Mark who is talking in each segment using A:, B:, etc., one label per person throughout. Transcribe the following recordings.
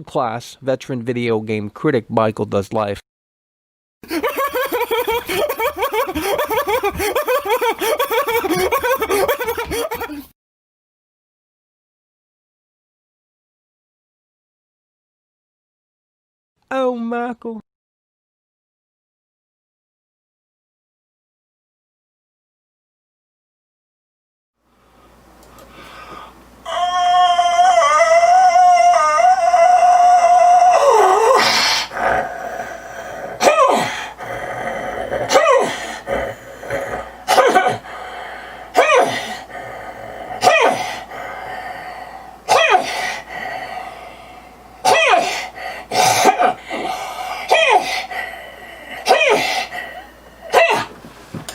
A: world-class veteran video game critic Michael Does Life. Oh, Michael.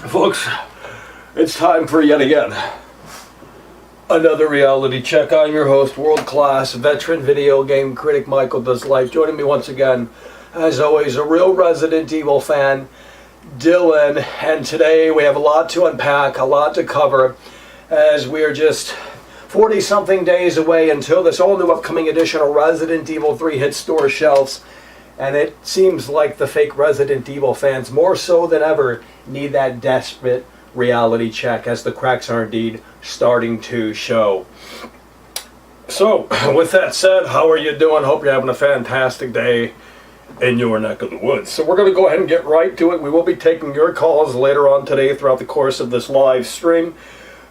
B: Folks, it's time for yet again another reality check. I'm your host, world-class veteran video game critic Michael Does Life. Joining me once again, as always, a real Resident Evil fan, Dillon. And today we have a lot to unpack, a lot to cover, as we are just 40-something days away until this all-new upcoming edition of Resident Evil 3 hits store shelves. And it seems like the fake Resident Evil fans, more so than ever, need that desperate reality check, as the cracks are indeed starting to show. So, with that said, how are you doing? Hope you're having a fantastic day in your neck of the woods. So we're going to go ahead and get right to it. We will be taking your calls later on today throughout the course of this live stream.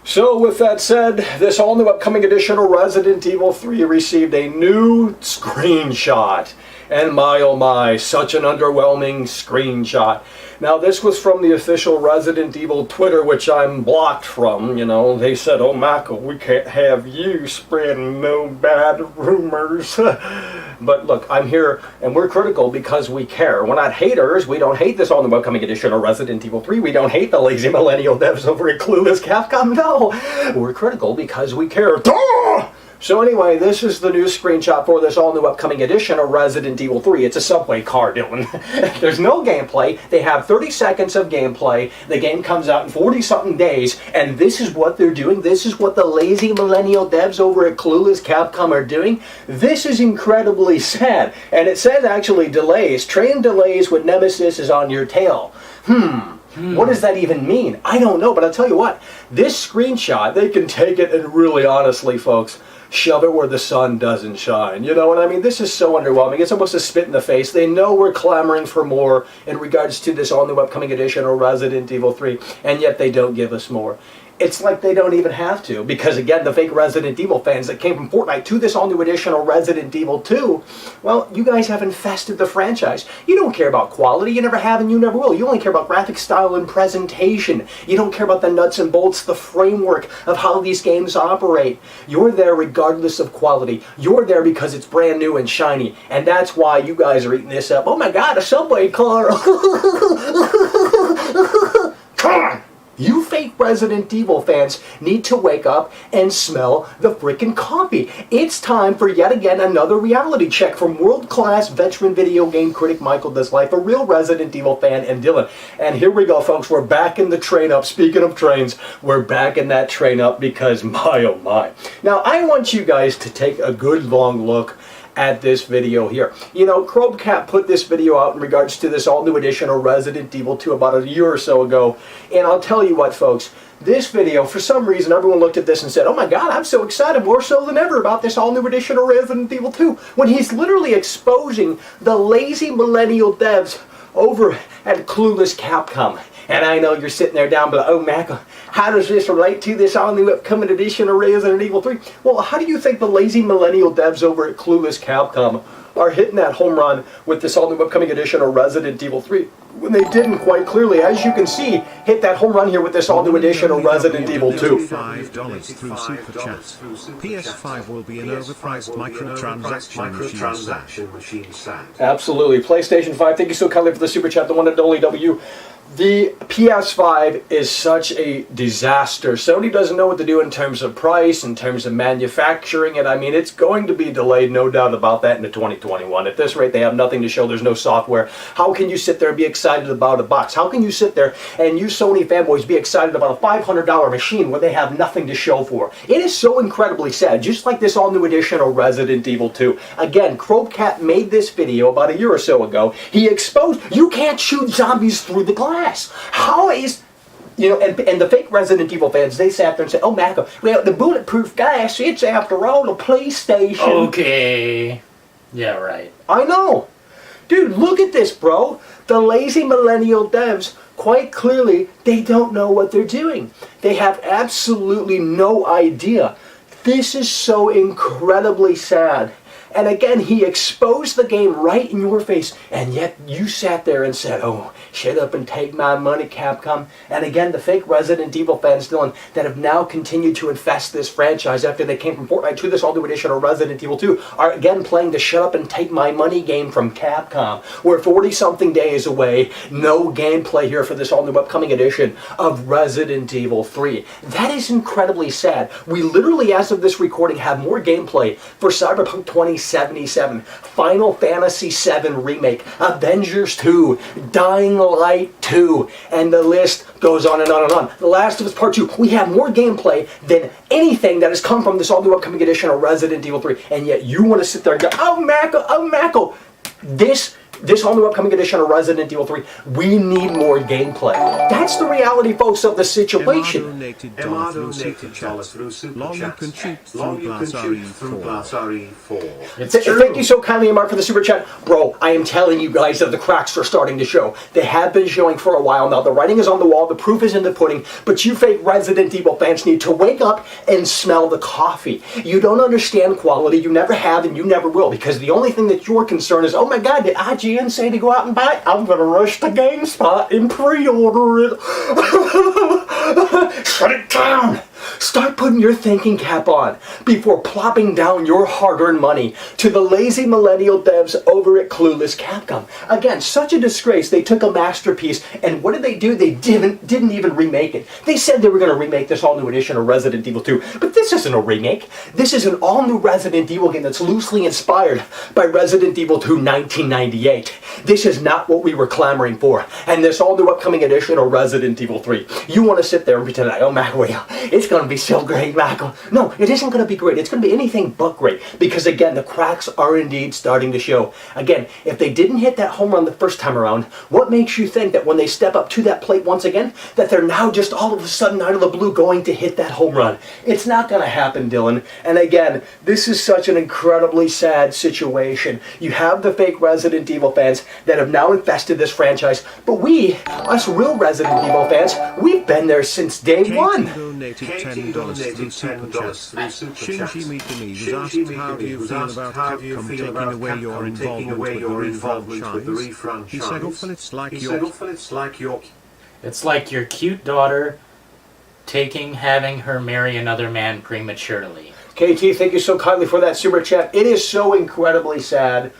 B: So with that said, this all new upcoming edition of Resident Evil 3 received a new screenshot. And my oh my, such an underwhelming screenshot. Now this was from the official Resident Evil Twitter, which I'm blocked from. You know, they said, oh Michael, we can't have you spreading no bad rumors. But look, I'm here and we're critical because we care. We're not haters. We don't hate this all new upcoming edition of Resident Evil 3. We don't hate the lazy millennial devs over at Clueless Capcom. No, we're critical because we care. Duh! So anyway, this is the new screenshot for this all-new upcoming edition of Resident Evil 3. It's a subway car, Dillon. There's no gameplay. They have 30 seconds of gameplay. The game comes out in 40-something days, and this is what they're doing. This is what the lazy millennial devs over at Clueless Capcom are doing. This is incredibly sad. And it says actually delays. Train delays when Nemesis is on your tail. What does that even mean? I don't know, but I'll tell you what. This screenshot, they can take it and really honestly, folks, shove it where the sun doesn't shine. You know what I mean? This is so underwhelming. It's almost a spit in the face. They know we're clamoring for more in regards to this all-new upcoming edition of Resident Evil 3, and yet they don't give us more. It's like they don't even have to, because again, the fake Resident Evil fans that came from Fortnite to this all-new edition of Resident Evil 2, well, you guys have infested the franchise. You don't care about quality, you never have and you never will. You only care about graphic style and presentation. You don't care about the nuts and bolts, the framework of how these games operate. You're there regardless of quality. You're there because it's brand new and shiny, and that's why you guys are eating this up. Oh my god, a subway car! Come on! You fake Resident Evil fans need to wake up and smell the frickin' coffee. It's time for yet again another reality check from world-class veteran video game critic Michael Does Life, a real Resident Evil fan, and Dillon. And here we go, folks. We're back in the train up. Speaking of trains, we're back in that train up because my oh my. Now, I want you guys to take a good long look at this video here. You know, Chromecap put this video out in regards to this all-new edition of Resident Evil 2 about a year or so ago, and I'll tell you what, folks, this video, for some reason, everyone looked at this and said, oh my god, I'm so excited, more so than ever, about this all-new edition of Resident Evil 2, when he's literally exposing the lazy millennial devs over at Clueless Capcom. And I know you're sitting there down below, oh Michael, how does this relate to this all-new upcoming edition of Resident Evil 3? Well, how do you think the lazy millennial devs over at Clueless Capcom are hitting that home run with this all-new upcoming edition of Resident Evil 3? When they didn't quite clearly, as you can see, hit that home run here with this all-new edition of Resident Evil 2.
C: $5 through Super Chat. PS5 will be an overpriced microtransaction machine sat.
B: Absolutely. PlayStation 5, thank you so kindly for the Super Chat, the one and only W. The PS5 is such a disaster. Sony doesn't know what to do in terms of price, in terms of manufacturing it. I mean, it's going to be delayed, no doubt about that, into 2021. At this rate, they have nothing to show. There's no software. How can you sit there and be excited about a box? How can you sit there and you Sony fanboys be excited about a $500 machine where they have nothing to show for? It is so incredibly sad, just like this all-new edition of Resident Evil 2. Again, Crowcat made this video about a year or so ago. He exposed you can't shoot zombies through the glass. How is, you know, and the fake Resident Evil fans, they sat there and said, oh, Michael, well, the bulletproof glass, it's after all a PlayStation.
D: Okay. Yeah, right.
B: I know. Dude, look at this, bro. The lazy millennial devs, quite clearly, they don't know what they're doing. They have absolutely no idea. This is so incredibly sad. And again, he exposed the game right in your face, and yet you sat there and said, oh, shut up and take my money, Capcom. And again, the fake Resident Evil fans, Dillon, that have now continued to infest this franchise after they came from Fortnite to this all-new edition of Resident Evil 2, are again playing the shut up and take my money game from Capcom. We're 40-something days away, no gameplay here for this all-new upcoming edition of Resident Evil 3. That is incredibly sad. We literally, as of this recording, have more gameplay for Cyberpunk 2077, Final Fantasy VII Remake, Avengers 2, Dying Light 2, and the list goes on and on and on. The Last of Us Part 2, we have more gameplay than anything that has come from this all-new upcoming edition of Resident Evil 3, and yet you want to sit there and go, oh, Mako, this whole new upcoming edition of Resident Evil 3, we need more gameplay. That's the reality, folks, of the situation.
C: MR donated $1 through Super
D: Long
C: Chat.
D: you can shoot
C: Long you can shoot through Glass RE4.
D: It's true.
B: Thank you so kindly, Mark, for the super chat. Bro, I am telling you guys that the cracks are starting to show. They have been showing for a while now. The writing is on the wall. The proof is in the pudding. But you fake Resident Evil fans need to wake up and smell the coffee. You don't understand quality. You never have and you never will. Because the only thing that you're concerned is, oh my God, did IGN say to go out and buy it? I'm going to rush to GameSpot and pre-order it. Shut it down. Start putting your thinking cap on before plopping down your hard-earned money to the lazy millennial devs over at Clueless Capcom. Again, such a disgrace. They took a masterpiece, and what did they do? They didn't even remake it. They said they were going to remake this all-new edition of Resident Evil 2, but this isn't a remake. This is an all-new Resident Evil game that's loosely inspired by Resident Evil 2 1998. This is not what we were clamoring for, and this all-new upcoming edition of Resident Evil 3. You want to sit there and pretend, oh, Mac, it's going to be so great, Michael. No, it isn't going to be great. It's going to be anything but great. Because again, the cracks are indeed starting to show. Again, if they didn't hit that home run the first time around, what makes you think that when they step up to that plate once again, that they're now just all of a sudden out of the blue going to hit that home run? It's not going to happen, Dillon. And again, this is such an incredibly sad situation. You have the fake Resident Evil fans that have now infested this franchise, but we, us real Resident Evil fans, we've been there since day one.
C: Donated $10 through Super Chat. Shinji Mikami was asked how do you feel about Capcom taking away your involvement with the re-franchise. He said, often it's like your...
D: It's like your cute daughter having her marry another man prematurely.
B: KT, thank you so kindly for that super chat. It is so incredibly sad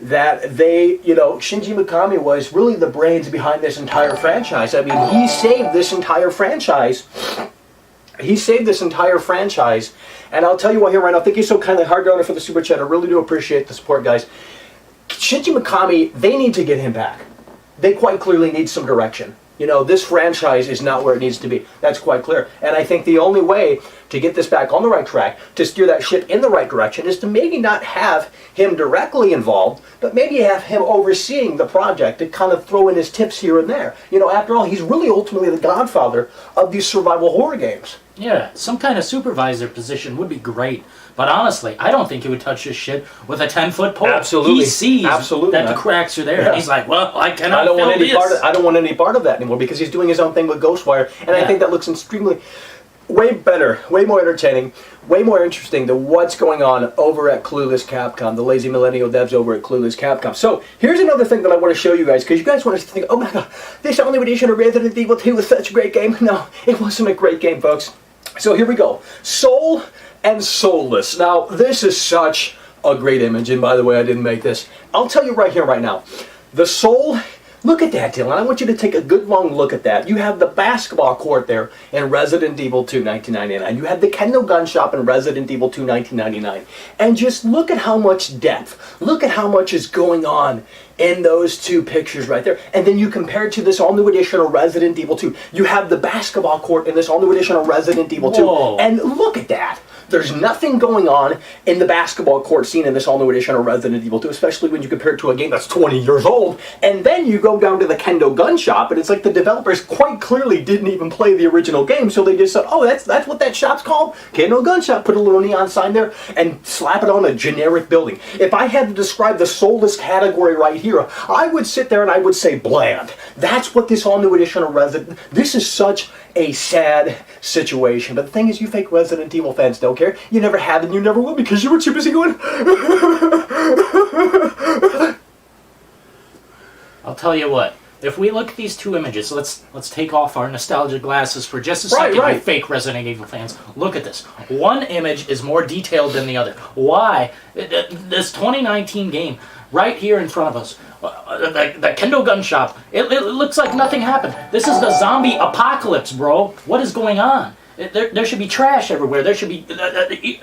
B: that they, Shinji Mikami was really the brains behind this entire franchise. I mean, he saved this entire franchise. He saved this entire franchise. And I'll tell you what here right now. Thank you so kindly, Hard Donor, for the super chat. I really do appreciate the support, guys. Shinji Mikami, they need to get him back. They quite clearly need some direction. This franchise is not where it needs to be. That's quite clear. And I think the only way to get this back on the right track, to steer that ship in the right direction, is to maybe not have him directly involved, but maybe have him overseeing the project and kind of throw in his tips here and there. After all, he's really ultimately the godfather of these survival horror games.
D: Yeah, some kind of supervisor position would be great. But honestly, I don't think he would touch this shit with a 10-foot pole.
B: Absolutely.
D: He sees that the cracks are there, and he's like, well, I cannot film this.
B: I don't want any part of that anymore, because he's doing his own thing with Ghostwire, and I think that looks extremely, way better, way more entertaining, way more interesting than what's going on over at Clueless Capcom, the lazy millennial devs over at Clueless Capcom. So, here's another thing that I want to show you guys, because you guys want to think, oh my God, this only edition of Resident Evil 2 was such a great game. No, it wasn't a great game, folks. So here we go. Soul and Soulless. Now, this is such a great image, and by the way, I didn't make this. I'll tell you right here, right now. The soul Look at that, Dillon. I want you to take a good long look at that. You have the basketball court there in Resident Evil 2 1999. You have the Kendo gun shop in Resident Evil 2 1999. And just look at how much depth. Look at how much is going on in those two pictures right there. And then you compare it to this all-new edition of Resident Evil 2. You have the basketball court in this all-new edition of Resident Evil 2.
D: Whoa.
B: And look at that. There's nothing going on in the basketball court scene in this all-new edition of Resident Evil 2, especially when you compare it to a game that's 20 years old. And then you go down to the Kendo gun shop, and it's like the developers quite clearly didn't even play the original game, so they just said, oh, that's what that shop's called? Kendo gun shop. Put a little neon sign there and slap it on a generic building. If I had to describe the soulless category right here, I would sit there and I would say bland. That's what this all-new edition of Resident... This is such a sad situation. But the thing is, you fake Resident Evil fans don't care. You never have and you never will because you were too busy going...
D: I'll tell you what. If we look at these two images, let's take off our nostalgia glasses for just a second,
B: Right.
D: you fake Resident Evil fans. Look at this. One image is more detailed than the other. Why? This 2019 game, right here in front of us, the Kendo gun shop, it looks like nothing happened. This is the zombie apocalypse, bro. What is going on? There should be trash everywhere. There should be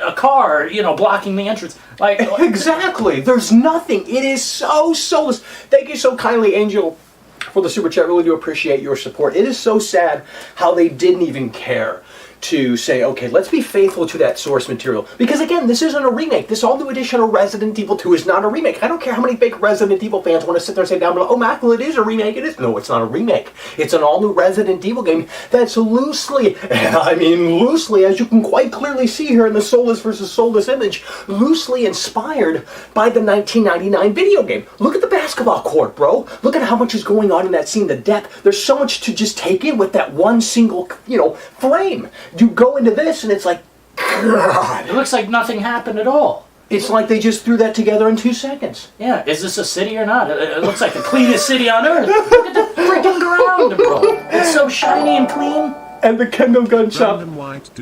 D: a car, blocking the entrance. Like
B: Exactly. There's nothing. It is so soulless. Thank you so kindly, Angel, for the super chat. Really do appreciate your support. It is so sad how they didn't even care to say, okay, let's be faithful to that source material. Because again, this isn't a remake. This all-new edition of Resident Evil 2 is not a remake. I don't care how many fake Resident Evil fans want to sit there and say down below, oh, Michael, it is a remake. It is. No, it's not a remake. It's an all-new Resident Evil game that's loosely, as you can quite clearly see here in the soulless versus soulless image, loosely inspired by the 1999 video game. Look at the basketball court, bro. Look at how much is going on in that scene, the depth. There's so much to just take in with that one single, frame. You go into this and it's like, God.
D: it looks like nothing happened at all.
B: It's like they just threw that together in 2 seconds.
D: Yeah, is this a city or not? It looks like the cleanest city on earth. Look at the freaking ground, bro. It's so shiny and clean.
B: And the Kendo gun shop.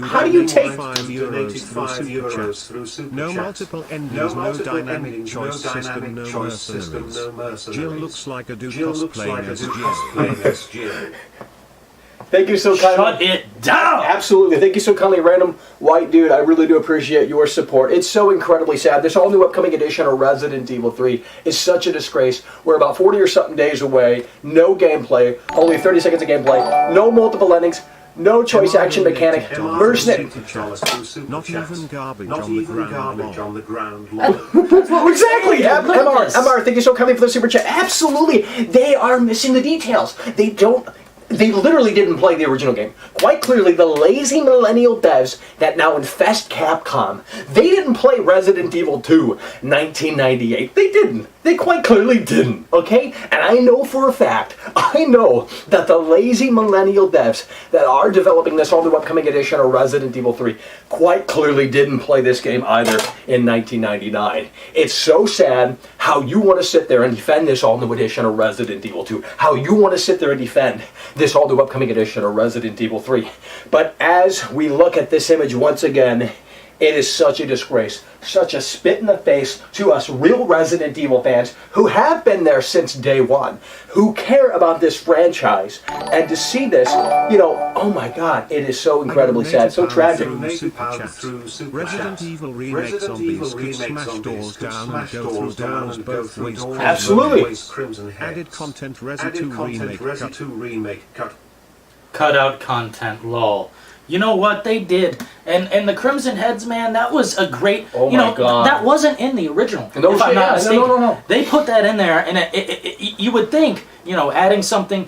B: How do you take...
C: Donated €5 through Super
E: No
C: Chat.
E: multiple endings,
C: No
E: no
C: multiple
E: dynamic
C: endings,
E: choice
C: no
E: system,
C: dynamic
E: no
C: choice system,
E: mercenaries.
C: no mercenaries.
E: Jill looks like a dude
C: Jill looks like
E: cosplaying
C: a
E: as
C: dude
E: Jill.
C: cosplaying as Jill.
B: Thank you so kindly.
D: Shut it down!
B: Absolutely. Thank you so kindly, Random White Dude. I really do appreciate your support. It's so incredibly sad. This all new upcoming edition of Resident Evil 3 is such a disgrace. We're about 40 or something days away. No gameplay. Only 30 seconds of gameplay. No multiple endings. No choice action mechanic. Mercenary.
E: Not even garbage
C: Not
E: on the
C: even
E: ground.
C: garbage
E: lol.
C: on the ground.
B: Exactly.
D: Look at this.
B: MR, thank you so kindly for the super chat. Absolutely. They are missing the details. They literally didn't play the original game. Quite clearly, the lazy millennial devs that now infest Capcom, they didn't play Resident Evil 2 1998. They didn't. They quite clearly didn't, okay? And I know for a fact, I know that the lazy millennial devs that are developing this all new upcoming edition of Resident Evil 3 quite clearly didn't play this game either in 1999. It's so sad how you want to sit there and defend this all new edition of Resident Evil 2, how you want to sit there and defend this all new upcoming edition of Resident Evil 3. But as we look at this image once again, it is such a disgrace, such a spit in the face to us real Resident Evil fans who have been there since day one, who care about this franchise, and to see this, oh my God, it is so incredibly sad, so tragic.
E: Resident Evil Remake zombies could smash doors down and go through doors both ways.
B: Absolutely.
E: Added content Resident 2 Remake cut.
D: Cut out content, lol. You know what they did, and the Crimson Heads, man, that was a great.
B: Oh my God.
D: That wasn't in the original.
B: No
D: if I'm
B: shit,
D: not
B: yeah,
D: mistaken.
B: no.
D: They put that in there, and you would think, adding something,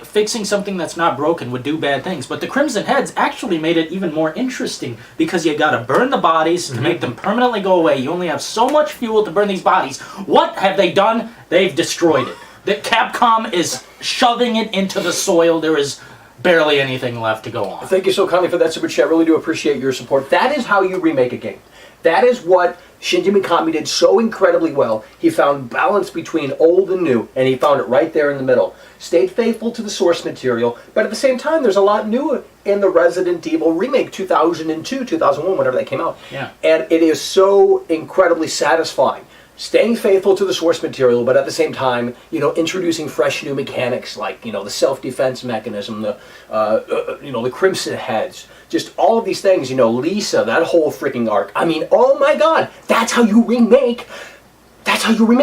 D: fixing something that's not broken would do bad things. But the Crimson Heads actually made it even more interesting because you got to burn the bodies to make them permanently go away. You only have so much fuel to burn these bodies. What have they done? They've destroyed it. The Capcom is shoving it into the soil. There is barely anything left to go on.
B: Thank you so kindly for that super chat. Really do appreciate your support. That is how you remake a game. That is what Shinji Mikami did so incredibly well. He found balance between old and new, and he found it right there in the middle. Stayed faithful to the source material, but at the same time, there's a lot new in the Resident Evil remake, 2002, 2001, whenever that came out.
D: Yeah.
B: And it is so incredibly satisfying staying faithful to the source material, but at the same time, introducing fresh new mechanics like, the self-defense mechanism, the Crimson Heads, just all of these things, Lisa, that whole freaking arc. I mean, oh my God, that's how you remake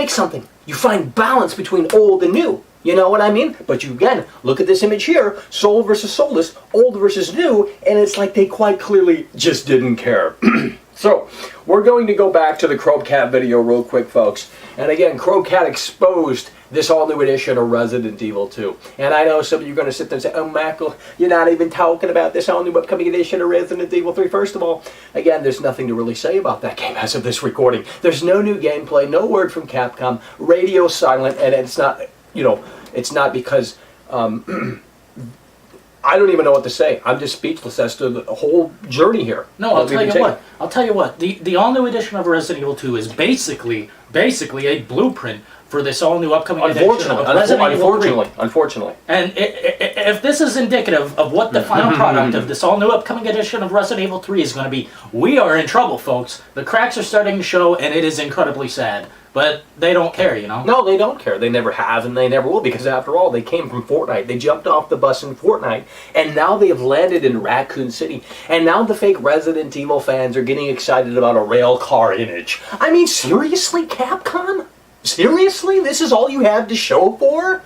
B: something. You find balance between old and new. You know what I mean? But you, again, look at this image here, soul versus soulless, old versus new, and it's like they quite clearly just didn't care. So, we're going to go back to the Crowcat video real quick, folks. And again, Crowcat exposed this all-new edition of Resident Evil 2. And I know some of you are going to sit there and say, oh, Michael, you're not even talking about this all-new upcoming edition of Resident Evil 3. First of all, again, there's nothing to really say about that game as of this recording. There's no new gameplay, no word from Capcom, radio silent, and it's not, it's not because... I don't even know what to say. I'm just speechless as to the whole journey here.
D: No, I'll tell you what. The all-new edition of Resident Evil 2 is basically a blueprint for this all-new upcoming edition of Resident Evil 3.
B: Unfortunately.
D: And if this is indicative of what the final product of this all-new upcoming edition of Resident Evil 3 is going to be, we are in trouble, folks. The cracks are starting to show, and it is incredibly sad. But they don't care,
B: No, they don't care. They never have, and they never will, because after all, they came from Fortnite. They jumped off the bus in Fortnite, and now they have landed in Raccoon City. And now the fake Resident Evil fans are getting excited about a rail car image. I mean, seriously, Capcom? Seriously? This is all you have to show for?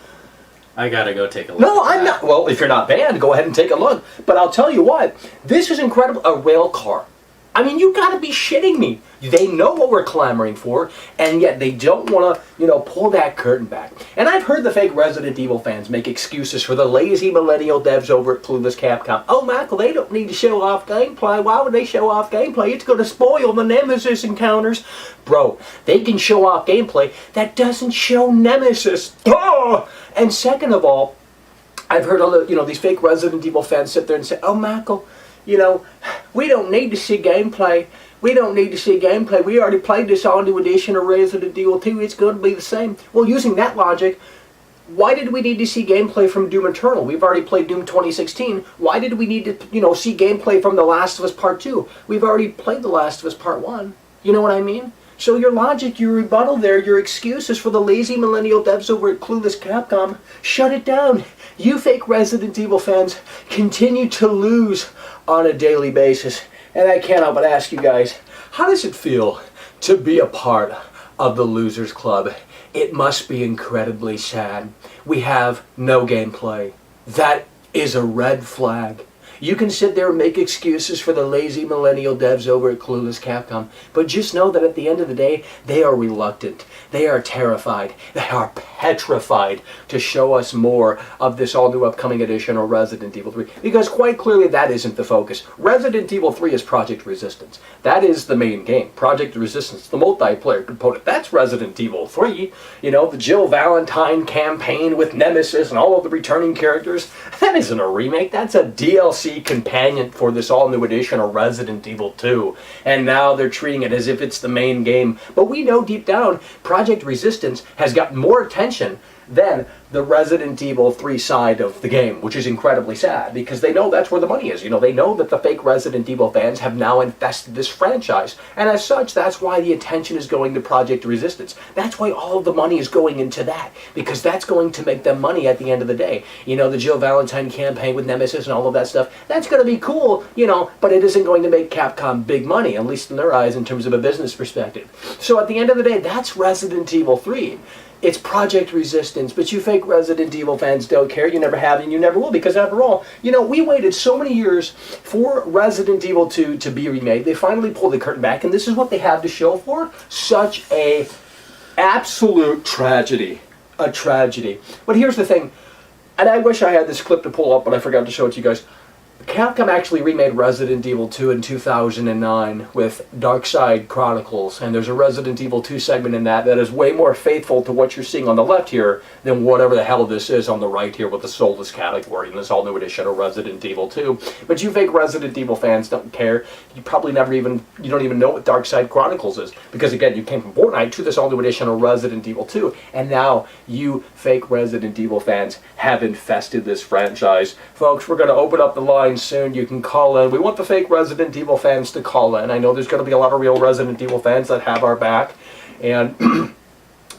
D: I gotta go take a look.
B: No, I'm not. Well, if you're not banned, go ahead and take a look. But I'll tell you what, this is incredible. A rail car. I mean, you gotta be shitting me. They know what we're clamoring for, and yet they don't want to, pull that curtain back. And I've heard the fake Resident Evil fans make excuses for the lazy millennial devs over at Clueless Capcom. Oh, Michael, they don't need to show off gameplay. Why would they show off gameplay? It's going to spoil the Nemesis encounters. Bro, they can show off gameplay that doesn't show Nemesis. Oh! And second of all, I've heard other, these fake Resident Evil fans sit there and say, oh, Michael, we don't need to see gameplay. We don't need to see gameplay. We already played this all-new edition of Resident Evil 2. It's going to be the same. Well, using that logic, why did we need to see gameplay from Doom Eternal? We've already played Doom 2016. Why did we need to, see gameplay from The Last of Us Part 2? We've already played The Last of Us Part 1. You know what I mean? So your logic, your rebuttal there, your excuses for the lazy millennial devs over at Clueless Capcom, shut it down. You fake Resident Evil fans continue to lose on a daily basis. And I can't help but ask you guys, how does it feel to be a part of the Losers Club? It must be incredibly sad. We have no gameplay. That is a red flag. You can sit there and make excuses for the lazy millennial devs over at Clueless Capcom, but just know that at the end of the day, they are reluctant. They are terrified. They are petrified to show us more of this all-new upcoming edition of Resident Evil 3, because quite clearly that isn't the focus. Resident Evil 3 is Project Resistance. That is the main game. Project Resistance, the multiplayer component. That's Resident Evil 3. The Jill Valentine campaign with Nemesis and all of the returning characters. That isn't a remake. That's a DLC companion for this all-new edition of Resident Evil 2. And now they're treating it as if it's the main game. But we know deep down, Project Resistance has got more attention than the Resident Evil 3 side of the game, which is incredibly sad, because they know that's where the money is. They know that the fake Resident Evil fans have now infested this franchise, and as such, that's why the attention is going to Project Resistance. That's why all of the money is going into that, because that's going to make them money at the end of the day. The Jill Valentine campaign with Nemesis and all of that stuff, that's going to be cool, but it isn't going to make Capcom big money, at least in their eyes, in terms of a business perspective. So at the end of the day, that's Resident Evil 3. It's Project Resistance, but you fake Resident Evil fans don't care. You never have and you never will, because after all, we waited so many years for Resident Evil 2 to be remade. They finally pulled the curtain back, and this is what they have to show for. Such a absolute tragedy. A tragedy. But here's the thing, and I wish I had this clip to pull up, but I forgot to show it to you guys. Capcom actually remade Resident Evil 2 in 2009 with Darkside Chronicles, and there's a Resident Evil 2 segment in that is way more faithful to what you're seeing on the left here than whatever the hell this is on the right here with the soulless category in this all-new edition of Resident Evil 2. But you fake Resident Evil fans don't care. You probably don't even know what Darkside Chronicles is, because again, you came from Fortnite to this all-new edition of Resident Evil 2, and now you fake Resident Evil fans have infested this franchise. Folks, we're going to open up the line soon. You can call in. We want the fake Resident Evil fans to call in. I know there's going to be a lot of real Resident Evil fans that have our back. And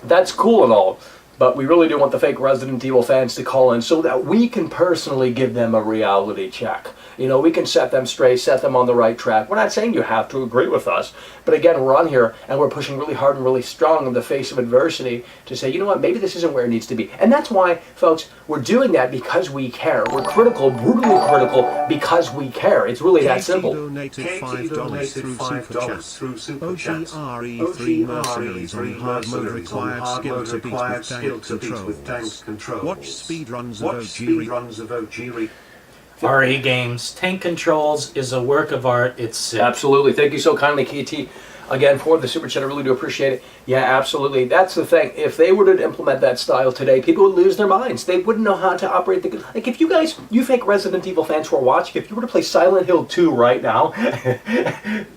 B: that's cool and all, but we really do want the fake Resident Evil fans to call in so that we can personally give them a reality check. You know, we can set them straight, set them on the right track. We're not saying you have to agree with us, but again, we're on here and we're pushing really hard and really strong in the face of adversity to say, you know what, maybe this isn't where it needs to be. And that's why, folks, we're doing that because we care. We're critical, brutally critical, because we care. It's really that simple.
C: Donated $5 through Super Chats. OGRE3 mercenaries on hard mode required skill to beat with tank controls. Watch speedruns of OGRE.
D: RE Games. Tank Controls is a work of art. It's
B: Absolutely. Thank you so kindly, KT, again, for the super chat. I really do appreciate it. Yeah, absolutely. That's the thing. If they were to implement that style today, people would lose their minds. They wouldn't know how to operate the... Like, if you guys, you fake Resident Evil fans who are watching, if you were to play Silent Hill 2 right now,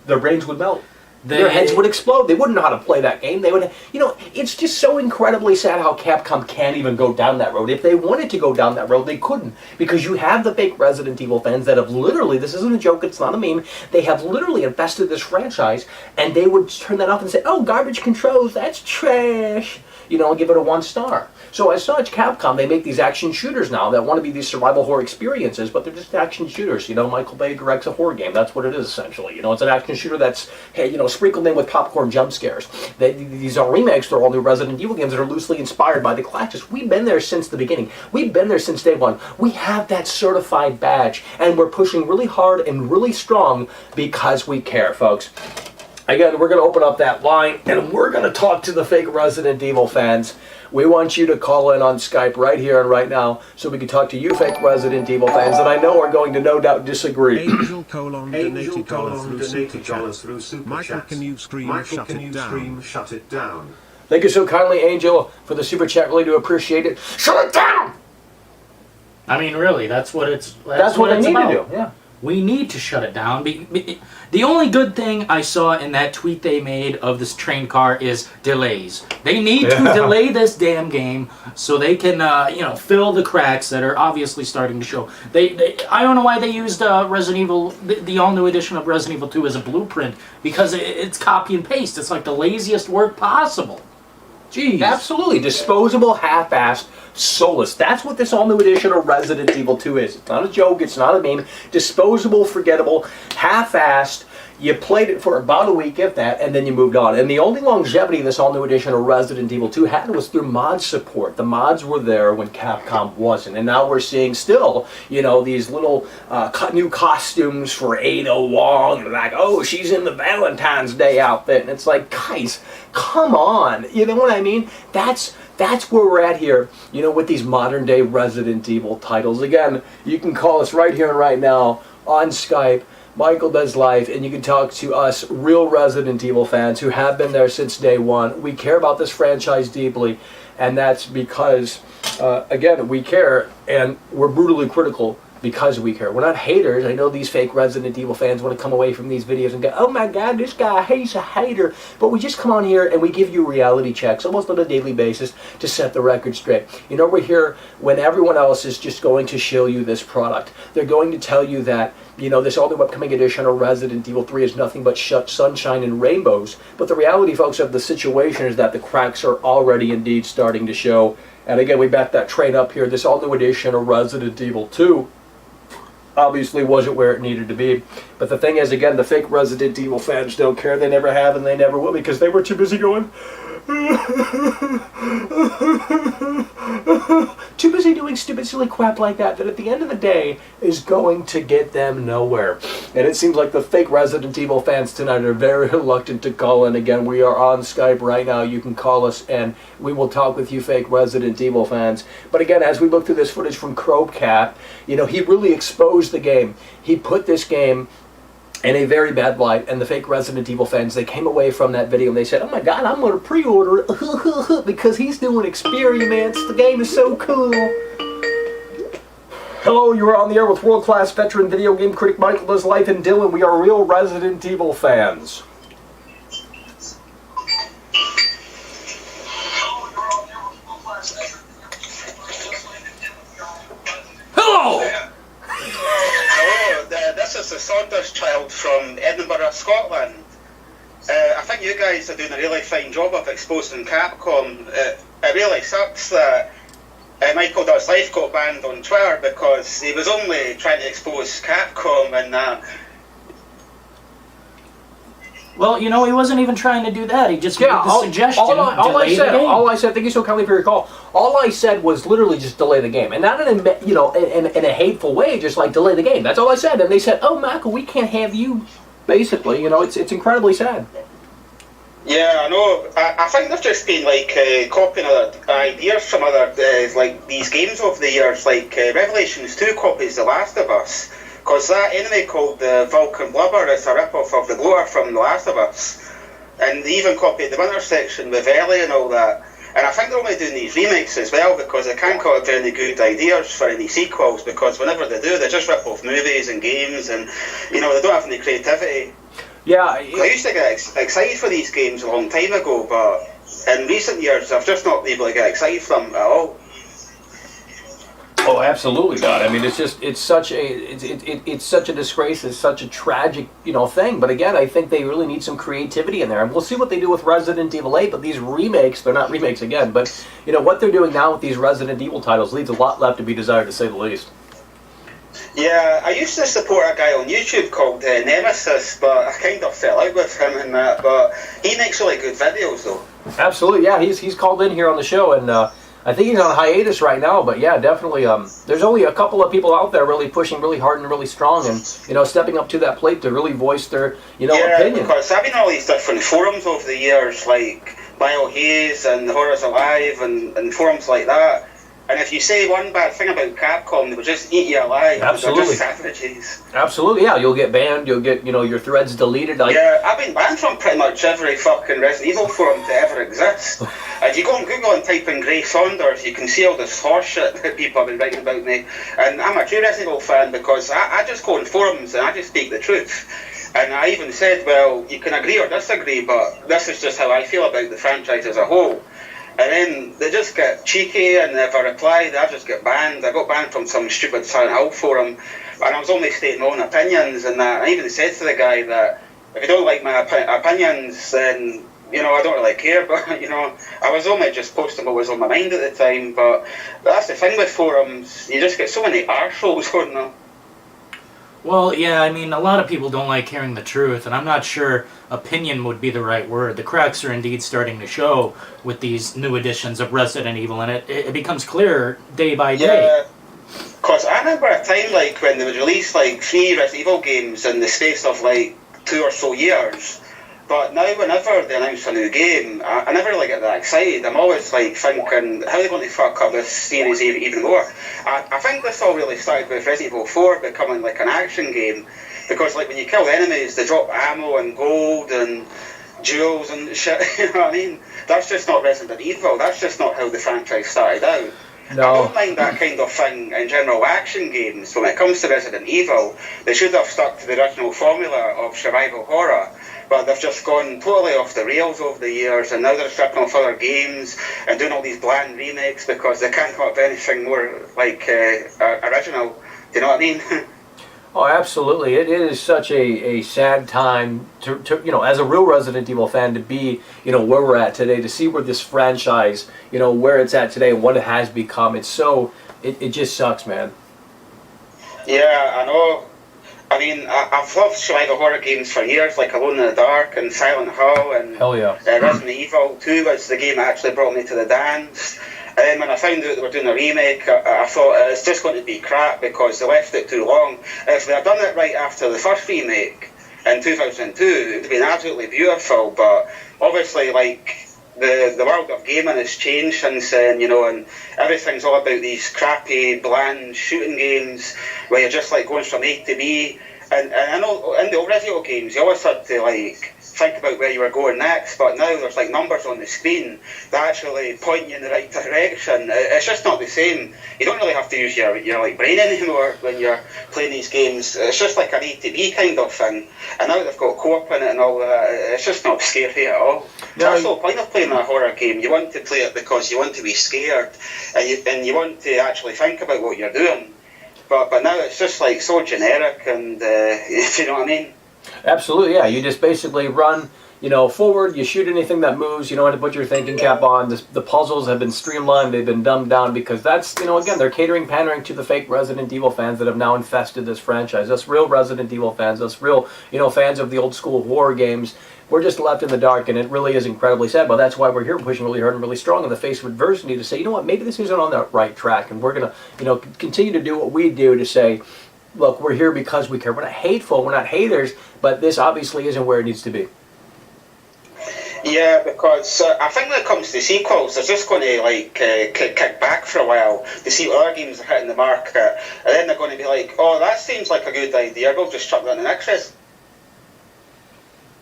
B: their brains would melt. Their heads would explode. They wouldn't know how to play that game. They would, you know, it's just so incredibly sad how Capcom can't even go down that road. If they wanted to go down that road, they couldn't. Because you have the fake Resident Evil fans that have literally, this isn't a joke, it's not a meme, they have literally invested this franchise, and they would turn that off and say, oh, garbage controls, that's trash. You know, and give it a 1 star. So as such, Capcom, they make these action shooters now that want to be these survival horror experiences, but they're just action shooters. You know, Michael Bay directs a horror game. That's what it is, essentially. You know, it's an action shooter that's, hey, you know, sprinkled in with popcorn jump scares. These are remakes. They're all new Resident Evil games that are loosely inspired by the classics. We've been there since the beginning. We've been there since day one. We have that certified badge, and we're pushing really hard and really strong because we care, folks. Again, we're going to open up that line, and we're going to talk to the fake Resident Evil fans. We want you to call in on Skype right here and right now so we can talk to you fake Resident Evil fans that I know are going to no doubt disagree.
C: Angel donated $1 through Super
E: Michael,
C: Chats.
E: can you scream
C: Michael,
E: shut
C: can
E: it
C: you
E: down?
C: scream shut it down?
B: Thank you so kindly, Angel, for the super chat. Really do appreciate it. Shut it down!
D: I mean, really, that's what it's.
B: That's what
D: it's
B: they need
D: about.
B: to do. Yeah.
D: We need to shut it down. The only good thing I saw in that tweet they made of this train car is delays. They need to delay this damn game so they can, you know, fill the cracks that are obviously starting to show. I don't know why they used Resident Evil, the all-new edition of Resident Evil 2 as a blueprint, because it's copy and paste. It's like the laziest work possible. Jeez.
B: Absolutely. Disposable, half-assed, soulless. That's what this all-new edition of Resident Evil 2 is. It's not a joke. It's not a meme. Disposable, forgettable, half-assed. You played it for about a week, if that, and then you moved on. And the only longevity this all-new edition of Resident Evil 2 had was through mod support. The mods were there when Capcom wasn't. And now we're seeing still, you know, these little new costumes for Ada Wong. And like, oh, she's in the Valentine's Day outfit. And it's like, guys, come on. You know what I mean? That's where we're at here, you know, with these modern-day Resident Evil titles. Again, you can call us right here and right now on Skype. Michael Does Life, and you can talk to us real Resident Evil fans who have been there since day one. We care about this franchise deeply, and that's because, again, we care, and we're brutally critical because we care. We're not haters. I know these fake Resident Evil fans want to come away from these videos and go, oh my god, this guy, he's a hater. But we just come on here and we give you reality checks almost on a daily basis to set the record straight. You know, we're here when everyone else is just going to show you this product. They're going to tell you that, you know, this all-new upcoming edition of Resident Evil 3 is nothing but sunshine and rainbows. But the reality, folks, of the situation is that the cracks are already indeed starting to show. And again, we back that train up here. This all-new edition of Resident Evil 2 obviously wasn't where it needed to be. But the thing is, again, the fake Resident Evil fans don't care. They never have and they never will because they were too busy going... too busy doing stupid, silly crap like that at the end of the day is going to get them nowhere. And it seems like the fake Resident Evil fans tonight are very reluctant to call in. Again, we are on Skype right now. You can call us and we will talk with you fake Resident Evil fans. But again, as we look through this footage from Cropecat, you know, he really exposed the game. He put this game in a very bad light, and the fake Resident Evil fans, they came away from that video and they said, oh my god, I'm going to pre-order it because he's doing experiments. The game is so cool. Hello, you are on the air with world-class veteran video game critic Michael Does Life and Dillon. We are real Resident Evil fans. Hello!
F: Hello, this is the Saunders child from Edinburgh, Scotland. I think you guys are doing a really fine job of exposing Capcom. It really sucks that Michael Does Life got banned on Twitter because he was only trying to expose Capcom and
D: Well, you know, he wasn't even trying to do that. He just made the suggestion.
B: All I said, thank you so kindly for your call. All I said was literally just delay the game, and not in a hateful way, just like delay the game. That's all I said. And they said, "Oh, Michael, we can't have you." Basically, it's incredibly sad.
F: Yeah, I know. I think they've just been like copying other ideas from other like these games over the years. Like Revelations 2 copies The Last of Us, because that enemy called the Vulcan Blubber is a rip-off of the bloater from The Last of Us, and they even copied the winter section with Ellie and all that. And I think they're only doing these remakes as well because they can't come up with any good ideas for any sequels, because whenever they do, they just rip off movies and games, and they don't have any creativity.
B: Yeah,
F: I used to get excited for these games a long time ago, but in recent years I've just not been able to get excited for them at all.
B: Oh, absolutely not. I mean, it's such a disgrace. It's such a tragic thing. But again, I think they really need some creativity in there, and we'll see what they do with Resident Evil 8. But these remakes—they're not remakes again. But what they're doing now with these Resident Evil titles leaves a lot left to be desired, to say the least.
F: Yeah, I used to support a guy on YouTube called Nemesis, but I kind of fell out with him and that. But he makes really good videos, though.
B: Absolutely, yeah. He's called in here on the show, and I think he's on hiatus right now. But yeah, definitely. There's only a couple of people out there really pushing really hard and really strong, and stepping up to that plate to really voice their opinion.
F: Because I've been on all these different forums over the years, like BioHaze and Horrors Alive and forums like that. And if you say one bad thing about Capcom, they will just eat you alive.
B: Absolutely.
F: They're just savages.
B: Absolutely, yeah. You'll get banned. You'll get, your threads deleted.
F: Yeah, I've been banned from pretty much every fucking Resident Evil forum to ever exist. If you go on Google and type in Grey Saunders, you can see all this horseshit that people have been writing about me. And I'm a true Resident Evil fan because I just go on forums and I just speak the truth. And I even said, well, you can agree or disagree, but this is just how I feel about the franchise as a whole. And then they just get cheeky, and if I replied, I just get banned. I got banned from some stupid Silent Hill forum, and I was only stating my own opinions. And I even said to the guy that if you don't like my opinions, then I don't really care. But I was only just posting what was on my mind at the time. But that's the thing with forums; you just get so many arseholes on them.
D: Well, yeah, I mean, a lot of people don't like hearing the truth, and I'm not sure opinion would be the right word. The cracks are indeed starting to show with these new editions of Resident Evil, and it becomes clearer day by day.
F: Yeah, because I remember a time like when they would release like 3 Resident Evil games in the space of like 2 or so years. But now whenever they announce a new game, I never really get that excited. I'm always like thinking, how are they going to fuck up this series even more? I think this all really started with Resident Evil 4 becoming like an action game. Because like when you kill enemies, they drop ammo and gold and jewels and shit, you know what I mean? That's just not Resident Evil. That's just not how the franchise started out.
B: No.
F: I don't mind that kind of thing in general action games. When it comes to Resident Evil, they should have stuck to the original formula of survival horror. But they've just gone totally off the rails over the years, and now they're stripping off other games and doing all these bland remakes because they can't come up with anything more like original. Do you know what I mean?
B: Oh, absolutely. It is such a sad time to as a real Resident Evil fan to be, where we're at today, to see where this franchise, where it's at today and what it has become. It's it just sucks, man.
F: Yeah, I know. I mean, I've loved survival horror games for years, like Alone in the Dark and Silent Hill and
B: Hell yeah.
F: Resident Evil 2 was the game that actually brought me to the dance. And then when I found out they were doing a remake, I thought it's just going to be crap because they left it too long. If they had done it right after the first remake in 2002, it would have been absolutely beautiful. But obviously, like, the world of gaming has changed since then, and everything's all about these crappy, bland shooting games where you're just like going from A to B. And I know in the old Resident Evil games, you always had to like think about where you were going next, but now there's like numbers on the screen that actually point you in the right direction. It's just not the same. You don't really have to use your like brain anymore when you're playing these games. It's just like an A to B kind of thing. And now they've got co-op in it and all that, it's just not scary at all. That's the whole point of playing a horror game. You want to play it because you want to be scared and you want to actually think about what you're doing. But now it's just like so generic and if you know what I mean.
B: Absolutely, yeah. You just basically run, forward, you shoot anything that moves, you don't have to put your thinking cap on. The puzzles have been streamlined, they've been dumbed down because that's, again, they're pandering to the fake Resident Evil fans that have now infested this franchise. Us real Resident Evil fans, us real, fans of the old school horror games, we're just left in the dark, and it really is incredibly sad, but that's why we're here pushing really hard and really strong in the face of adversity to say, you know what, maybe this isn't on the right track, and we're going to, continue to do what we do to say, look, we're here because we care. We're not hateful, we're not haters, but this obviously isn't where it needs to be.
F: Yeah, because I think when it comes to sequels, they're just going to kick back for a while to see what other games are hitting the market, and then they're going to be like, oh, that seems like a good idea, we'll just chuck that in the next list.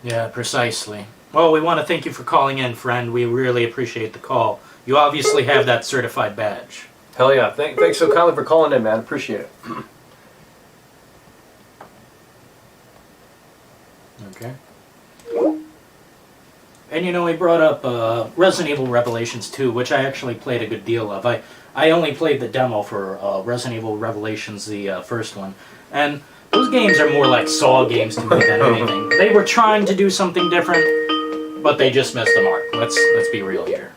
D: Yeah, precisely. Well, we want to thank you for calling in, friend. We really appreciate the call. You obviously have that certified badge.
B: Hell yeah. Thanks so kindly for calling in, man. Appreciate it.
D: Okay. And we brought up Resident Evil Revelations 2, which I actually played a good deal of. I only played the demo for Resident Evil Revelations, the first one. And those games are more like Saw games to me than anything. They were trying to do something different, but they just missed the mark. Let's be real here.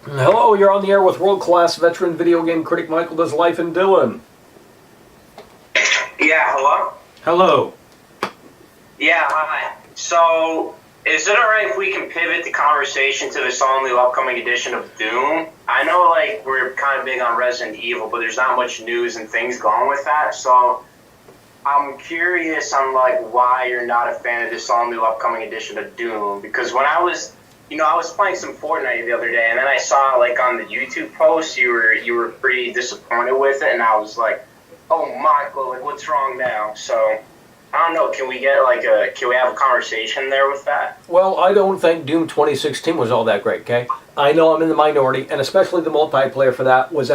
B: Hello, you're on the air with world-class veteran video game critic Michael Does Life in Dillon.
G: Yeah, hello?
D: Hello.
G: Yeah, hi. So, is it alright if we can pivot the conversation to this all-new upcoming edition of Doom? I know, we're kind of big on Resident Evil, but there's not much news and things going with that, so I'm curious on, why you're not a fan of this all-new upcoming edition of Doom, because when I was playing some Fortnite the other day, and then I saw, on the YouTube post, you were pretty disappointed with it, and I was like, oh, Michael, what's wrong now? So I don't know, can we have a conversation there with that?
B: Well, I don't think Doom 2016 was all that great, okay? I know I'm in the minority, and especially the multiplayer for that was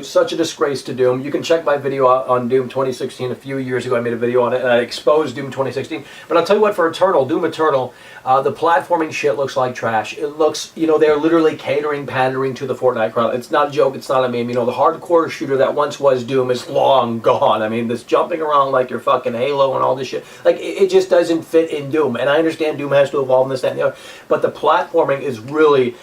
B: such a disgrace to Doom. You can check my video out on Doom 2016 a few years ago. I made a video on it, and I exposed Doom 2016. But I'll tell you what, for Doom Eternal, the platforming shit looks like trash. It looks, they're literally pandering to the Fortnite crowd. It's not a joke, it's not a meme. The hardcore shooter that once was Doom is long gone. I mean, this jumping around like your fucking Halo and all this shit, it just doesn't fit in Doom. And I understand Doom has to evolve in this, that, and the other, but the platforming is really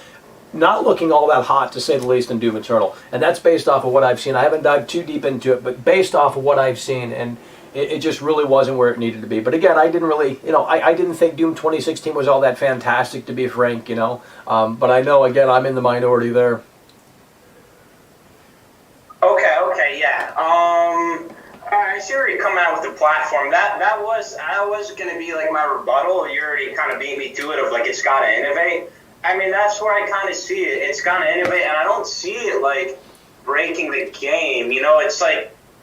B: not looking all that hot, to say the least, in Doom Eternal. And that's based off of what I've seen. I haven't dived too deep into it, but based off of what I've seen, and it just really wasn't where it needed to be. But again, I didn't really, I didn't think Doom 2016 was all that fantastic, to be frank, But I know, again, I'm in the minority there.
G: Okay, yeah. I see where you're coming out with the platform. That was going to be my rebuttal. You already kind of beat me to it of it's got to innovate. I mean, that's where I kind of see it. It's got to innovate, and I don't see it breaking the game. It's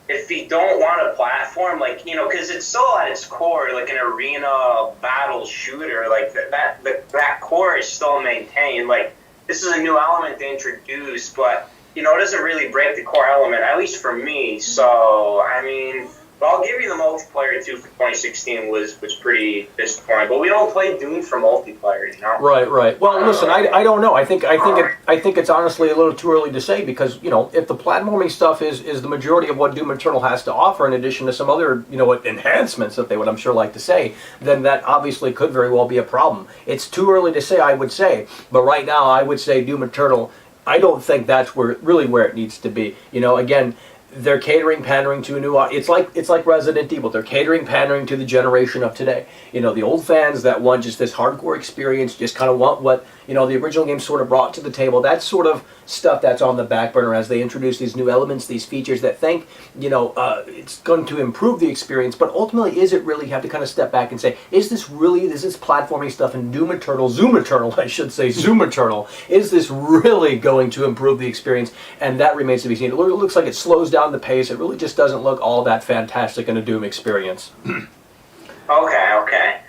G: if you don't want a platform, because it's still at its core an arena battle shooter. That core is still maintained. This is a new element to introduce, but it doesn't really break the core element, at least for me. So I mean, but I'll give you the multiplayer too for 2016 was pretty disappointing. But we don't play Doom for multiplayer,
B: Right. Well, listen, I don't know. I think it's honestly a little too early to say because if the platforming stuff is the majority of what Doom Eternal has to offer, in addition to some other enhancements that they would, I'm sure, like to say, then that obviously could very well be a problem. It's too early to say, I would say, but right now I would say Doom Eternal, I don't think that's where it needs to be. Again, they're pandering to a new audience. It's like Resident Evil. They're pandering to the generation of today. The old fans that want just this hardcore experience, just kind of want what the original game sort of brought to the table. That sort of stuff that's on the back burner as they introduce these new elements, these features that think it's going to improve the experience. But ultimately, is it really? You have to kind of step back and say, is this platforming stuff in Zoom Eternal, I should say, Zoom Eternal, is this really going to improve the experience? And that remains to be seen. It looks like it slows down the pace. It really just doesn't look all that fantastic in a Doom experience.
G: Okay.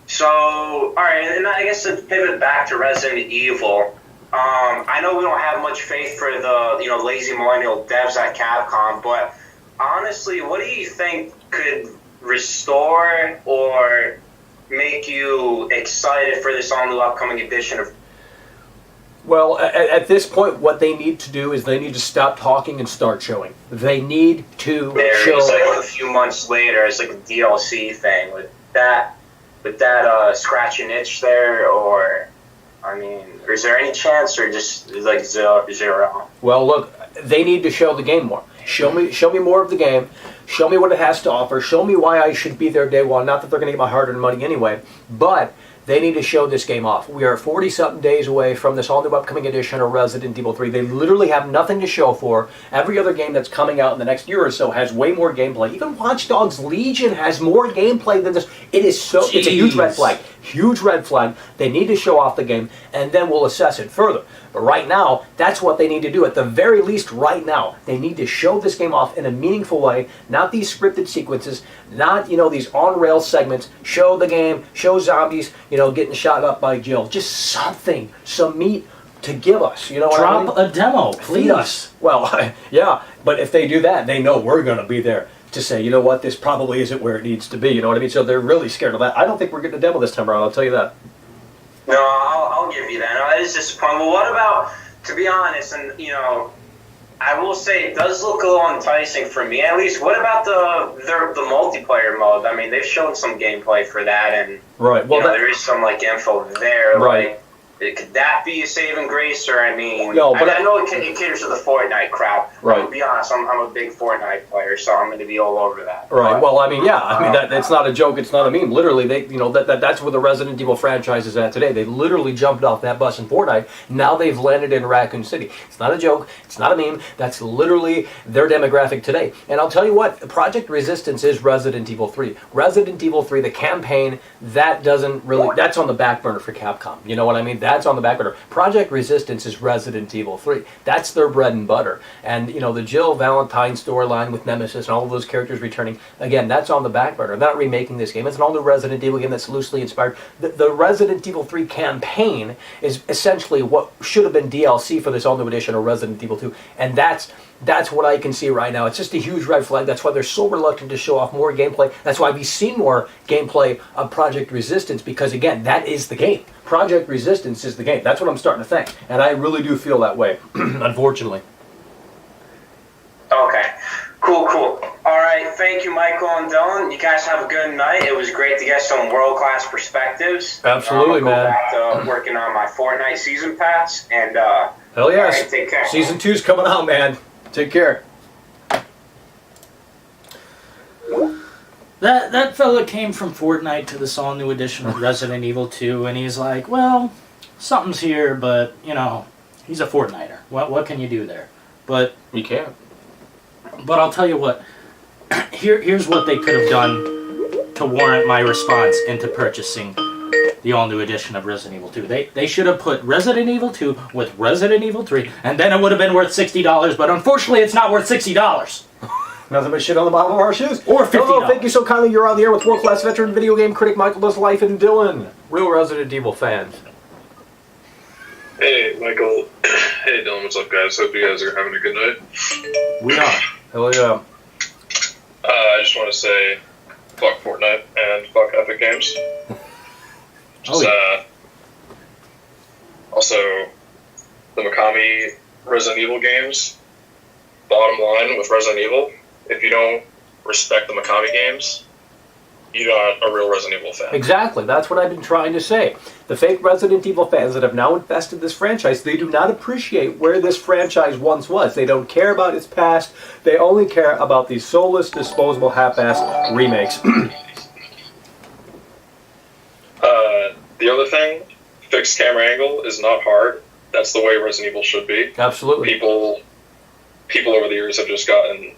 G: So, all right, and I guess to pivot back to Resident Evil, I know we don't have much faith for the lazy millennial devs at Capcom, but honestly, what do you think could restore or make you excited for this all-new upcoming edition of?
B: Well, at this point, what they need to do is they need to stop talking and start showing. They need to show.
G: It's a few months later, it's a DLC thing with that. with that scratch and itch there, or I mean, is there any chance, or just like zero?
B: Well, look, they need to show the game more. Show me more of the game. Show me what it has to offer. Show me why I should be there day one. Not that they're going to get my hard-earned money anyway, but they need to show this game off. We are 40-something days away from this all-new upcoming edition of Resident Evil 3. They literally have nothing to show for. Every other game that's coming out in the next year or so has way more gameplay. Even Watch Dogs Legion has more gameplay than this. It is so... Jeez. It's a huge red flag. Huge red flag. They need to show off the game, and then we'll assess it further. But right now, that's what they need to do. At the very least, right now, they need to show this game off in a meaningful way. Not these scripted sequences, not, these on-rail segments. Show the game, show zombies, getting shot up by Jill. Just something, some meat to give us. You know what I mean?
D: Drop a demo, please.
B: Feed us. Well, yeah, but if they do that, they know we're going to be there to say, you know what, this probably isn't where it needs to be. You know what I mean? So they're really scared of that. I don't think we're getting a demo this time around, I'll tell you that.
G: No, I'll give you that. No, that is disappointing. But what about, to be honest, and I will say it does look a little enticing for me at least. What about the multiplayer mode? I mean, they've shown some gameplay for that, and
B: right. Well,
G: there is some info there.
B: Right.
G: Could that be a saving grace, or I mean,
B: no, but
G: I know it caters to the Fortnite crowd.
B: Right.
G: To be honest, I'm a big Fortnite player, so I'm going to be all over that.
B: Right.
G: But,
B: well, I mean, yeah. I mean, it's not a joke. It's not a meme. Literally, that's where the Resident Evil franchise is at today. They literally jumped off that bus in Fortnite. Now they've landed in Raccoon City. It's not a joke. It's not a meme. That's literally their demographic today. And I'll tell you what, Project Resistance is Resident Evil 3. Resident Evil 3, the campaign, that's on the back burner for Capcom. You know what I mean? That's on the back burner. Project Resistance is Resident Evil 3. That's their bread and butter. And, the Jill Valentine storyline with Nemesis and all of those characters returning, again, that's on the back burner. They're not remaking this game. It's an all-new Resident Evil game that's loosely inspired. The Resident Evil 3 campaign is essentially what should have been DLC for this all-new edition of Resident Evil 2. And that's what I can see right now. It's just a huge red flag. That's why they're so reluctant to show off more gameplay. That's why we've seen more gameplay of Project Resistance, because, again, that is the game. Project Resistance is the game. That's what I'm starting to think. And I really do feel that way, unfortunately.
G: Okay. Cool. All right. Thank you, Michael and Dillon. You guys have a good night. It was great to get some world-class perspectives.
B: Absolutely, man.
G: Go back to working on my Fortnite season pass. And,
B: hell yes.
G: All right, take care.
B: Season 2's coming out, man. Take care.
D: That fella came from Fortnite to this all new edition of Resident Evil 2, and he's like, well, something's here, but, he's a Fortniter. What can you do there? But
B: You can't.
D: But I'll tell you what, here's what they could have done to warrant my response into purchasing the all-new edition of Resident Evil 2. They should have put Resident Evil 2 with Resident Evil 3, and then it would have been worth $60, but unfortunately it's not worth $60.
B: Nothing but shit on the bottom of our shoes.
D: Or $50.
B: Hello, thank you so kindly. You're on the air with world-class veteran video game critic Michael Does Life and Dillon. Real Resident Evil fans.
H: Hey, Michael. Hey, Dylan. What's up, guys? Hope you guys are having a good night.
B: We are. Hell yeah.
H: I just want to say, fuck Fortnite and fuck Epic Games. Just, also, the Mikami Resident Evil games, bottom line with Resident Evil, if you don't respect the Mikami games, you're not a real Resident Evil fan.
B: Exactly. That's what I've been trying to say. The fake Resident Evil fans that have now infested this franchise, they do not appreciate where this franchise once was. They don't care about its past. They only care about these soulless, disposable, half-assed remakes.
H: The other thing, fixed camera angle is not hard. That's the way Resident Evil should be.
B: Absolutely.
H: People over the years have just gotten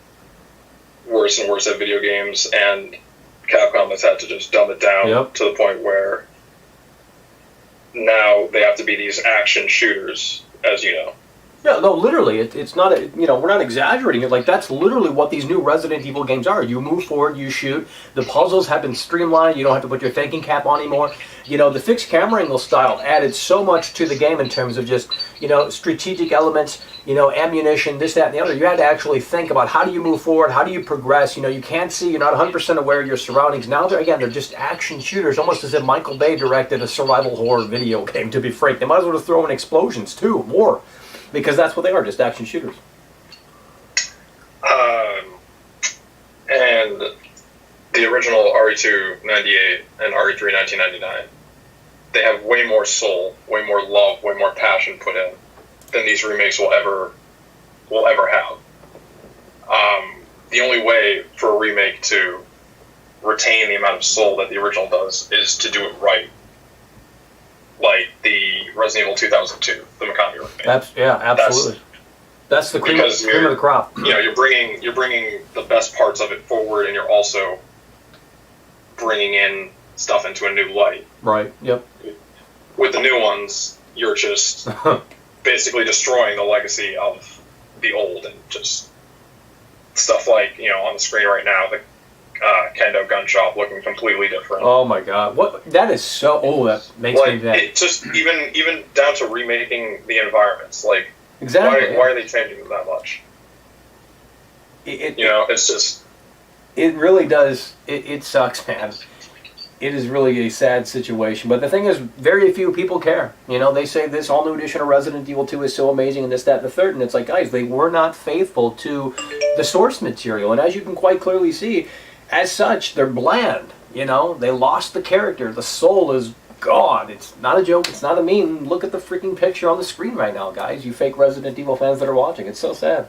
H: worse and worse at video games, and Capcom has had to just dumb it down to the point where now they have to be these action shooters, as you know.
B: Yeah, no, literally, it's not, we're not exaggerating it. Like, that's literally what these new Resident Evil games are. You move forward, you shoot. The puzzles have been streamlined. You don't have to put your thinking cap on anymore. The fixed camera angle style added so much to the game in terms of just, strategic elements, ammunition, this, that, and the other. You had to actually think about how do you move forward, how do you progress. You can't see, you're not 100% aware of your surroundings. Now, they're just action shooters, almost as if Michael Bay directed a survival horror video game, to be frank. They might as well just throw in explosions, too, more. Because that's what they are, just action shooters.
H: And the original RE2 98 and RE3 1999, they have way more soul, way more love, way more passion put in than these remakes will ever have. The only way for a remake to retain the amount of soul that the original does is to do it right, like the Resident Evil 2002, the Mikami remake.
B: Absolutely. That's the cream of the crop.
H: You know, you're bringing the best parts of it forward, and you're also bringing in stuff into a new light.
B: Right. Yep.
H: With the new ones, you're just basically destroying the legacy of the old, and just stuff like, you know, on the screen right now, the Kendo gun shop looking completely different.
B: Oh my God! What that is so. Oh, that makes me mad.
H: It just even down to remaking the environments. Like,
B: exactly.
H: Why are they changing them that much? It's just.
B: It really does. It sucks, man. It is really a sad situation. But the thing is, very few people care. You know, they say this all-new edition of Resident Evil 2 is so amazing and this, that, and the third. And it's like, guys, they were not faithful to the source material. And as you can quite clearly see, as such, they're bland. You know, they lost the character. The soul is gone. It's not a joke. It's not a meme. Look at the freaking picture on the screen right now, guys. You fake Resident Evil fans that are watching. It's so sad.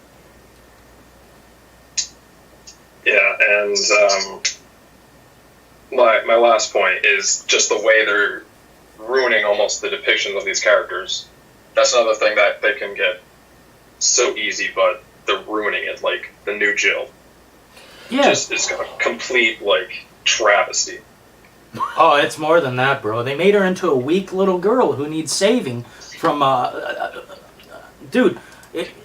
H: Yeah, and my last point is just the way they're ruining almost the depictions of these characters. That's another thing that they can get so easy, but they're ruining it. Like the new Jill.
D: Yeah.
H: Just is a complete, like, travesty.
D: Oh, it's more than that, bro. They made her into a weak little girl who needs saving from, dude.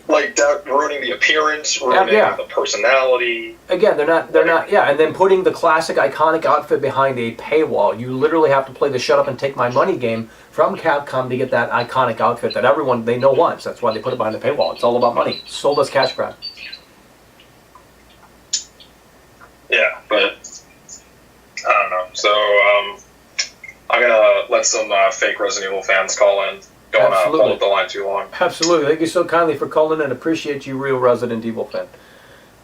H: Ruining the appearance, ruining the personality.
B: Again, they're not, and then putting the classic iconic outfit behind a paywall. You literally have to play the shut up and take my money game from Capcom to get that iconic outfit that everyone they know wants. That's why they put it behind the paywall. It's all about money. Sold as cash grab.
H: Yeah, but I don't know. So I'm gonna let some fake Resident Evil fans call in. Don't hold up the line too long.
B: Absolutely. Thank you so kindly for calling in. Appreciate you, real Resident Evil fan.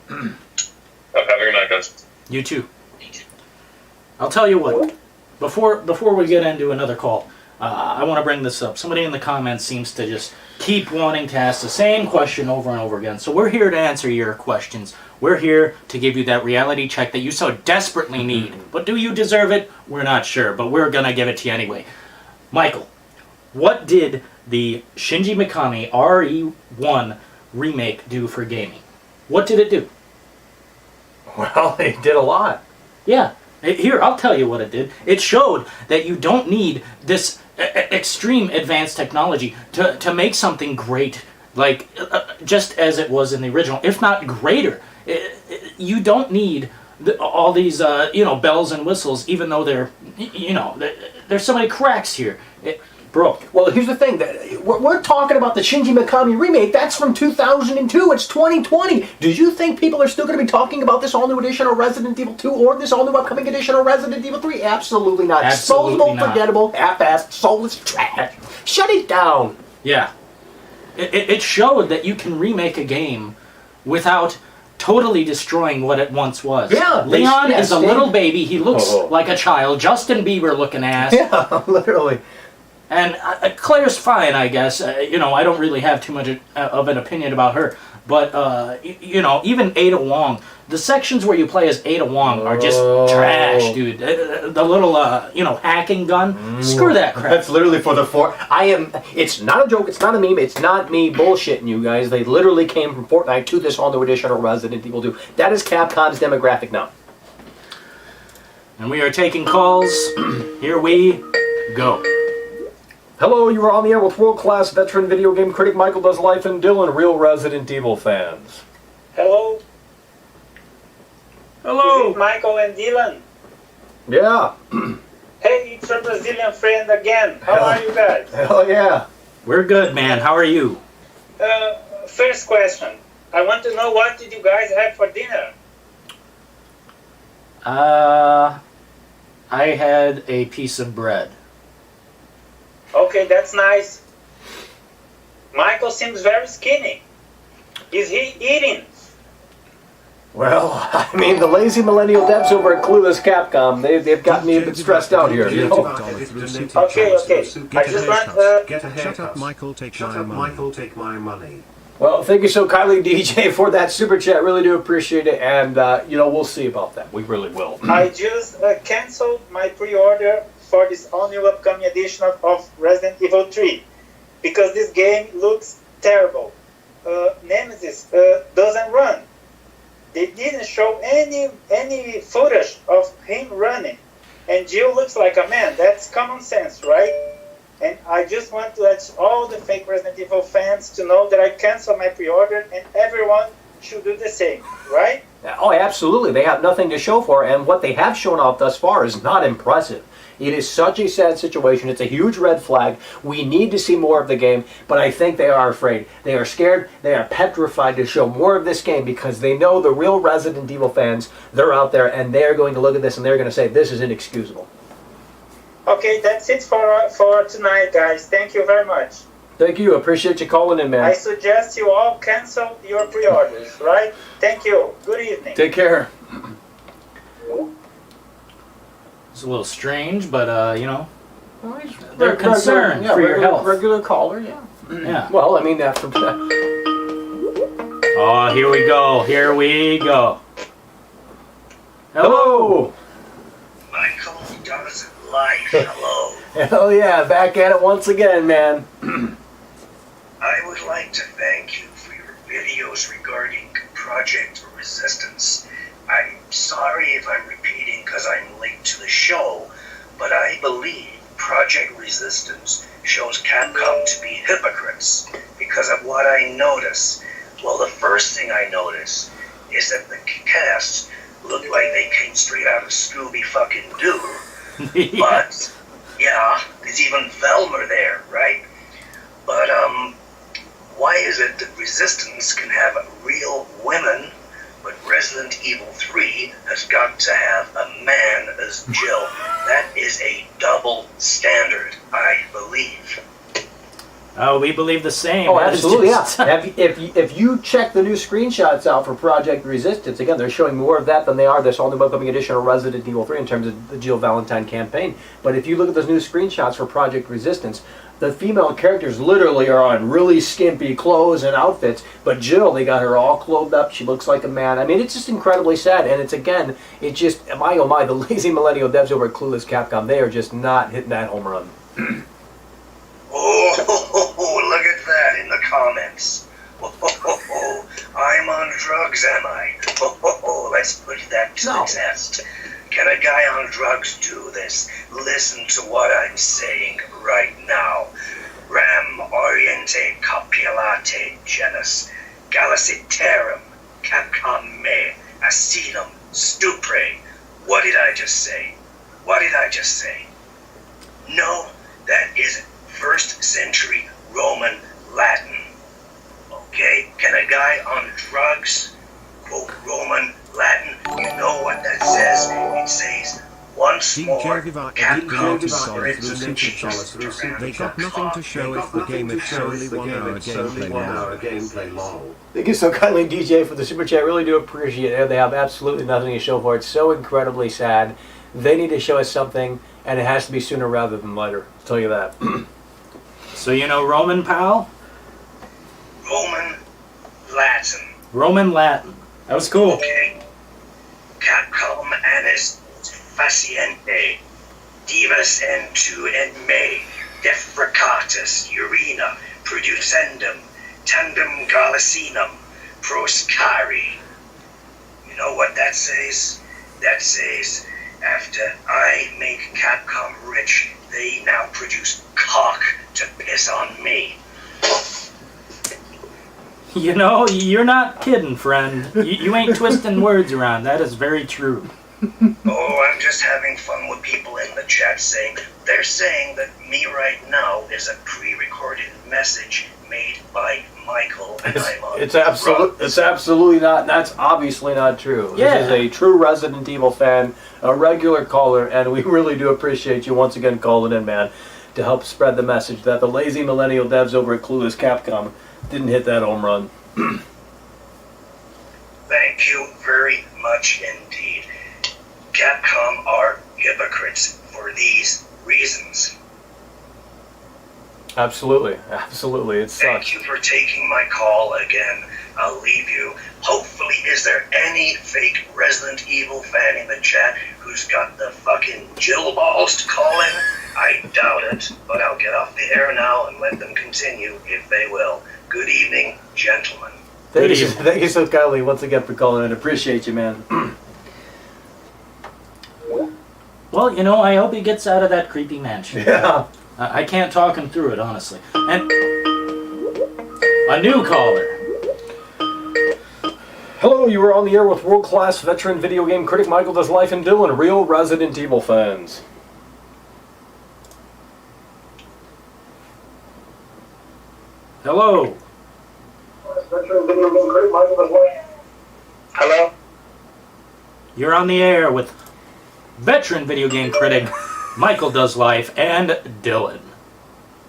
H: Have a good night, guys.
D: You too. I'll tell you what. Before we get into another call, I want to bring this up. Somebody in the comments seems to just keep wanting to ask the same question over and over again. So we're here to answer your questions. We're here to give you that reality check that you so desperately need. But do you deserve it? We're not sure, but we're going to give it to you anyway. Michael, what did the Shinji Mikami RE1 remake do for gaming? What did it do?
B: Well, it did a lot.
D: Yeah. Here, I'll tell you what it did. It showed that you don't need this extreme advanced technology to make something great, like just as it was in the original, if not greater. You don't need all these, bells and whistles, even though there's so many cracks here. Bro.
B: Well, here's the thing. We're talking about the Shinji Mikami remake. That's from 2002. It's 2020. Do you think people are still going to be talking about this all-new edition of Resident Evil 2 or this all-new upcoming edition of Resident Evil 3? Absolutely not. Disposable, forgettable, half-assed, soulless trash. Shut it down.
D: Yeah. It showed that you can remake a game without totally destroying what it once was.
B: Yeah.
D: Leon is a little baby. He looks like a child. Justin Bieber looking ass.
B: Yeah, literally.
D: And Claire's fine, I guess. I don't really have too much of an opinion about her. But, even Ada Wong, the sections where you play as Ada Wong are just trash, dude. The little, hacking gun, screw that crap.
B: That's literally for the it's not a joke, it's not a meme, it's not me bullshitting you guys. They literally came from Fortnite to this all-new edition of Resident Evil 2. That is Capcom's demographic now.
D: And we are taking calls. Here we go.
B: Hello, you are on the air with world-class veteran video game critic Michael Does Life and Dillon, real Resident Evil fans.
I: Hello.
D: Hello.
I: Is it Michael and Dillon?
B: Yeah.
I: Hey, it's your Brazilian friend again. How are you guys?
B: Hell yeah.
D: We're good, man. How are you?
I: First question. I want to know, what did you guys have for dinner?
D: I had a piece of bread.
I: Okay, that's nice. Michael seems very skinny. Is he eating?
B: Well, I mean, the lazy millennial devs over at Clueless Capcom, they've got me a bit stressed out here, you know?
I: Okay. I just want
C: Shut up, Michael, take my money.
B: Well, thank you so kindly, DJ, for that super chat. Really do appreciate it, and, you know, we'll see about that. We really will.
I: I just canceled my pre-order for this all-new upcoming edition of Resident Evil 3 because this game looks terrible. Nemesis doesn't run. They didn't show any footage of him running. And Jill looks like a man. That's common sense, right? And I just want to let all the fake Resident Evil fans to know that I canceled my pre-order and everyone should do the same, right?
B: Oh, absolutely. They have nothing to show for it, and what they have shown off thus far is not impressive. It is such a sad situation. It's a huge red flag. We need to see more of the game, but I think they are afraid. They are scared. They are petrified to show more of this game because they know the real Resident Evil fans, they're out there, and they're going to look at this and they're going to say, this is inexcusable.
I: Okay, that's it for tonight, guys. Thank you very much.
B: Thank you. Appreciate you calling in, man.
I: I suggest you all cancel your pre-orders, right? Thank you. Good evening.
B: Take care.
D: It's a little strange, but you know, they're concerned for your health.
B: Regular caller, yeah.
D: Yeah.
B: Well, I mean, after
D: Oh, here we go. Here we go.
B: Hello.
J: Michael does life. Hello.
B: Hell yeah, back at it once again, man.
J: I would like to thank you for your videos regarding Project Resistance. I'm sorry if I'm repeating because I'm late to the show, but I believe Project Resistance shows Capcom to be hypocrites because of what I notice. Well, the first thing I notice is that the cast look like they came straight out of Scooby fucking Doo. But, yeah, there's even Velmer there, right? But, why is it that Resistance can have real women, but Resident Evil 3 has got to have a man as Jill? That is a double standard, I believe.
D: Oh, we believe the same.
B: Oh,
D: That is
B: absolutely,
D: just-
B: yeah. If you check the new screenshots out for Project Resistance, again, they're showing more of that than they are this all new upcoming edition of Resident Evil 3 in terms of the Jill Valentine campaign. But if you look at those new screenshots for Project Resistance, the female characters literally are on really skimpy clothes and outfits, but Jill, they got her all clothed up. She looks like a man. I mean, it's just incredibly sad, and it's, again, it just, my oh my, the lazy millennial devs over at Clueless Capcom, they are just not hitting that home run.
J: Oh, look at that in the comments. Oh, I'm on drugs, am I? Oh, let's put that to the test. Can a guy on drugs do this? Listen to what I'm saying right now. Ram oriente copulate genus galliciterum Capcom me acidum stupre. What did I just say? What did I just say? No, that isn't. 1st century Roman Latin. Okay? Can a guy on drugs quote Roman Latin? You know what that says? It says, once more, Capcom
C: They got nothing to show if the game is only 1 hour gameplay long.
B: Thank you so kindly, DJ, for the super chat. Really do appreciate it. They have absolutely nothing to show for it. It's so incredibly sad. They need to show us something, and it has to be sooner rather than later. I'll tell you that.
D: So you know Roman, pal?
J: Roman Latin.
D: Roman Latin. That was cool.
J: Okay. Capcom annis faciente. Divas en tu en me. Defricatus urina. Producendum. Tandem gallicinum. Proscari. You know what that says? That says, after I make Capcom rich, they now produce cock to piss on me.
D: You know, you're not kidding, friend. You ain't twisting words around. That is very true.
J: Oh, I'm just having fun with people in the chat saying, they're saying that me right now is a pre-recorded message made by Michael, and I'm on
B: It's absolutely not. That's obviously not true.
D: Yeah.
B: This is a true Resident Evil fan, a regular caller, and we really do appreciate you once again calling in, man, to help spread the message that the lazy millennial devs over at Clueless Capcom didn't hit that home run.
J: Thank Thank you very much indeed. Capcom are hypocrites for these reasons.
B: Absolutely, absolutely. It sucks.
J: Thank you for taking my call again. I'll leave you. Hopefully, is there any fake Resident Evil fan in the chat who's got the fucking Jill balls to call in? I doubt it, but I'll get off the air now and let them continue if they will. Good evening, gentlemen.
B: Thank you so kindly once again for calling in. Appreciate you, man.
D: Well, you know, I hope he gets out of that creepy mansion.
B: Yeah.
D: I can't talk him through it, honestly. And a new caller.
B: Hello, you are on the air with world-class veteran video game critic Michael Does Life and Dillon, real Resident Evil fans.
D: Hello.
B: Veteran video game critic Michael Does Life.
I: Hello?
D: You're on the air with veteran video game critic Michael Does Life and Dillon.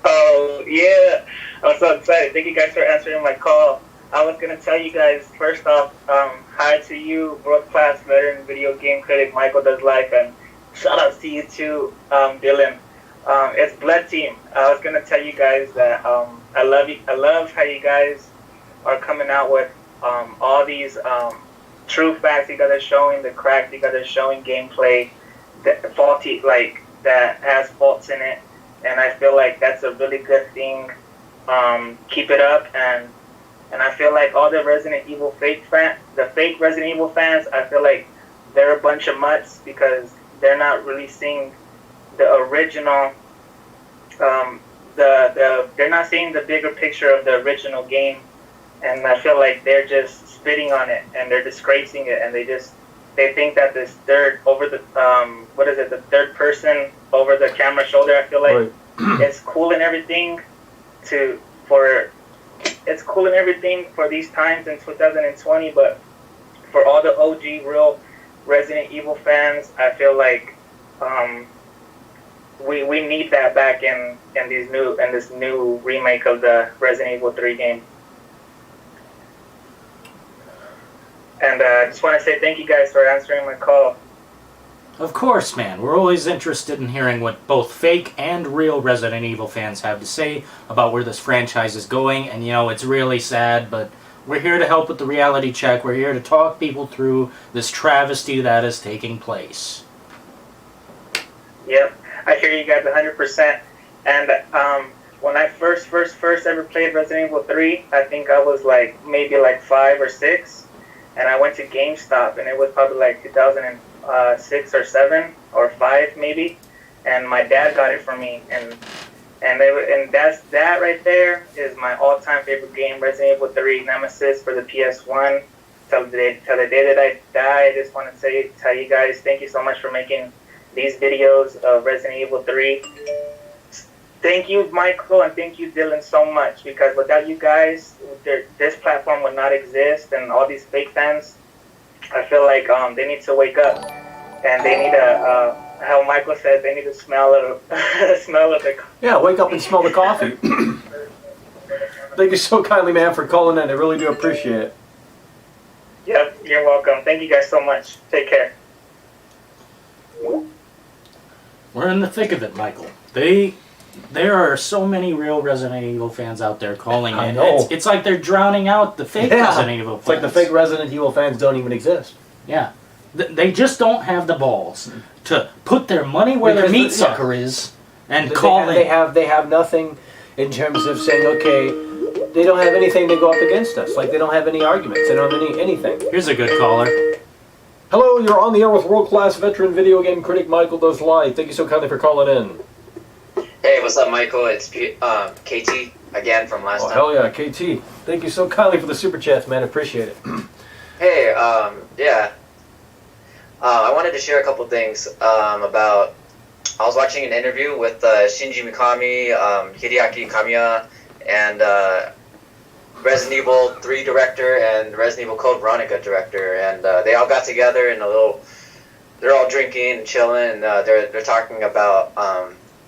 I: Oh, yeah. I'm so excited. Thank you guys for answering my call. I was going to tell you guys, first off, hi to you, world-class veteran video game critic Michael Does Life, and shout out to you too, Dillon. It's Blood Team. I was going to tell you guys that I love you. I love how you guys are coming out with all these true facts. You guys are showing the cracks. You guys are showing gameplay that faulty, like that has faults in it, and I feel like that's a really good thing. Keep it up, and I feel like all the Resident Evil fake Resident Evil fans, I feel like they're a bunch of mutts because they're not releasing the original. They're not seeing the bigger picture of the original game, and I feel like they're just spitting on it and they're disgracing it, and they think that this third over the the third person over the camera shoulder. I feel like it's cool and everything it's cool and everything for these times in 2020, but for all the OG real Resident Evil fans, I feel like we need that back in this new remake of the Resident Evil 3 game. And I just want to say thank you guys for answering my call.
D: Of course, man. We're always interested in hearing what both fake and real Resident Evil fans have to say about where this franchise is going. And, you know, it's really sad, but we're here to help with the reality check. We're here to talk people through this travesty that is taking place.
I: Yep, I hear you guys 100%. And when I first ever played Resident Evil 3, I think I was maybe 5 or 6. And I went to GameStop, and it was probably 2006 or 7 or 5 maybe, and my dad got it for me, and that right there is my all-time favorite game, Resident Evil 3 Nemesis for the PS1. Till the day that I die, I just want to tell you guys thank you so much for making these videos of Resident Evil 3. Thank you, Michael, and thank you, Dillon, so much, because without you guys, this platform would not exist, and all these fake fans, I feel like they need to wake up, and they need to, how Michael said, they need to smell of the...
B: Yeah, wake up and smell the coffee. Thank you so kindly, man, for calling in. I really do appreciate it.
I: Yep, you're welcome. Thank you guys so much. Take care.
D: We're in the thick of it, Michael. There are so many real Resident Evil fans out there calling in.
B: I know.
D: It's like they're drowning out the fake Resident Evil fans.
B: It's like the fake Resident Evil fans don't even exist.
D: Yeah. They just don't have the balls to put their money where their meat sucker is and call in.
B: They have nothing in terms of saying, okay, they don't have anything to go up against us. Like, they don't have any arguments. They don't have anything.
D: Here's a good caller.
B: Hello, you're on the air with world-class veteran video game critic Michael Does Live. Thank you so kindly for calling in.
K: Hey, what's up, Michael? It's KT again from last time.
B: Hell yeah, KT. Thank you so kindly for the super chats, man. Appreciate it.
K: Hey, yeah. I wanted to share a couple things about... I was watching an interview with Shinji Mikami, Hideaki Kamiya, and Resident Evil 3 director and Resident Evil Code Veronica director, and they all got together in a little... They're all drinking and chilling, and they're talking about...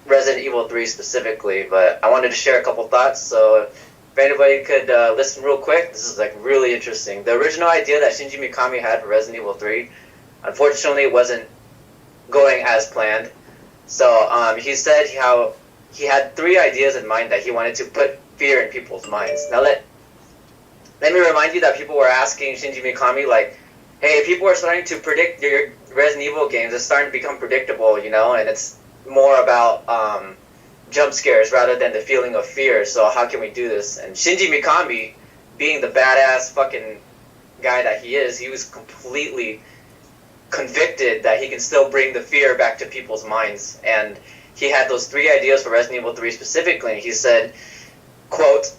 K: Resident Evil 3 specifically, but I wanted to share a couple thoughts. So if anybody could listen real quick, this is like really interesting. The original idea that Shinji Mikami had for Resident Evil 3, unfortunately, wasn't going as planned. So he said how he had 3 ideas in mind that he wanted to put fear in people's minds. Now let me remind you that people were asking Shinji Mikami, like, hey, people are starting to predict your Resident Evil games. It's starting to become predictable, you know, and it's more about jump scares rather than the feeling of fear. So how can we do this? And Shinji Mikami, being the badass fucking guy that he is, he was completely convicted that he can still bring the fear back to people's minds. And he had those 3 ideas for Resident Evil 3 specifically. He said, quote,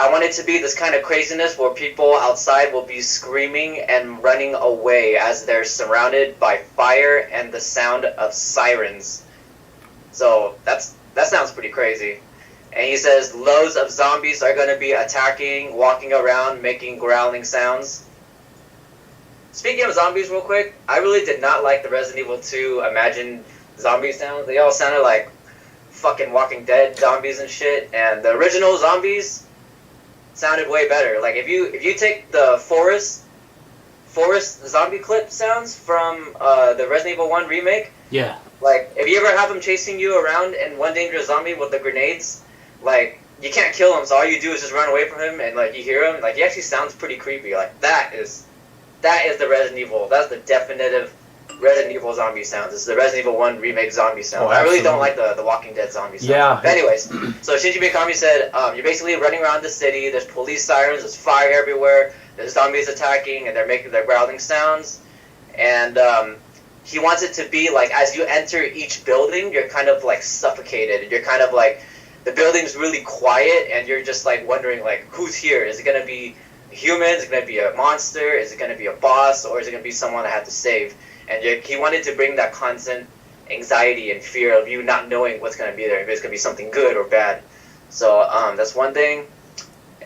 K: I want it to be this kind of craziness where people outside will be screaming and running away as they're surrounded by fire and the sound of sirens. So that sounds pretty crazy. And he says loads of zombies are going to be attacking, walking around, making growling sounds. Speaking of zombies real quick, I really did not like the Resident Evil 2 Imagine zombie sounds. They all sounded like fucking Walking Dead zombies and shit. And the original zombies sounded way better. Like if you take the forest zombie clip sounds from the Resident Evil 1 remake,
D: Yeah.
K: like if you ever have them chasing you around and one dangerous zombie with the grenades, like you can't kill him, so all you do is just run away from him, and like you hear him, like he actually sounds pretty creepy. Like that is the Resident Evil. That's the definitive Resident Evil zombie sounds. It's the Resident Evil 1 remake zombie sound.
A: Oh,
K: I really don't like the Walking Dead zombie sound.
A: Yeah.
K: But anyways, so Shinji Mikami said, you're basically running around the city, there's police sirens, there's fire everywhere, there's zombies attacking, and they're making their growling sounds. And he wants it to be like, as you enter each building, you're kind of like suffocated. You're kind of like, the building's really quiet, and you're just like wondering like, who's here? Is it going to be humans? Is it going to be a monster? Is it going to be a boss? Or is it going to be someone I have to save? And he wanted to bring that constant anxiety and fear of you not knowing what's going to be there, if it's going to be something good or bad. So that's one thing.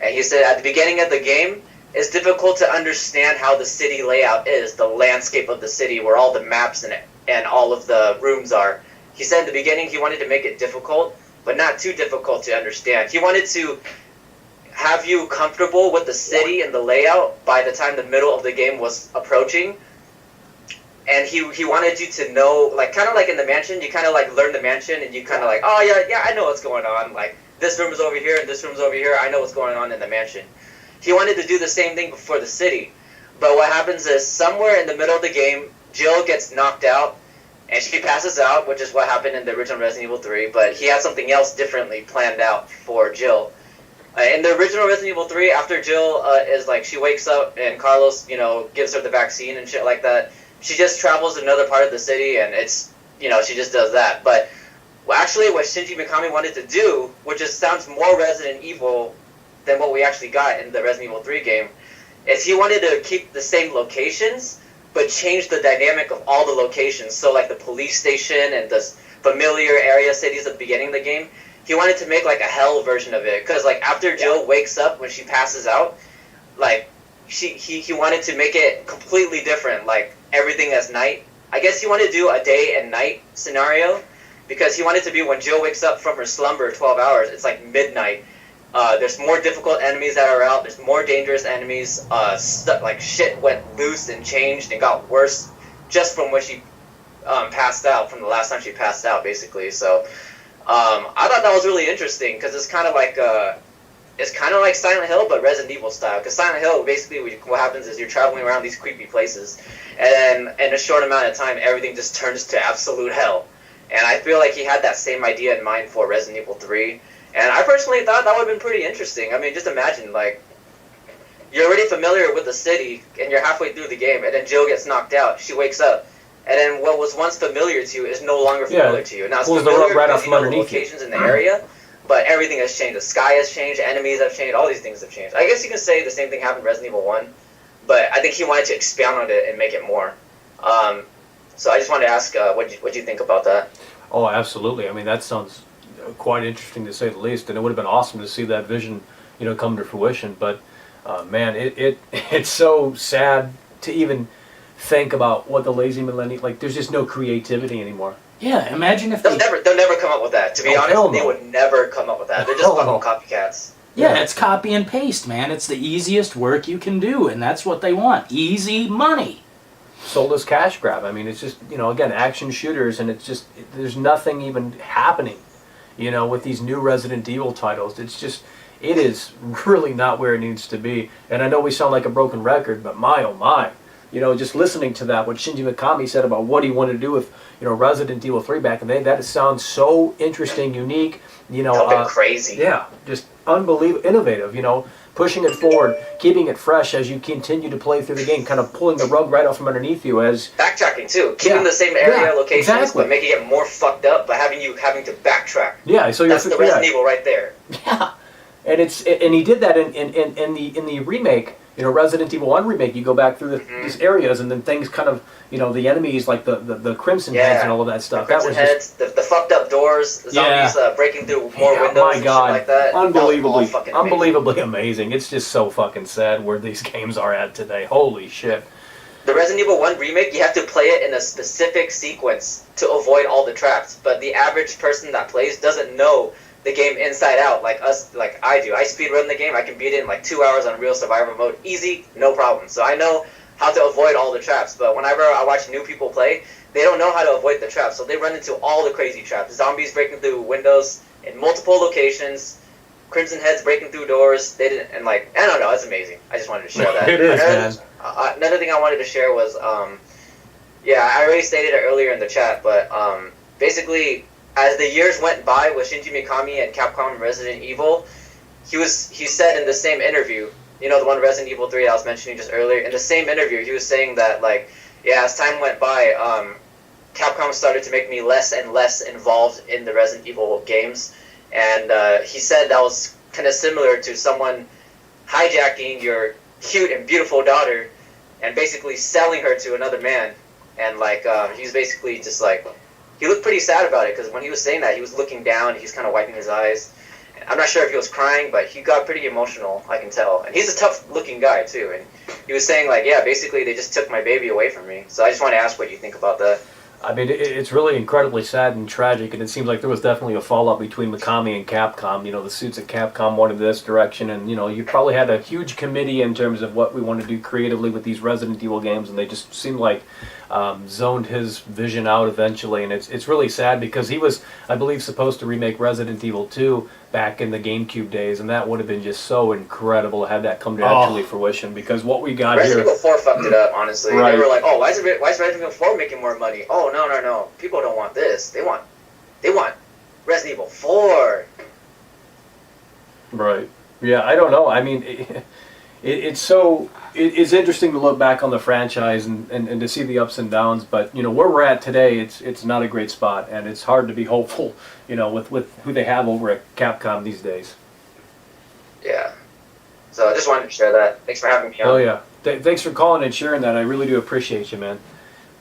K: And he said at the beginning of the game, it's difficult to understand how the city layout is, the landscape of the city, where all the maps and all of the rooms are. He said at the beginning he wanted to make it difficult, but not too difficult to understand. He wanted to have you comfortable with the city and the layout by the time the middle of the game was approaching. And he wanted you to know, like, kind of like in the mansion, you kind of like learn the mansion, and you kind of like, oh yeah, I know what's going on. Like, this room is over here, and this room's over here. I know what's going on in the mansion. He wanted to do the same thing before the city. But what happens is, somewhere in the middle of the game, Jill gets knocked out, and she passes out, which is what happened in the original Resident Evil 3, but he had something else differently planned out for Jill. In the original Resident Evil 3, after Jill is like, she wakes up, and Carlos, you know, gives her the vaccine and shit like that, she just travels to another part of the city, and it's, you know, she just does that. But actually what Shinji Mikami wanted to do, which just sounds more Resident Evil than what we actually got in the Resident Evil 3 game, is he wanted to keep the same locations, but change the dynamic of all the locations. So like the police station and the familiar area cities at the beginning of the game, he wanted to make like a hell version of it. Because like after Jill wakes up when she passes out, like he wanted to make it completely different, like everything as night. I guess he wanted to do a day and night scenario, because he wanted to be when Jill wakes up from her slumber 12 hours, it's like midnight. There's more difficult enemies that are out, there's more dangerous enemies, like shit went loose and changed and got worse just from when she passed out, from the last time she passed out, basically. So I thought that was really interesting, because it's kind of like Silent Hill, but Resident Evil style. Because Silent Hill, basically, what happens is you're traveling around these creepy places, and then in a short amount of time, everything just turns to absolute hell. And I feel like he had that same idea in mind for Resident Evil 3. And I personally thought that would have been pretty interesting. I mean, just imagine, like, you're already familiar with the city, and you're halfway through the game, and then Jill gets knocked out. She wakes up, and then what was once familiar to you is no longer familiar to you. Now, it's familiar because you know the locations in the area, but everything has changed. The sky has changed, enemies have changed, all these things have changed. I guess you can say the same thing happened in Resident Evil 1, but I think he wanted to expound on it and make it more. So I just wanted to ask, what do you think about that?
B: Oh, absolutely. I mean, that sounds quite interesting to say the least, and it would have been awesome to see that vision, you know, come to fruition. But man, it's so sad to even think about what the lazy millennial, like, there's just no creativity anymore.
D: Yeah, imagine if
K: they'll never come up with that. To be honest, they would never come up with that. They're just fucking copycats.
D: Yeah, it's copy and paste, man. It's the easiest work you can do, and that's what they want. Easy money.
B: Soulless cash grab. I mean, it's just, again, action shooters, and it's just, there's nothing even happening, with these new Resident Evil titles. It's just, it is really not where it needs to be. And I know we sound like a broken record, but my, oh my. Just listening to that, what Shinji Mikami said about what he wanted to do with, Resident Evil 3 back in the day, that sounds so interesting, unique,
K: crazy.
B: Yeah, just unbelievable, innovative, pushing it forward, keeping it fresh as you continue to play through the game, kind of pulling the rug right out from underneath you as...
K: Backtracking, too. Keeping the same area locations,
B: exactly.
K: But making it more fucked up by having to backtrack.
B: Yeah, so
K: that's the Resident Evil right there.
B: Yeah, and he did that in the remake, Resident Evil 1 remake. You go back through these areas, and then things kind of, the enemies, like the Crimson Heads and all of that stuff.
K: The Crimson Heads, the fucked up doors, the zombies breaking through more windows and shit like that.
B: Unbelievably amazing. It's just so fucking sad where these games are at today. Holy shit.
K: The Resident Evil 1 remake, you have to play it in a specific sequence to avoid all the traps, but the average person that plays doesn't know the game inside out like us, like I do. I speedrun the game. I can beat it in like 2 hours on real survivor mode. Easy, no problem. So I know how to avoid all the traps, but whenever I watch new people play, they don't know how to avoid the traps, so they run into all the crazy traps. Zombies breaking through windows in multiple locations, Crimson Heads breaking through doors. They didn't, and I don't know, it's amazing. I just wanted to share that.
B: It is, man.
K: Another thing I wanted to share was, I already stated it earlier in the chat, but basically, as the years went by with Shinji Mikami and Capcom and Resident Evil, he said in the same interview, the one Resident Evil 3 I was mentioning just earlier, in the same interview, he was saying that, as time went by, Capcom started to make me less and less involved in the Resident Evil games, and he said that was kind of similar to someone hijacking your cute and beautiful daughter and basically selling her to another man, and he's basically just he looked pretty sad about it, because when he was saying that, he was looking down, he was kind of wiping his eyes. I'm not sure if he was crying, but he got pretty emotional, I can tell. And he's a tough-looking guy, too. And he was saying, basically they just took my baby away from me. So I just want to ask what you think about that.
B: I mean, it's really incredibly sad and tragic, and it seems like there was definitely a fallout between Mikami and Capcom. The suits at Capcom wanted this direction, and, you probably had a huge committee in terms of what we want to do creatively with these Resident Evil games, and they just seemed like zoned his vision out eventually, and it's really sad because he was, I believe, supposed to remake Resident Evil 2 back in the GameCube days, and that would have been just so incredible to have that come to actually fruition, because what we got
K: Resident
B: here...
K: Evil 4 fucked it up, honestly.
B: Right.
K: They were like, why is Resident Evil 4 making more money? Oh, no. People don't want this. They want Resident Evil 4.
B: Right. Yeah, I don't know. I mean, it's interesting to look back on the franchise and to see the ups and downs, but where we're at today, it's not a great spot, and it's hard to be hopeful, with who they have over at Capcom these days.
K: Yeah. So I just wanted to share that. Thanks for having me on.
B: Oh yeah. Thanks for calling and sharing that. I really do appreciate you, man.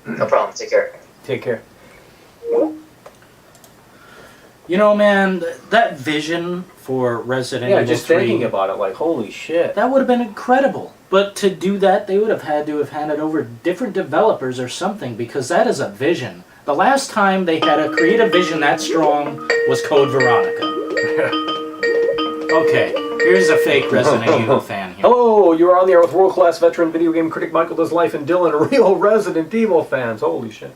K: No problem. Take care.
B: Take care.
D: Man, that vision for Resident Evil 3...
B: Yeah, just thinking about it, holy shit.
D: That would have been incredible. But to do that, they would have had to have handed over different developers or something, because that is a vision. The last time they had a creative vision that strong was Code Veronica. Okay, here's a fake Resident Evil fan here.
B: Hello, you are on the air with world-class veteran video game critic Michael Does Life and Dillon, real Resident Evil fans. Holy shit.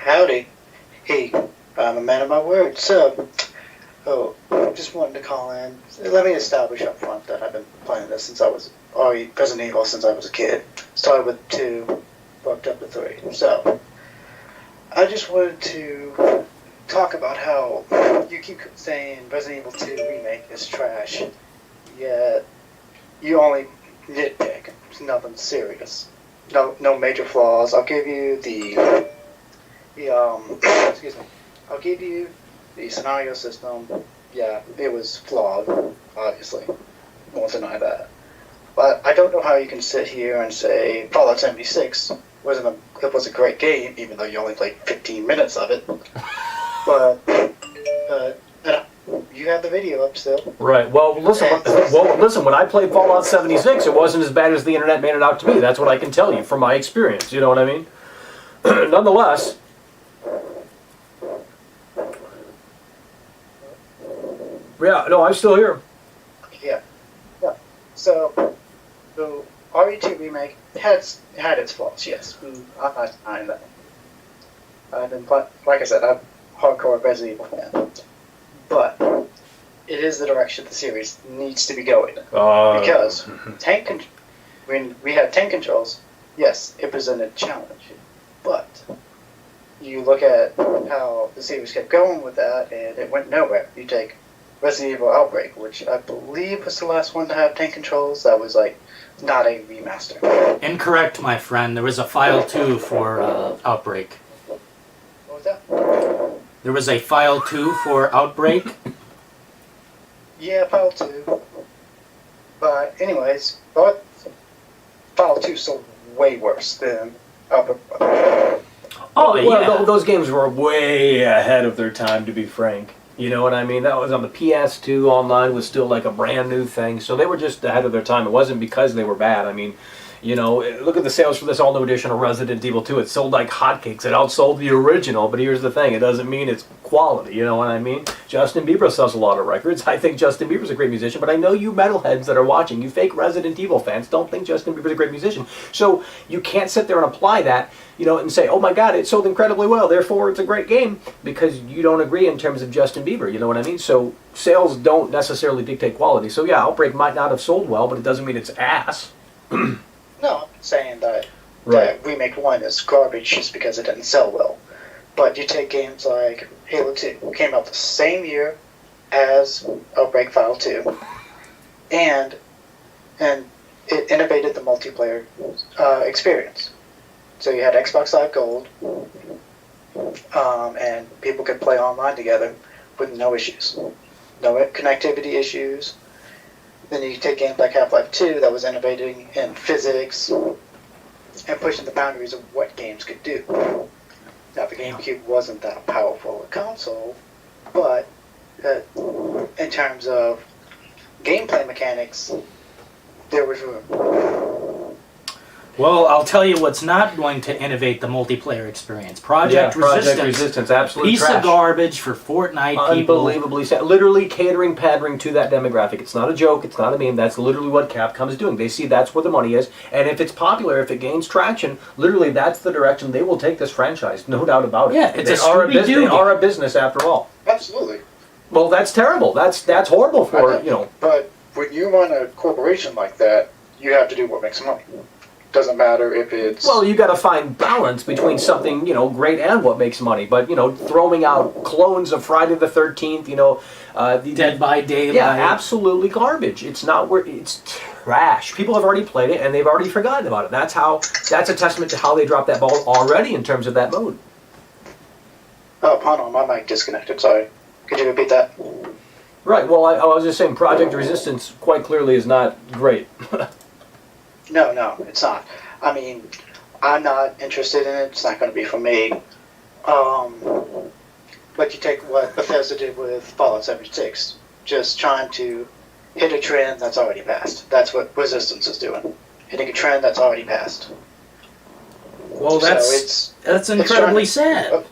L: Howdy. Hey, I'm a man of my word. So, just wanted to call in. Let me establish up front that I've been playing this since I was Resident Evil since I was a kid. Started with 2, worked up to 3. So, I just wanted to talk about how you keep saying Resident Evil 2 Remake is trash, yet you only nitpick. It's nothing serious. No major flaws. I'll give you the excuse me. I'll give you the scenario system. Yeah, it was flawed, obviously. Won't deny that. But I don't know how you can sit here and say Fallout 76 was a great game, even though you only played 15 minutes of it. But you have the video up still.
B: Right. Well, listen. When I played Fallout 76, it wasn't as bad as the internet made it out to be. That's what I can tell you from my experience. You know what I mean? Nonetheless. Yeah. No, I'm still here.
L: Yeah. So the RE2 remake had its faults, yes. I'm not denying that. Like I said, I'm a hardcore Resident Evil fan. But it is the direction the series needs to be going. Because when we had tank controls, yes, it presented a challenge. But you look at how the series kept going with that, and it went nowhere. You take Resident Evil Outbreak, which I believe was the last one to have tank controls. That was like not a remaster.
D: Incorrect, my friend. There was a file 2 for Outbreak.
L: What was that?
D: There was a file 2 for Outbreak.
L: Yeah, file 2. But anyways, file 2 sold way worse than Outbreak.
D: Oh,
B: well,
D: yeah.
B: those games were way ahead of their time, to be frank. You know what I mean? That was on the PS2. Online was still like a brand new thing, so they were just ahead of their time. It wasn't because they were bad. I mean, you know, look at the sales for this all-new edition of Resident Evil 2. It sold like hotcakes. It outsold the original, but here's the thing. It doesn't mean it's quality, you know what I mean? Justin Bieber sells a lot of records. I think Justin Bieber's a great musician, but I know you metalheads that are watching, you fake Resident Evil fans, don't think Justin Bieber's a great musician. So you can't sit there and apply that, you know, and say, oh my God, it sold incredibly well, therefore it's a great game, because you don't agree in terms of Justin Bieber, you know what I mean? So sales don't necessarily dictate quality. So yeah, Outbreak might not have sold well, but it doesn't mean it's ass.
L: No, I'm saying that,
B: Right.
L: that Remake 1 is garbage just because it didn't sell well. But you take games like Halo 2, came out the same year as Outbreak File 2, and it innovated the multiplayer experience. So you had Xbox Live Gold, and people could play online together with no issues. No connectivity issues. Then you take games like Half-Life 2 that was innovating in physics and pushing the boundaries of what games could do. Now, the GameCube wasn't that powerful a console, but in terms of gameplay mechanics, there was room.
D: Well, I'll tell you what's not going to innovate the multiplayer experience. Project Resistance.
B: Absolute
D: Piece
B: trash.
D: of garbage for Fortnite people.
B: Unbelievably sad. Literally pandering to that demographic. It's not a joke. It's not a meme. That's literally what Capcom is doing. They see that's where the money is. And if it's popular, if it gains traction, literally that's the direction they will take this franchise. No doubt about it.
D: Yeah, it's
B: they
D: a Scooby-Doo
B: They are a business after all.
L: Absolutely.
B: Well, that's terrible. That's horrible for, you know.
L: But when you run a corporation like that, you have to do what makes money. Doesn't matter if it's...
B: Well, you got to find balance between something, you know, great and what makes money. But, you know, throwing out clones of Friday the 13th, you know...
D: Dead by Daylight.
B: Yeah, absolutely garbage. It's not where... It's trash. People have already played it, and they've already forgotten about it. That's a testament to how they dropped that ball already in terms of that mode.
L: Oh, hold on, my mic disconnected, sorry. Could you repeat that?
B: Right, well, I was just saying Project Resistance quite clearly is not great.
L: No, it's not. I mean, I'm not interested in it. It's not going to be for me. But you take what Bethesda did with Fallout 76, just trying to hit a trend that's already passed. That's what Resistance is doing, hitting a trend that's already passed.
D: Well, that's incredibly sad.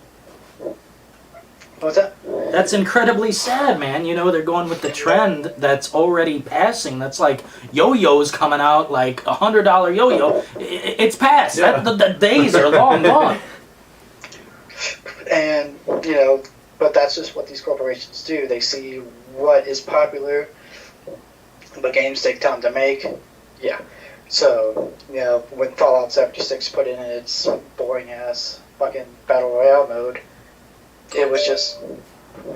L: What's that?
D: That's incredibly sad, man. You know, they're going with the trend that's already passing. That's like yo-yos coming out, like $100 yo-yo. It's past.
B: Yeah.
D: The days are long gone.
L: And, you know, but that's just what these corporations do. They see what is popular, but games take time to make. Yeah. So, you know, when Fallout 76 put in its boring-ass fucking Battle Royale mode, it was just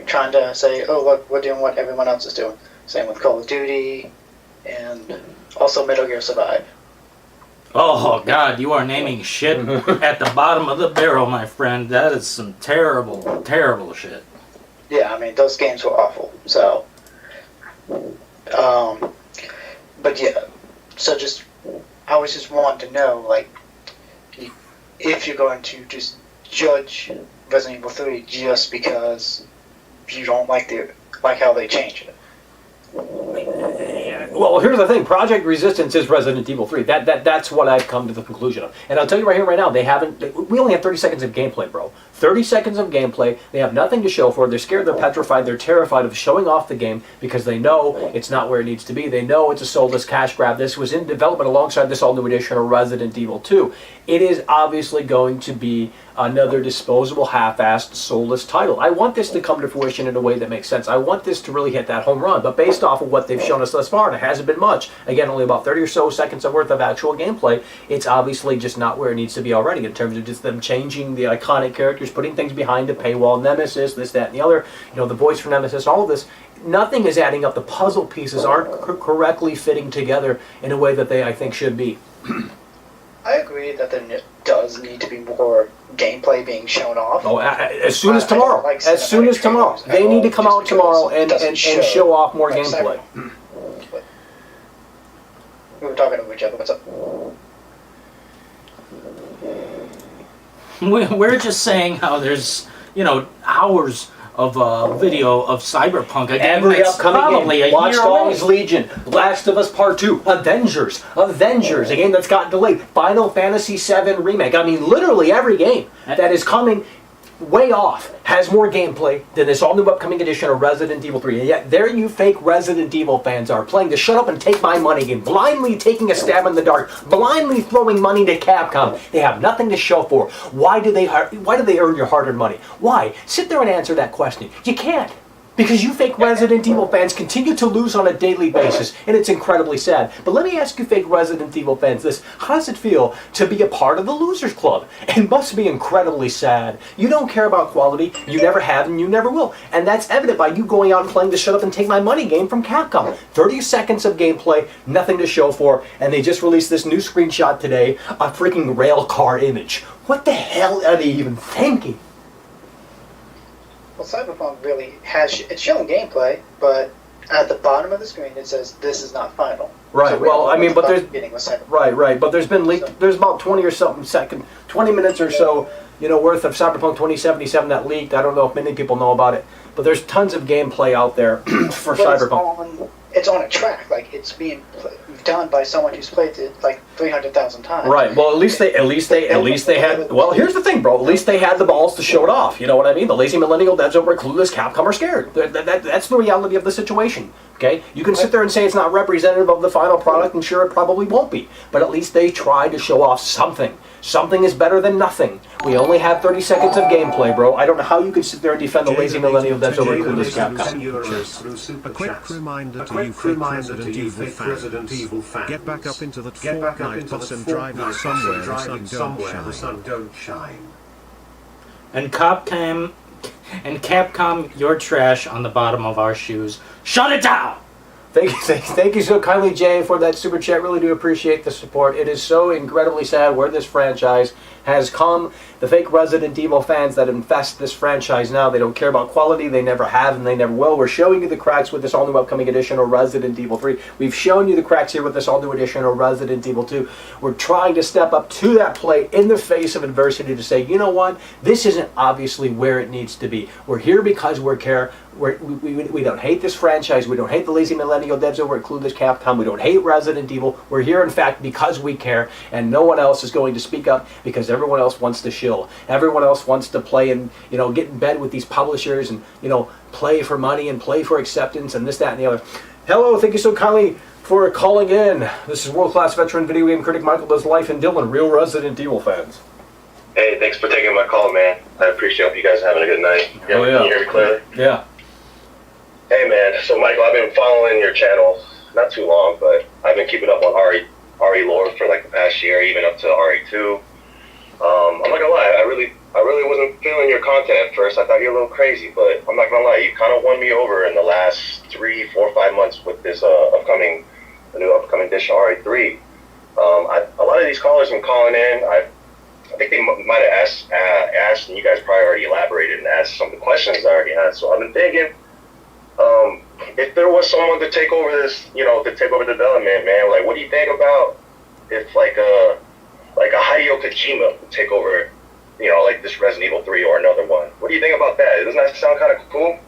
L: trying to say, oh, look, we're doing what everyone else is doing. Same with Call of Duty, and also Metal Gear Survive.
D: Oh, God, you are naming shit at the bottom of the barrel, my friend. That is some terrible, terrible shit.
L: Yeah, I mean, those games were awful, so... but yeah, so just... I was just wanting to know, like, if you're going to just judge Resident Evil 3 just because you don't like how they change it.
B: Well, here's the thing. Project Resistance is Resident Evil 3. That's what I've come to the conclusion of. And I'll tell you right here, right now, we only have 30 seconds of gameplay, bro. 30 seconds of gameplay. They have nothing to show for it. They're scared, they're petrified, they're terrified of showing off the game because they know it's not where it needs to be. They know it's a soulless cash grab. This was in development alongside this all-new edition of Resident Evil 2. It is obviously going to be another disposable, half-assed, soulless title. I want this to come to fruition in a way that makes sense. I want this to really hit that home run, but based off of what they've shown us thus far, and it hasn't been much, again, only about 30 or so seconds worth of actual gameplay, it's obviously just not where it needs to be already in terms of just them changing the iconic characters, putting things behind the paywall, Nemesis, this, that, and the other, the voice for Nemesis, all of this. Nothing is adding up. The puzzle pieces aren't correctly fitting together in a way that they, I think, should be.
L: I agree that there does need to be more gameplay being shown off.
B: Oh, as soon as tomorrow. As soon as tomorrow. They need to come out tomorrow and show off more gameplay.
L: We were talking to each other. What's up?
D: We're just saying how there's, hours of video of Cyberpunk. A game
B: every
D: that's
B: upcoming
D: probably
B: game.
D: a
B: Watch
D: year
B: Dogs
D: away.
B: Legion, Last of Us Part 2, Avengers, a game that's got delayed, Final Fantasy VII Remake. I mean, literally every game that is coming way off has more gameplay than this all-new upcoming edition of Resident Evil 3. And yet, there you fake Resident Evil fans are playing the shut up and take my money game, blindly taking a stab in the dark, blindly throwing money to Capcom. They have nothing to show for. Why do they earn your hard-earned money? Why? Sit there and answer that question. You can't. Because you fake Resident Evil fans continue to lose on a daily basis, and it's incredibly sad. But let me ask you fake Resident Evil fans this. How does it feel to be a part of the Losers Club? It must be incredibly sad. You don't care about quality, you never have, and you never will. And that's evident by you going out and playing the shut up and take my money game from Capcom. 30 seconds of gameplay, nothing to show for, and they just released this new screenshot today, a freaking rail car image. What the hell are they even thinking?
L: Well, Cyberpunk really it's showing gameplay, but at the bottom of the screen it says this is not final.
B: Right.
L: So
B: well, I mean, but there's
L: right.
B: But there's been leaked. There's about 20 or something 20 minutes or so, worth of Cyberpunk 2077 that leaked. I don't know if many people know about it, but there's tons of gameplay out there for Cyberpunk.
L: It's on a track, like it's being done by someone who's played it like 300,000 times.
B: Right. Well, at least they had. Well, here's the thing, bro. At least they had the balls to show it off. You know what I mean? The lazy millennial devs over at Clueless Capcom are scared. That's the reality of the situation. Okay. You can sit there and say it's not representative of the final product, and sure, it probably won't be. But at least they tried to show off something. Something is better than nothing. We only have 30 seconds of gameplay, bro. I don't know how you could sit there and defend the lazy millennial devs over at Clueless Capcom.
C: A quick reminder to you fake Resident Evil fans. Get back up into that Fortnite bus and drive it somewhere the sun don't shine.
D: And Capcom, you're trash on the bottom of our shoes. Shut it down!
B: Thank you so kindly, Jay, for that super chat. Really do appreciate the support. It is so incredibly sad where this franchise has come. The fake Resident Evil fans that infest this franchise now, they don't care about quality. They never have and they never will. We're showing you the cracks with this all-new upcoming edition of Resident Evil 3. We've shown you the cracks here with this all-new edition of Resident Evil 2. We're trying to step up to that plate in the face of adversity to say, you know what? This isn't obviously where it needs to be. We're here because we care. We don't hate this franchise. We don't hate the lazy millennial devs over at Clueless Capcom. We don't hate Resident Evil. We're here, in fact, because we care, and no one else is going to speak up because everyone else wants to shill. Everyone else wants to play and, get in bed with these publishers and, play for money and play for acceptance and this, that, and the other. Hello, thank you so kindly for calling in. This is world-class veteran video game critic Michael Does Life and Dillon, real Resident Evil fans.
M: Hey, thanks for taking my call, man. I appreciate you guys having a good night.
B: Oh, yeah.
M: Can you hear me clearly?
B: Yeah.
M: Hey, man. So, Michael, I've been following your channel not too long, but I've been keeping up on RE lore for like the past year, even up to RE2. I'm not gonna lie, I really wasn't feeling your content at first. I thought you were a little crazy, but I'm not gonna lie, you kind of won me over in the last 3, 4, 5 months with this the new upcoming edition RE3. A lot of these callers have been calling in. I think they might have asked, and you guys probably already elaborated and asked some of the questions I already had. So I've been thinking, if there was someone to take over this, to take over development, man, like, what do you think about if like a Hideo Kojima would take over, like this Resident Evil 3 or another one? What do you think about that? Doesn't that sound kind of cool?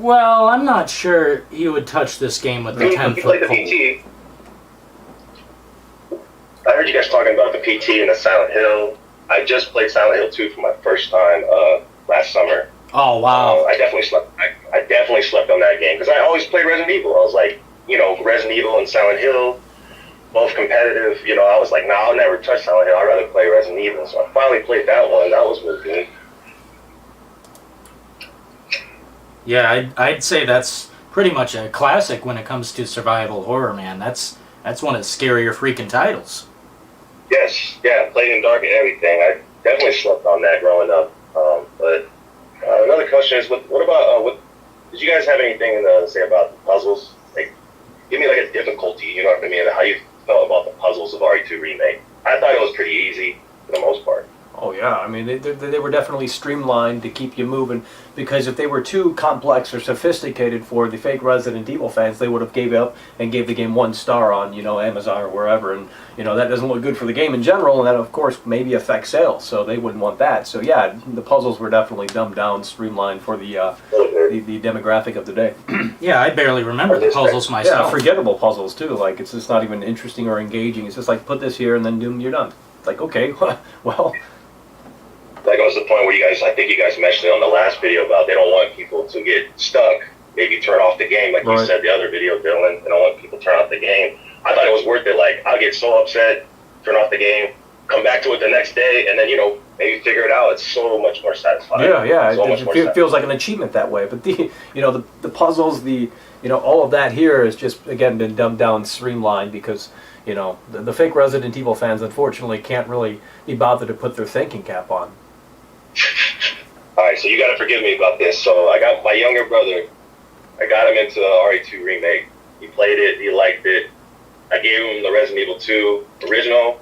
D: Well, I'm not sure you would touch this game with the
M: You
D: 10-foot
M: played the
D: pole.
M: PT. I heard you guys talking about the PT and the Silent Hill. I just played Silent Hill 2 for my first time last summer.
D: Oh wow!
M: I definitely slept. I definitely slept on that game because I always played Resident Evil. I was like, Resident Evil and Silent Hill, both competitive. I was like, I'll never touch Silent Hill. I'd rather play Resident Evil. So I finally played that one. That was really good.
D: Yeah, I'd say that's pretty much a classic when it comes to survival horror, man. That's one of the scarier freaking titles.
M: Yes, yeah, played in dark and everything. I definitely slept on that growing up. But another question is, what about did you guys have anything to say about the puzzles? Like, give me like a difficulty, you know what I mean? How you felt about the puzzles of RE2 Remake? I thought it was pretty easy for the most part.
B: Oh yeah, I mean they were definitely streamlined to keep you moving, because if they were too complex or sophisticated for the fake Resident Evil fans, they would have gave up and gave the game 1 star on Amazon or wherever, and that doesn't look good for the game in general, and that of course maybe affects sales, so they wouldn't want that. So yeah, the puzzles were definitely dumbed down, streamlined for the demographic of the day.
D: Yeah, I barely remember the puzzles myself.
B: Yeah, forgettable puzzles too. Like it's just not even interesting or engaging. It's just like put this here and then you're done. Like okay, well.
M: That goes to the point where I think you guys mentioned it on the last video about they don't want people to get stuck, maybe turn off the game, like you said the other video, Dillon. They don't want people to turn off the game. I thought it was worth it. Like, I'll get so upset, turn off the game, come back to it the next day, and then, maybe figure it out. It's so much more satisfying.
B: Yeah,
M: so
B: it feels like an achievement that way. But the puzzles, all of that here has just, again, been dumbed down, streamlined, because, the fake Resident Evil fans, unfortunately, can't really be bothered to put their thinking cap on.
M: Alright, so you gotta forgive me about this. So I got my younger brother, I got him into RE2 Remake. He played it, he liked it. I gave him the Resident Evil 2 original.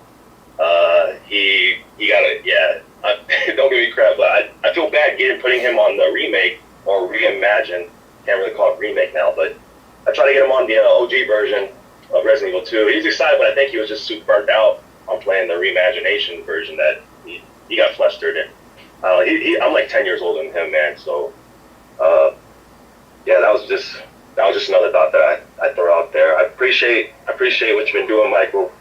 M: He got it, yeah. Don't give me crap, but I feel bad putting him on the Remake or Reimagine. Can't really call it Remake now, but I tried to get him on the OG version of Resident Evil 2. He's excited, but I think he was just super burnt out on playing the Reimagination version that he got flustered in. I'm like 10 years older than him, man. So, yeah, that was just another thought that I throw out there. I appreciate what you've been doing, Michael,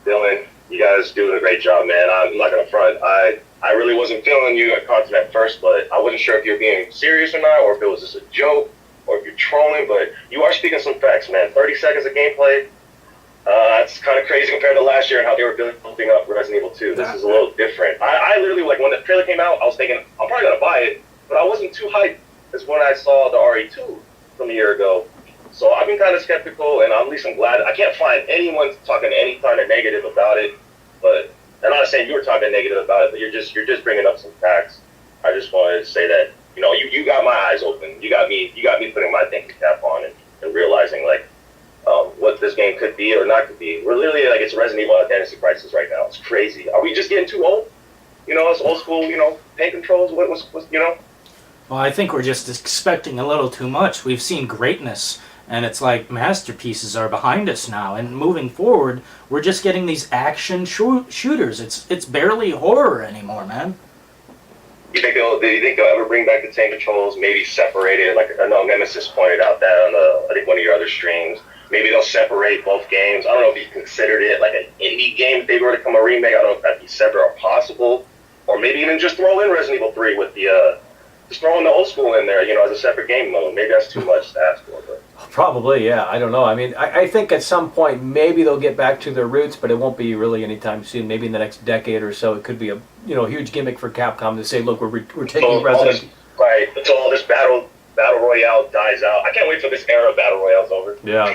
M: Dillon. You guys doing a great job, man. I'm not gonna front. I really wasn't feeling you at content at first, but I wasn't sure if you were being serious or not, or if it was just a joke, or if you're trolling. But you are speaking some facts, man. 30 seconds of gameplay. That's kind of crazy compared to last year and how they were building up Resident Evil 2. This is a little different. I literally, like, when the trailer came out, I was thinking, I'm probably going to buy it, but I wasn't too hyped as when I saw the RE2 from a year ago. So I've been kind of skeptical, and at least I'm glad. I can't find anyone talking any kind of negative about it, but I'm not saying you were talking negative about it, but you're just bringing up some facts. I just wanted to say that, you got my eyes open. You got me putting my thinking cap on and realizing, like, what this game could be or not could be. We're literally like it's Resident Evil Identity Crisis right now. It's crazy. Are we just getting too old? It's old school, pain controls. What's
D: Well, I think we're just expecting a little too much. We've seen greatness, and it's like masterpieces are behind us now. And moving forward, we're just getting these action shooters. It's barely horror anymore, man.
M: Do you think they'll ever bring back the tank controls? Maybe separate it. Like I know Nemesis pointed out that on I think one of your other streams. Maybe they'll separate both games. I don't know if you considered it like an indie game if they were to come a remake. I don't know if that'd be separate or possible. Or maybe even just throw in Resident Evil 3 with the just throwing the old school in there, as a separate game mode. Maybe that's too much to ask for. But
B: Probably, yeah. I don't know. I mean, I think at some point maybe they'll get back to their roots, but it won't be really anytime soon. Maybe in the next decade or so. It could be a huge gimmick for Capcom to say, look, we're taking Resident.
M: Right. Until all this battle royale dies out. I can't wait till this era of battle royale's over.
B: Yeah,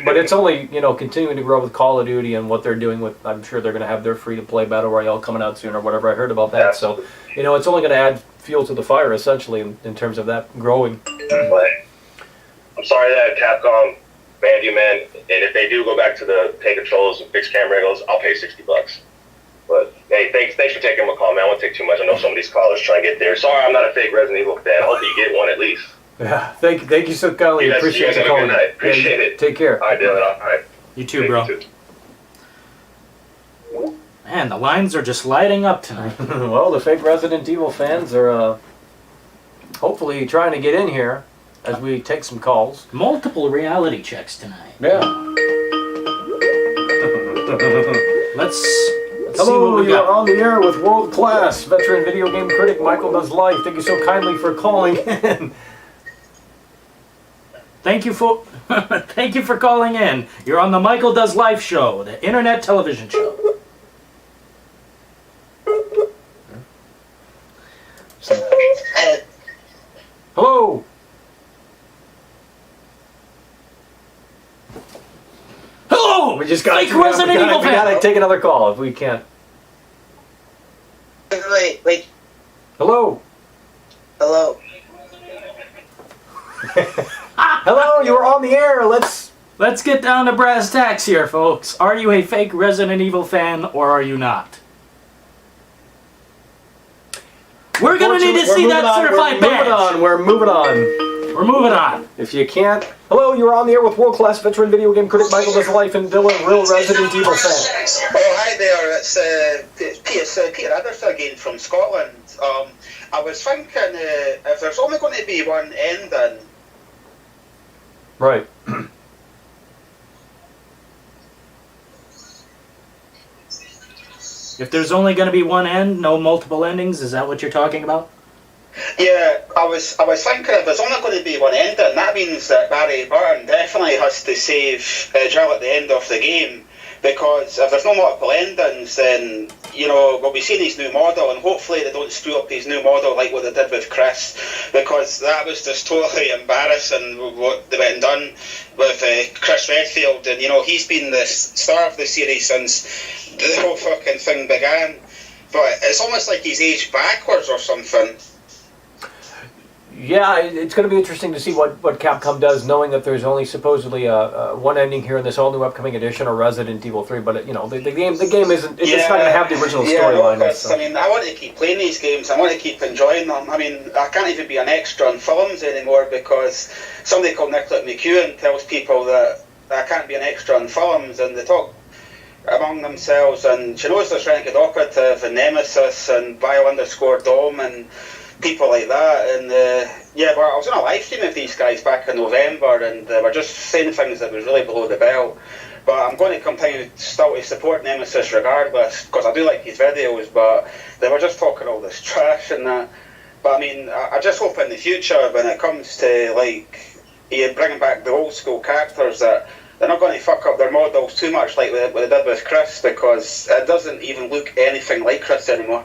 B: but it's only continuing to grow with Call of Duty and what they're doing with. I'm sure they're going to have their free-to-play battle royale coming out soon or whatever. I heard about that. Absolutely. So it's only going to add fuel to the fire essentially in terms of that growing.
M: But I'm sorry that Capcom banned you, man. And if they do go back to the pay controls and fixed camera angles, I'll pay $60. But hey, thanks for taking my call, man. I won't take too much. I know some of these callers trying to get there. Sorry, I'm not a fake Resident Evil fan. I hope you get one at least.
B: Yeah, thank you so kindly. Appreciate you calling.
M: Appreciate it.
B: Take care.
M: All right, Dillon. All right.
D: You too, bro.
M: You too.
D: Man, the lines are just lighting up tonight.
B: Well, the fake Resident Evil fans are hopefully trying to get in here as we take some calls.
D: Multiple reality checks tonight.
B: Yeah.
D: Let's
B: Hello,
D: see what we
B: you're
D: got.
B: on the air with world-class veteran video game critic Michael Does Life. Thank you so kindly for calling in.
D: Thank you for thank you for calling in. You're on the Michael Does Life show, the internet television show.
B: Hello.
D: Hello.
B: We just got
D: Fake Resident Evil
B: we
D: fan.
B: gotta take another call if we can't.
L: Wait.
B: Hello.
L: Hello.
B: Hello, you're on the air.
D: Let's get down to brass tacks here, folks. Are you a fake Resident Evil fan or are you not? We're gonna need to see that certified badge.
B: We're moving on.
D: We're moving on.
B: If you can't, hello, you're on the air with world-class veteran video game critic Michael Does Life and Dillon, real Resident Evil fan.
F: Oh, hi there. It's Peter Anderson again from Scotland. I was thinking if there's only going to be one ending.
B: Right.
D: If there's only going to be one end, no multiple endings, is that what you're talking about?
F: Yeah, I was thinking if there's only going to be one ending, that means that Barry Burton definitely has to save Jill at the end of the game, because if there's no multiple endings, then, you know, we'll be seeing his new model, and hopefully they don't screw up his new model like what they did with Chris, because that was just totally embarrassing what they went and done with Chris Redfield, and, you know, he's been the star of the series since the whole fucking thing began, but it's almost like he's aged backwards or something.
B: Yeah, it's going to be interesting to see what Capcom does, knowing that there's only supposedly one ending here in this all-new upcoming edition of Resident Evil 3. But you know, the game isn't. It's just not going to have the original storyline.
F: I mean, I want to keep playing these games. I want to keep enjoying them. I mean, I can't even be an extra in films anymore because somebody called Nicola McEwen tells people that I can't be an extra in films, and they talk among themselves. And she knows there's Renegade Operative and Nemesis and Bio_Dome and people like that, and yeah, well, I was on a live stream with these guys back in November, and we're just saying things that was really below the belt. But I'm going to continue still to support Nemesis regardless, because I do like his videos. But they were just talking all this trash and that. But I mean, I just hope in the future, when it comes to like bringing back the old school characters, that they're not going to fuck up their models too much like what they did with Chris, because it doesn't even look anything like Chris anymore.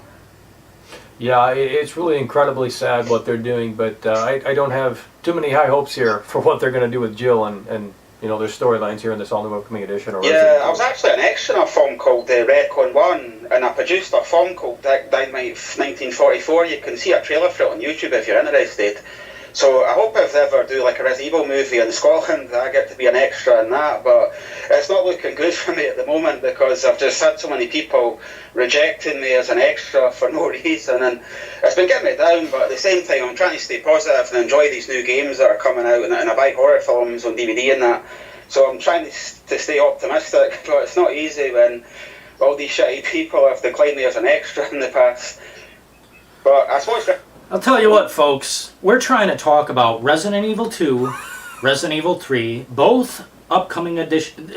B: Yeah, it's really incredibly sad what they're doing, but I don't have too many high hopes here for what they're going to do with Jill and you know, their storylines here in this all-new upcoming edition.
F: Yeah, I was actually an extra in a film called Recon 1, and I produced a film called Dynamite 1944. You can see a trailer for it on YouTube if you're interested. So I hope if they ever do like a Resident Evil movie in Scotland, I get to be an extra in that, but it's not looking good for me at the moment because I've just had so many people rejecting me as an extra for no reason, and it's been getting me down, but at the same time I'm trying to stay positive and enjoy these new games that are coming out, and I buy horror films on DVD and that, so I'm trying to stay optimistic, but it's not easy when all these shitty people have declined me as an extra in the past. But I suppose...
D: I'll tell you what, folks. We're trying to talk about Resident Evil 2, Resident Evil 3, both upcoming editions.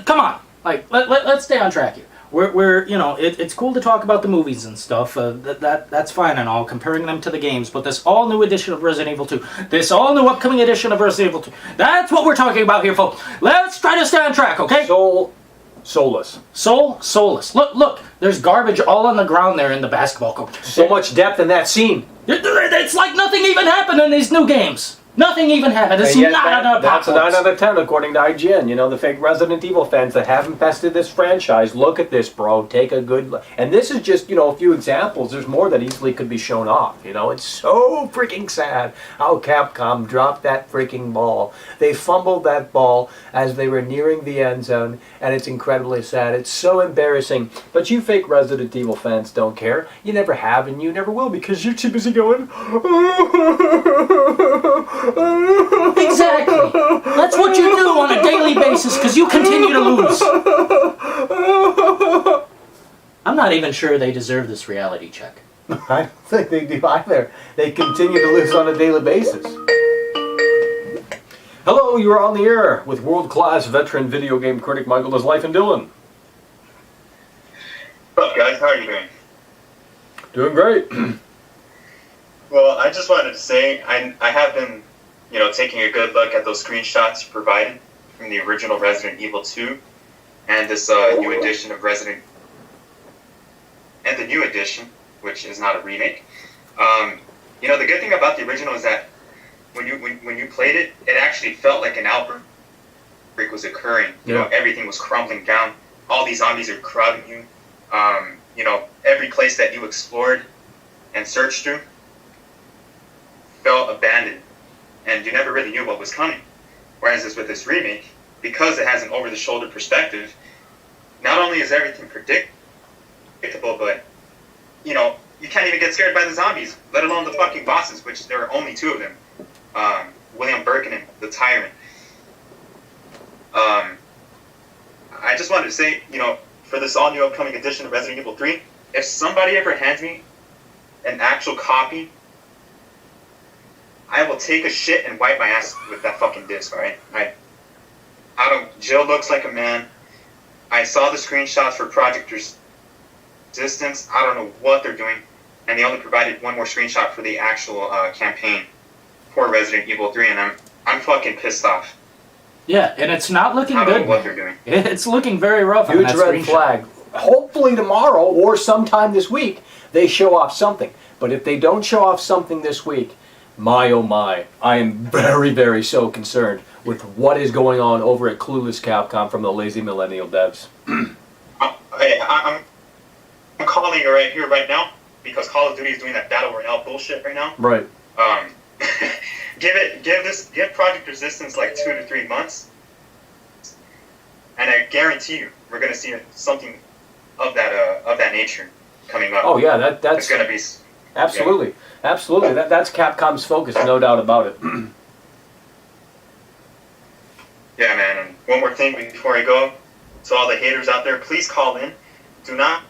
D: Come on, like let's stay on track here. We're you know, it's cool to talk about the movies and stuff. That's fine and all, comparing them to the games. But this all new edition of Resident Evil 2, this all new upcoming edition of Resident Evil 2, that's what we're talking about here, folks. Let's try to stay on track, okay?
B: Soulless.
D: Soulless. Look, there's garbage all on the ground there in the basketball court.
B: So much depth in that scene.
D: It's like nothing even happened in these new games. Nothing even happened. It's not an
B: That's a 9 out of 10 according to IGN. You know, the fake Resident Evil fans that haven't bested this franchise, look at this, bro. Take a good look. And this is just, you know, a few examples. There's more that easily could be shown off. You know, it's so freaking sad how Capcom dropped that freaking ball. They fumbled that ball as they were nearing the end zone, and it's incredibly sad. It's so embarrassing. But you fake Resident Evil fans don't care. You never have, and you never will, because you're too busy going...
D: Exactly. That's what you do on a daily basis because you continue to lose. I'm not even sure they deserve this reality check.
B: I don't think they do either. They continue to lose on a daily basis. Hello, you are on the air with world-class veteran video game critic Michael Does Life and Dillon.
N: What's up, guys? How are you doing?
B: Doing great.
N: Well, I just wanted to say I have been, taking a good look at those screenshots you provided from the original Resident Evil 2 and this new edition of Resident and the new edition, which is not a remake. The good thing about the original is that when you played it, it actually felt like an outbreak was occurring. Everything was crumbling down. All these zombies are crowding you. Every place that you explored and searched through felt abandoned, and you never really knew what was coming. Whereas with this remake, because it has an over-the-shoulder perspective, not only is everything predictable, but you can't even get scared by the zombies, let alone the fucking bosses, which there are only two of them. William Birkin and the Tyrant. I just wanted to say, for this all-new upcoming edition of Resident Evil 3, if somebody ever hands me an actual copy, I will take a shit and wipe my ass with that fucking disc, alright? Jill looks like a man. I saw the screenshots for Project Resistance. I don't know what they're doing. And they only provided one more screenshot for the actual campaign for Resident Evil 3, and I'm fucking pissed off.
D: Yeah, and it's not looking
N: I
D: good.
N: don't know what they're doing.
D: It's looking very rough on
B: Huge
D: that
B: red
D: screenshot.
B: flag. Hopefully tomorrow or sometime this week they show off something. But if they don't show off something this week, my oh my, I am very, very so concerned with what is going on over at Clueless Capcom from the lazy millennial devs.
N: I'm calling it right here, right now, because Call of Duty is doing that Battle Royale bullshit right now.
B: Right.
N: Give Project Resistance like 2 to 3 months, and I guarantee you we're gonna see something of that nature coming up.
B: Oh yeah, that's
N: it's gonna be
B: absolutely, absolutely. That's Capcom's focus, no doubt about it.
N: Yeah, man. And one more thing before I go, to all the haters out there, please call in. Do not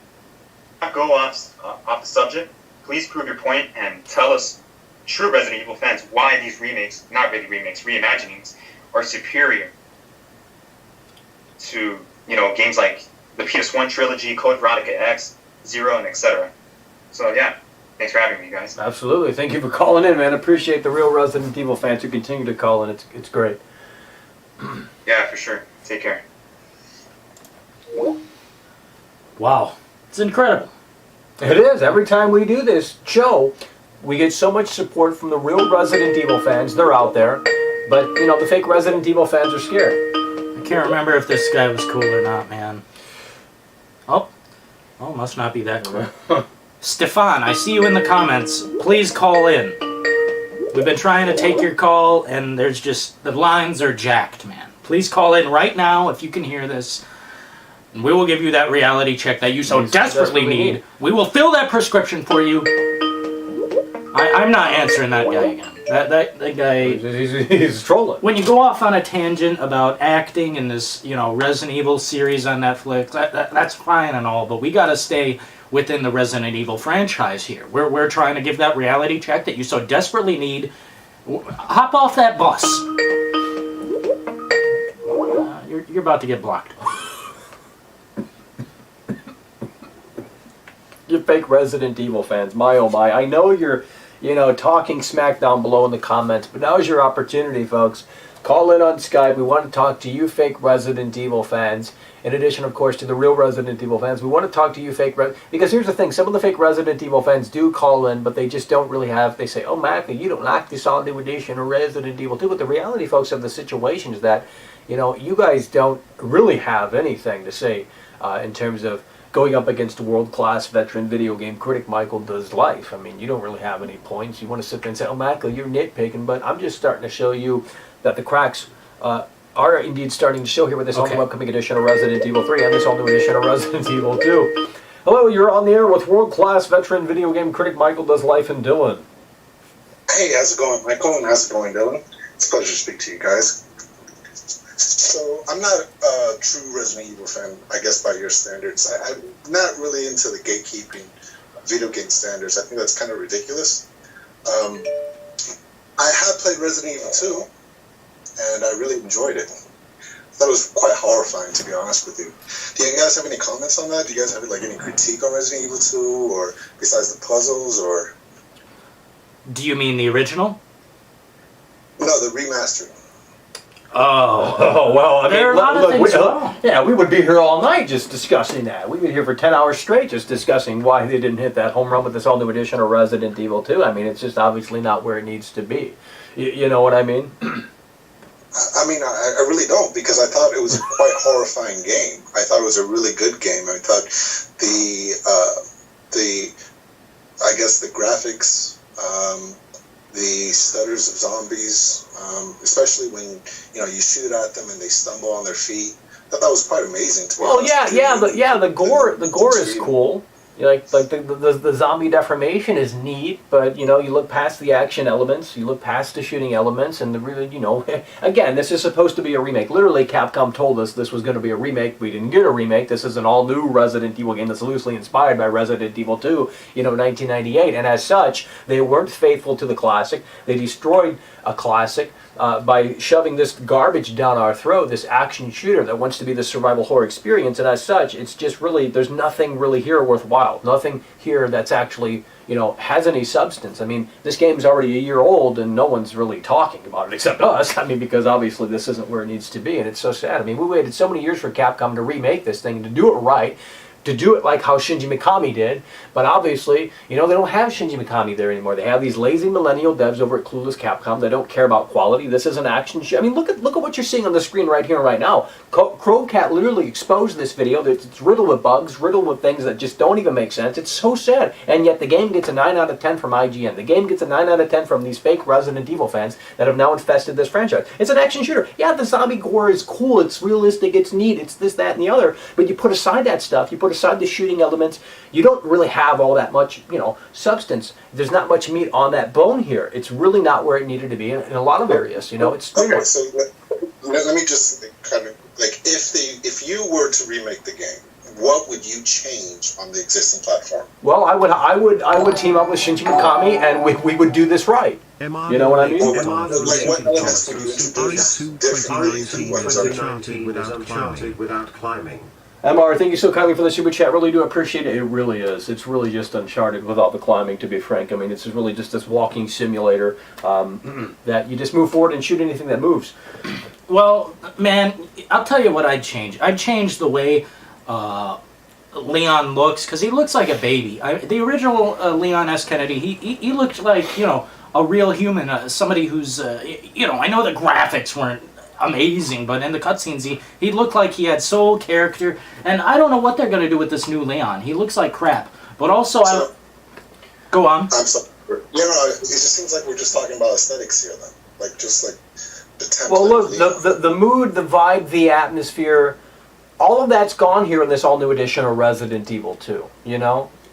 N: go off the subject. Please prove your point and tell us, true Resident Evil fans, why these remakes, not really remakes, reimaginings, are superior to games like the PS1 trilogy, Code Veronica X, Zero, and etc. So yeah, thanks for having me, guys.
B: Absolutely. Thank you for calling in, man. Appreciate the real Resident Evil fans who continue to call in. It's great.
N: Yeah, for sure. Take care.
D: Wow. It's incredible.
B: It is. Every time we do this show, we get so much support from the real Resident Evil fans. They're out there. But, the fake Resident Evil fans are scared.
D: I can't remember if this guy was cool or not, man. Oh, must not be that cool. Stefan, I see you in the comments. Please call in. We've been trying to take your call, and there's just, the lines are jacked, man. Please call in right now if you can hear this. And we will give you that reality check that you so desperately need. We will fill that prescription for you. I'm not answering that guy again. That guy...
B: He's trolling.
D: When you go off on a tangent about acting in this, Resident Evil series on Netflix, that's fine and all, but we gotta stay within the Resident Evil franchise here. We're trying to give that reality check that you so desperately need. Hop off that bus. You're about to get blocked.
B: You fake Resident Evil fans, my oh my. I know you're, talking smack down below in the comments, but now's your opportunity, folks. Call in on Skype. We want to talk to you fake Resident Evil fans. In addition, of course, to the real Resident Evil fans, we want to talk to you fake... Because here's the thing, some of the fake Resident Evil fans do call in, but they just don't really have... They say, oh, Mac, you don't like this all-new edition of Resident Evil 2. But the reality, folks, of the situation is that, you guys don't really have anything to say in terms of going up against a world-class veteran video game critic Michael Does Life. I mean, you don't really have any points. You want to sit there and say, oh, Michael, you're nitpicking, but I'm just starting to show you that the cracks are indeed starting to show here with this all-new upcoming edition of Resident Evil 3 and this all-new edition of Resident Evil 2. Hello, you're on the air with world-class veteran video game critic Michael Does Life and Dillon.
O: Hey, how's it going, Michael? And how's it going, Dillon? It's a pleasure to speak to you guys. So, I'm not a true Resident Evil fan, I guess, by your standards. I'm not really into the gatekeeping video game standards. I think that's kind of ridiculous. I have played Resident Evil 2, and I really enjoyed it. I thought it was quite horrifying, to be honest with you. Do you guys have any comments on that? Do you guys have like any critique on Resident Evil 2, or besides the puzzles, or?
D: Do you mean the original?
O: No, the remastered.
B: Oh, well, I mean,
D: there are a lot of things wrong.
B: Yeah, we would be here all night just discussing that. We'd be here for 10 hours straight just discussing why they didn't hit that home run with this all new edition of Resident Evil 2. I mean, it's just obviously not where it needs to be. You know what I mean?
O: I mean, I really don't, because I thought it was a quite horrifying game. I thought it was a really good game. I thought I guess the graphics, the stutters of zombies, especially when you shoot at them and they stumble on their feet. I thought that was quite amazing. To be honest.
B: The gore is cool. Like the zombie deformation is neat, but you look past the action elements, you look past the shooting elements, and the really again, this is supposed to be a remake. Literally, Capcom told us this was going to be a remake. We didn't get a remake. This is an all-new Resident Evil game that's loosely inspired by Resident Evil 2, 1998, and as such, they weren't faithful to the classic. They destroyed a classic by shoving this garbage down our throat, this action shooter that wants to be the survival horror experience, and as such, it's just really, there's nothing really here worthwhile. Nothing here that's actually, has any substance. I mean, this game's already a year old and no one's really talking about it except us. I mean, because obviously this isn't where it needs to be, and it's so sad. I mean, we waited so many years for Capcom to remake this thing, to do it right, to do it like how Shinji Mikami did, but obviously, they don't have Shinji Mikami there anymore. They have these lazy millennial devs over at Clueless Capcom. They don't care about quality. This is an action show. I mean, look at what you're seeing on the screen right here and right now. Crowcat literally exposed this video. It's riddled with bugs, riddled with things that just don't even make sense. It's so sad. And yet the game gets a 9 out of 10 from IGN. The game gets a 9 out of 10 from these fake Resident Evil fans that have now infested this franchise. It's an action shooter. Yeah, the zombie gore is cool. It's realistic. It's neat. It's this, that, and the other. But you put aside that stuff. You put aside the shooting elements. You don't really have all that much, substance. There's not much meat on that bone here. It's really not where it needed to be in a lot of areas. It's
O: okay. So let me just kind of if you were to remake the game, what would you change on the existing platform?
B: Well, I would team up with Shinji Mikami, and we would do this right. You know what I mean?
O: What elements would you introduce differently from what is
C: Uncharted without climbing?
B: MR, thank you so kindly for the super chat. Really do appreciate it. It really is. It's really just Uncharted without the climbing, to be frank. I mean, it's really just this walking simulator that you just move forward and shoot anything that moves.
D: Well, man, I'll tell you what I'd change. I'd change the way Leon looks, because he looks like a baby. The original Leon S. Kennedy, he looked like, a real human, somebody who's, I know the graphics weren't amazing, but in the cutscenes he looked like he had soul, character, and I don't know what they're going to do with this new Leon. He looks like crap. But also, go on.
O: I'm sorry. It just seems like we're just talking about aesthetics here, then. Like, just like the template.
B: Well, look, the mood, the vibe, the atmosphere, all of that's gone here in this all-new edition of Resident Evil 2,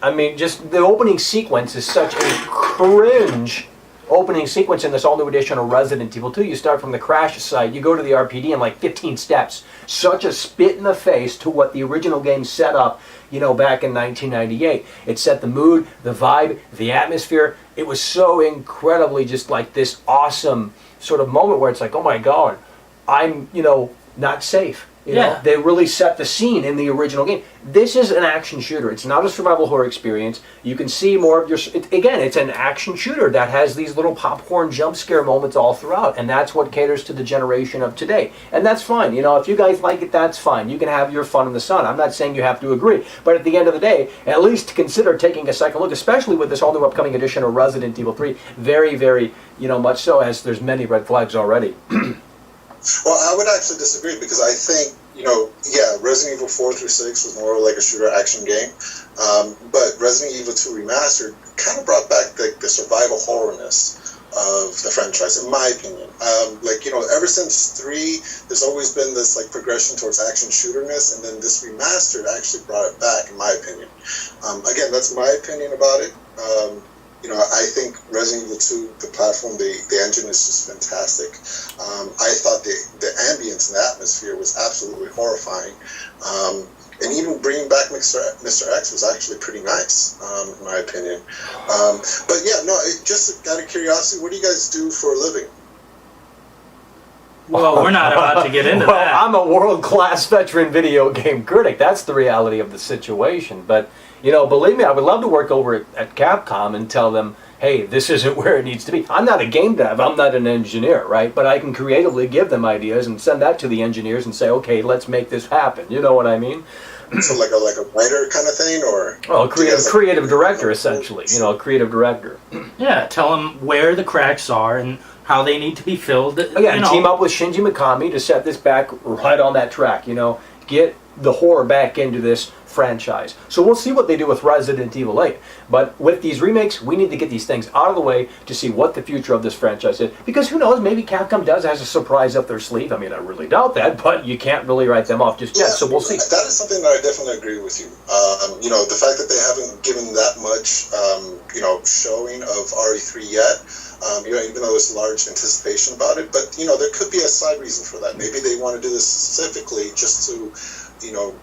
B: I mean, just the opening sequence is such a cringe opening sequence in this all-new edition of Resident Evil 2. You start from the crash site, you go to the RPD in like 15 steps. Such a spit in the face to what the original game set up, back in 1998. It set the mood, the vibe, the atmosphere. It was so incredibly just like this awesome sort of moment where it's like, oh my God, I'm, not safe. They really set the scene in the original game. This is an action shooter. It's not a survival horror experience. You can see more of again, it's an action shooter that has these little popcorn jump scare moments all throughout, and that's what caters to the generation of today. And that's fine. If you guys like it, that's fine. You can have your fun in the sun. I'm not saying you have to agree, but at the end of the day, at least consider taking a second look, especially with this whole new upcoming edition of Resident Evil 3. Very, very, much so, as there's many red flags already.
O: Well, I would actually disagree, because I think, Resident Evil 4 through 6 was more like a shooter action game, but Resident Evil 2 Remastered kind of brought back the survival horrorness of the franchise, in my opinion. Ever since 3, there's always been this progression towards action shooterness, and then this Remastered actually brought it back, in my opinion. Again, that's my opinion about it. I think Resident Evil 2, the platform, the engine is just fantastic. I thought the ambience and the atmosphere was absolutely horrifying. and even bringing back Mr. X was actually pretty nice, in my opinion. But yeah, no, just out of curiosity, what do you guys do for a living?
D: Well, we're not about to get into
B: well,
D: that.
B: I'm a world-class veteran video game critic. That's the reality of the situation. But, you know, believe me, I would love to work over at Capcom and tell them, hey, this isn't where it needs to be. I'm not a game dev. I'm not an engineer, right? But I can creatively give them ideas and send that to the engineers and say, okay, let's make this happen. You know what I mean?
O: So like a writer kind of thing, or
B: well, creative director, essentially. You know, a creative director.
D: Yeah, tell them where the cracks are and how they need to be filled.
B: Again, team up with Shinji Mikami to set this back right on that track. You know, get the horror back into this franchise. So we'll see what they do with Resident Evil 8. But with these remakes, we need to get these things out of the way to see what the future of this franchise is. Because who knows, maybe Capcom has a surprise up their sleeve. I mean, I really doubt that, but you can't really write them off just yet, so we'll see.
O: That is something that I definitely agree with you. You know, the fact that they haven't given that much, you know, showing of RE3 yet, you know, even though there's large anticipation about it, but, you know, there could be a side reason for that. Maybe they want to do this specifically just to, you know,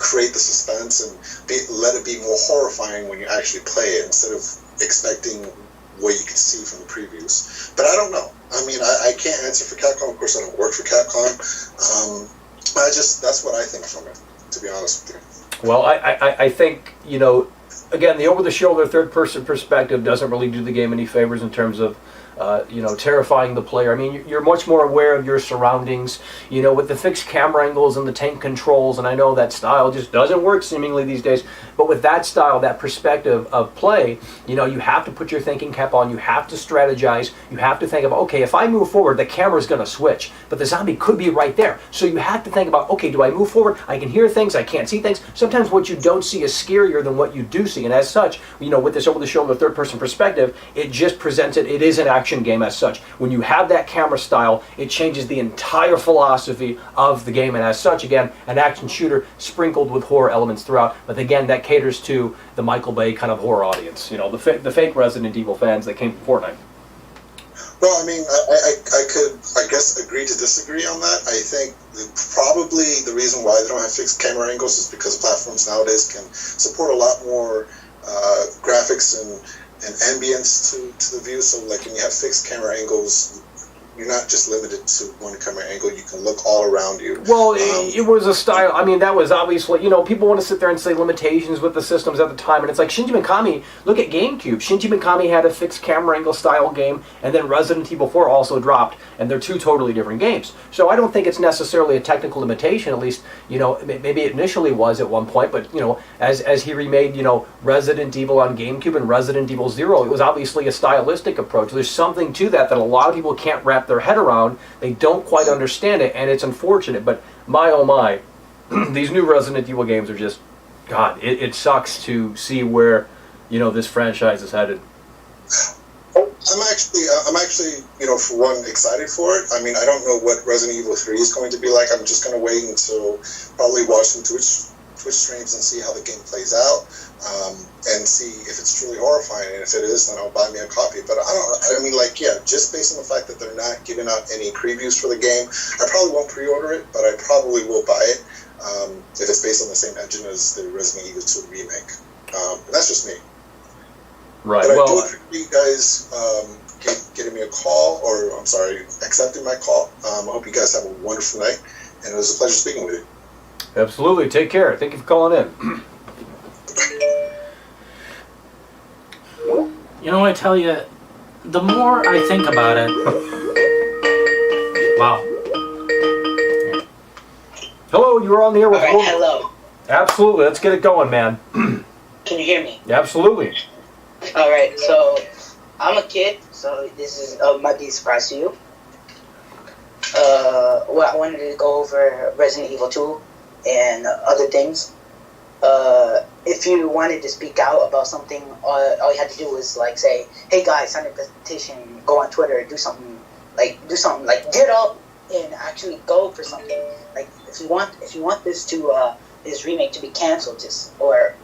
O: create the suspense and let it be more horrifying when you actually play it instead of expecting what you could see from the previews. But I don't know. I mean, I can't answer for Capcom. Of course, I don't work for Capcom. That's what I think from it, to be honest with you.
B: Well, I think, you know, again, the over-the-shoulder third-person perspective doesn't really do the game any favors in terms of, you know, terrifying the player. I mean, you're much more aware of your surroundings, you know, with the fixed camera angles and the tank controls, and I know that style just doesn't work seemingly these days, but with that style, that perspective of play, you know, you have to put your thinking cap on, you have to strategize, you have to think of, okay, if I move forward, the camera's going to switch, but the zombie could be right there. So you have to think about, okay, do I move forward? I can hear things, I can't see things. Sometimes what you don't see is scarier than what you do see, and as such, you know, with this over-the-shoulder third-person perspective, it just presents it is an action game as such. When you have that camera style, it changes the entire philosophy of the game, and as such, again, an action shooter sprinkled with horror elements throughout, but again, that caters to the Michael Bay kind of horror audience, you know, the fake Resident Evil fans that came from Fortnite.
O: Well, I mean, I could, I guess, agree to disagree on that. I think probably the reason why they don't have fixed camera angles is because platforms nowadays can support a lot more graphics and ambience to the view. So, like, when you have fixed camera angles, you're not just limited to one camera angle. You can look all around you.
B: Well, it was a style. I mean, that was obviously, you know, people want to sit there and say limitations with the systems at the time, and it's like Shinji Mikami, look at GameCube. Shinji Mikami had a fixed camera angle style game, and then Resident Evil 4 also dropped, and they're two totally different games. So I don't think it's necessarily a technical limitation, at least, you know, maybe it initially was at one point, but, you know, as he remade, you know, Resident Evil on GameCube and Resident Evil 0, it was obviously a stylistic approach. There's something to that a lot of people can't wrap their head around. They don't quite understand it, and it's unfortunate, but my oh my, these new Resident Evil games are just, God, it sucks to see where, you know, this franchise is headed.
O: I'm actually, you know, for one, excited for it. I mean, I don't know what Resident Evil 3 is going to be like. I'm just going to wait until probably watch some Twitch streams and see how the game plays out, and see if it's truly horrifying. And if it is, then I'll buy me a copy. But I mean, like, yeah, just based on the fact that they're not giving out any previews for the game, I probably won't pre-order it, but I probably will buy it if it's based on the same engine as the Resident Evil 2 remake. And that's just me.
B: Right.
O: But
B: well,
O: I do appreciate you guys getting me a call, or I'm sorry, accepting my call. I hope you guys have a wonderful night, and it was a pleasure speaking with you.
B: Absolutely. Take care. Thank you for calling in.
D: You know, I tell you, the more I think about it... Wow.
B: Hello, you were on the air with...
P: Alright, hello.
B: Absolutely. Let's get it going, man.
P: Can you hear me?
B: Absolutely.
P: Alright, so I'm a kid, so this is might be a surprise to you. Well, I wanted to go over Resident Evil 2 and other things. If you wanted to speak out about something, all you had to do was like say, "Hey guys, sign a petition, go on Twitter, do something like get up and actually go for something. Like if you want this remake to be canceled, or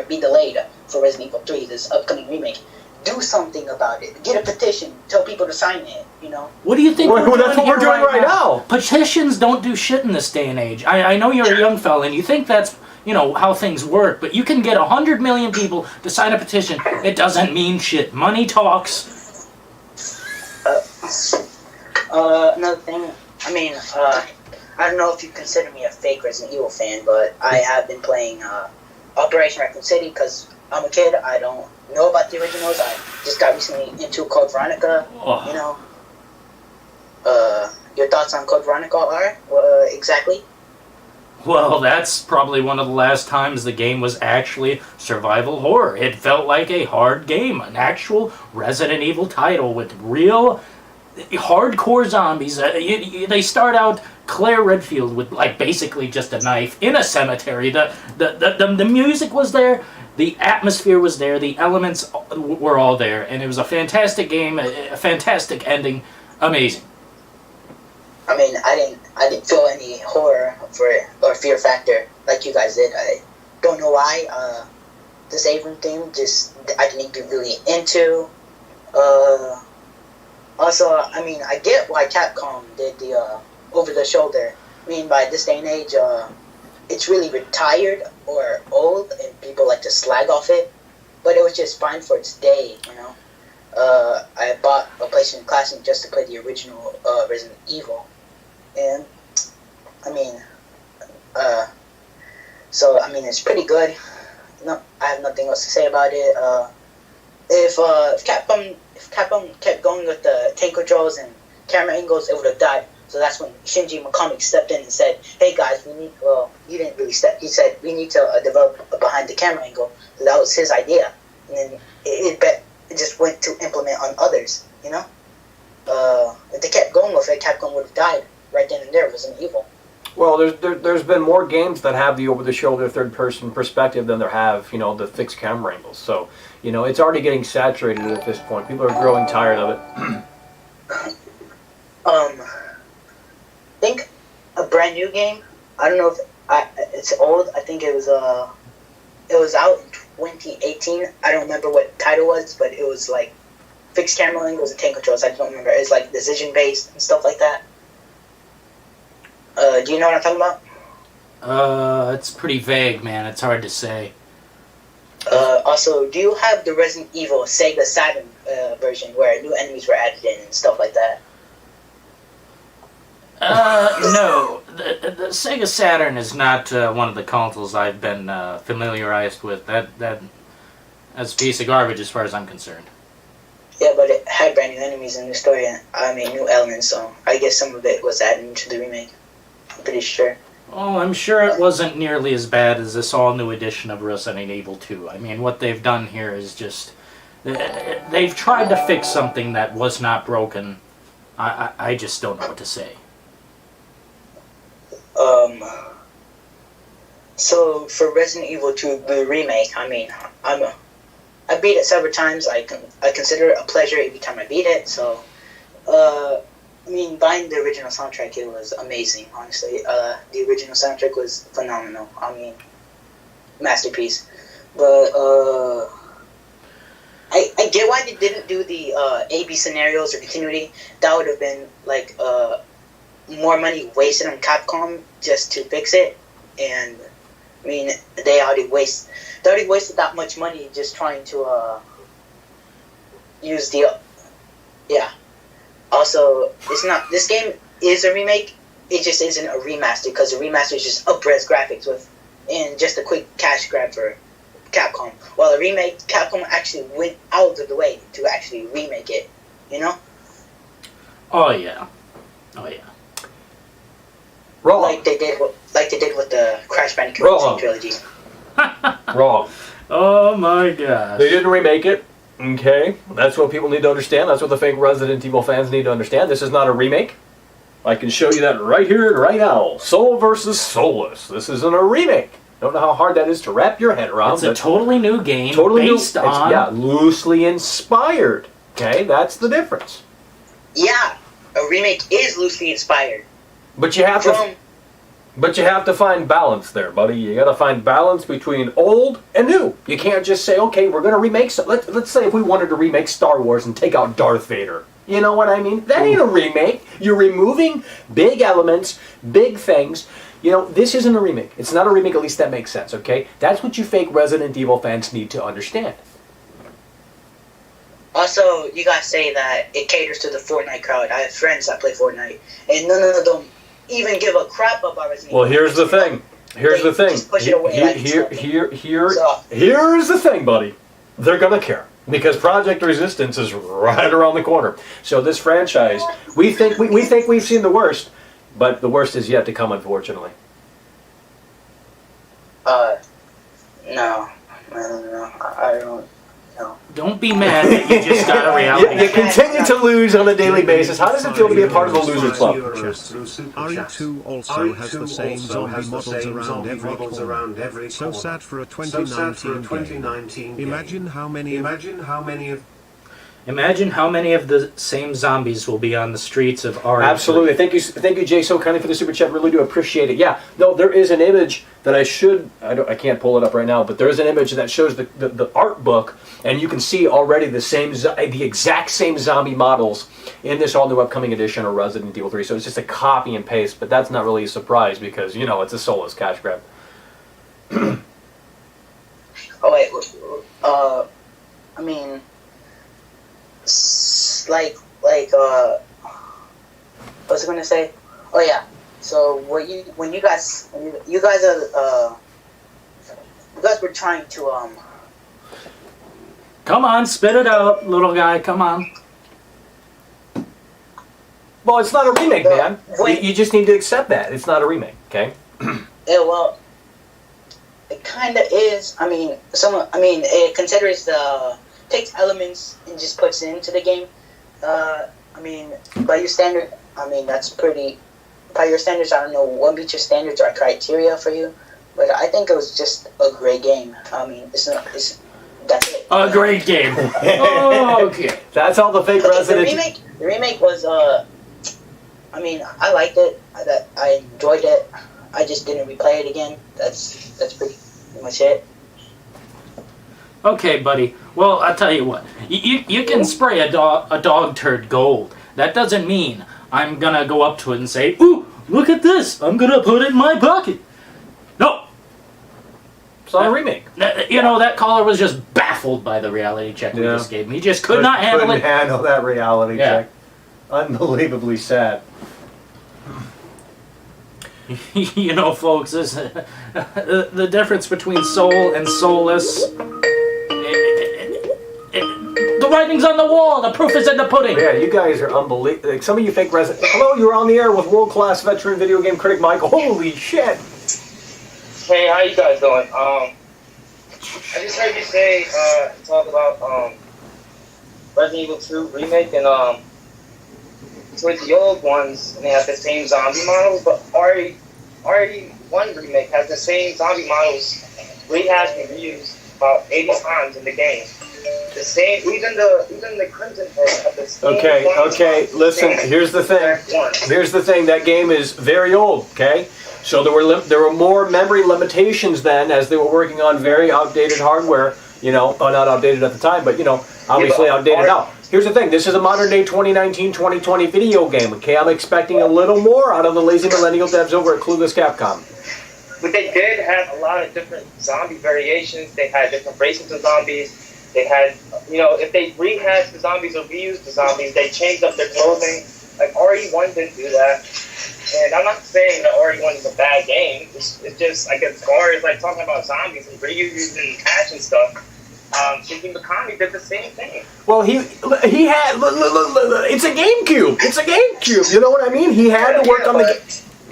P: be delayed for Resident Evil 3, this upcoming remake, do something about it. Get a petition. Tell people to sign it. You know.
D: What do you think?
B: Well, that's what we're doing right now.
D: Petitions don't do shit in this day and age. I know you're a young fella and you think that's how things work, but you can get 100 million people to sign a petition. It doesn't mean shit. Money talks.
P: Another thing. I mean, I don't know if you consider me a fake Resident Evil fan, but I have been playing Operation Raccoon City because I'm a kid. I don't know about the originals. I just got recently into Code Veronica.
D: Oh.
P: You know. Your thoughts on Code Veronica are exactly?
D: Well, that's probably one of the last times the game was actually survival horror. It felt like a hard game, an actual Resident Evil title with real hardcore zombies. They start out Claire Redfield with basically just a knife in a cemetery. The music was there, the atmosphere was there, the elements were all there, and it was a fantastic game, a fantastic ending, amazing.
P: I mean, I didn't feel any horror for it or fear factor like you guys did. I don't know why. The save room thing I didn't get really into. Also, I mean, I get why Capcom did the over the shoulder. I mean, by this day and age, it's really retired or old, and people like to slag off it. But it was just fine for its day, you know. I bought a PlayStation Classic just to play the original Resident Evil. And, I mean, it's pretty good. No, I have nothing else to say about it. If Capcom kept going with the tank controls and camera angles, it would have died. So that's when Shinji Mikami stepped in and said, "Hey guys, he didn't really step. He said we need to develop a behind the camera angle." So that was his idea, and then it just went to implement on others. You know, if they kept going with it, Capcom would have died right then and there. It wasn't evil.
B: Well, there's been more games that have the over-the-shoulder third-person perspective than there have, the fixed camera angles. So, it's already getting saturated at this point. People are growing tired of it.
P: I think a brand new game. I don't know if it's old. I think it was out in 2018. I don't remember what the title was, but it was like fixed camera angles and tank controls. I don't remember. It's like decision-based and stuff like that. Do you know what I'm talking about?
D: It's pretty vague, man. It's hard to say.
P: Also, do you have the Resident Evil Sega Saturn version where new enemies were added in and stuff like that?
D: No. The Sega Saturn is not one of the consoles I've been familiarized with. That's a piece of garbage as far as I'm concerned.
P: Yeah, but it had brand new enemies in the story, and new elements, so I guess some of it was added into the remake. I'm pretty sure.
D: Oh, I'm sure it wasn't nearly as bad as this all-new edition of Resident Evil 2. I mean, what they've done here is just... They've tried to fix something that was not broken. I just don't know what to say.
P: So, for Resident Evil 2, the remake, I mean, I beat it several times. I consider it a pleasure every time I beat it, so... buying the original soundtrack, it was amazing, honestly. The original soundtrack was phenomenal. Masterpiece. But, I get why they didn't do the A-B scenarios or continuity. That would have been, more money wasted on Capcom just to fix it. And, they already wasted that much money just trying to, use the... Yeah. Also, this game is a remake, it just isn't a remaster, because the remaster is just up-res graphics and just a quick cash grab for Capcom. While a remake, Capcom actually went out of the way to actually remake it, you know?
D: Oh yeah.
B: Wrong.
P: Like they did with the Crash Bandicoot trilogy.
B: Wrong.
D: Oh my gosh.
B: They didn't remake it. Okay, that's what people need to understand. That's what the fake Resident Evil fans need to understand. This is not a remake. I can show you that right here and right now. Soul versus Soulless. This isn't a remake. Don't know how hard that is to wrap your head around.
D: It's a totally new game based on...
B: Yeah, loosely inspired. Okay, that's the difference.
P: Yeah, a remake is loosely inspired.
B: But you have to... But you have to find balance there, buddy. You got to find balance between old and new. You can't just say, okay, we're going to remake... Let's say if we wanted to remake Star Wars and take out Darth Vader. You know what I mean? That ain't a remake. You're removing big elements, big things. You know, this isn't a remake. It's not a remake, at least that makes sense, okay? That's what you fake Resident Evil fans need to understand.
P: Also, you guys say that it caters to the Fortnite crowd. I have friends that play Fortnite, and none of them even give a crap about Resident Evil.
B: Well, here's the thing. Here's the thing. Here's the thing, buddy. They're gonna care because Project Resistance is right around the corner. So this franchise, we think we've seen the worst, but the worst is yet to come, unfortunately.
P: No, I don't. No.
D: Don't be mad that you just got a reality.
B: You continue to lose on a daily basis. How does it feel to be a part of the loser club?
E: RE2 also has the same zombie models around every corner. So sad for a 2019 game. Imagine how many
D: of the same zombies will be on the streets of RE2.
B: Absolutely. Thank you, Jay, so kindly for the super chat. Really do appreciate it. Yeah. No, there is an image that I can't pull it up right now, but there is an image that shows the art book, and you can see already the exact same zombie models in this all new upcoming edition of Resident Evil 3. So it's just a copy and paste, but that's not really a surprise because, you know, it's a soulless cash grab.
P: Oh wait, I mean, like, what was I gonna say? Oh yeah. So when you guys were trying to
D: Come on, spit it out, little guy. Come on.
B: Well, it's not a remake, man. You just need to accept that it's not a remake. Okay.
P: Yeah, well, it kind of is. I mean, it considers takes elements and just puts it into the game. I mean, by your standard, I mean that's pretty. By your standards, I don't know what meets your standards or criteria for you, but I think it was just a great game. I mean, that's it.
D: A great game. Oh, okay.
B: That's all the fake Resident.
P: The remake was. I mean, I liked it. I enjoyed it. I just didn't replay it again. That's pretty much it.
D: Okay, buddy. Well, I'll tell you what. You can spray a dog turd gold. That doesn't mean I'm gonna go up to it and say, "Ooh, look at this! I'm gonna put it in my pocket." No.
B: It's not a remake.
D: You know, that caller was just baffled by the reality check we just gave him. He just could not handle it.
B: Couldn't handle that reality check. Unbelievably sad.
D: You know, folks, the difference between soul and soulless. The writing's on the wall. The proof is in the pudding.
B: Yeah, you guys are unbelievable. Like, some of you fake Resident. Hello, you're on the air with world-class veteran video game critic Michael. Holy shit!
Q: Hey, how you guys doing? I just heard you say talk about Resident Evil 2 remake and towards the old ones, and they have the same zombie models, but RE1 remake has the same zombie models rehashed and reused about 80 times in the game. The same, even the Crimson Head have the same.
B: Okay, listen, here's the thing. Here's the thing, that game is very old, okay? So there were more memory limitations then as they were working on very outdated hardware, you know, not outdated at the time, but, you know, obviously outdated now. Here's the thing, this is a modern day 2019-2020 video game, okay? I'm expecting a little more out of the lazy millennial devs over at Clueless Capcom.
Q: But they did have a lot of different zombie variations. They had different races of zombies. They had, you know, if they rehashed the zombies or reused the zombies, they changed up their clothing. Like, RE1 didn't do that. And I'm not saying that RE1 is a bad game. It's just, like, as far as, like, talking about zombies and reusing cash and stuff, Shinji Mikami did the same thing.
B: Well, he had, it's a GameCube. It's a GameCube. You know what I mean? He had to work on the...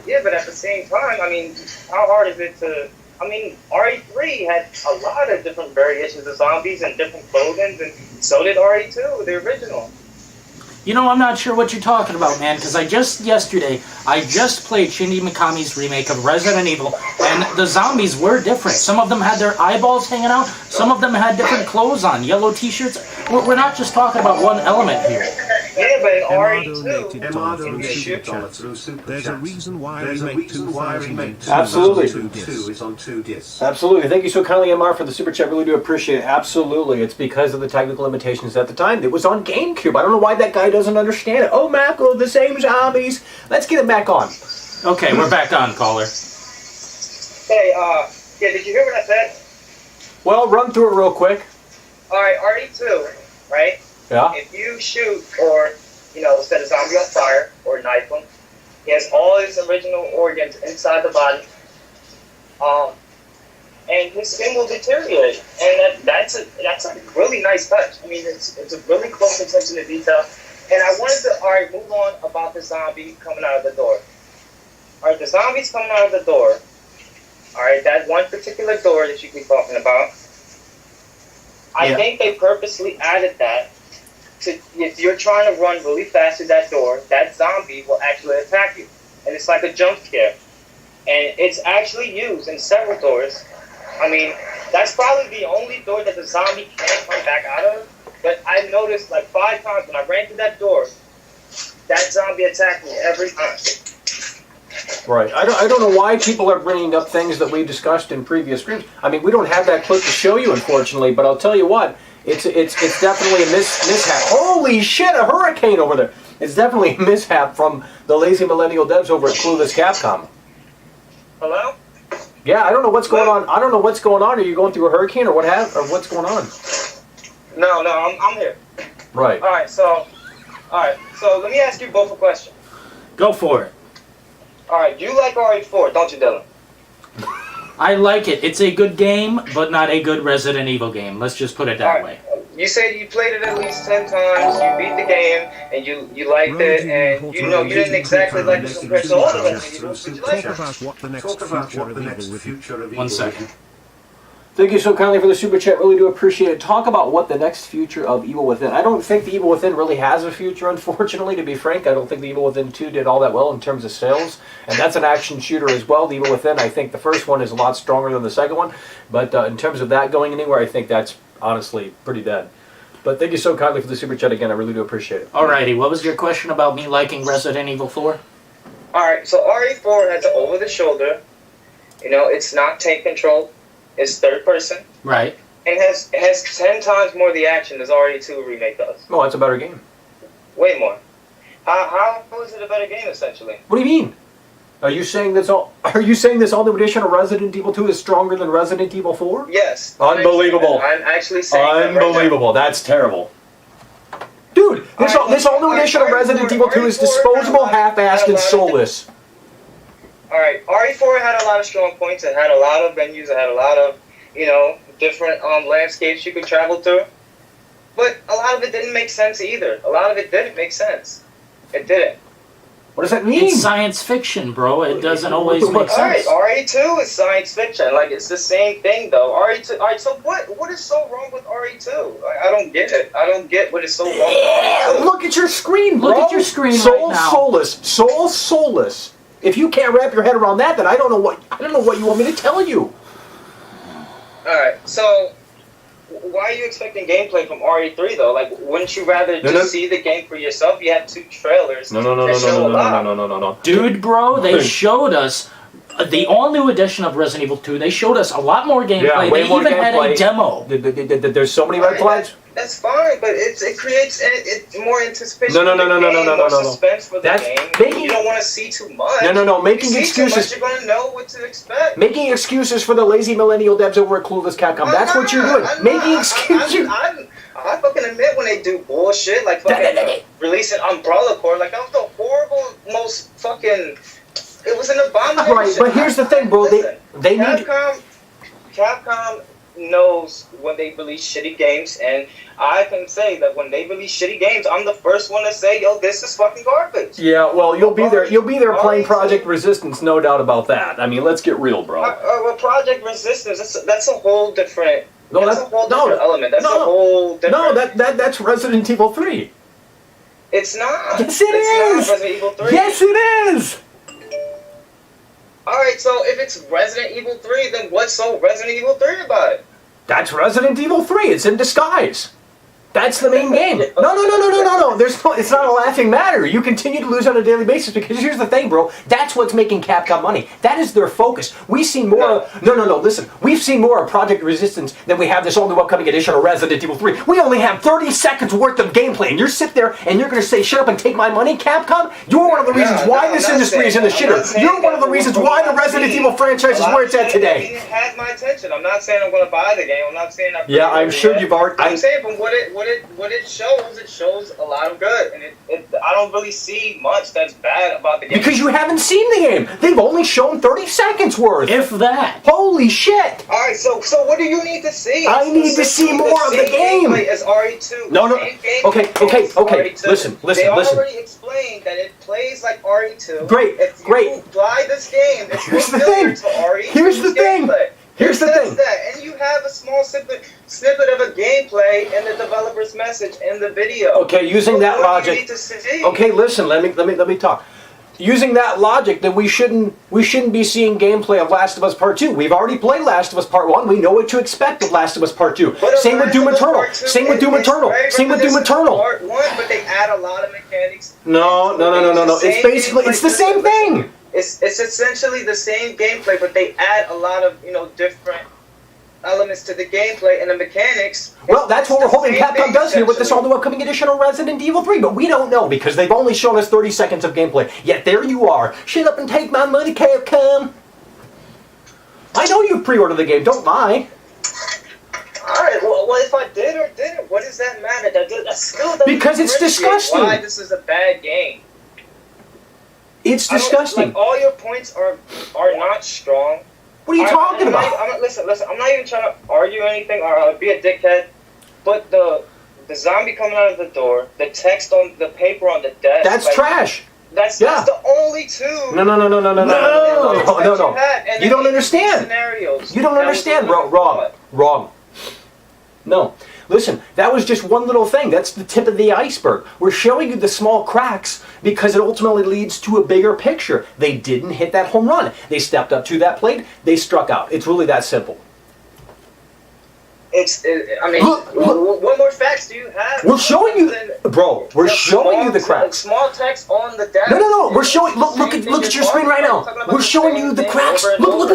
Q: Yeah, but at the same time, I mean, how hard is it to... I mean, RE3 had a lot of different variations of zombies and different clothing, and so did RE2, the original.
D: You know, I'm not sure what you're talking about, man, because yesterday, I just played Shinji Mikami's remake of Resident Evil, and the zombies were different. Some of them had their eyeballs hanging out, some of them had different clothes on, yellow t-shirts. We're not just talking about one element here.
Q: Yeah, but in
E: Emma
Q: RE2,
E: donated $1
Q: in
E: through
Q: the
E: Super Chat. There's a reason why Remake 2002
B: Absolutely.
E: is on 2 discs.
B: Absolutely. Thank you so kindly, MR, for the super chat. Really do appreciate it. Absolutely. It's because of the technical limitations at the time. It was on GameCube. I don't know why that guy doesn't understand it. Oh, Mako, the same zombies. Let's get it back on.
D: Okay, we're back on, caller.
Q: Hey, yeah, did you hear what I said?
B: Well, run through it real quick.
Q: Alright, RE2, right?
B: Yeah.
Q: If you shoot or, set a zombie on fire or knife him, he has all his original organs inside the body. And his skin will deteriorate. And that's a really nice touch. I mean, it's a really close attention to detail. And I wanted to, move on about the zombie coming out of the door. Alright, the zombie's coming out of the door. Alright, that one particular door that you keep talking about. I think they purposely added that to, if you're trying to run really fast through that door, that zombie will actually attack you. And it's like a jump scare. And it's actually used in several doors. I mean, that's probably the only door that the zombie can't come back out of. But I noticed like 5 times when I ran through that door, that zombie attacked me every time.
B: Right. I don't know why people are bringing up things that we discussed in previous streams. I mean, we don't have that clip to show you, unfortunately, but I'll tell you what, it's definitely a mishap. Holy shit, a hurricane over there. It's definitely a mishap from the lazy millennial devs over at Clueless Capcom.
Q: Hello?
B: Yeah, I don't know what's going on. I don't know what's going on. Are you going through a hurricane or what's going on?
Q: No, I'm here.
B: Right.
Q: Alright, so let me ask you both a question.
D: Go for it.
Q: Alright, you like RE4, don't you, Dillon?
D: I like it. It's a good game, but not a good Resident Evil game. Let's just put it that way.
Q: You said you played it at least 10 times, you beat the game, and you liked it, and you didn't exactly like it compared to all the Resident Evil, but you liked it.
E: Talk about what the next future of evil will be.
D: 1 second.
B: Thank you so kindly for the super chat. Really do appreciate it. Talk about what the next future of Evil Within. I don't think the Evil Within really has a future, unfortunately, to be frank. I don't think the Evil Within 2 did all that well in terms of sales. And that's an action shooter as well. The Evil Within, I think the first one is a lot stronger than the second one. But in terms of that going anywhere, I think that's honestly pretty dead. But thank you so kindly for the super chat again. I really do appreciate it.
D: Alrighty, what was your question about me liking Resident Evil 4?
Q: Alright, so RE4 has an over-the-shoulder. It's not tank control. It's third person.
D: Right.
Q: And has 10 times more of the action as RE2 Remake does.
B: Oh, it's a better game.
Q: Way more. How is it a better game, essentially?
B: What do you mean? Are you saying this all new edition of Resident Evil 2 is stronger than Resident Evil 4?
Q: Yes.
B: Unbelievable.
Q: I'm actually saying
B: unbelievable. That's terrible. Dude, this all new edition of Resident Evil 2 is disposable, half-assed, and soulless.
Q: Alright, RE4 had a lot of strong points. It had a lot of venues. It had a lot of, different landscapes you could travel through. But a lot of it didn't make sense either. A lot of it didn't make sense. It didn't.
B: What does that mean?
D: It's science fiction, bro. It doesn't always make sense.
Q: Alright, RE2 is science fiction. Like, it's the same thing, though. RE2. Alright, so what is so wrong with RE2? I don't get it. I don't get what is so wrong with RE2.
B: Look at your screen, bro.
D: Look at your screen right now.
B: Soul soulless. If you can't wrap your head around that, then I don't know what you want me to tell you.
Q: Alright, so why are you expecting gameplay from RE3 though? Like, wouldn't you rather just see the game for yourself? You have 2 trailers.
B: No.
D: Dude, bro, they showed us the all-new edition of Resident Evil 2. They showed us a lot more gameplay.
B: Yeah, way
D: they
B: more
D: even
B: gameplay.
D: had a demo.
B: There's so many red flags.
Q: That's fine, but it creates more anticipation.
B: No.
Q: Suspense for the game. You don't want to see too much.
B: No. Making
Q: you see
B: excuses.
Q: Too much, you're gonna know what to expect.
B: Making excuses for the lazy millennial devs over at Clueless Capcom. That's what you're doing. Making excuses.
Q: I fucking admit when they do bullshit, like fucking releasing Umbrella Corps. Like, that was the horrible, most fucking. It was an abomination.
B: Right, but here's the thing, bro. They need.
Q: Capcom knows when they release shitty games, and I can say that when they release shitty games, I'm the first one to say, yo, this is fucking garbage.
B: Yeah, well, you'll be there playing Project Resistance, no doubt about that. I mean, let's get real, bro.
Q: Well, Project Resistance, that's a whole different. That's a whole different element. That's a whole different.
B: No, that's Resident Evil 3.
Q: It's not.
B: Yes, it is.
Q: Not Resident Evil 3.
B: Yes, it is.
Q: Alright, so if it's Resident Evil 3, then what's so Resident Evil 3 about it?
B: That's Resident Evil 3. It's in disguise. That's the main game. No. It's not a laughing matter. You continue to lose on a daily basis because here's the thing, bro. That's what's making Capcom money. That is their focus. We've seen more. No. Listen, we've seen more of Project Resistance than we have this all new upcoming edition of Resident Evil 3. We only have 30 seconds worth of gameplay, and you're sit there and you're going to say, "Shut up and take my money, Capcom." You're one of the reasons why this industry is in the shitter. You're one of the reasons why the Resident Evil franchise is where it's at today.
Q: It has my attention. I'm not saying I'm going to buy the game. I'm not saying
B: Yeah, I'm sure you've already.
Q: I'm saying, but what it shows a lot of good, and I don't really see much that's bad about the game.
B: Because you haven't seen the game. They've only shown 30 seconds worth.
D: If that.
B: Holy shit.
Q: All right, so what do you need to see?
B: I need to see more of the game.
Q: As RE2.
B: No. Okay. Listen.
Q: They already explained that it plays like RE2.
B: Great.
Q: If you buy this game, it's familiar to RE2.
B: Here's the thing. Here's the thing.
Q: And you have a small snippet of a gameplay in the developer's message in the video.
B: Okay, using that logic. Okay, listen. Let me talk. Using that logic, then we shouldn't be seeing gameplay of Last of Us Part 2. We've already played Last of Us Part 1. We know what to expect of Last of Us Part 2. Same with Doom Eternal. Same with Doom Eternal.
Q: Part 1, but they add a lot of mechanics.
B: No. It's the same thing.
Q: It's essentially the same gameplay, but they add a lot of different elements to the gameplay and the mechanics.
B: Well, that's what we're hoping Capcom does here with this all new upcoming edition of Resident Evil 3, but we don't know because they've only shown us 30 seconds of gameplay. Yet there you are. Shut up and take my money, Capcom. I know you pre-ordered the game. Don't lie.
Q: Alright, well, if I did or didn't, what does that matter? That still doesn't
B: because it's disgusting.
Q: Why this is a bad game.
B: It's disgusting.
Q: All your points are not strong.
B: What are you talking about?
Q: Listen, I'm not even trying to argue anything or be a dickhead, but the zombie coming out of the door, the text on the paper on the desk.
B: That's trash.
Q: That's the only two.
B: No. You don't understand. You don't understand, bro. Wrong. No. Listen, that was just one little thing. That's the tip of the iceberg. We're showing you the small cracks because it ultimately leads to a bigger picture. They didn't hit that home run. They stepped up to that plate. They struck out. It's really that simple.
Q: What more facts do you have?
B: We're showing you, bro. We're showing you the cracks.
Q: Small text on the desk.
B: No. We're showing. Look at your screen right now. We're showing you the cracks. Look.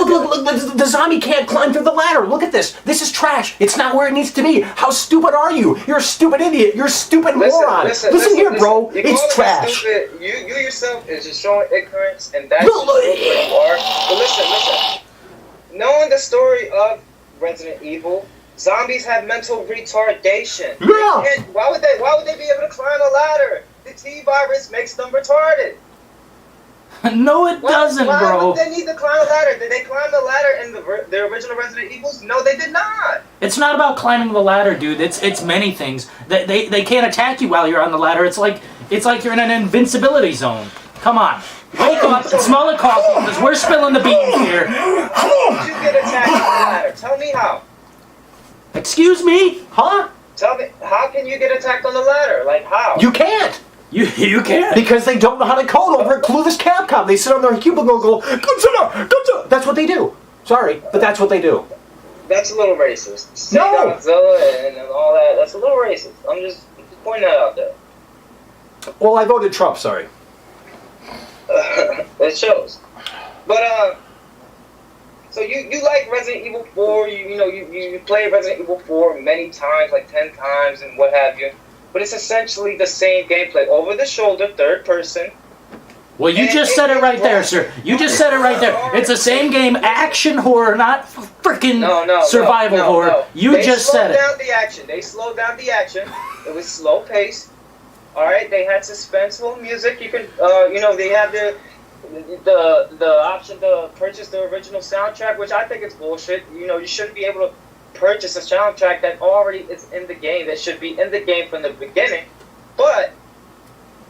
B: The zombie can't climb through the ladder. Look at this. This is trash. It's not where it needs to be. How stupid are you? You're a stupid idiot. You're a stupid moron. Listen here, bro. It's trash.
Q: You yourself is just showing ignorance, and that's what you are. But listen. Knowing the story of Resident Evil. Zombies have mental retardation.
B: Yeah.
Q: Why would they be able to climb a ladder? The T-virus makes them retarded.
D: No, it doesn't, bro.
Q: Why would they need to climb a ladder? Did they climb the ladder in the original Resident Evils? No, they did not.
D: It's not about climbing the ladder, dude. It's many things. They can't attack you while you're on the ladder. It's like you're in an invincibility zone. Come on. Wake up and smell the coffee because we're spilling the beans here.
Q: How did you get attacked on the ladder? Tell me how.
D: Excuse me? Huh?
Q: Tell me, how can you get attacked on the ladder? Like, how?
B: You can't.
D: You can't.
B: Because they don't know how to code over at clueless Capcom. They sit on their cubicle and go, Godzilla. That's what they do. Sorry, but that's what they do.
Q: That's a little racist.
B: No.
Q: Godzilla and all that, that's a little racist. I'm just pointing that out there.
B: Well, I voted Trump, sorry.
Q: It shows. But, so you like Resident Evil 4, you played Resident Evil 4 many times, like 10 times and what have you. But it's essentially the same gameplay. Over the shoulder, third person.
D: Well, you just said it right there, sir. You just said it right there. It's the same game, action horror, not freaking survival horror. You just said it.
Q: They slowed down the action. It was slow paced. Alright, they had suspenseful music. You can, they have the option to purchase the original soundtrack, which I think is bullshit. You shouldn't be able to purchase a soundtrack that already is in the game, that should be in the game from the beginning. But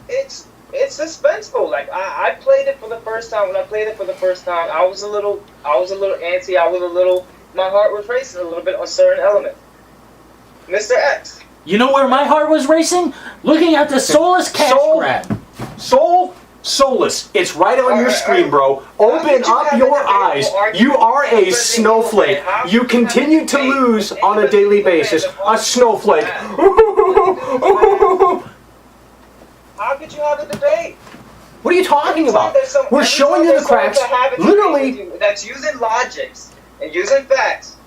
Q: it's suspenseful. Like I played it for the first time. When I played it for the first time, I was a little antsy. My heart was racing a little bit on certain elements. Mr. X.
D: You know where my heart was racing? Looking at the soulless cash grab.
B: Soulless. It's right on your screen, bro. Open up your eyes. You are a snowflake. You continue to lose on a daily basis. A snowflake.
Q: How could you have a debate?
A: What are you talking about? We're showing you the cracks. Literally.
Q: That's using logics and using facts.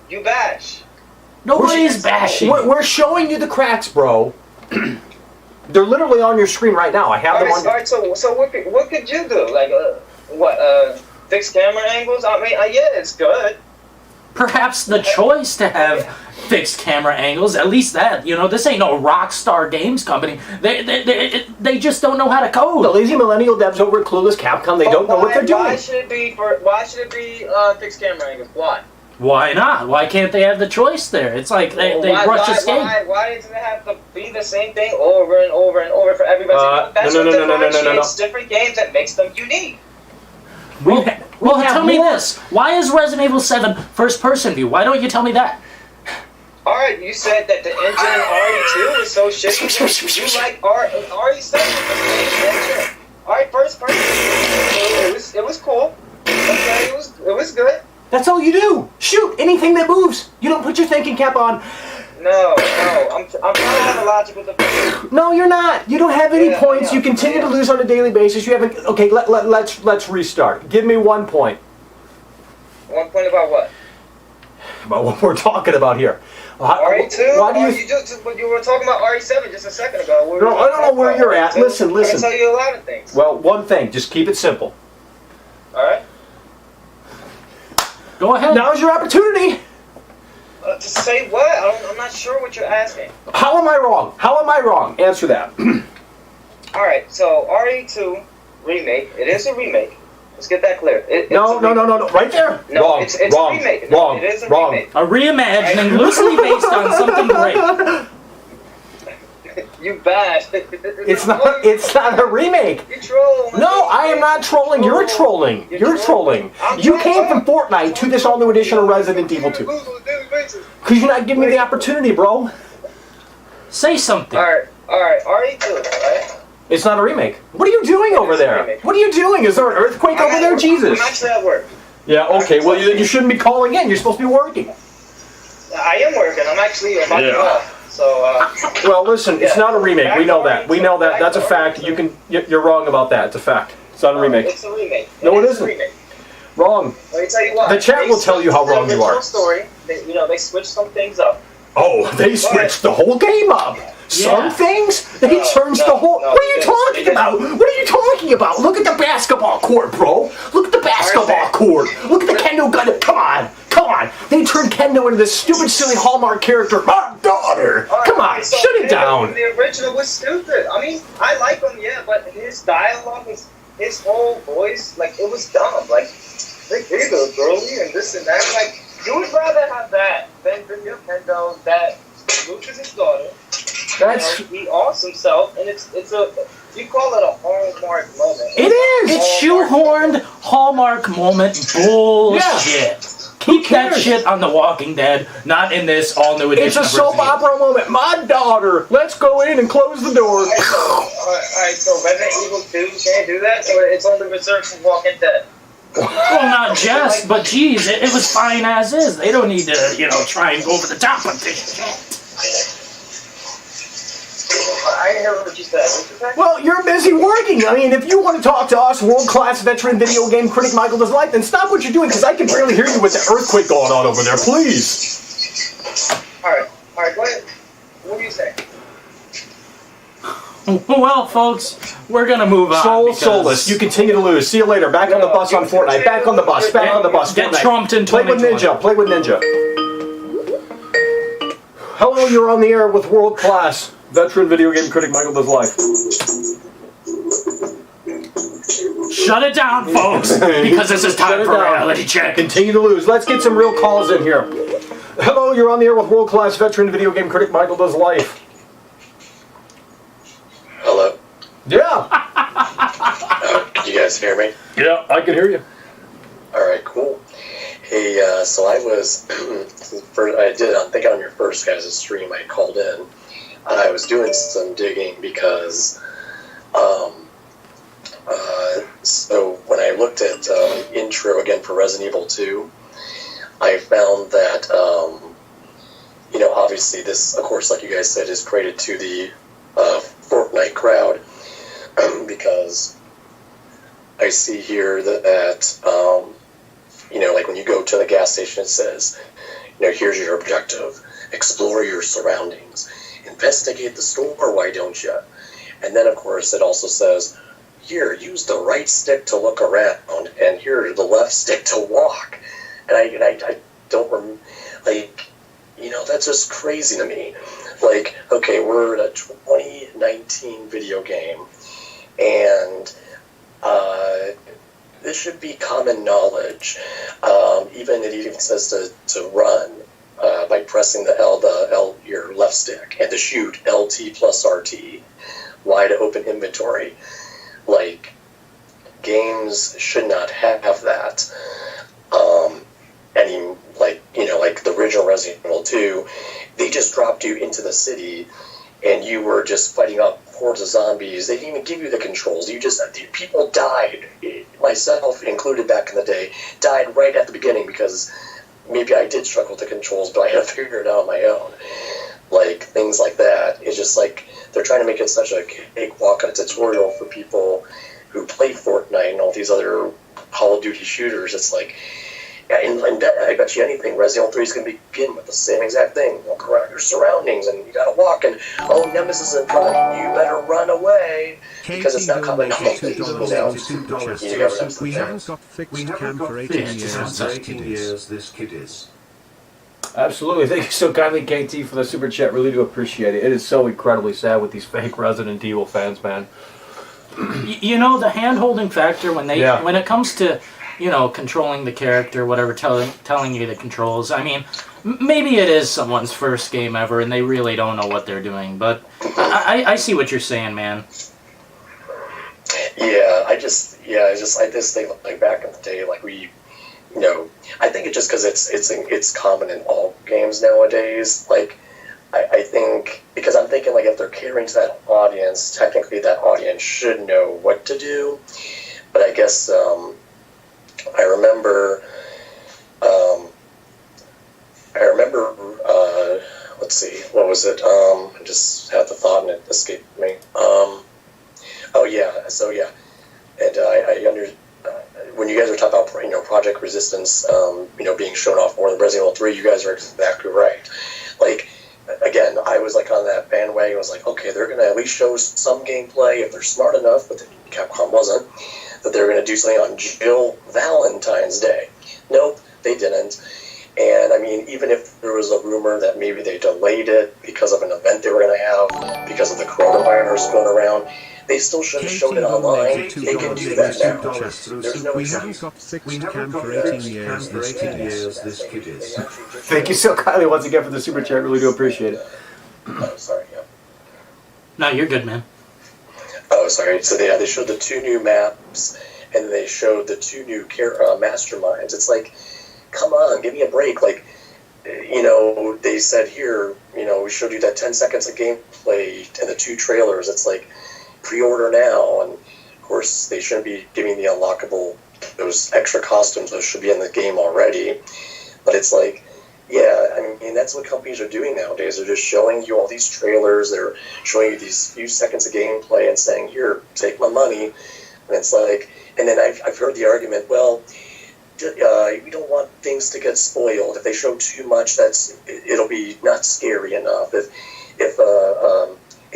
Q: You bash.
D: Nobody's bashing.
B: We're showing you the cracks, bro. They're literally on your screen right now. I have them on.
Q: Alright, so what could you do? Like fix camera angles? I mean, yeah, it's good.
D: Perhaps the choice to have fixed camera angles, at least that, you know, this ain't no Rockstar Games company. They just don't know how to code.
B: The lazy millennial devs over at Clueless Capcom, they don't know what they're doing.
Q: Why should it be fixed camera angles? Why?
D: Why not? Why can't they have the choice there? It's like they rush escape.
Q: Why does it have to be the same thing over and over and over for everybody? That's what differentiates different games that makes them unique.
D: Well, tell me this. Why is Resident Evil 7 first-person view? Why don't you tell me that?
Q: Alright, you said that the engine in RE2 was so shitty. You like RE7 engine. Alright, first person. It was cool. Okay, it was good.
B: That's all you do. Shoot anything that moves. You don't put your thinking cap on.
Q: No, I'm trying to have a logic with the.
B: No, you're not. You don't have any points. You continue to lose on a daily basis. You haven't. Okay, let's restart. Give me 1 point.
Q: 1 point about what?
B: About what we're talking about here.
Q: RE2?
B: Why do you?
Q: You were talking about RE7 just a second ago.
B: No, I don't know where you're at. Listen.
Q: I can tell you a lot of things.
B: Well, one thing. Just keep it simple.
Q: All right.
D: Go ahead.
B: Now's your opportunity.
Q: To say what? I'm not sure what you're asking.
B: How am I wrong? How am I wrong? Answer that.
Q: Alright, so RE2 Remake. It is a remake. Let's get that clear.
B: No. Right there.
Q: No,
B: wrong.
Q: it's
B: wrong.
Q: a remake.
B: Wrong.
Q: It is a
B: wrong.
Q: remake.
D: A reimagining loosely based on something great.
Q: You bad.
B: It's not a remake.
Q: You troll.
B: No, I am not trolling. You're trolling. You're trolling. You came from Fortnite to this all-new edition of Resident Evil 2. Because you're not giving me the opportunity, bro.
D: Say something.
Q: Alright, RE2, right?
B: It's not a remake. What are you doing over there? What are you doing? Is there an earthquake over there? Jesus.
Q: I'm actually at work.
B: Yeah, okay. Well, you shouldn't be calling in. You're supposed to be working.
Q: I am working. I'm actually about to go off. So,
B: well, listen, it's not a remake. We know that. We know that. That's a fact. You're wrong about that. It's a fact. It's not a remake.
Q: It's a remake.
B: No, it isn't. Wrong.
Q: Let me tell you what.
B: The chat will tell you how wrong you are.
Q: Story. They switched some things up.
B: Oh, they switched the whole game up. Some things? They changed the whole... what are you talking about? What are you talking about? Look at the basketball court, bro. Look at the basketball court. Look at the Kendo gun. Come on. They turned Kendo into this stupid, silly Hallmark character. My daughter. Come on. Shut it down.
Q: The original was stupid. I mean, I like him, yeah, but his dialogue, his whole voice, like, it was dumb. Like, here you go, girly, and this and that. Like, you would rather have that than your Kendo that Luke is his daughter. He offs himself, and it's a, you call it a Hallmark moment.
D: It is. It's shoehorned Hallmark moment bullshit.
B: Yeah.
D: Keep that shit on The Walking Dead, not in this all-new edition.
B: It's a soap opera moment. My daughter. Let's go in and close the door.
Q: Alright, so Resident Evil 2 can't do that, so it's only reserved for Walking Dead.
D: Well, not just, but geez, it was fine as is. They don't need to, try and go over the top of this shit.
Q: I didn't hear what you said. What you said?
B: Well, you're busy working. I mean, if you want to talk to us, world-class veteran video game critic Michael Does Life, then stop what you're doing, because I can barely hear you with the earthquake going on over there. Please.
Q: Alright, go ahead. What do you say?
D: Well, folks, we're gonna move on.
B: Soulless. You continue to lose. See you later. Back on the bus on Fortnite. Back on the bus. Back on the bus.
D: Get
B: Fortnite.
D: trumped in 2020.
B: Play with Ninja. Hello, you're on the air with world-class veteran video game critic Michael Does Life.
D: Shut it down, folks, because this is time for reality check.
B: Continue to lose. Let's get some real calls in here. Hello, you're on the air with world-class veteran video game critic Michael Does Life.
R: Hello.
B: Yeah.
R: Can you guys hear me?
B: Yeah, I can hear you.
R: Alright, cool. Hey, so I was, I think on your first guys' stream I called in. I was doing some digging because, so when I looked at intro again for Resident Evil 2, I found that, obviously this, of course, like you guys said, is created to the Fortnite crowd because I see here that like when you go to the gas station, it says, here's your objective: explore your surroundings, investigate the store. Why don't you? And then, of course, it also says, here, use the right stick to look around, and here, the left stick to walk. And I don't that's just crazy to me. Like, okay, we're in a 2019 video game, and this should be common knowledge. It even says to run by pressing the L, your left stick, and to shoot LT plus RT. Y to open inventory. Like, games should not have that. Like the original Resident Evil 2, they just dropped you into the city, and you were just fighting up hordes of zombies. They didn't even give you the controls. People died, myself included back in the day, died right at the beginning because maybe I did struggle with the controls, but I had to figure it out on my own. Like, things like that. It's just like, they're trying to make it such a cakewalk and a tutorial for people who play Fortnite and all these other Call of Duty shooters. It's like, and I bet you anything, Resident Evil 3 is going to begin with the same exact thing. Walk around your surroundings, and you got to walk, and Nemesis is in front of you, you better run away, because it's not common knowledge.
E: We haven't got fixed cam for 18 years, this kid is.
B: Absolutely. Thank you so kindly, KT, for the super chat. Really do appreciate it. It is so incredibly sad with these fake Resident Evil fans, man.
D: The hand-holding factor when it comes to controlling the character, whatever, telling you the controls. I mean, maybe it is someone's first game ever, and they really don't know what they're doing. But I see what you're saying, man.
R: I just think like back in the day, like I think it's just because it's common in all games nowadays. Like, I think, because I'm thinking, like, if they're catering to that audience, technically that audience should know what to do. But I guess I remember let's see, what was it? I just had the thought and it escaped me. And when you guys are talking about Project Resistance, being shown off more than Resident Evil 3, you guys are exactly right. Like, again, I was like on that bandwagon. I was like, okay, they're gonna at least show some gameplay if they're smart enough, but Capcom wasn't, that they're gonna do something on Jill Valentine's Day. Nope, they didn't. And I mean, even if there was a rumor that maybe they delayed it because of an event they were gonna have, because of the coronavirus going around, they still should have shown it online. They can do that now. There's no
E: we haven't got fixed cam for 18 years, this kid is.
B: Thank you so kindly once again for the super chat. Really do appreciate it.
R: Oh, sorry, yeah.
D: No, you're good, man.
R: Oh, sorry. So they showed the 2 new maps, and they showed the 2 new masterminds. It's like, come on, give me a break. Like, they said here, we showed you that 10 seconds of gameplay and the 2 trailers. It's like, pre-order now, and of course they shouldn't be giving the unlockable, those extra costumes. Those should be in the game already. But it's like, I mean, that's what companies are doing nowadays. They're just showing you all these trailers. They're showing you these few seconds of gameplay and saying, here, take my money. And it's like, and then I've heard the argument, well, we don't want things to get spoiled. If they show too much, it'll be not scary enough. If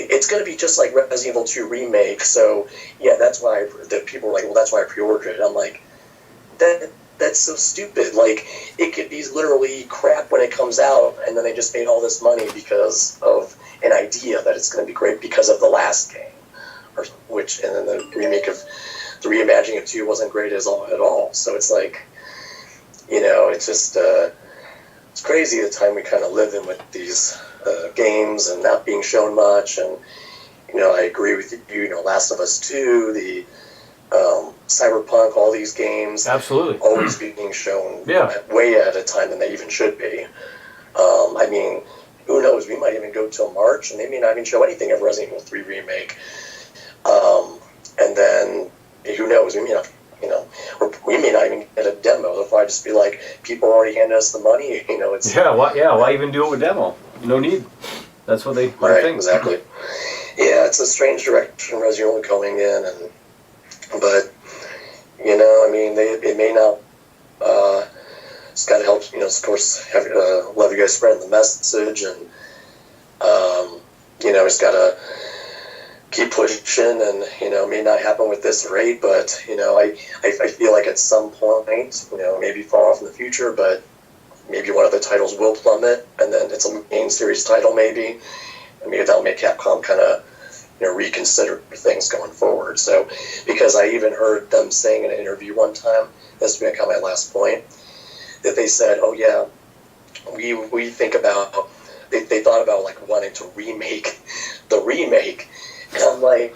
R: it's going to be just like Resident Evil 2 Remake, so that's why the people are like, well, that's why I pre-ordered it. I'm like, that's so stupid. Like, it could be literally crap when it comes out, and then they just made all this money because of an idea that it's going to be great because of the last game, and then the remake of the Reimagine of 2 wasn't great at all. So it's like, it's just it's crazy the time we kind of live in with these games and not being shown much. And I agree with you. Last of Us 2, the Cyberpunk, all these games,
B: absolutely
R: always being shown way at a time than they even should be. I mean, who knows? We might even go till March, and they may not even show anything of Resident Evil 3 Remake. And then who knows? We may not. We may not even get a demo. It'll probably just be like, people already handed us the money. It's
B: why even do it with demo? No need. That's what they
R: Right,
B: think.
R: exactly. Yeah, it's a strange direction Resident Evil going in, but you know, I mean, it may not. It's got to help, you know, of course, love you guys spreading the message, and you know, it's got to keep pushing, and you know, it may not happen with this rate, but you know, I feel like at some point, you know, maybe far off in the future, but maybe one of the titles will plummet, and then it's a main series title, maybe. And maybe that'll make Capcom kind of, you know, reconsider things going forward. So, because I even heard them saying in an interview one time, this will become my last point, that they said, "Oh yeah, we think about." They thought about like wanting to remake the remake, and I'm like,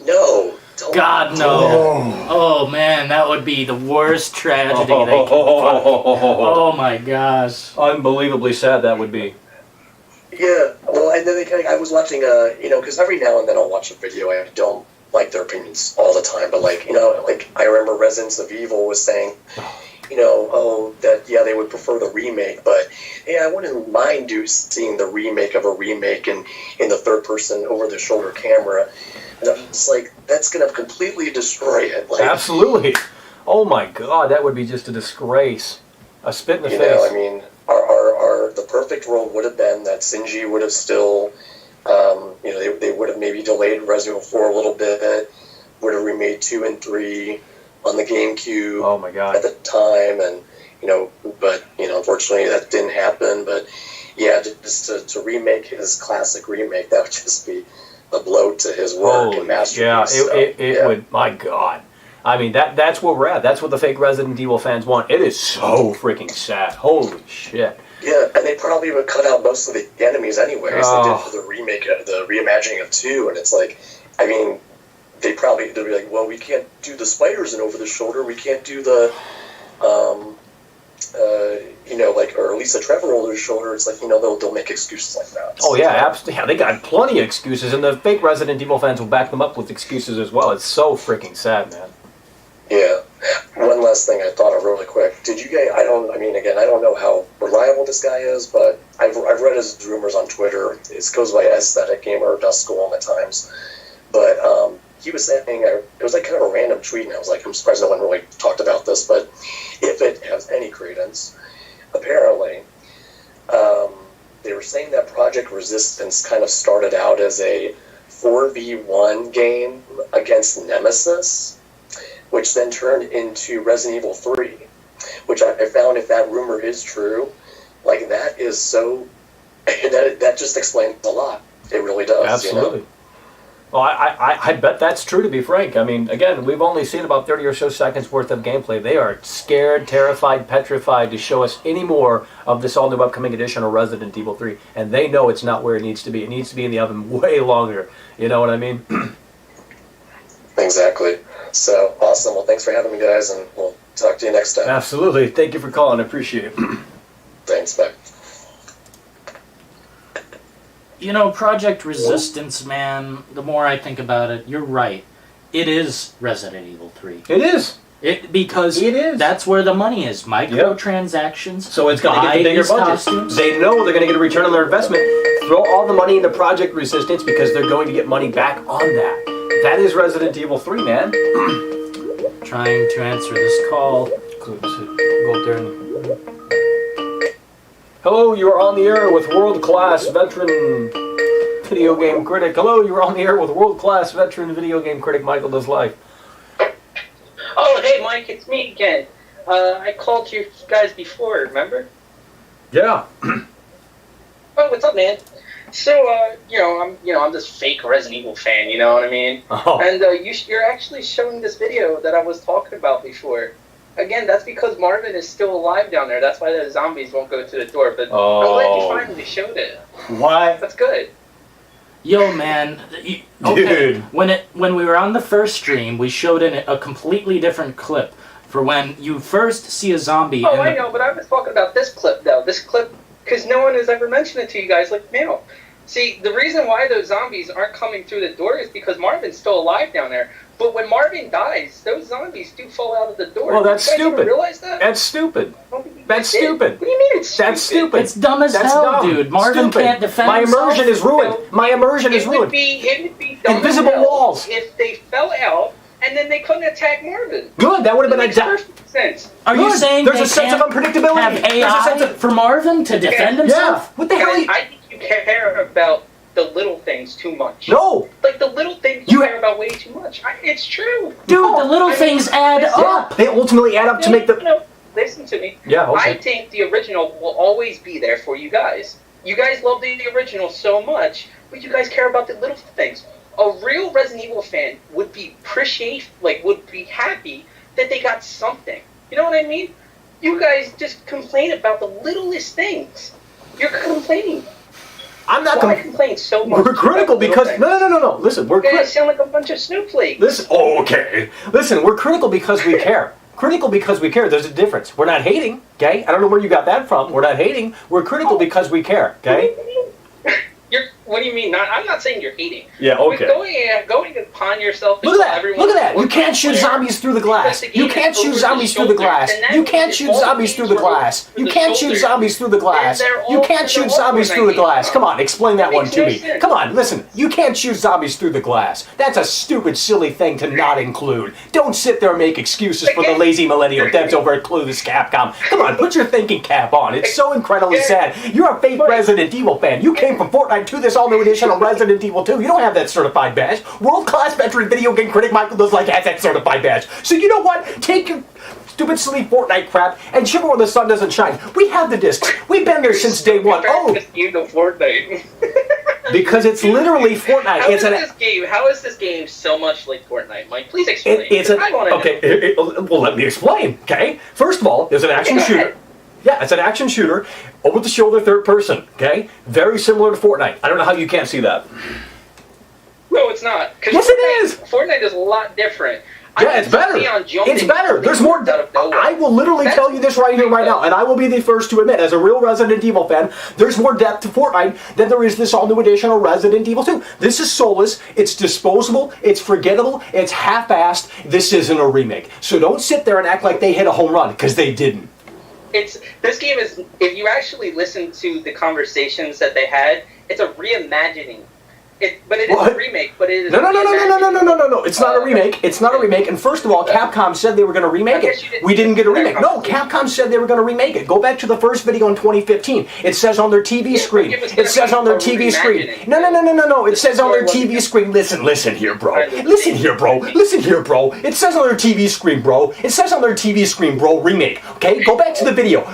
R: no.
D: God, no. Oh, man, that would be the worst tragedy they can Oh, my gosh.
B: Unbelievably sad that would be.
R: Yeah, well, and then I was watching, you know, because every now and then I'll watch a video. I don't like their opinions all the time, but like, you know, like I remember Residents of Evil was saying, you know, oh, that, yeah, they would prefer the remake, but yeah, I wouldn't mind seeing the remake of a remake in the third person over the shoulder camera. And I'm just like, that's going to completely destroy it. Like,
B: absolutely. Oh my God, that would be just a disgrace. A spit in the face.
R: You know, I mean, the perfect world would have been that Shinji would have still, you know, they would have maybe delayed Resident Evil 4 a little bit, would have remade 2 and 3 on the GameCube.
B: Oh my God.
R: At the time, and you know, but you know, unfortunately that didn't happen. But yeah, just to remake his classic remake, that would just be a blow to his work and masterpiece.
B: Yeah, it
R: yeah.
B: would. My God. I mean, that's where we're at. That's what the fake Resident Evil fans want. It is so freaking sad. Holy shit.
R: Yeah, and they probably would cut out most of the enemies anyways. They did for the remake, the reimagining of 2, and it's like, I mean, they'd be like, well, we can't do the spiders and over the shoulder. We can't do the, you know, like, or Lisa Trevor over the shoulder. It's like, you know, they'll make excuses like that.
B: Oh yeah, absolutely. Yeah, they got plenty of excuses, and the fake Resident Evil fans will back them up with excuses as well. It's so freaking sad, man.
R: Yeah. One last thing I thought of really quick. Did you guys, I don't know how reliable this guy is, but I've read his rumors on Twitter. It goes by Aesthetic Gamer or Dust Golem at times. But he was saying, it was like kind of a random tweet, and I was like, I'm surprised no one really talked about this, but if it has any credence, apparently, they were saying that Project Resistance kind of started out as a 4v1 game against Nemesis, which then turned into Resident Evil 3, which I found, if that rumor is true, like that is so, that just explains a lot. It really does.
B: Absolutely.
R: You know?
B: Well, I bet that's true, to be frank. I mean, again, we've only seen about 30 or so seconds worth of gameplay. They are scared, terrified, petrified to show us any more of this all-new upcoming edition of Resident Evil 3. And they know it's not where it needs to be. It needs to be in the oven way longer. You know what I mean?
R: Exactly. So, awesome. Well, thanks for having me, guys, and we'll talk to you next time.
B: Absolutely. Thank you for calling. I appreciate it.
R: Thanks. Bye.
D: You know, Project Resistance, man, the more I think about it, you're right. It is Resident Evil 3.
B: It is.
D: Because
B: it is.
D: That's where the money is. Microtransactions.
B: So it's going to get the bigger budget.
D: Costumes.
B: They know they're going to get a return on their investment. Throw all the money into Project Resistance because they're going to get money back on that. That is Resident Evil 3, man.
D: Trying to answer this call.
B: Go up there and... Hello, you are on the air with world-class veteran video game critic. Hello, you are on the air with world-class veteran video game critic Michael Does Life.
Q: Oh, hey, Mike, it's me again. I called you guys before, remember?
B: Yeah.
Q: Oh, what's up, man? So, I'm this fake Resident Evil fan, you know what I mean?
B: Oh.
Q: And you're actually showing this video that I was talking about before. Again, that's because Marvin is still alive down there. That's why the zombies won't go to the door. But I'm glad you finally showed it.
B: Why?
Q: That's good.
D: Yo, man.
B: Dude.
D: When we were on the first stream, we showed a completely different clip for when you first see a zombie.
Q: Oh, I know, but I was talking about this clip, though. This clip, because no one has ever mentioned it to you guys. Like, no. See, the reason why those zombies aren't coming through the door is because Marvin's still alive down there. But when Marvin dies, those zombies do fall out of the door.
B: Well, that's
Q: Did you guys
B: stupid.
Q: even realize that?
B: That's stupid. That's stupid.
Q: What do you mean
A: That's stupid.
D: It's dumb as
A: That's
D: hell,
A: dumb.
D: dude. Marvin
A: Stupid.
D: can't defend
A: My
D: himself.
A: immersion is ruined. My immersion is ruined.
S: It would be dumb
A: Invisible
S: as hell
A: walls.
S: if they fell out and then they couldn't attack Marvin.
A: Good. That would have been
S: Makes perfect sense.
D: Are you
A: Good.
D: saying
A: There's
D: they
A: a sense of
D: can't
A: unpredictability?
D: have
A: There's a sense
D: AI
A: of
D: for Marvin to defend himself?
A: Yeah. What the hell?
S: I think you care about the little things too much.
A: No.
S: Like the little things you care about way too much. It's true.
D: Dude, the little things add up.
A: They ultimately add up to make the.
S: No, listen to me.
A: Yeah, okay.
S: I think the original will always be there for you guys. You guys love the original so much, but you guys care about the little things. A real Resident Evil fan would be would be happy that they got something. You know what I mean? You guys just complain about the littlest things. You're complaining.
A: I'm not
S: complaining so much.
A: We're critical because no. Listen, we're
S: You guys
A: critical.
S: sound like a bunch of snowflakes.
A: Listen. Oh, okay. Listen, we're critical because we care. Critical because we care. There's a difference. We're not hating. Okay. I don't know where you got that from. We're not hating. We're critical because we care. Okay.
S: What do you mean? I'm not saying you're hating.
A: Yeah, okay.
S: But going upon yourself.
A: Look at that! Look at that! You can't shoot zombies through the glass. You can't shoot zombies through the glass. You can't shoot zombies through the glass. You can't shoot zombies through the glass. You can't shoot zombies through the glass. Come on, explain that one to me. Come on, listen. You can't shoot zombies through the glass. That's a stupid, silly thing to not include. Don't sit there and make excuses for the lazy millennial devs over at Clueless Capcom. Come on, put your thinking cap on. It's so incredibly sad. You're a fake Resident Evil fan. You came from Fortnite to this all-new edition of Resident Evil 2. You don't have that certified badge. World-class veteran video game critic Michael does like has that certified badge. So you know what? Take your stupid, silly Fortnite crap and shiver when the sun doesn't shine. We have the discs. We've been there since day one. Oh,
S: you know Fortnite.
A: because it's literally Fortnite.
S: How is this game so much like Fortnite, Mike? Please explain. I want to know.
A: Well, let me explain. Okay. First of all, there's an action shooter. Yeah, it's an action shooter, over-the-shoulder, third person. Okay, very similar to Fortnite. I don't know how you can't see that.
S: No, it's not.
A: Yes, it is.
S: Fortnite is a lot different.
A: Yeah, it's better. It's better. There's more. I will literally tell you this right here, right now, and I will be the first to admit, as a real Resident Evil fan, there's more depth to Fortnite than there is this all-new edition of Resident Evil 2. This is soulless. It's disposable. It's forgettable. It's half-assed. This isn't a remake. So don't sit there and act like they hit a home run, because they didn't.
S: This game is, if you actually listen to the conversations that they had, it's a reimagining. But it is a remake. But it is
A: No. It's not a remake. It's not a remake. And first of all, Capcom said they were going to remake it. We didn't get a remake. No, Capcom said they were going to remake it. Go back to the first video in 2015. It says on their TV screen. It says on their TV screen. No. It says on their TV screen. Listen here, bro. Listen here, bro. It says on their TV screen, bro. It says on their TV screen, bro. Remake. Okay. Go back to the video.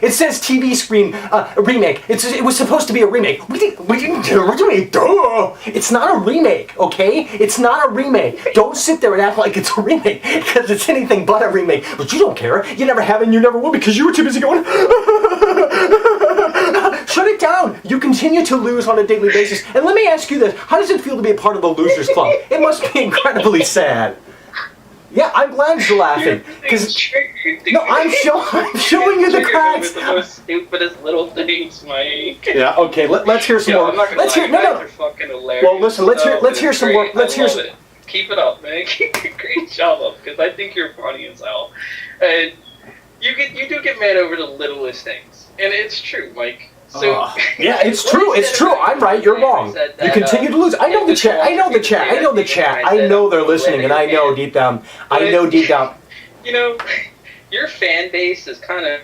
A: It says TV screen remake. It was supposed to be a remake. We didn't get a remake. Duh! It's not a remake, okay? It's not a remake. Don't sit there and act like it's a remake, because it's anything but a remake. But you don't care. You never have and you never will, because you were too busy going... Shut it down. You continue to lose on a daily basis. And let me ask you this. How does it feel to be a part of the Losers Club? It must be incredibly sad. Yeah, I'm glad you're laughing. No, I'm showing you the cracks.
S: The most stupidest little things, Mike.
A: Yeah. Okay. Let's hear some more.
S: I'm not gonna lie, you guys are fucking hilarious.
A: Well, listen. Let's hear some more. Let's hear some.
S: Keep it up, man. Keep a great job up, because I think you're funny as hell, and you do get mad over the littlest things, and it's true, Mike. So
A: yeah, it's true. It's true. I'm right. You're wrong. You continue to lose. I know the chat. I know they're listening, and I know deep down.
S: You know, your fan base is kind of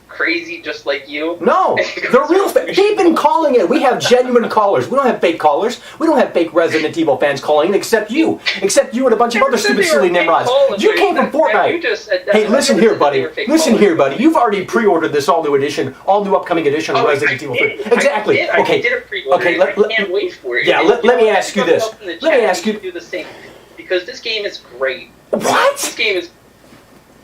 S: crazy, just like you.
A: No, they're real. They've been calling it. We have genuine callers. We don't have fake callers. We don't have fake Resident Evil fans calling it, except you and a bunch of other stupid, silly nimrods. You came from Fortnite. Hey, listen here, buddy. You've already pre-ordered this all-new upcoming edition of Resident Evil 3. Exactly.
S: I did a pre-order. Okay. I can't wait for it.
A: Yeah. Let me ask you this. Let me ask you.
S: Do the same, because this game is great.
A: What?
S: This game is.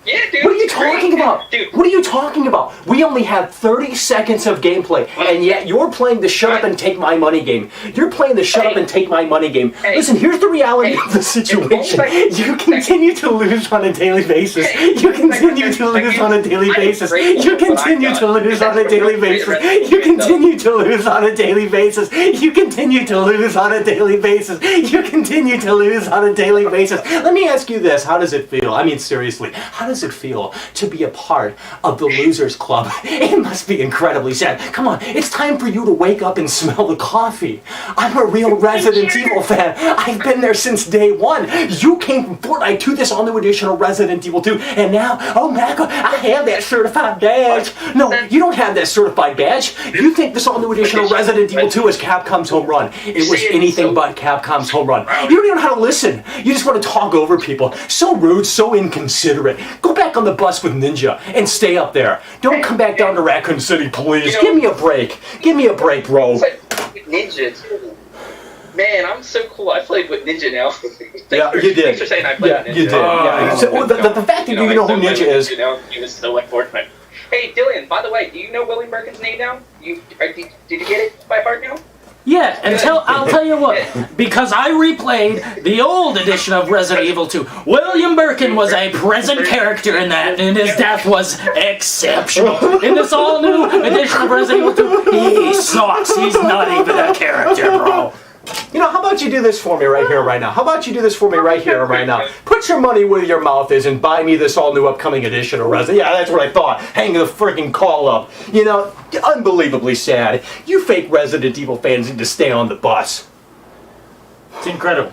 S: Yeah, dude.
A: What are you talking about? Dude. What are you talking about? We only have 30 seconds of gameplay, and yet you're playing the shut up and take my money game. You're playing the shut up and take my money game. Listen, here's the reality of the situation. You continue to lose on a daily basis. You continue to lose on a daily basis. You continue to lose on a daily basis. You continue to lose on a daily basis. You continue to lose on a daily basis. You continue to lose on a daily basis. Let me ask you this. How does it feel? I mean, seriously. How does it feel to be a part of the Losers Club? It must be incredibly sad. Come on, it's time for you to wake up and smell the coffee. I'm a real Resident Evil fan. I've been there since day one. You came from Fortnite to this all-new edition of Resident Evil 2, and now, oh my God, I have that certified badge. No, you don't have that certified badge. You think this all-new edition of Resident Evil 2 is Capcom's home run. It was anything but Capcom's home run. You don't even know how to listen. You just want to talk over people. So rude, so inconsiderate. Go back on the bus with Ninja and stay up there. Don't come back down to Raccoon City, please. Give me a break. Give me a break, bro.
S: Ninja, too. Man, I'm so cool. I played with Ninja now.
A: Yeah, you did.
S: Thanks for saying I played with Ninja.
A: You did. Yeah. So, the fact that you know who Ninja is.
S: You know, he was still like Fortnite. Hey, Dillon, by the way, do you know William Birkin's name now? Did you get it by heart now?
D: Yeah, I'll tell you what, because I replayed the old edition of Resident Evil 2. William Birkin was a present character in that, and his death was exceptional. In this all-new edition of Resident Evil 2, he sucks. He's not even a character, bro.
A: You know, how about you do this for me right here, right now? How about you do this for me right here, right now? Put your money where your mouth is and buy me this all-new upcoming edition of Resident. Yeah, that's what I thought. Hang the freaking call up. You know, unbelievably sad. You fake Resident Evil fans need to stay on the bus.
D: It's incredible.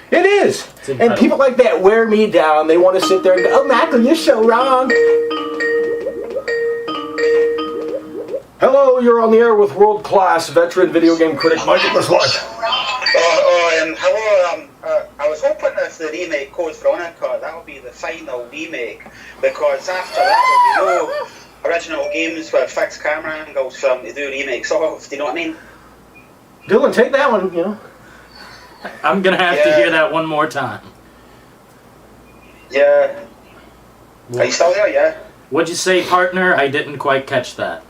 A: It is. And people like that wear me down. They want to sit there and go, oh, Michael, you're so wrong. Hello, you're on the air with world-class veteran video game critic Michael Deslight.
F: Hello, I was hoping if the remake Code Veronica, that would be the final remake, because after that there would be no original games with fixed camera angles for them to do remakes of, do you know what I mean?
A: Dillon, take that one, you know.
D: I'm going to have to hear that one more time.
F: Yeah. Are you still there, yeah?
D: What'd you say, partner? I didn't quite catch that.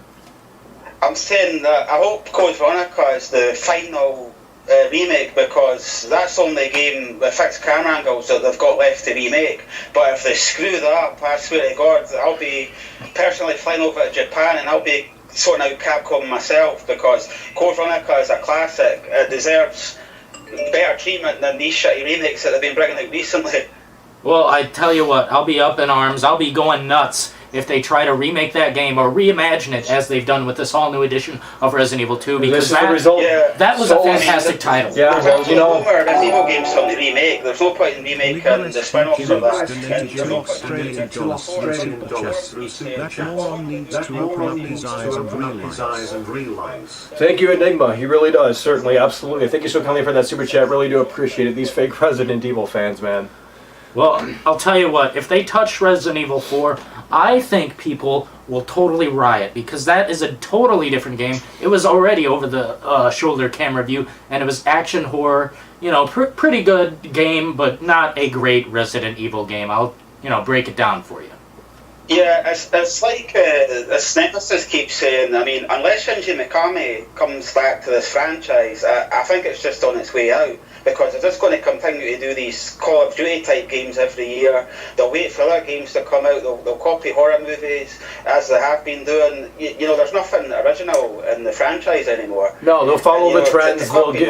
F: I'm saying that I hope Code Veronica is the final remake, because that's the only game with fixed camera angles that they've got left to remake. But if they screw that up, I swear to God, I'll be personally flying over to Japan and I'll be sorting out Capcom myself, because Code Veronica is a classic. It deserves better treatment than these shitty remakes that they've been bringing out recently.
D: Well, I tell you what, I'll be up in arms. I'll be going nuts if they try to remake that game or reimagine it as they've done with this all-new edition of Resident Evil 2, because that was a fantastic title.
F: Yeah, well, you know, Resident Evil games from the remake. There's no point in remaking the spin-offs of that.
E: That moron needs to open up his eyes and realize.
A: Thank you, Enigma. He really does, certainly, absolutely. Thank you so kindly for that super chat. Really do appreciate it. These fake Resident Evil fans, man.
D: Well, I'll tell you what, if they touch Resident Evil 4, I think people will totally riot, because that is a totally different game. It was already over the shoulder camera view, and it was action horror. You know, pretty good game, but not a great Resident Evil game. I'll, break it down for you.
F: Yeah, it's like as Nemesis keeps saying, I mean, unless Shinji Mikami comes back to this franchise, I think it's just on its way out. Because they're just going to continue to do these Call of Duty type games every year. They'll wait for other games to come out. They'll copy horror movies, as they have been doing. You know, there's nothing original in the franchise anymore.
A: No, they'll follow the trends. They'll get,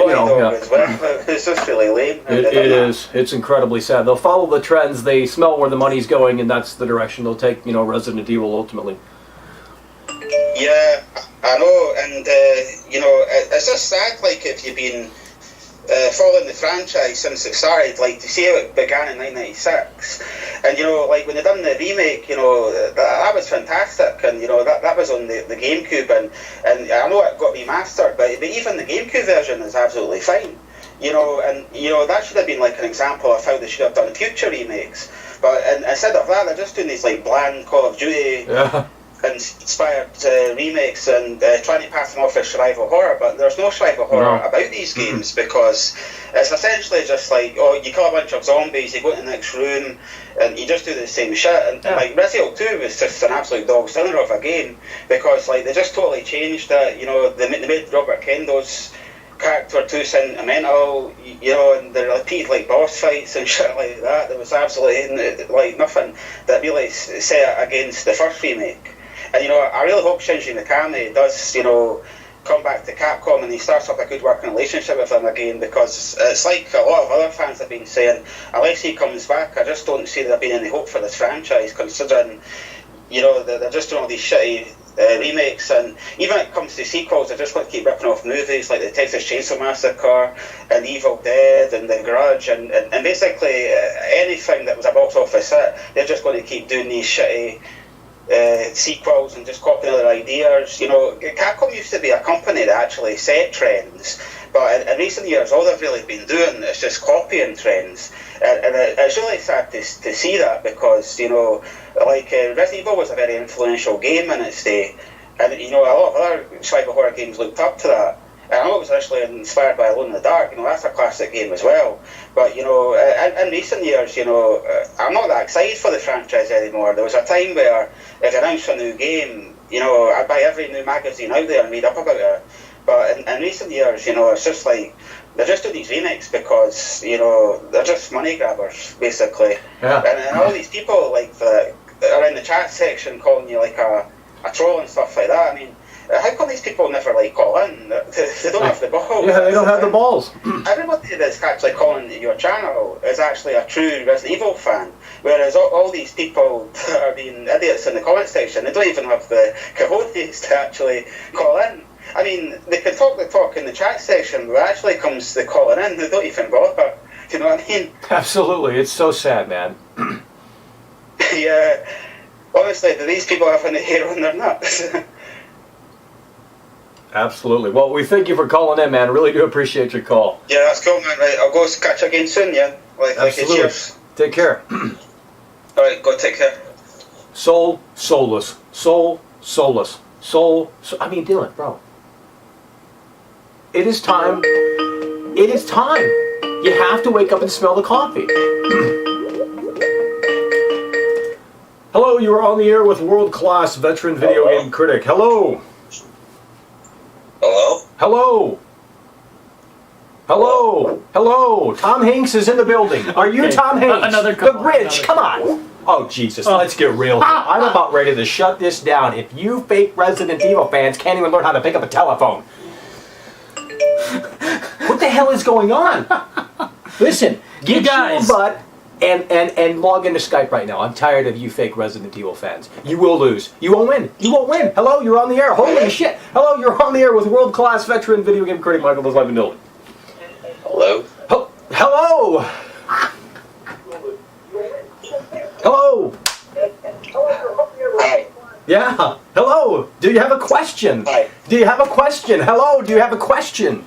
F: it's just really lame.
A: It is. It's incredibly sad. They'll follow the trends. They smell where the money's going, and that's the direction they'll take. Resident Evil ultimately.
F: Yeah, I know, and it's just sad. Like, if you've been following the franchise since it started, like, to see how it began in 1996, and like when they done the remake, that was fantastic, and that was on the GameCube, and I know it got remastered, but even the GameCube version is absolutely fine, and that should have been like an example of how they should have done future remakes, but instead of that, they're just doing these like bland Call of Duty inspired remakes and trying to pass them off as survival horror, but there's no survival horror about these games, because it's essentially just like, you kill a bunch of zombies, you go to the next room, and you just do the same shit. And like Resident Evil 2 was just an absolute dog stunner of a game, because like they just totally changed it. They made Robert Kendo's character too sentimental, and they repeated like boss fights and shit like that. There was absolutely like nothing that really set against the first remake. And I really hope Shinji Mikami does, come back to Capcom and he starts up a good working relationship with them again, because it's like a lot of other fans have been saying, unless he comes back, I just don't see there being any hope for this franchise, considering, you know, they're just doing all these shitty remakes, and even when it comes to sequels, they just want to keep ripping off movies like the Texas Chainsaw Massacre and Evil Dead and The Grudge, and basically anything that was a box office hit, they're just going to keep doing these shitty sequels and just copying other ideas. You know, Capcom used to be a company that actually set trends, but in recent years all they've really been doing is just copying trends, and it's really sad to see that, because, you know, like Resident Evil was a very influential game in its day, and, you know, a lot of other survival horror games looked up to that. And I know it was actually inspired by Alone in the Dark, you know, that's a classic game as well. But, you know, in recent years, you know, I'm not that excited for the franchise anymore. There was a time where if you announced a new game, you know, I'd buy every new magazine out there and read up about it. But in recent years, you know, it's just like, they're just doing these remakes because, you know, they're just money grabbers, basically.
B: Yeah.
F: And all these people, like, that are in the chat section calling you, like, a troll and stuff like that, I mean, how come these people never, like, call in? They don't have the balls.
B: Yeah, they don't have the balls.
F: Everybody that's actually calling your channel is actually a true Resident Evil fan, whereas all these people that are being idiots in the comment section, they don't even have the cojones to actually call in. I mean, they can talk the talk in the chat section, but actually comes the calling in, they don't even bother. Do you know what I mean?
B: Absolutely, it's so sad, man.
F: Yeah. Honestly, do these people have any hair on their nuts?
B: Absolutely. Well, we thank you for calling in, man. I really do appreciate your call.
F: Yeah, that's cool, man. Right, I'll go catch you again soon, yeah?
B: Absolutely.
F: Cheers.
B: Take care.
F: Alright, go take care.
B: Soul, soulless. Soul, soulless. Soul, I mean, Dillon, bro. It is time. It is time. You have to wake up and smell the coffee. Hello, you are on the air with world-class veteran video game critic. Hello.
F: Hello?
B: Hello. Hello. Hello. Tom Hanks is in the building. Are you Tom Hanks?
D: Another call.
B: The Bridge. Come on. Oh, Jesus. Let's get real. I'm about ready to shut this down. If you fake Resident Evil fans can't even learn how to pick up a telephone. What the hell is going on? Listen, get your butt and log into Skype right now. I'm tired of you fake Resident Evil fans. You will lose. You won't win. You won't win. Hello, you're on the air. Holy shit. Hello, you're on the air with world-class veteran video game critic Michael Does Live and Dillon.
R: Hello?
B: Hello! Hello!
R: Hi.
B: Yeah. Hello. Do you have a question?
R: Hi.
B: Do you have a question? Hello. Do you have a question?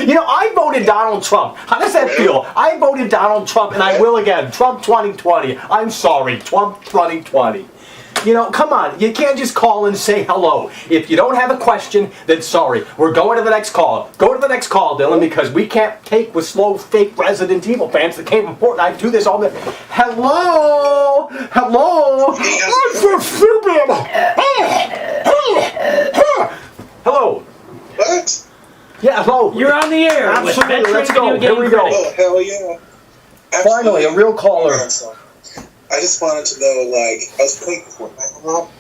B: You know, I voted Donald Trump. How does that feel? I voted Donald Trump, and I will again. Trump 2020. I'm sorry. Trump 2020. You know, come on. You can't just call and say hello. If you don't have a question, then sorry. We're going to the next call. Go to the next call, Dillon, because we can't take with slow, fake Resident Evil fans that came from Fortnite. Do this all the... Hello? Hello? I'm so stupid. Hello?
O: What?
B: Yeah, hello.
D: You're on the air.
B: Absolutely. Let's go. Here we go.
O: Oh, hell yeah.
B: Finally, a real caller.
O: I just wanted to know, like, I was playing Fortnite a lot.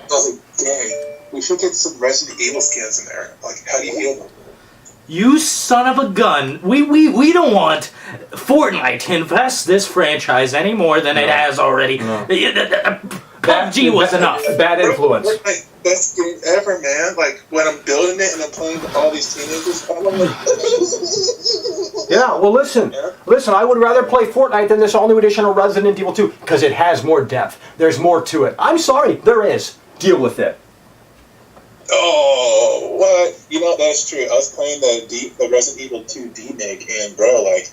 O: I was like, dang, we should get some Resident Evil skins in there. Like, how do you feel about that?
D: You son of a gun. We don't want Fortnite to infest this franchise any more than it has already. PUBG was enough.
B: Bad influence.
O: Fortnite, best game ever, man. Like, when I'm building it and I'm playing with all these teenagers, I'm like...
B: Yeah, well, listen, I would rather play Fortnite than this all-new edition of Resident Evil 2, because it has more depth. There's more to it. I'm sorry, there is. Deal with it.
O: Oh, what? You know, that's true. I was playing the Resident Evil 2 remake, and bro, like,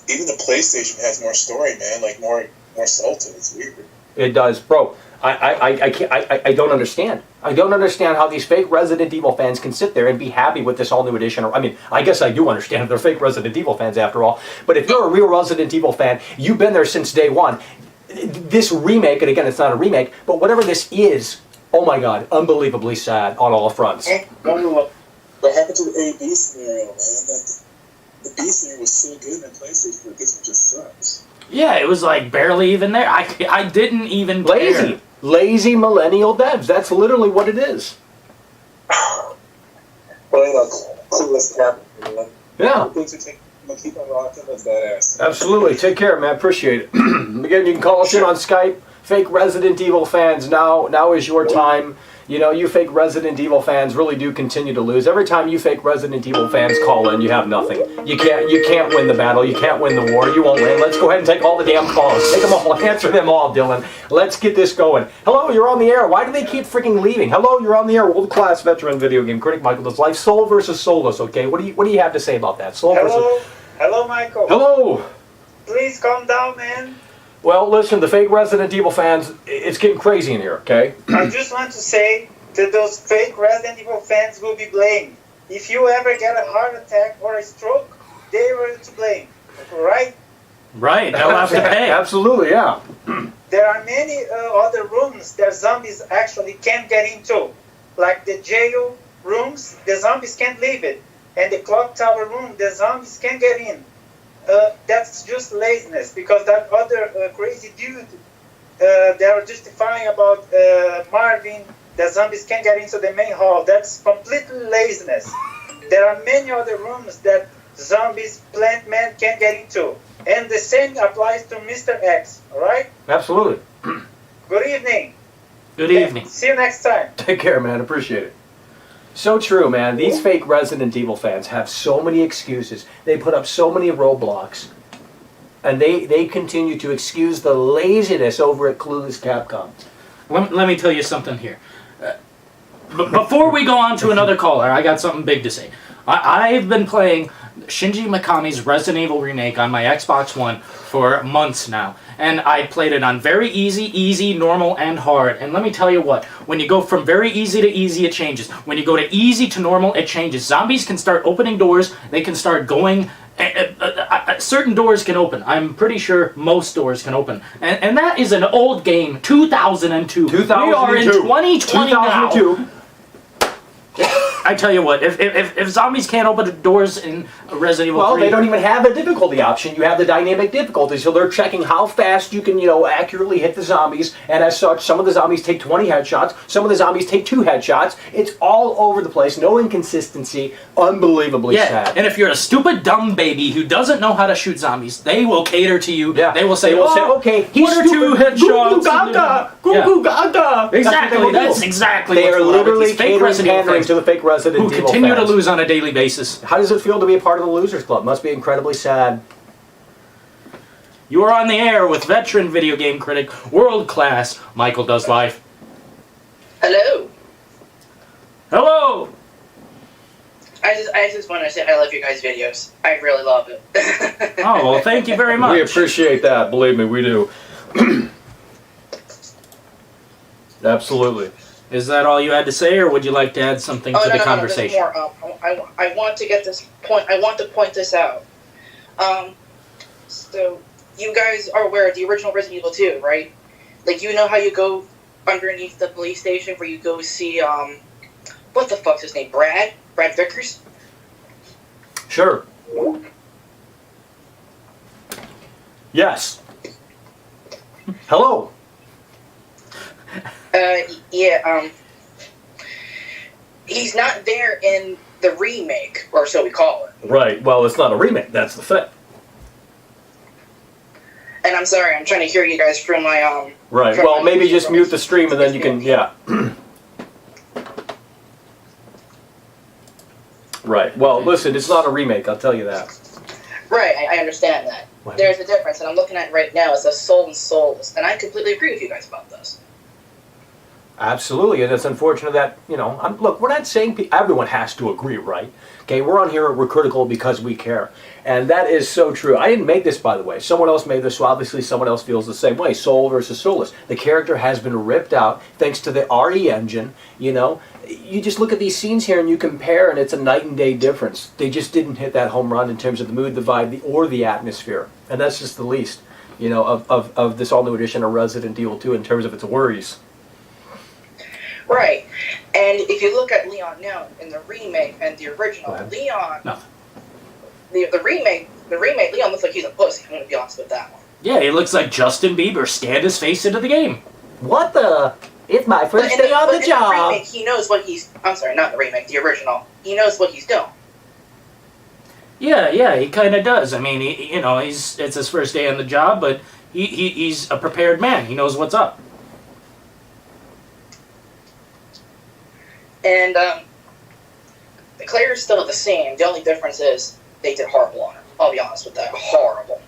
O: even the PlayStation has more story, man. Like, more soul to it. It's weird.
B: It does, bro. I don't understand. I don't understand how these fake Resident Evil fans can sit there and be happy with this all-new edition. I mean, I guess I do understand. They're fake Resident Evil fans after all. But if you're a real Resident Evil fan, you've been there since day one. This remake, and again, it's not a remake, but whatever this is, oh my God, unbelievably sad on all fronts.
O: What happened to the A-B scenario, man? The PC was so good and PlayStation, but this one just sucks.
D: Yeah, it was like barely even there. I didn't even
A: Lazy.
D: care.
A: Lazy millennial devs. That's literally what it is.
O: Well, you know, clueless Capcom.
A: Yeah.
O: Keep on rocking. That's badass.
A: Absolutely. Take care, man. Appreciate it. Again, you can call us in on Skype. Fake Resident Evil fans, now is your time. You know, you fake Resident Evil fans really do continue to lose. Every time you fake Resident Evil fans call in, you have nothing. You can't win the battle. You can't win the war. You won't win. Let's go ahead and take all the damn calls. Take them all. Answer them all, Dillon. Let's get this going. Hello, you're on the air. Why do they keep freaking leaving? Hello, you're on the air. World-class veteran video game critic Michael Does Life. Soul versus soulless. Okay, what do you have to say about that? Soul versus.
I: Hello, Michael.
A: Hello.
I: Please calm down, man.
A: Well, listen, the fake Resident Evil fans, it's getting crazy in here, okay?
I: I just want to say that those fake Resident Evil fans will be blamed. If you ever get a heart attack or a stroke, they were to blame, right?
D: Right, they'll have to pay.
A: Absolutely, yeah.
I: There are many other rooms that zombies actually can't get into. Like the jail rooms, the zombies can't leave it. And the clock tower room, the zombies can't get in. That's just laziness, because that other crazy dude, they are justifying about Marvin, the zombies can't get into the main hall. That's completely laziness. There are many other rooms that zombies, plant man can't get into. And the same applies to Mr. X, alright?
A: Absolutely.
I: Good evening.
D: Good evening.
I: See you next time.
A: Take care, man. Appreciate it. So true, man. These fake Resident Evil fans have so many excuses. They put up so many roadblocks. And they continue to excuse the laziness over at Clueless Capcom.
D: Let me tell you something here. Before we go on to another caller, I got something big to say. I've been playing Shinji Mikami's Resident Evil Remake on my Xbox One for months now. And I played it on very easy, normal, and hard. And let me tell you what, when you go from very easy to easy, it changes. When you go to easy to normal, it changes. Zombies can start opening doors, they can start going... certain doors can open. I'm pretty sure most doors can open. And that is an old game, 2002. We are in 2020 now. I tell you what, if zombies can't open doors in Resident Evil 3...
A: Well, they don't even have a difficulty option. You have the dynamic difficulty, so they're checking how fast you can, accurately hit the zombies, and as such, some of the zombies take 20 headshots, some of the zombies take 2 headshots. It's all over the place, no inconsistency, unbelievably sad.
D: And if you're a stupid, dumb baby who doesn't know how to shoot zombies, they will cater to you. Yeah. They will say,
A: okay, he's
D: 1 or 2 headshots.
A: Goo gaga.
D: Exactly, that's exactly
A: they are literally
D: pandering
A: to the fake Resident Evil
D: who continue
A: fans.
D: to lose on a daily basis.
A: How does it feel to be a part of the Losers Club? Must be incredibly sad.
D: You are on the air with veteran video game critic, world-class Michael Does Life.
T: Hello.
D: Hello.
T: I just want to say I love your guys' videos. I really love it.
D: Oh, well, thank you very much.
A: We appreciate that. Believe me, we do. Absolutely.
D: Is that all you had to say, or would you like to add something to the conversation?
T: No, I want to get this point. I want to point this out. So you guys are aware of the original Resident Evil 2, right? Like, you know how you go underneath the police station where you go see what the fuck's his name? Brad Vickers?
A: Sure. Yes. Hello.
T: He's not there in the remake, or so we call it.
A: Right. Well, it's not a remake. That's the thing.
T: And I'm sorry, I'm trying to hear you guys from my
A: Right.
T: from
A: Well,
T: my
A: maybe just mute the stream and then you can. Yeah. Right. Well, listen, it's not a remake. I'll tell you that.
T: Right. I understand that.
A: What?
T: There's a difference, and I'm looking at it right now. It's a soul and soulless, and I completely agree with you guys about this.
A: Absolutely, and it's unfortunate that, look, we're not saying everyone has to agree, right? Okay, we're on here, we're critical because we care. And that is so true. I didn't make this, by the way. Someone else made this, so obviously someone else feels the same way. Soul versus soulless. The character has been ripped out thanks to the RE engine, You just look at these scenes here and you compare, and it's a night and day difference. They just didn't hit that home run in terms of the mood, the vibe, or the atmosphere. And that's just the least, of this all-new edition of Resident Evil 2 in terms of its worries.
T: Right. And if you look at Leon now in the remake and the original, Leon the remake Leon looks like he's a pussy. I'm gonna be honest with that one.
D: Yeah, he looks like Justin Bieber scanned his face into the game.
A: What the? It's my first day on the job.
T: The remake, he knows what he's. I'm sorry, not the remake, the original. He knows what he's doing.
D: Yeah, he kind of does. I mean, it's his first day on the job, but he's a prepared man. He knows what's up.
T: And the players still the same. The only difference is they did horrible on her. I'll be honest with that. Horrible.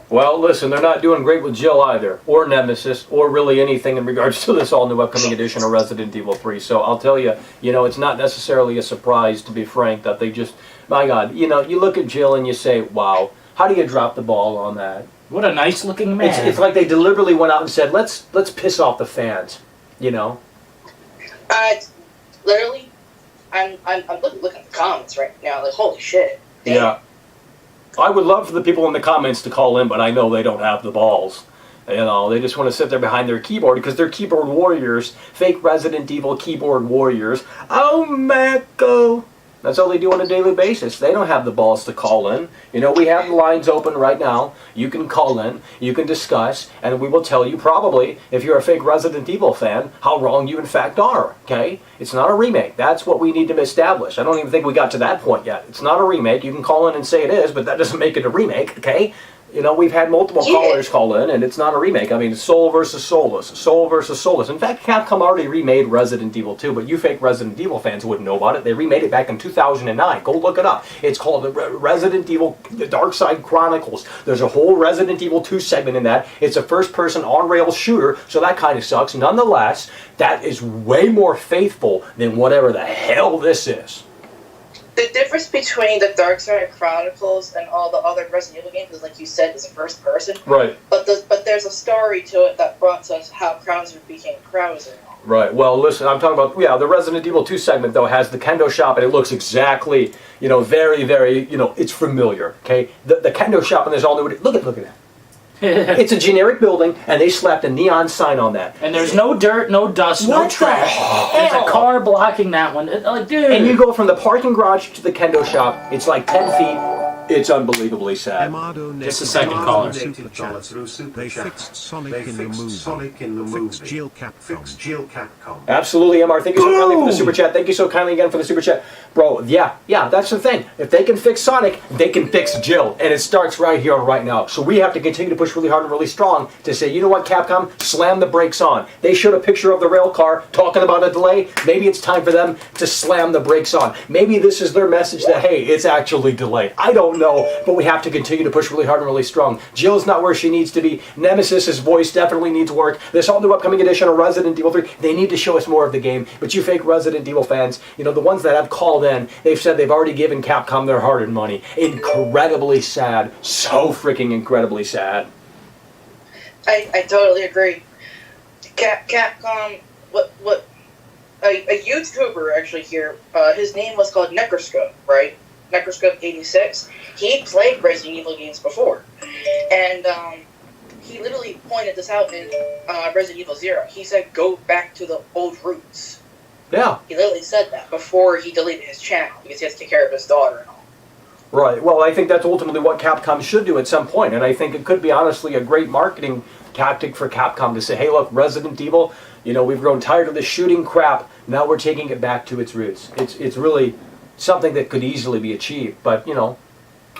B: Well, listen, they're not doing great with Jill either, or Nemesis, or really anything in regards to this all-new upcoming edition of Resident Evil 3. So I'll tell you, it's not necessarily a surprise, to be frank, that they just, my God, you look at Jill and you say, wow, how do you drop the ball on that?
D: What a nice-looking man.
B: It's like they deliberately went out and said, let's piss off the fans,
T: Literally, I'm looking at the comments right now, like, holy shit. Damn.
B: Yeah. I would love for the people in the comments to call in, but I know they don't have the balls. They just want to sit there behind their keyboard because they're keyboard warriors, fake Resident Evil keyboard warriors. Oh, Mako! That's all they do on a daily basis. They don't have the balls to call in. We have the lines open right now. You can call in, you can discuss, and we will tell you probably, if you're a fake Resident Evil fan, how wrong you in fact are, okay? It's not a remake. That's what we need to establish. I don't even think we got to that point yet. It's not a remake. You can call in and say it is, but that doesn't make it a remake, okay? We've had multiple callers call in, and it's not a remake. I mean, soul versus soulless. Soul versus soulless. In fact, Capcom already remade Resident Evil 2, but you fake Resident Evil fans wouldn't know about it. They remade it back in 2009. Go look it up. It's called the Resident Evil The Dark Side Chronicles. There's a whole Resident Evil 2 segment in that. It's a first-person on-rail shooter, so that kind of sucks. Nonetheless, that is way more faithful than whatever the hell this is.
T: The difference between the Dark Side Chronicles and all the other Resident Evil games is, like you said, is a first person.
B: Right.
T: But there's a story to it that brought us how Krauser became Krauser.
B: Right. Well, listen, I'm talking about, the Resident Evil 2 segment, though, has the kendo shop, and it looks exactly, very, very, it's familiar, okay? The kendo shop, and there's all new, look at that. It's a generic building, and they slapped a neon sign on that.
D: And there's no dirt, no dust, no trash. There's a car blocking that one. Like, dude.
B: And you go from the parking garage to the kendo shop, it's like 10 feet. It's unbelievably sad.
D: Just a second, caller.
E: They fixed Sonic in the movie. Fixed Jill Capcom.
B: Absolutely, MR. Thank you so kindly for the super chat. Thank you so kindly again for the super chat. Bro, yeah, that's the thing. If they can fix Sonic, they can fix Jill. And it starts right here, right now. So we have to continue to push really hard and really strong to say, you know what, Capcom? Slam the brakes on. They showed a picture of the rail car talking about a delay. Maybe it's time for them to slam the brakes on. Maybe this is their message that, hey, it's actually delayed. I don't know, but we have to continue to push really hard and really strong. Jill's not where she needs to be. Nemesis's voice definitely needs work. This all new upcoming edition of Resident Evil 3, they need to show us more of the game. But you fake Resident Evil fans, the ones that have called in, they've said they've already given Capcom their hard-earned money. Incredibly sad. So freaking incredibly sad.
T: I totally agree. Capcom, a YouTuber actually here, his name was called Necroscope, right? Necroscope86. He played Resident Evil games before. And he literally pointed this out in Resident Evil 0. He said, go back to the old roots.
B: Yeah.
T: He literally said that before he deleted his channel, because he has to take care of his daughter and all.
B: Right. Well, I think that's ultimately what Capcom should do at some point, and I think it could be honestly a great marketing tactic for Capcom to say, hey, look, Resident Evil, we've grown tired of this shooting crap. Now we're taking it back to its roots. It's really something that could easily be achieved, but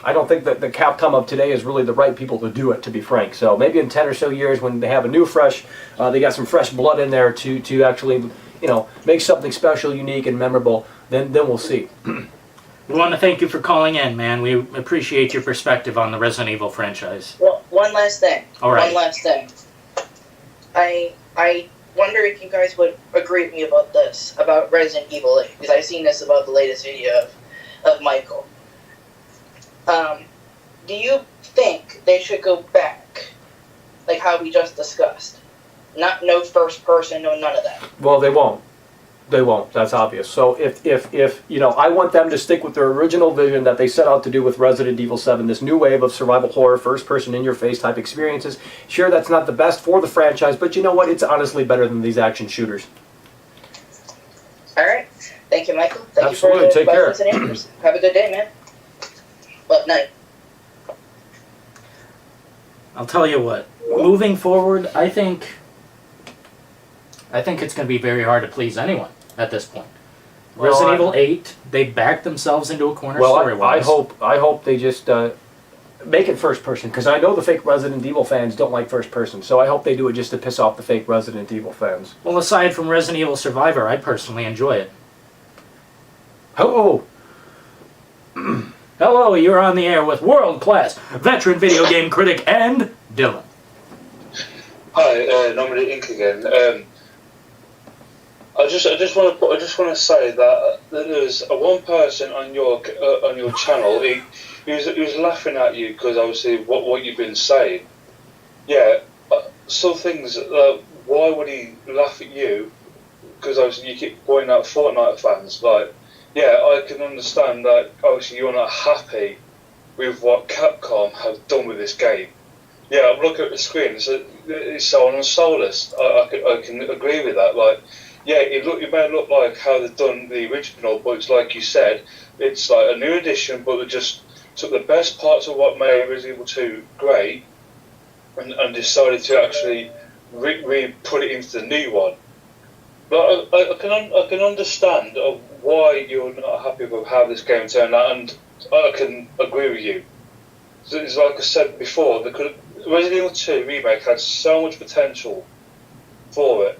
B: I don't think that the Capcom of today is really the right people to do it, to be frank. So maybe in 10 or so years, when they have a new fresh, they got some fresh blood in there to actually, make something special, unique, and memorable. Then we'll see.
D: We want to thank you for calling in, man. We appreciate your perspective on the Resident Evil franchise.
T: Well, one last thing.
D: All right.
T: One last thing. I wonder if you guys would agree with me about this, about Resident Evil 8, because I've seen this about the latest video of Michael. Do you think they should go back, like how we just discussed? No first person, no none of that.
B: Well, they won't. They won't. That's obvious. So if I want them to stick with their original vision that they set out to do with Resident Evil 7, this new wave of survival horror, first-person, in-your-face type experiences. Sure, that's not the best for the franchise, but you know what? It's honestly better than these action shooters.
T: All right. Thank you, Michael. Thank
B: Absolutely.
T: you for
B: Take care.
T: questions and answers. Have a good day, man. But no.
D: I'll tell you what. Moving forward, I think it's going to be very hard to please anyone at this point.
A: Well,
D: Resident Evil 8, they backed themselves into a corner
A: Well,
D: story-wise.
A: I hope they just make it first person, because I know the fake Resident Evil fans don't like first person, so I hope they do it just to piss off the fake Resident Evil fans.
D: Well, aside from Resident Evil Survivor, I personally enjoy it.
A: Oh!
D: Hello, you're on the air with world-class veteran video game critic and Dillon.
U: Hi, Nominee Inc again. I just want to say that there's one person on your channel. He was laughing at you because obviously what you've been saying. Yeah, some things. Why would he laugh at you? Because obviously you keep pointing out Fortnite fans. Like, yeah, I can understand that. Obviously, you're not happy with what Capcom have done with this game. Yeah, I'm looking at the screen. It's so unsoulless. I can agree with that. Like, yeah, it may look like how they've done the original, but it's like you said, it's like a new edition, but they just took the best parts of what made Resident Evil 2 great and decided to actually put it into the new one. But I can understand why you're not happy with how this game turned out, and I can agree with you. So it's like I said before, Resident Evil 2 Remake had so much potential for it,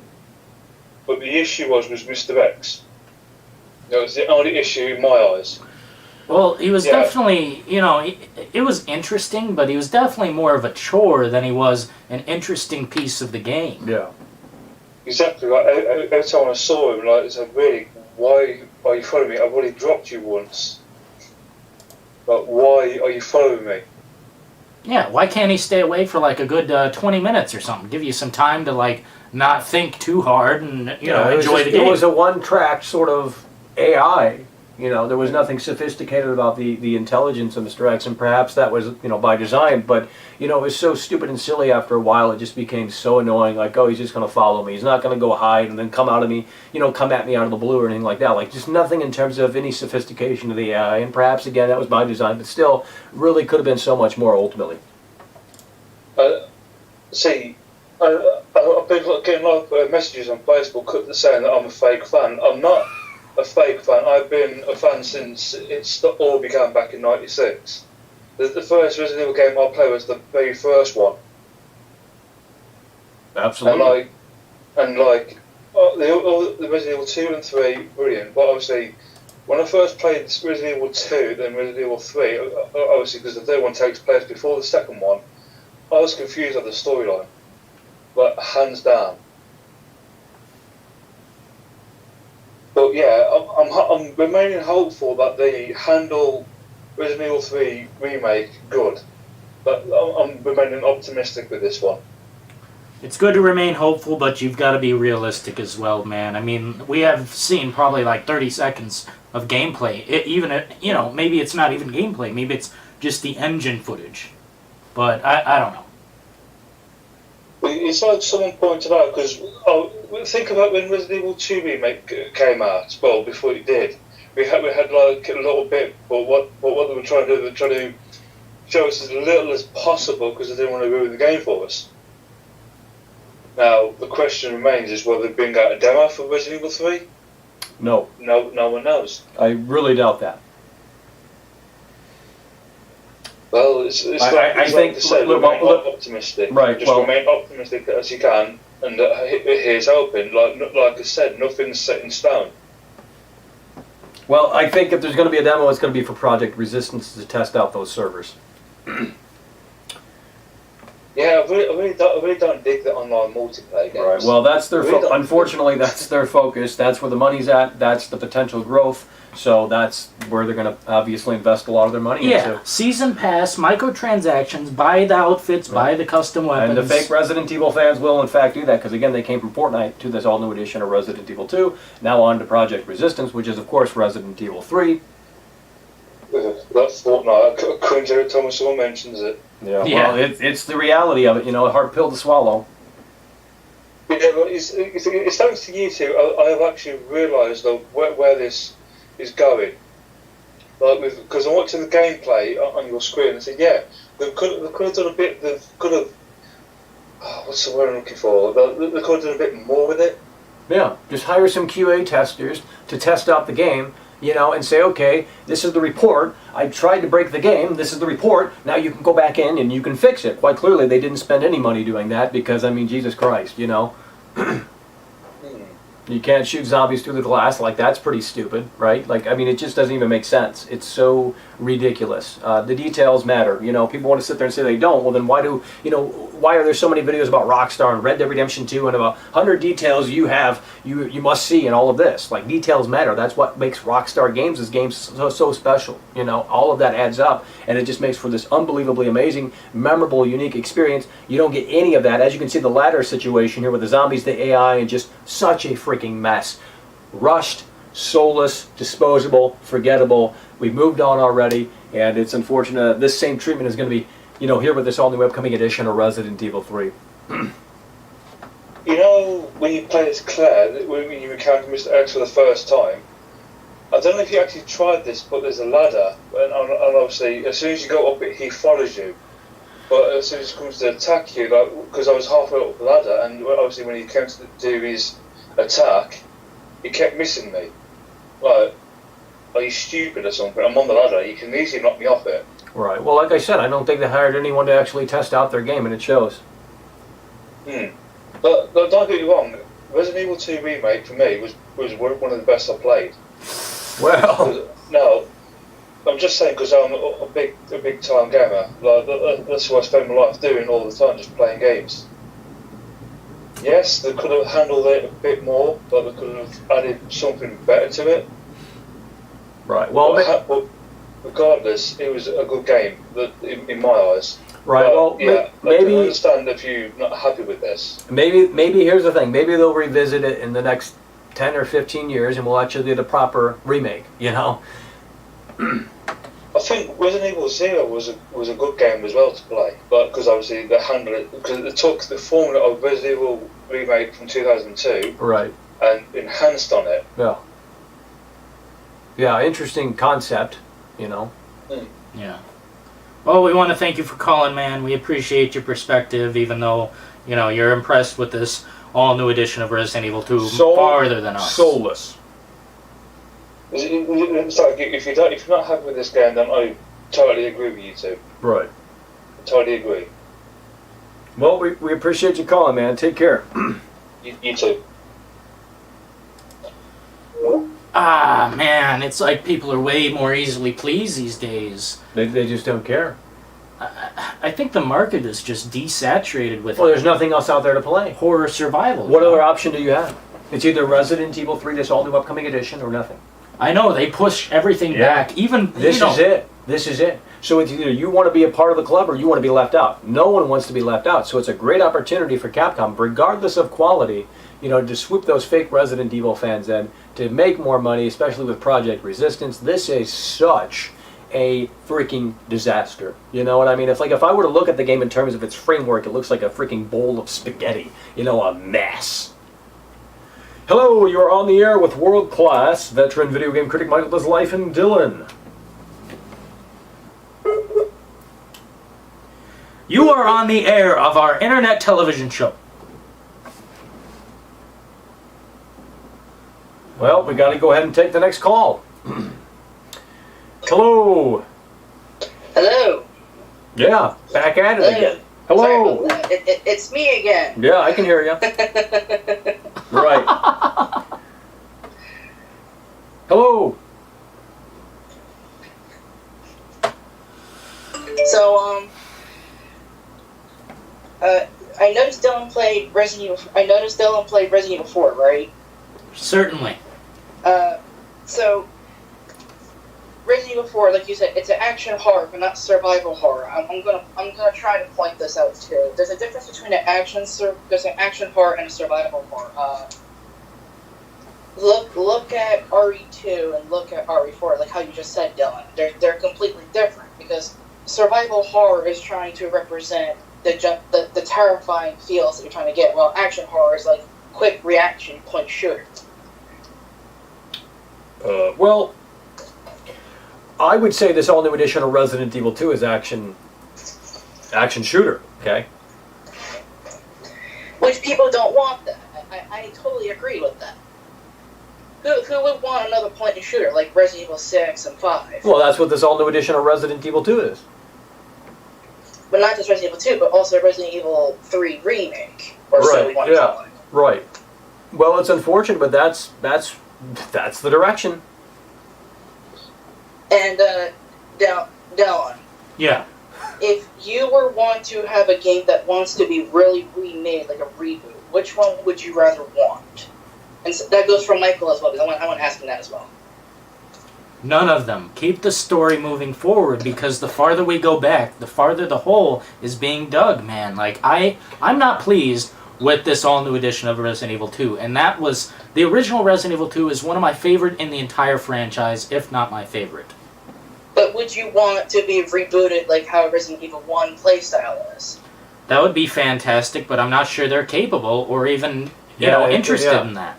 U: but the issue was Mr. X. That was the only issue in my eyes.
D: Well, he was definitely, it was interesting, but he was definitely more of a chore than he was an interesting piece of the game.
A: Yeah.
U: Exactly. Like, every time I saw him, like, it's like, really, why are you following me? I've already dropped you once. But why are you following me?
D: Yeah, why can't he stay away for like a good 20 minutes or something? Give you some time to like not think too hard and enjoy the game.
A: It was a one-track sort of AI. There was nothing sophisticated about the intelligence of Mr. X, and perhaps that was by design. But it was so stupid and silly. After a while, it just became so annoying. Like, oh, he's just going to follow me. He's not going to go hide and then come at me out of the blue or anything like that. Like, just nothing in terms of any sophistication of the AI. And perhaps again, that was by design, but still, really could have been so much more ultimately.
U: See, I've been getting a lot of messages on Facebook saying that I'm a fake fan. I'm not a fake fan. I've been a fan since it all began back in '96. The first Resident Evil game I played was the very first one.
A: Absolutely.
U: The Resident Evil 2 and 3, brilliant. But obviously, when I first played Resident Evil 2, then Resident Evil 3, obviously because the third one takes place before the second one, I was confused at the storyline. But hands down. But yeah, I'm remaining hopeful that they handle Resident Evil 3 Remake good. But I'm remaining optimistic with this one.
D: It's good to remain hopeful, but you've got to be realistic as well, man. I mean, we have seen probably like 30 seconds of gameplay. Maybe it's not even gameplay. Maybe it's just the engine footage. But I don't know.
U: It's like someone pointed out, because think about when Resident Evil 2 Remake came out. Well, before it did, we had like a little bit, but what they were trying to do, they were trying to show us as little as possible because they didn't want to ruin the game for us. Now the question remains: is whether they bring out a demo for Resident Evil 3?
A: No.
U: No one knows.
A: I really doubt that.
U: Well, it's I think remain optimistic.
A: Right.
U: Just remain optimistic as you can, and here's hoping. Like I said, nothing's set in stone.
A: Well, I think if there's going to be a demo, it's going to be for Project Resistance to test out those servers.
U: Yeah, I really don't dig the online multiplayer games.
A: Right. Well, that's their unfortunately that's their focus. That's where the money's at. That's the potential growth. So that's where they're going to obviously invest a lot of their money into.
D: Season pass, microtransactions, buy the outfits, buy the custom weapons.
A: And the fake Resident Evil fans will in fact do that, because again, they came from Fortnite to this all-new edition of Resident Evil 2, now on to Project Resistance, which is of course Resident Evil 3.
U: That's Fortnite. I cringe every time someone mentions it.
A: Yeah. Well, it's the reality of it, a hard pill to swallow.
U: Yeah, but it's thanks to you two, I have actually realised where this is going. Like because I'm watching the gameplay on your screen and said, yeah, they could have done a bit. They could have. Oh, what's the word I'm looking for? They could have done a bit more with it.
A: Yeah, just hire some QA testers to test out the game, you know, and say, okay, this is the report. I tried to break the game. This is the report. Now you can go back in and you can fix it. Quite clearly, they didn't spend any money doing that because, I mean, Jesus Christ, you know. You can't shoot zombies through the glass. Like, that's pretty stupid, right? Like, I mean, it just doesn't even make sense. It's so ridiculous. The details matter. You know, people want to sit there and say they don't. Well, then why do, you know, why are there so many videos about Rockstar and Red Dead Redemption 2 and about 100 details you must see in all of this? Like, details matter. That's what makes Rockstar games so special. You know, all of that adds up, and it just makes for this unbelievably amazing, memorable, unique experience. You don't get any of that. As you can see, the ladder situation here with the zombies, the AI, and just such a freaking mess. Rushed, soulless, disposable, forgettable. We've moved on already, and it's unfortunate this same treatment is going to be, you know, here with this all-new upcoming edition of Resident Evil 3.
U: You know, when you play as Claire, when you encounter Mr. X for the first time, I don't know if you actually tried this, but there's a ladder, and obviously, as soon as you go up it, he follows you. But as soon as he comes to attack you, like, because I was halfway up the ladder, and obviously when he came to do his attack, he kept missing me. Like, are you stupid or something? I'm on the ladder, you can easily knock me off it.
A: Right. Well, like I said, I don't think they hired anyone to actually test out their game, and it shows.
U: But don't get me wrong, Resident Evil 2 Remake for me was one of the best I played.
A: Well,
U: no, I'm just saying because I'm a big time gamer. Like that's what I spend my life doing all the time, just playing games. Yes, they could have handled it a bit more, but they could have added something better to it.
A: Right. Well,
U: but regardless, it was a good game in my eyes.
A: Right.
U: But,
A: well,
U: yeah,
A: maybe
U: I can understand if you're not happy with this.
A: Maybe here's the thing. Maybe they'll revisit it in the next 10 or 15 years, and we'll actually get a proper remake. You know.
U: I think Resident Evil 0 was a good game as well to play, but because obviously they handled it because they took the formula of Resident Evil Remake from 2002,
A: right,
U: and enhanced on it.
A: Yeah. Yeah, interesting concept, you know.
D: Yeah. Well, we want to thank you for calling, man. We appreciate your perspective, even though, you know, you're impressed with this all-new edition of Resident Evil 2 farther than us.
A: Soulless.
U: It's like if you're not happy with this game, then I totally agree with you two.
A: Right.
U: I totally agree.
A: Well, we appreciate you calling, man. Take care.
U: You too.
D: Ah, man, it's like people are way more easily pleased these days.
A: They just don't care.
D: I think the market is just desaturated with...
A: Well, there's nothing else out there to play.
D: Horror survival.
A: What other option do you have? It's either Resident Evil 3, this all-new upcoming edition, or nothing.
D: I know, they push everything back. Even,
A: This is it. This is it. So it's either you want to be a part of the club or you want to be left out. No one wants to be left out. So it's a great opportunity for Capcom, regardless of quality, you know, to swoop those fake Resident Evil fans in, to make more money, especially with Project Resistance. This is such a freaking disaster. You know what I mean? It's like if I were to look at the game in terms of its framework, it looks like a freaking bowl of spaghetti. You know, a mess. Hello, you are on the air with world-class veteran video game critic Michael Does Life in Dillon.
D: You are on the air of our internet television show.
A: Well, we got to go ahead and take the next call. Hello.
T: Hello.
A: Yeah, back at it again. Hello.
T: It's me again.
A: Yeah, I can hear you. Right. Hello.
T: So, I noticed Dillon played Resident Evil 4, right?
D: Certainly.
T: So Resident Evil 4, like you said, it's an action horror, but not survival horror. I'm gonna try to point this out too. There's a difference between an action horror and a survival horror. Look at RE2 and look at RE4, like how you just said, Dillon. They're completely different because survival horror is trying to represent the terrifying feels that you're trying to get, while action horror is like quick reaction point shooter.
A: Well,
B: I would say this all new edition of Resident Evil 2 is action shooter. Okay.
T: Which people don't want that. I totally agree with that. Who would want another point and shooter like Resident Evil 6 and 5?
B: Well, that's what this all new edition of Resident Evil 2 is.
T: But not just Resident Evil 2, but also Resident Evil 3 Remake. Or so we want to call it.
B: Right. Well, it's unfortunate, but that's the direction.
T: And, Dillon.
D: Yeah.
T: If you were want to have a game that wants to be really remade, like a reboot, which one would you rather want? And so that goes for Michael as well, because I want to ask him that as well.
D: None of them. Keep the story moving forward, because the farther we go back, the farther the hole is being dug, man. Like, I'm not pleased with this all-new edition of Resident Evil 2, and that was... The original Resident Evil 2 is one of my favorite in the entire franchise, if not my favorite.
T: But would you want to be rebooted like how Resident Evil 1 playstyle is?
D: That would be fantastic, but I'm not sure they're capable or even, interested in that.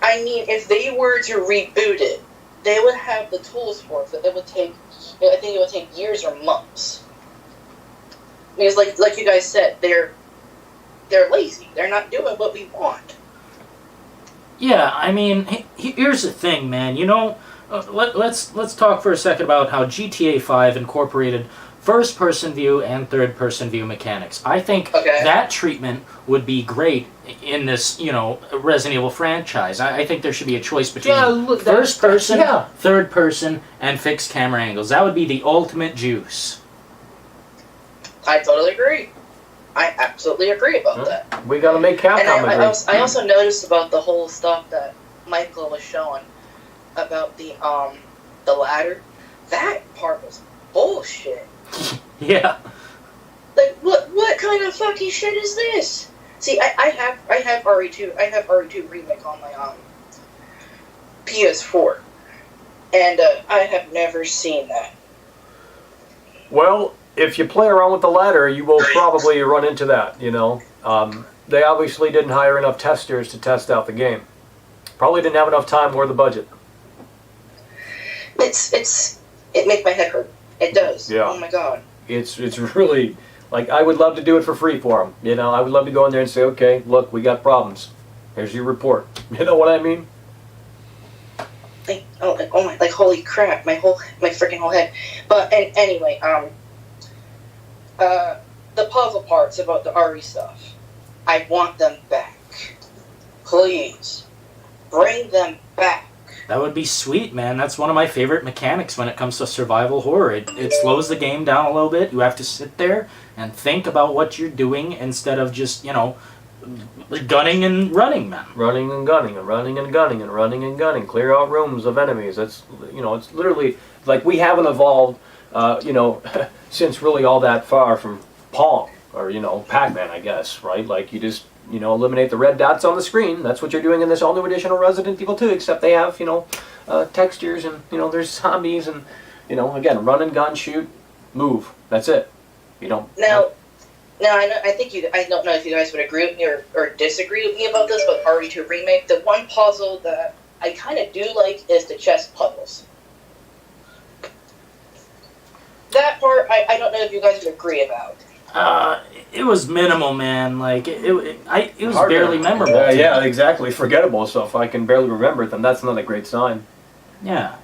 T: I mean, if they were to reboot it, they would have the tools for it. It would take, I think it would take years or months. Because, like you guys said, they're lazy. They're not doing what we want.
D: Yeah, I mean, here's the thing, man. Let's talk for a second about how GTA 5 incorporated first-person view and third-person view mechanics. I think that treatment would be great in this, Resident Evil franchise. I think there should be a choice between first-person, third-person, and fixed camera angles. That would be the ultimate juice.
T: I totally agree. I absolutely agree about that.
B: We gotta make Capcom agree.
T: I also noticed about the whole stuff that Michael was showing about the ladder. That part was bullshit.
D: Yeah.
T: Like, what kind of fucking shit is this? See, I have RE2. I have RE2 Remake on my PS4, and I have never seen that.
B: Well, if you play around with the ladder, you will probably run into that. They obviously didn't hire enough testers to test out the game. Probably didn't have enough time or the budget.
T: It makes my head hurt. It does.
B: Yeah.
T: Oh my god.
B: It's really, like, I would love to do it for free for them. I would love to go in there and say, okay, look, we got problems. Here's your report. You know what I mean?
T: Like holy crap, my freaking whole head. But anyway, the puzzle parts about the RE stuff, I want them back. Please, bring them back.
D: That would be sweet, man. That's one of my favorite mechanics when it comes to survival horror. It slows the game down a little bit. You have to sit there and think about what you're doing instead of just, gunning and running, man.
B: Running and gunning and running and gunning and running and gunning. Clear out rooms of enemies. It's literally like we haven't evolved, since really all that far from Pong or, Pac-Man, I guess, right? Like you just... eliminate the red dots on the screen. That's what you're doing in this all-new edition of Resident Evil 2, except they have, textures and, there's zombies and, again, run and gun, shoot, move. That's it.
T: Now, I don't know if you guys would agree with me or disagree with me about this, but RE2 Remake, the one puzzle that I kind of do like is the chess puzzles. That part, I don't know if you guys would agree about.
D: It was minimal, man. Like it was barely memorable.
B: Yeah, exactly. Forgettable. So if I can barely remember it, then that's not a great sign.
D: Yeah.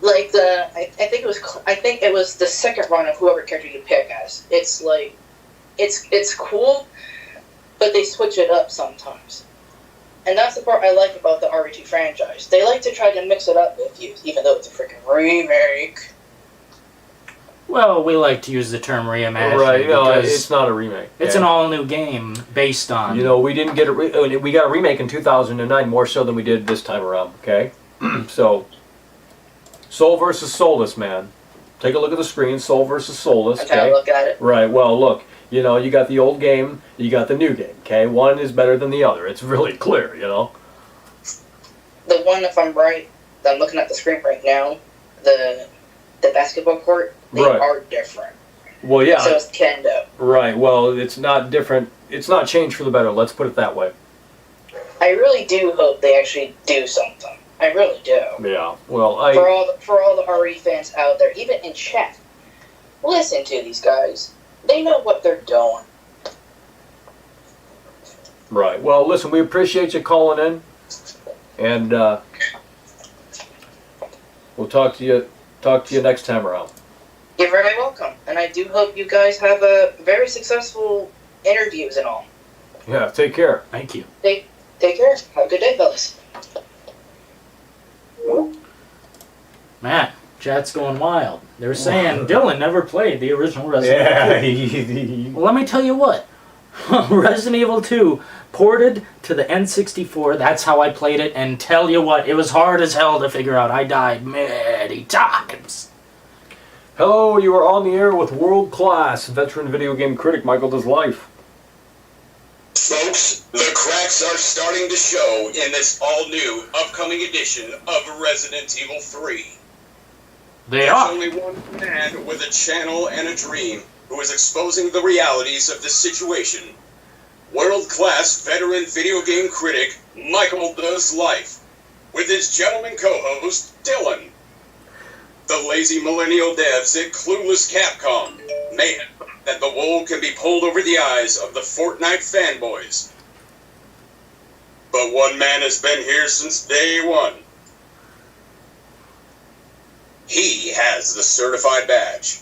T: Like I think it was the second run of whoever character you pick as. It's like, it's cool, but they switch it up sometimes, and that's the part I like about the RE2 franchise. They like to try to mix it up with you, even though it's a freaking remake.
D: Well, we like to use the term reimagine.
B: Right, it's not a remake.
D: It's an all-new game based on...
B: we didn't get we got a remake in 2009, more so than we did this time around, okay? So, Soul versus Soulless, man. Take a look at the screen, Soul versus Soulless, okay?
T: Look at it.
B: Right, well, look, you got the old game, you got the new game, okay? One is better than the other. It's really clear,
T: The one, if I'm right, I'm looking at the screen right now, the basketball court, they are different.
B: Well, yeah.
T: So it's Kendo.
B: Right, well, it's not different. It's not changed for the better, let's put it that way.
T: I really do hope they actually do something. I really do.
B: Yeah. Well,
T: for all the RE fans out there, even in chat, listen to these guys. They know what they're doing.
B: Right. Well, listen, we appreciate you calling in, and we'll talk to you next time around.
T: You're very welcome, and I do hope you guys have a very successful interviews and all.
B: Yeah. Take care.
D: Thank you.
T: Take care. Have a good day, fellas.
D: Man, chat's going wild. They're saying Dillon never played the original Resident Evil. Well, let me tell you what. Resident Evil 2 ported to the N64. That's how I played it. And tell you what, it was hard as hell to figure out. I died many times.
B: Hello, you are on the air with world-class veteran video game critic Michael Does Life.
G: Folks, the cracks are starting to show in this all-new upcoming edition of Resident Evil 3.
D: They are.
G: There's only one man with a channel and a dream who is exposing the realities of this situation. World-class veteran video game critic Michael Does Life, with his gentleman co-host Dillon. The lazy millennial devs at Clueless Capcom may have that the wool can be pulled over the eyes of the Fortnite fanboys. But one man has been here since day one. He has the certified badge.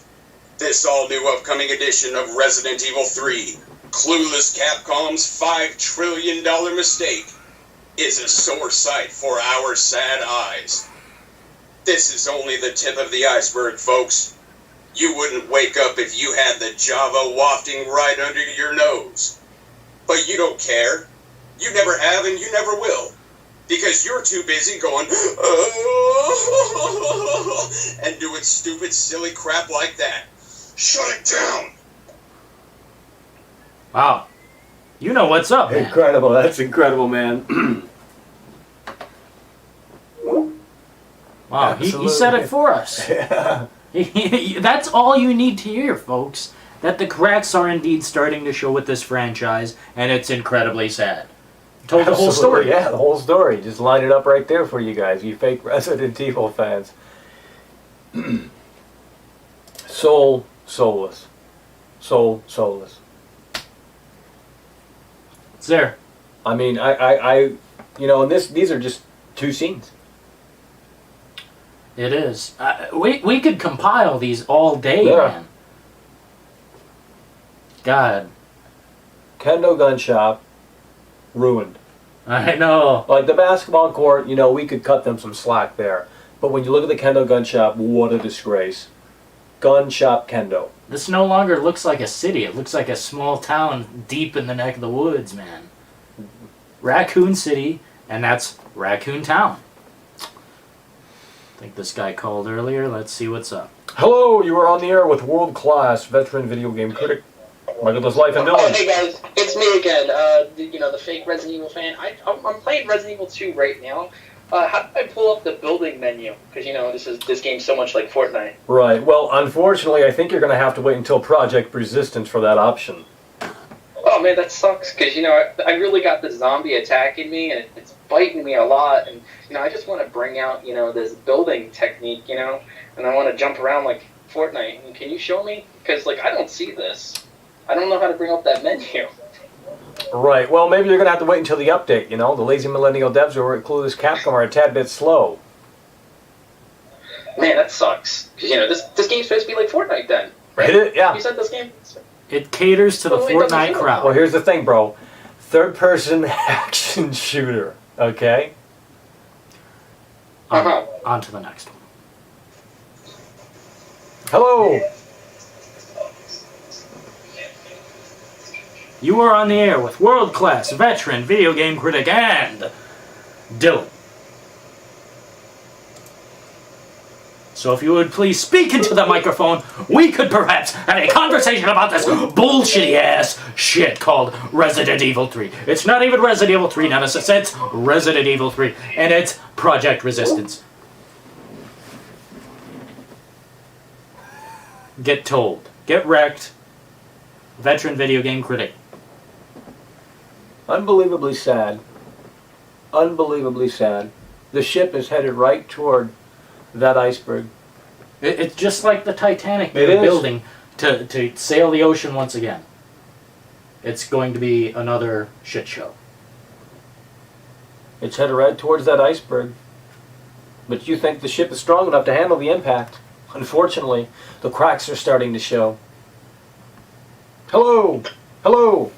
G: This all-new upcoming edition of Resident Evil 3, Clueless Capcom's $5 trillion mistake, is a sore sight for our sad eyes. This is only the tip of the iceberg, folks. You wouldn't wake up if you had the Java wafting right under your nose. But you don't care. You never have and you never will. Because you're too busy going, and doing stupid, silly crap like that. Shut it down!
D: Wow. You know what's up, man.
B: Incredible. That's incredible, man.
D: Wow, he said it for us.
B: Yeah.
D: That's all you need to hear, folks. That the cracks are indeed starting to show with this franchise, and it's incredibly sad. Told the whole story.
B: Yeah, the whole story. Just line it up right there for you guys, you fake Resident Evil fans. Soulless. Soulless.
D: It's there.
B: I mean, I you know, and these are just 2 scenes.
D: It is. We could compile these all day,
B: Yeah.
D: man. God.
B: Kendo gun shop, ruined.
D: I know.
B: Like the basketball court, you know, we could cut them some slack there. But when you look at the Kendo gun shop, what a disgrace. Gun shop Kendo.
D: This no longer looks like a city. It looks like a small town deep in the neck of the woods, man. Raccoon City, and that's Raccoon Town. I think this guy called earlier. Let's see what's up.
B: Hello, you are on the air with world-class veteran video game critic Michael Does Life and Dillon.
S: Hey guys, it's me again. The fake Resident Evil fan. I'm playing Resident Evil 2 right now. How do I pull up the building menu? Because this game's so much like Fortnite.
B: Right. Well, unfortunately, I think you're going to have to wait until Project Resistance for that option.
S: Oh man, that sucks. Because I really got the zombie attacking me, and it's biting me a lot. And I just want to bring out this building technique, and I want to jump around like Fortnite. And can you show me? Because I don't see this. I don't know how to bring up that menu.
B: Right. Well, maybe you're going to have to wait until the update, The lazy millennial devs over at Clueless Capcom are a tad bit slow.
S: Man, that sucks. Because, this game's supposed to be like Fortnite then, right?
B: Yeah.
S: You said this game?
D: It caters to the Fortnite crowd.
B: Well, here's the thing, bro. Third-person action shooter, okay?
D: On to the next one.
B: Hello.
D: You are on the air with world-class veteran video game critic and Dillon. So if you would please speak into the microphone, we could perhaps have a conversation about this bullshitty-ass shit called Resident Evil 3. It's not even Resident Evil 3, Nemesis. It's Resident Evil 3, and it's Project Resistance. Get told. Get wrecked. Veteran video game critic.
B: Unbelievably sad. Unbelievably sad. The ship is headed right toward that iceberg.
D: It's just like the Titanic
B: It
D: they're
B: is.
D: building to sail the ocean once again. It's going to be another shit show.
B: It's headed right towards that iceberg. But you think the ship is strong enough to handle the impact. Unfortunately, the cracks are starting to show. Hello! Hello!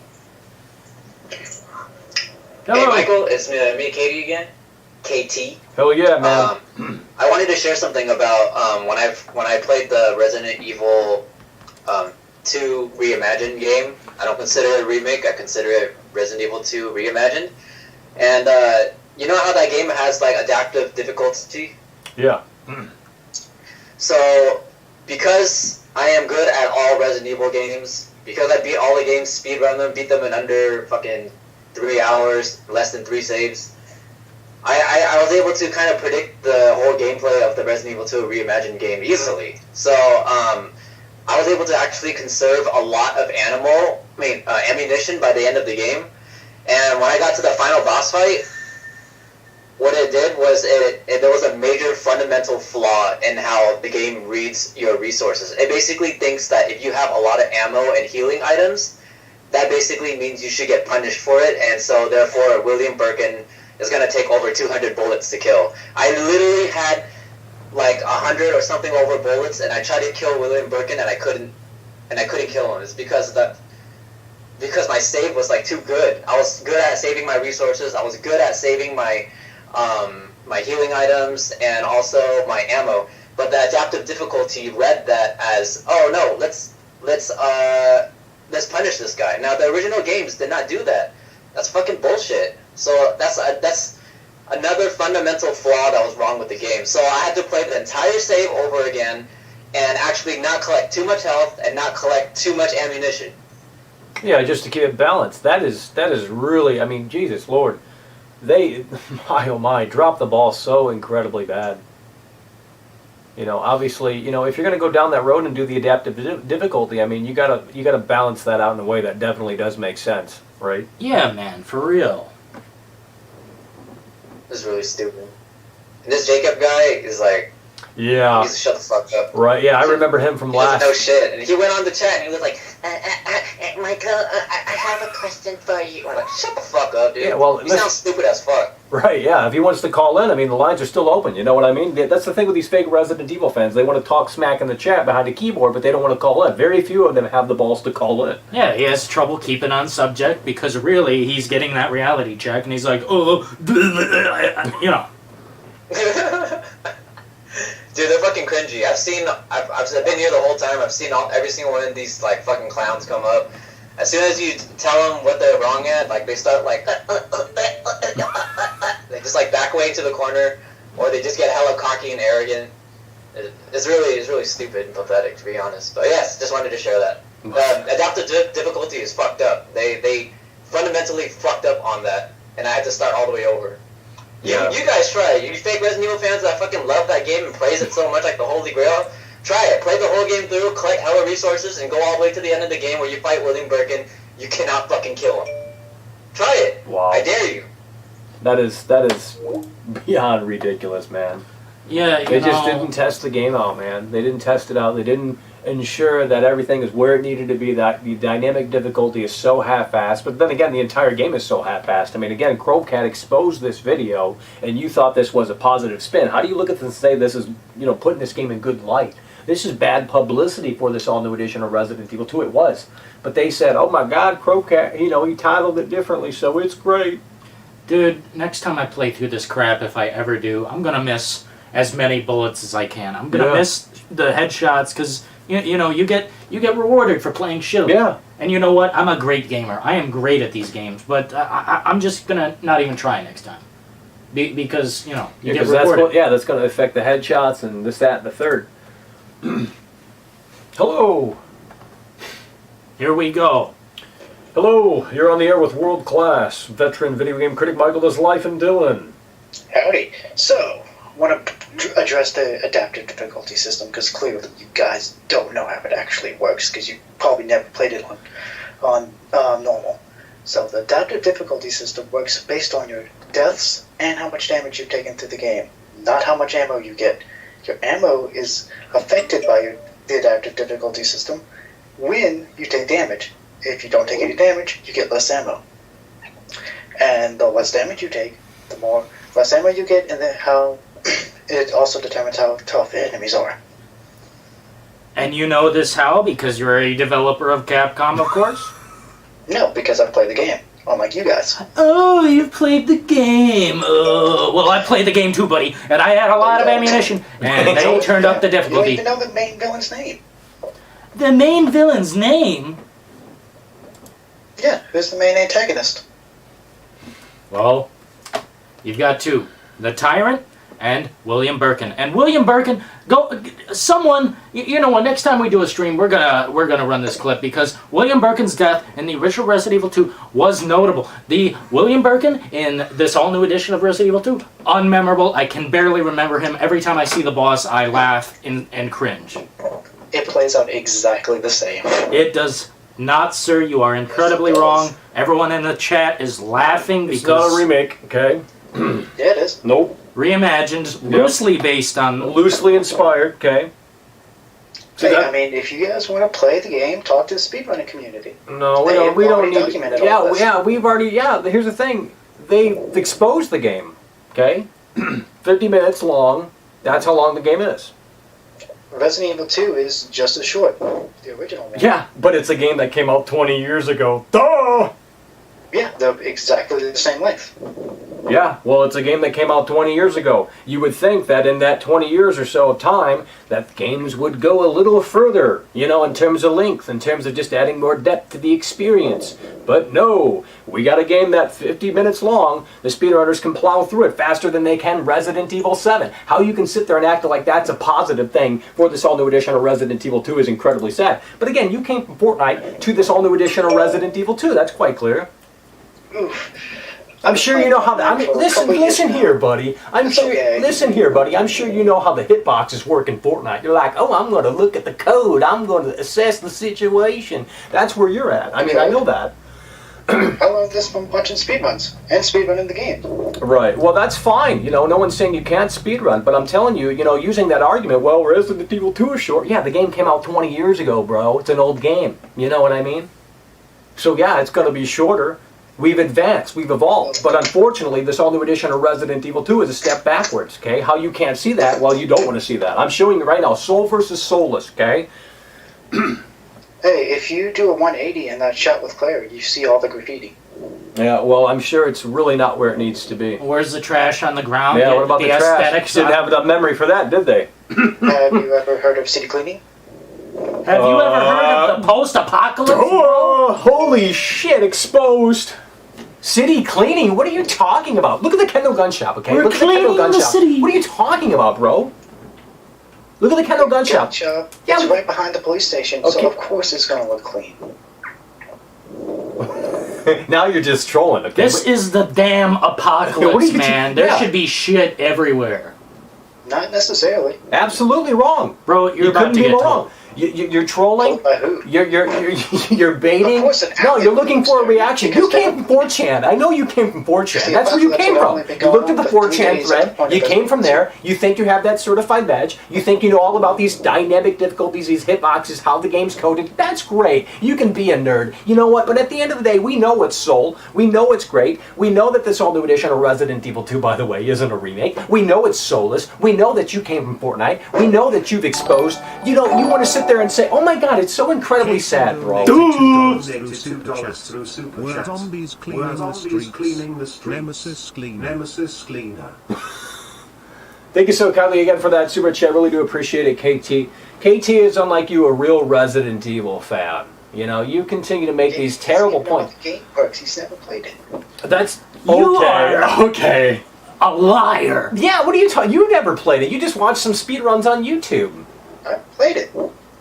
B: Hello!
K: Hey Michael, it's me Katie again. KT.
B: Hell yeah, man.
K: I wanted to share something about when I played the Resident Evil 2 Reimagine game. I don't consider it a remake. I consider it Resident Evil 2 Reimagined. And you know how that game has like adaptive difficulty?
B: Yeah.
K: So because I am good at all Resident Evil games, because I beat all the games, speedrun them, beat them in under fucking 3 hours, less than 3 saves. I was able to kind of predict the whole gameplay of the Resident Evil 2 Reimagined game easily. So, I was able to actually conserve a lot of ammunition by the end of the game. And when I got to the final boss fight, what it did was there was a major fundamental flaw in how the game reads your resources. It basically thinks that if you have a lot of ammo and healing items, that basically means you should get punished for it, and so therefore William Birkin is going to take over 200 bullets to kill. I literally had like 100 or something over bullets, and I tried to kill William Birkin, and I couldn't kill him. It's because my save was like too good. I was good at saving my resources. I was good at saving my my healing items and also my ammo. But the adaptive difficulty read that as, oh no, let's punish this guy. Now the original games did not do that. That's fucking bullshit. So that's another fundamental flaw that was wrong with the game. So I had to play the entire save over again and actually not collect too much health and not collect too much ammunition.
B: Yeah, just to keep it balanced. That is really, I mean, Jesus Lord. They, my oh my, dropped the ball so incredibly bad. You know, obviously, you know, if you're going to go down that road and do the adaptive difficulty, I mean, you gotta balance that out in a way that definitely does make sense, right?
D: Yeah, man, for real.
K: This is really stupid. And this Jacob guy is like,
B: yeah,
K: he needs to shut the fuck up.
B: Right? Yeah, I remember him from last.
K: No shit. And he went on the chat and he was like, Michael, I have a question for you. I'm like, shut the fuck up, dude.
B: Yeah, well,
K: you sound stupid as fuck.
B: Right? Yeah. If he wants to call in, I mean, the lines are still open. You know what I mean? That's the thing with these fake Resident Evil fans. They want to talk smack in the chat behind a keyboard, but they don't want to call in. Very few of them have the balls to call in.
D: Yeah, he has trouble keeping on subject because really he's getting that reality check, and he's like, oh, you know.
K: Dude, they're fucking cringy. I've been here the whole time. I've seen every single one of these like fucking clowns come up. As soon as you tell them what they're wrong at, like they start like they just like back away to the corner, or they just get hella cocky and arrogant. It's really stupid and pathetic, to be honest. But yes, just wanted to share that. Adaptive difficulty is fucked up. They fundamentally fucked up on that, and I had to start all the way over. You guys try it. You fake Resident Evil fans that fucking love that game and praise it so much like the Holy Grail, try it. Play the whole game through, collect hella resources, and go all the way to the end of the game where you fight William Birkin. You cannot fucking kill him. Try it.
B: Wow.
K: I dare you.
B: That is beyond ridiculous, man.
D: Yeah,
B: they just didn't test the game out, man. They didn't test it out. They didn't ensure that everything is where it needed to be, that the dynamic difficulty is so half-assed, but then again, the entire game is so half-assed. I mean, again, Crobecat exposed this video, and you thought this was a positive spin. How do you look at this and say this is, you know, putting this game in good light? This is bad publicity for this all-new edition of Resident Evil 2. It was. But they said, oh my god, Crobecat, you know, he titled it differently, so it's great.
D: Dude, next time I play through this crap, if I ever do, I'm gonna miss as many bullets as I can. I'm gonna miss the headshots, because you know, you get rewarded for playing shitty.
B: Yeah.
D: And you know what? I'm a great gamer. I am great at these games, but I'm just gonna not even try next time, because you know you get rewarded.
B: That's gonna affect the headshots and this, that, and the third. Hello.
D: Here we go.
B: Hello. You're on the air with world class veteran video game critic Michael Does Life and Dillon.
L: Howdy. So, want to address the adaptive difficulty system, because clearly you guys don't know how it actually works, because you probably never played it on normal. So the adaptive difficulty system works based on your deaths and how much damage you've taken through the game, not how much ammo you get. Your ammo is affected by the adaptive difficulty system when you take damage. If you don't take any damage, you get less ammo. And the less damage you take, the more less ammo you get, and then how it also determines how tough the enemies are.
D: And you know this how? Because you're a developer of Capcom, of course?
L: No, because I play the game, unlike you guys.
D: Oh, you've played the game. Well, I played the game too, buddy, and I had a lot of ammunition, and they turned up the
L: You don't
D: difficulty.
L: even know the main villain's name.
D: The main villain's name?
L: Yeah, who's the main antagonist?
D: Well, you've got two. The Tyrant and William Birkin. And William Birkin, someone, you know what, next time we do a stream, we're gonna run this clip, because William Birkin's death in the original Resident Evil 2 was notable. The William Birkin in this all-new edition of Resident Evil 2, unmemorable. I can barely remember him. Every time I see the boss, I laugh and cringe.
L: It plays out exactly the same.
D: It does not, sir. You are incredibly wrong. Everyone in the chat is laughing because...
B: It's not a remake, okay?
L: Yeah, it is.
B: Nope.
D: Reimagined, loosely based on...
B: Loosely inspired, okay? So
L: Hey, I mean, if you guys want to play the game, talk to the speedrunning community.
B: No,
L: They've
B: we don't
L: already
B: need...
L: documented all this.
B: we've already... Yeah, here's the thing. They exposed the game, okay? 50 minutes long. That's how long the game is.
L: Resident Evil 2 is just as short. The original one.
B: Yeah, but it's a game that came out 20 years ago. Duh!
L: Yeah, they're exactly the same length.
B: Yeah, well, it's a game that came out 20 years ago. You would think that in that 20 years or so of time, that games would go a little further, you know, in terms of length, in terms of just adding more depth to the experience. But no, we got a game that's 50 minutes long. The speedrunners can plow through it faster than they can Resident Evil 7. How you can sit there and act like that's a positive thing for this all-new edition of Resident Evil 2 is incredibly sad. But again, you came from Fortnite to this all-new edition of Resident Evil 2. That's quite clear. I'm sure you know how that. I mean, listen here, buddy. Listen here, buddy. I'm sure you know how the hitboxes work in Fortnite. You're like, oh, I'm going to look at the code. I'm going to assess the situation. That's where you're at. I mean, I know that.
L: I learned this from watching speedruns and speedrunning the game.
B: Right. Well, that's fine. You know, no one's saying you can't speedrun, but I'm telling you, you know, using that argument, well, Resident Evil 2 is short. Yeah, the game came out 20 years ago, bro. It's an old game. You know what I mean? So yeah, it's going to be shorter. We've advanced, we've evolved, but unfortunately this all-new edition of Resident Evil 2 is a step backwards, okay? How you can't see that? Well, you don't want to see that. I'm showing you right now, soul versus soulless, okay?
L: Hey, if you do a 180 in that shot with Claire, you see all the graffiti.
B: Yeah, well, I'm sure it's really not where it needs to be.
D: Where's the trash on the ground?
B: Yeah, what about the trash?
D: Aesthetics
B: Didn't have enough memory for that, did they?
L: Have you ever heard of city cleaning?
D: Have you ever heard of the post-apocalypse?
B: Oh, holy shit, exposed. City cleaning? What are you talking about? Look at the Kendall gun shop, okay?
D: We're
B: Look at the Kendall
D: cleaning
B: gun
D: the
B: shop.
D: city.
B: What are you talking about, bro? Look at the Kendall gun shop.
L: Yeah,
B: Yeah,
L: it's right behind the police station, so
B: Okay.
L: of course it's going to look clean.
B: Now you're just trolling, okay?
D: This is the damn
B: What
D: apocalypse,
B: are you-
D: man. There
B: yeah.
D: should be shit everywhere.
L: Not necessarily.
B: Absolutely wrong.
D: Bro, you're about
B: couldn't
D: to
B: be
D: get
B: more
D: told.
B: wrong. You're trolling.
L: By who?
B: You're baiting.
L: Of course an
B: No, you're
L: outlet
B: looking for a
L: poster,
B: reaction. You
L: because
B: came from 4chan. I know you came from 4chan.
L: See,
B: That's where you
L: that's
B: came
L: what
B: from.
L: only been
B: You looked
L: going
B: at the
L: on for 3
B: 4chan
L: days
B: thread.
L: at the point
B: You
L: of
B: came from
L: business.
B: there. You think you have that certified badge. You think you know all about these dynamic difficulties, these hitboxes, how the game's coded. That's great. You can be a nerd. You know what? But at the end of the day, we know it's soul. We know it's great. We know that this all-new edition of Resident Evil 2, by the way, isn't a remake. We know it's soulless. We know that you came from Fortnite. We know that you've exposed. You know, you want to sit there and say, oh my god, it's so incredibly sad, bro.
C: $2 through super
E: Were
C: chats.
E: zombies
C: Were
E: cleaning the
C: zombies
E: streets?
C: cleaning the streets?
E: Nemesis cleaner.
C: Nemesis cleaner.
B: Thank you so kindly again for that super chat. Really do appreciate it, KT. KT is, unlike you, a real Resident Evil fan. You know, you continue to make these terrible points.
L: The game works. He's never played it.
B: That's
D: You
B: okay.
D: are
B: Okay.
D: a liar.
B: Yeah, what are you talking? You never played it. You just watched some speedruns on YouTube.
L: I played it.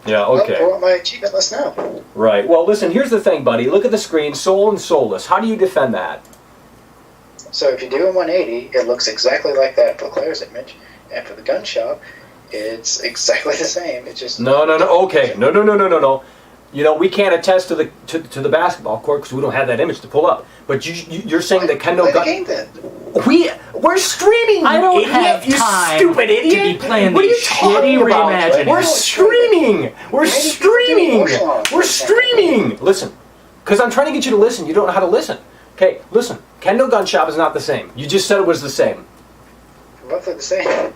B: Yeah,
L: I'll
B: okay.
L: pull up my achievement list now.
B: Right. Well, listen, here's the thing, buddy. Look at the screen, soul and soulless. How do you defend that?
L: So if you do a 180, it looks exactly like that for Claire's image, and for the gun shop, it's exactly the same. It's just
B: No. Okay. No.
A: You know, we can't attest to the basketball court because we don't have that image to pull up. But you're saying that Kendo
L: Play the
A: got
L: game then.
A: we're streaming.
D: I don't
A: idiot,
D: have
A: you
D: time
A: stupid idiot.
D: to be playing
A: what are you
D: these
A: talking
D: shitty
A: about?
D: Reimagine.
A: We're streaming. We're streaming. We're streaming. Listen, because I'm trying to get you to listen. You don't know how to listen. Okay, listen. Kendo Gun Shop is not the same. You just said it was the same.
L: Roughly the same.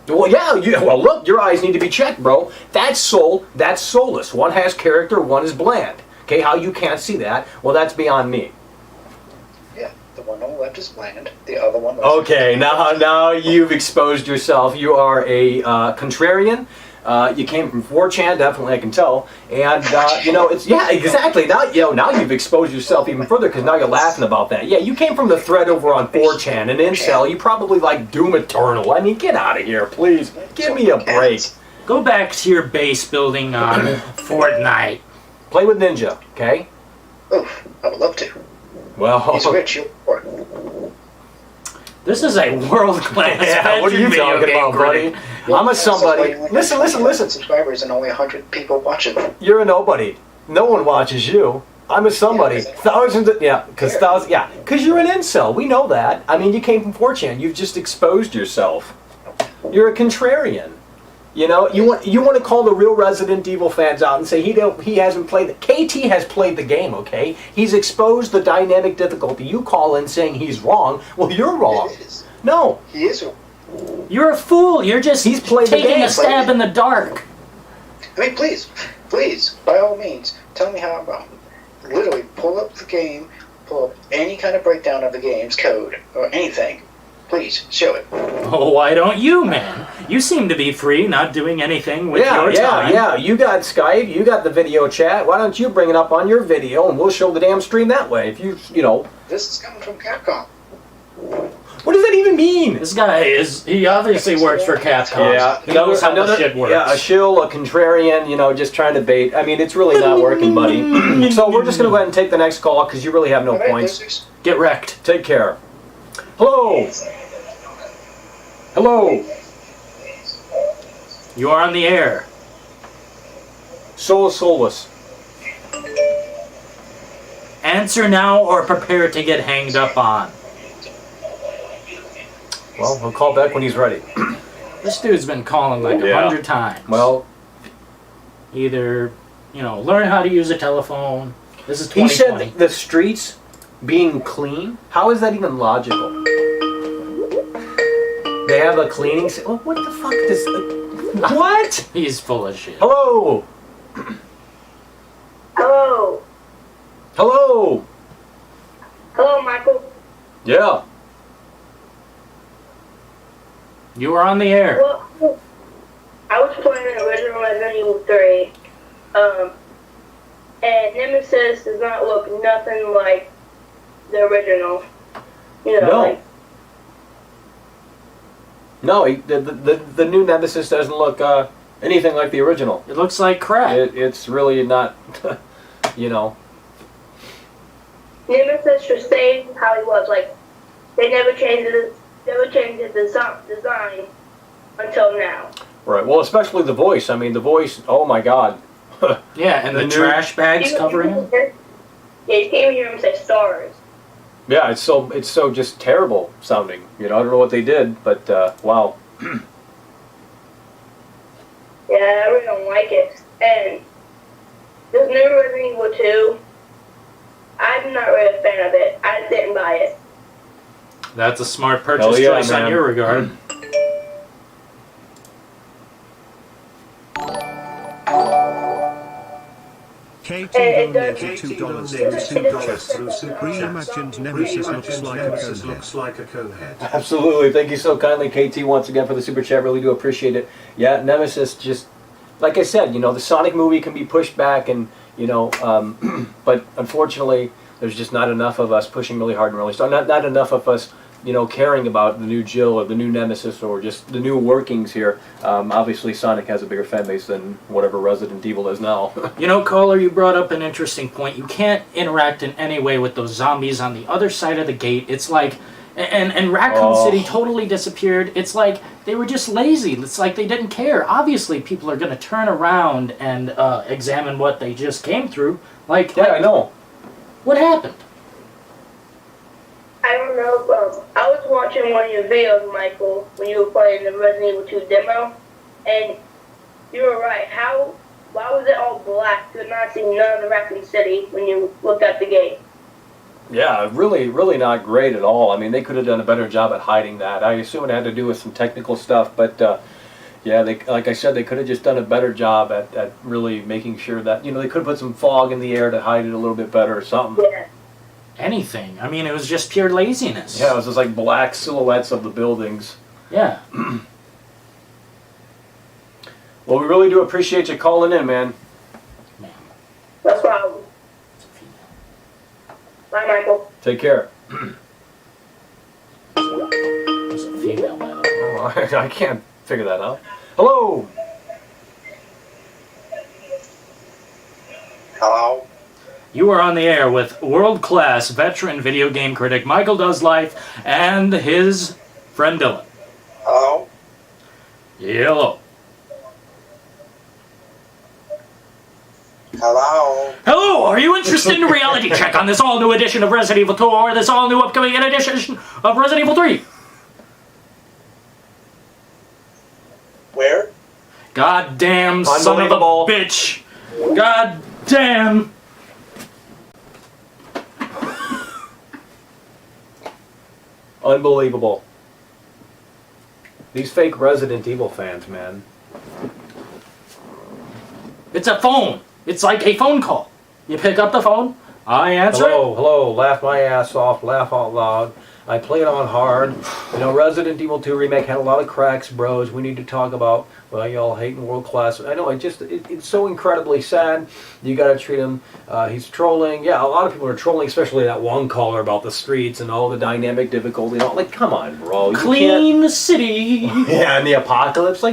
A: Well, yeah. Well, look, your eyes need to be checked, bro. That's soul. That's soulless. One has character. One is bland. Okay, how you can't see that? Well, that's beyond me.
L: Yeah, the one on the left is bland. The other one.
A: Okay, now you've exposed yourself. You are a contrarian. You came from 4chan, definitely I can tell. And it's exactly. Now you've exposed yourself even further because now you're laughing about that. Yeah, you came from the thread over on 4chan, and incel. You probably like Doom Eternal. I mean, get out of here, please. Give me a break.
D: Go back to your base building on Fortnite.
A: Play with Ninja, okay?
L: Oof, I would love to.
A: Well,
L: he's rich. You're poor.
D: This is a world-class.
A: Yeah, what are you talking about, buddy? I'm a somebody. Listen.
L: Subscribers and only 100 people watching.
A: You're a nobody. No one watches you. I'm a somebody. Thousands of, because you're an incel. We know that. I mean, you came from 4chan. You've just exposed yourself. You're a contrarian. You know, you want to call the real Resident Evil fans out and say he hasn't played it. KT has played the game, okay? He's exposed the dynamic difficulty. You call in saying he's wrong. Well, you're wrong. No.
L: He is wrong.
D: You're a fool. You're just taking a stab in the dark.
L: I mean, please, by all means, tell me how I'm wrong. Literally, pull up the game, pull up any kind of breakdown of the game's code or anything. Please, show it.
D: Oh, why don't you, man? You seem to be free, not doing anything with your time.
A: Yeah. You got Skype, you got the video chat. Why don't you bring it up on your video and we'll show the damn stream that way? If you know.
L: This is coming from Capcom.
A: What does that even mean?
D: This guy he obviously works for Capcom.
A: Yeah,
D: he knows how the shit works.
A: Yeah, a shill, a contrarian, just trying to bait. I mean, it's really not working, buddy. So we're just going to go ahead and take the next call because you really have no points.
D: Get wrecked.
A: Take care. Hello. Hello.
D: You are on the air.
A: Soulless.
D: Answer now or prepare to get hanged up on.
A: Well, he'll call back when he's ready.
D: This dude's been calling like 100 times.
A: Well,
D: either, learn how to use a telephone. This is 2020.
A: He said the streets being clean. How is that even logical? They have a cleaning. What the fuck does? What?
D: He's full of shit.
A: Hello.
H: Hello.
A: Hello.
H: Hello, Michael.
A: Yeah.
D: You are on the air.
H: Well, I was playing the original Resident Evil 3, and Nemesis does not look nothing like the original.
A: No, the new Nemesis doesn't look anything like the original.
D: It looks like crap.
A: It's really not,
H: Nemesis should stay how he was. Like, they never changed the design until now.
A: Right. Well, especially the voice. I mean, the voice. Oh my God.
D: Yeah, and the trash bags covering him.
H: Yeah, you can't even hear him say stars.
A: Yeah, it's so just terrible sounding. I don't know what they did, but wow.
H: Yeah, I really don't like it. And this new Resident Evil 2, I'm not really a fan of it. I just didn't buy it.
D: That's a smart purchase choice on your regard.
E: KT donated $2 through Super Reimagined Nemesis looks like a conehead.
A: Absolutely. Thank you so kindly, KT, once again for the super chat. Really do appreciate it. Yeah, Nemesis just, like I said, the Sonic movie can be pushed back and, but unfortunately, there's just not enough of us pushing really hard and really strong. Not enough of us, caring about the new Jill or the new Nemesis or just the new workings here. Obviously, Sonic has a bigger fan base than whatever Resident Evil is now.
D: Caller, you brought up an interesting point. You can't interact in any way with those zombies on the other side of the gate. It's like And Raccoon City totally disappeared. It's like they were just lazy. It's like they didn't care. Obviously, people are going to turn around and examine what they just came through.
B: I know.
D: What happened?
H: I don't know. I was watching one of your videos, Michael, when you were playing the Resident Evil 2 demo, and you were right. Why was it all black? You could not see none of the Raccoon City when you looked at the game.
B: Yeah, really, really not great at all. I mean, they could have done a better job at hiding that. I assume it had to do with some technical stuff, but yeah, like I said, they could have just done a better job at really making sure that, they could have put some fog in the air to hide it a little bit better or something.
H: Yeah.
D: Anything. I mean, it was just pure laziness.
B: Yeah, it was just like black silhouettes of the buildings.
D: Yeah.
B: Well, we really do appreciate you calling in, man.
H: No problem. Bye, Michael.
B: Take care.
D: It's a female, by the way.
B: Oh, I can't figure that out. Hello.
L: Hello.
D: You are on the air with world-class veteran video game critic Michael Does Life and his friend Dillon.
L: Hello.
D: Hello.
L: Hello.
D: Hello, are you interested in a reality check on this all-new edition of Resident Evil 2 or this all-new upcoming edition of Resident Evil 3?
L: Where?
D: Goddamn son of a bitch. Goddamn.
B: Unbelievable. These fake Resident Evil fans, man.
D: It's a phone. It's like a phone call. You pick up the phone, I answer.
B: Hello, laugh my ass off, laugh out loud. I play it on hard. Resident Evil 2 Remake had a lot of cracks, bros. We need to talk about, well, y'all hating world class. I know, it's so incredibly sad. You gotta treat him, he's trolling. Yeah, a lot of people are trolling, especially that one caller about the streets and all the dynamic difficulty. Come on, bro.
D: Clean the city.
B: Yeah, and the apocalypse.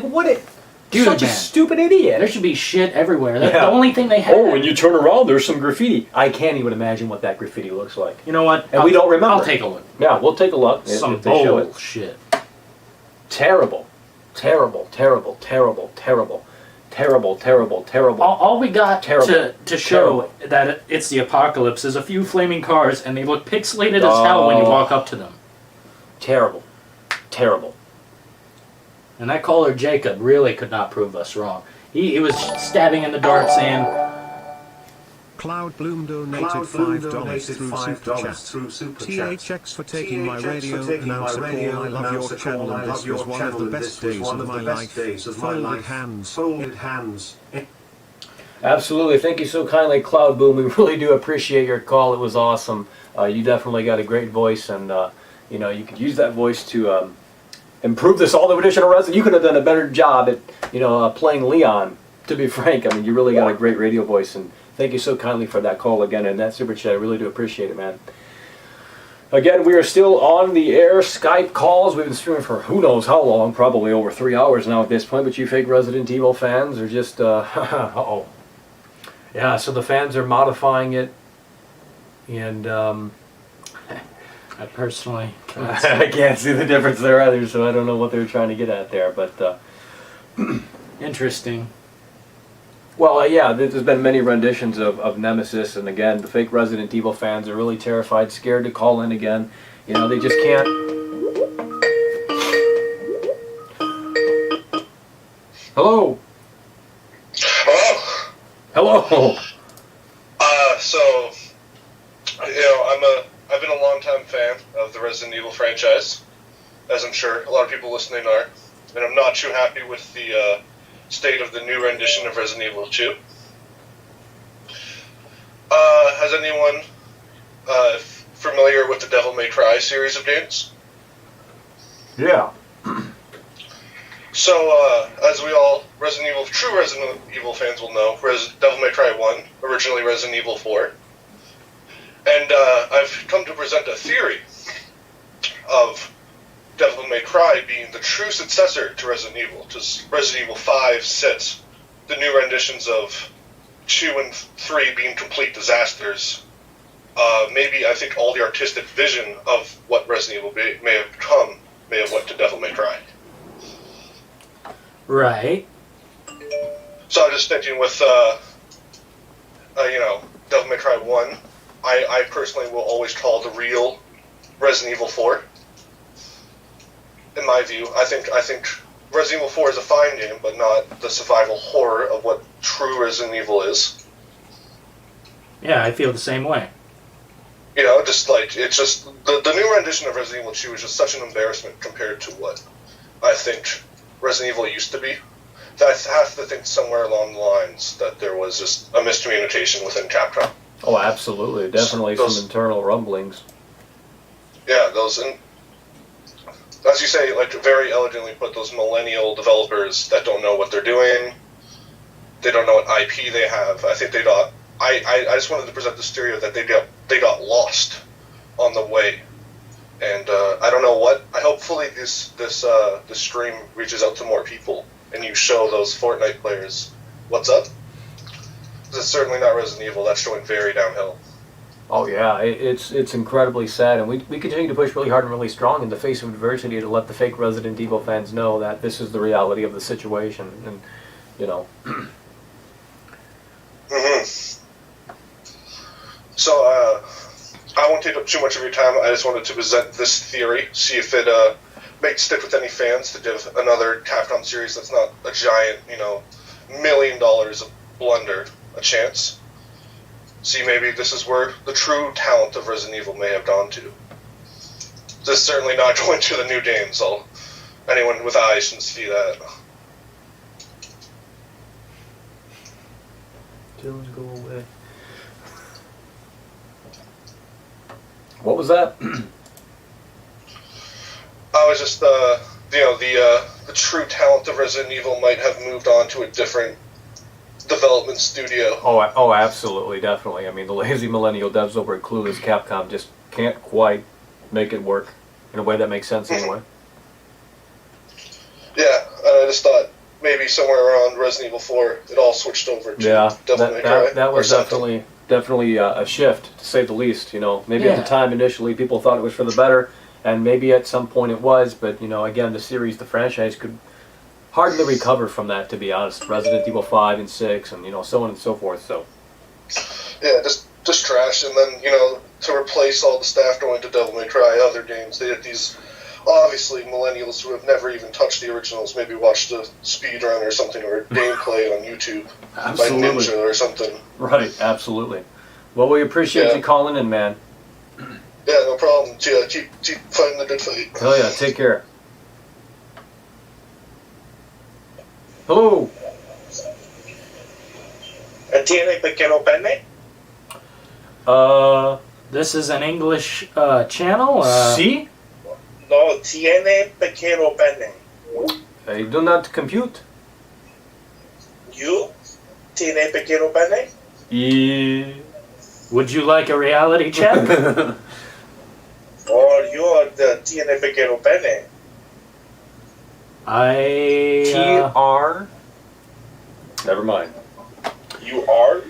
B: Dude, such a stupid idiot.
D: There should be shit everywhere. That's the only thing they have.
B: Oh, when you turn around, there's some graffiti. I can't even imagine what that graffiti looks like.
D: You know what?
B: And we don't remember.
D: I'll take a look.
B: Yeah, we'll take a look.
D: Some
B: if they show it.
D: bullshit.
B: Terrible. Terrible, terrible, terrible, terrible. Terrible, terrible, terrible.
D: All we got to show
B: terrible.
D: that it's the apocalypse is a few flaming cars, and they look pixelated as hell when you walk up to them.
B: Terrible. Terrible.
D: And that caller, Jacob, really could not prove us wrong. He was stabbing in the dark saying...
E: Cloud Bloom donated $5 through Super Chat. THX for taking my radio announcer call. I love your channel and this was one of the best days of my life. Folded hands.
B: Absolutely. Thank you so kindly, Cloud Boom. We really do appreciate your call. It was awesome. You definitely got a great voice, and you could use that voice to improve this all-new edition of Resident. You could have done a better job at playing Leon. To be frank, I mean, you really got a great radio voice, and thank you so kindly for that call again and that super chat. I really do appreciate it, man. Again, we are still on the air. Skype calls. We've been streaming for who knows how long, probably over 3 hours now at this point. But you fake Resident Evil fans are just uh-oh. Yeah, so the fans are modifying it, and
D: I personally
B: I can't see the difference there either, so I don't know what they were trying to get at there, but
D: interesting.
B: Well, yeah, there's been many renditions of Nemesis, and again, the fake Resident Evil fans are really terrified, scared to call in again. They just can't. Hello. Hello.
J: So, I've been a long-time fan of the Resident Evil franchise, as I'm sure a lot of people listening are, and I'm not too happy with the state of the new rendition of Resident Evil 2. Has anyone familiar with the Devil May Cry series of games?
B: Yeah.
J: So, as we all true Resident Evil fans will know, Devil May Cry 1, originally Resident Evil 4. And I've come to present a theory of Devil May Cry being the true successor to Resident Evil. Just Resident Evil 5, 6, the new renditions of 2 and 3 being complete disasters. maybe I think all the artistic vision of what Resident Evil may have become may have went to Devil May Cry.
D: Right.
J: So I'm just thinking with, Devil May Cry 1, I personally will always call the real Resident Evil 4. In my view, I think Resident Evil 4 is a fine game, but not the survival horror of what true Resident Evil is.
D: Yeah, I feel the same way.
J: You know, just like, it's just, the new rendition of Resident Evil 2 is just such an embarrassment compared to what I think Resident Evil used to be. That I have to think somewhere along the lines that there was just a miscommunication within Capcom.
B: Oh, absolutely. Definitely some internal rumblings.
J: Yeah, those, and as you say, like, very elegantly put, those millennial developers that don't know what they're doing, they don't know what IP they have. I think they got, I just wanted to present this theory that they got lost on the way. And I don't know what, hopefully this stream reaches out to more people, and you show those Fortnite players what's up. It's certainly not Resident Evil. That's going very downhill.
B: Oh yeah, it's incredibly sad, and we continue to push really hard and really strong in the face of adversity to let the fake Resident Evil fans know that this is the reality of the situation, and you know.
J: So I won't take up too much of your time. I just wanted to present this theory, see if it may stick with any fans, to give another Capcom series that's not a giant, $1 million of blunder a chance. See, maybe this is where the true talent of Resident Evil may have gone to. This is certainly not going to the new game, so anyone with eyes can see that.
B: Dillon, go away. What was that?
J: I was just, the true talent of Resident Evil might have moved on to a different development studio.
B: Oh, absolutely, definitely. I mean, the lazy millennial devs over at Clueless Capcom just can't quite make it work in a way that makes sense anyway.
J: Yeah, I just thought maybe somewhere around Resident Evil 4, it all switched over to Devil May Cry.
B: That was definitely a shift, to say the least. Maybe at the time initially people thought it was for the better, and maybe at some point it was, but again, the franchise could hardly recover from that, to be honest. Resident Evil 5 and 6 and so on and so forth. So
J: yeah, just trash. And then to replace all the staff going to Devil May Cry other games, they had these obviously millennials who have never even touched the originals, maybe watched a speedrun or something, or gameplay on YouTube by Ninja or something.
B: Right, absolutely. Well, we appreciate you calling in, man.
J: Yeah, no problem. Yeah, keep fighting the good fight.
B: Hell yeah, take care. Hello.
M: Tiene pequeño pene?
D: This is an English channel.
B: See?
M: No, tiene pequeño pene.
B: I do not compute.
M: You? Tiene pequeño pene?
B: Yeah.
D: Would you like a reality check?
M: Or you are the tiene pequeño pene?
B: TR. Never mind.
M: You are?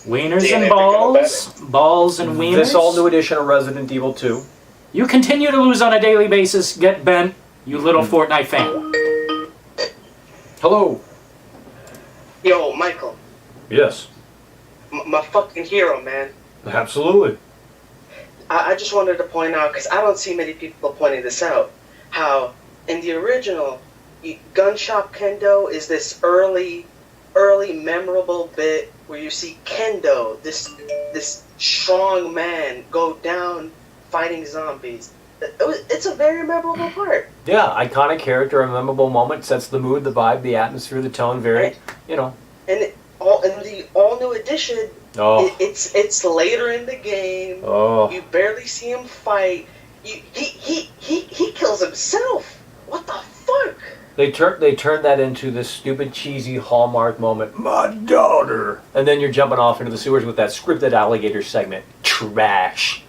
D: Wieners and balls. Balls and wieners.
B: This all new edition of Resident Evil 2.
D: You continue to lose on a daily basis. Get bent, you little Fortnite fan.
B: Hello.
V: Yo, Michael.
B: Yes.
V: My fucking hero, man.
B: Absolutely.
V: I just wanted to point out, because I don't see many people pointing this out, how in the original, Gun Shop Kendo is this early memorable bit where you see Kendo, this strong man, go down fighting zombies. It's a very memorable part.
B: Yeah, iconic character, a memorable moment, sets the mood, the vibe, the atmosphere, the tone, very,
V: And in the all new edition, it's later in the game.
B: Oh.
V: You barely see him fight. He kills himself. What the fuck?
B: They turned that into this stupid, cheesy Hallmark moment. My daughter! And then you're jumping off into the sewers with that scripted alligator segment. Trash.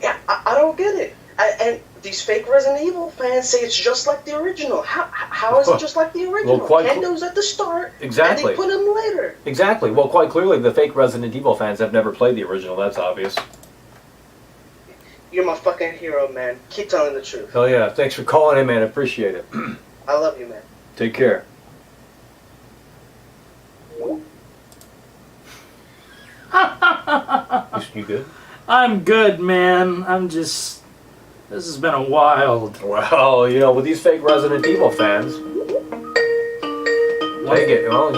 V: Yeah, I don't get it. And these fake Resident Evil fans say it's just like the original. How is it just like the original?
B: Well, quite
V: Kendo's at the start,
B: Exactly.
V: and they put him later.
B: Exactly. Well, quite clearly, the fake Resident Evil fans have never played the original. That's obvious.
V: You're my fucking hero, man. Keep telling the truth.
B: Hell yeah. Thanks for calling in, man. I appreciate it.
V: I love you, man.
B: Take care. You good?
D: I'm good, man. I'm just... This has been a wild...
B: Well, you know, with these fake Resident Evil fans... Take it. Well,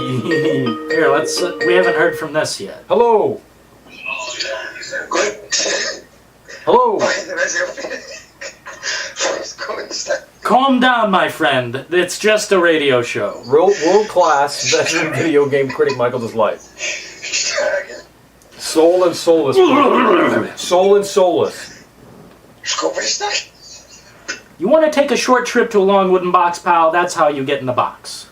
D: Here, let's... we haven't heard from this yet.
B: Hello! Hello!
D: Calm down, my friend. It's just a radio show.
B: World-class veteran video game critic Michael Does Life. Soul and soulless. Soul and soulless.
D: You want to take a short trip to a long wooden box, pal? That's how you get in the box.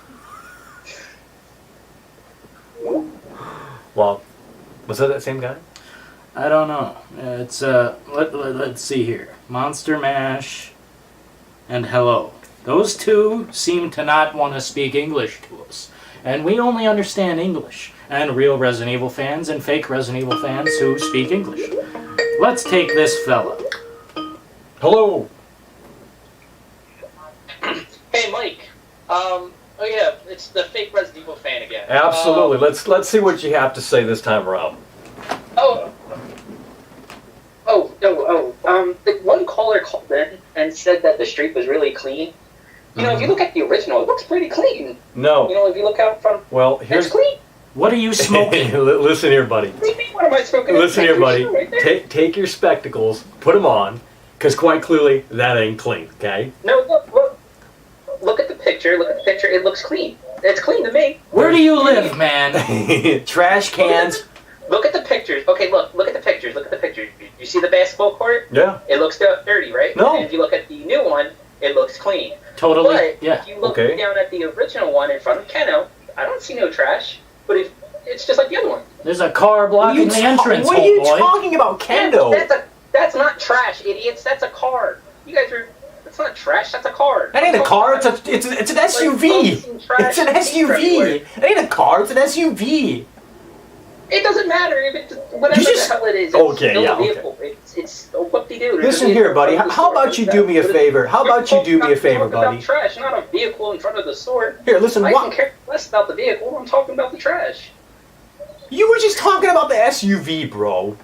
B: Well, was that same guy?
D: I don't know. It's, let's see here. Monster Mash and Hello. Those two seem to not want to speak English to us. And we only understand English. And real Resident Evil fans and fake Resident Evil fans who speak English. Let's take this fella.
B: Hello.
S: Hey, Mike. Oh yeah, it's the fake Resident Evil fan again.
B: Absolutely. Let's see what you have to say this time around.
S: The one caller called in and said that the street was really clean. You know, if you look at the original, it looks pretty clean.
B: No.
S: You know, if you look out from...
B: Well, here's...
S: It's clean.
D: What are you smoking?
B: Listen here, buddy.
S: What do you mean, what am I smoking?
B: Listen here, buddy.
S: Right there.
B: Take your spectacles, put them on, because quite clearly, that ain't clean, okay?
S: No, look at the picture. Look at the picture. It looks clean. It's clean to me.
D: Where do you live, man?
B: Trash cans.
S: Look at the pictures. Okay, look at the pictures. Look at the pictures. You see the basketball court?
B: Yeah.
S: It looks dirty, right?
B: No.
S: And if you look at the new one, it looks clean.
D: Totally.
S: But
D: yeah.
S: if you look down at the original one in front of Keno, I don't see no trash. But it's just like the other one.
D: There's a car blocking the entrance,
A: What are you
D: boy.
A: talking about, Kendo?
S: Yeah, that's not trash, idiots. That's a car. You guys are... That's not trash. That's a car.
A: That ain't a car. It's an SUV. It's an SUV. It ain't a car. It's an SUV.
S: It doesn't matter if it's whatever the hell it is. It's
B: Okay,
S: still
B: yeah,
S: a vehicle. It's what they do.
B: Listen here, buddy. How about you do me a favor? How about you do me a favor, buddy?
S: About trash, not a vehicle in front of the store.
B: Here, listen.
S: I can care less about the vehicle. I'm talking about the trash.
A: You were just talking about the SUV, bro.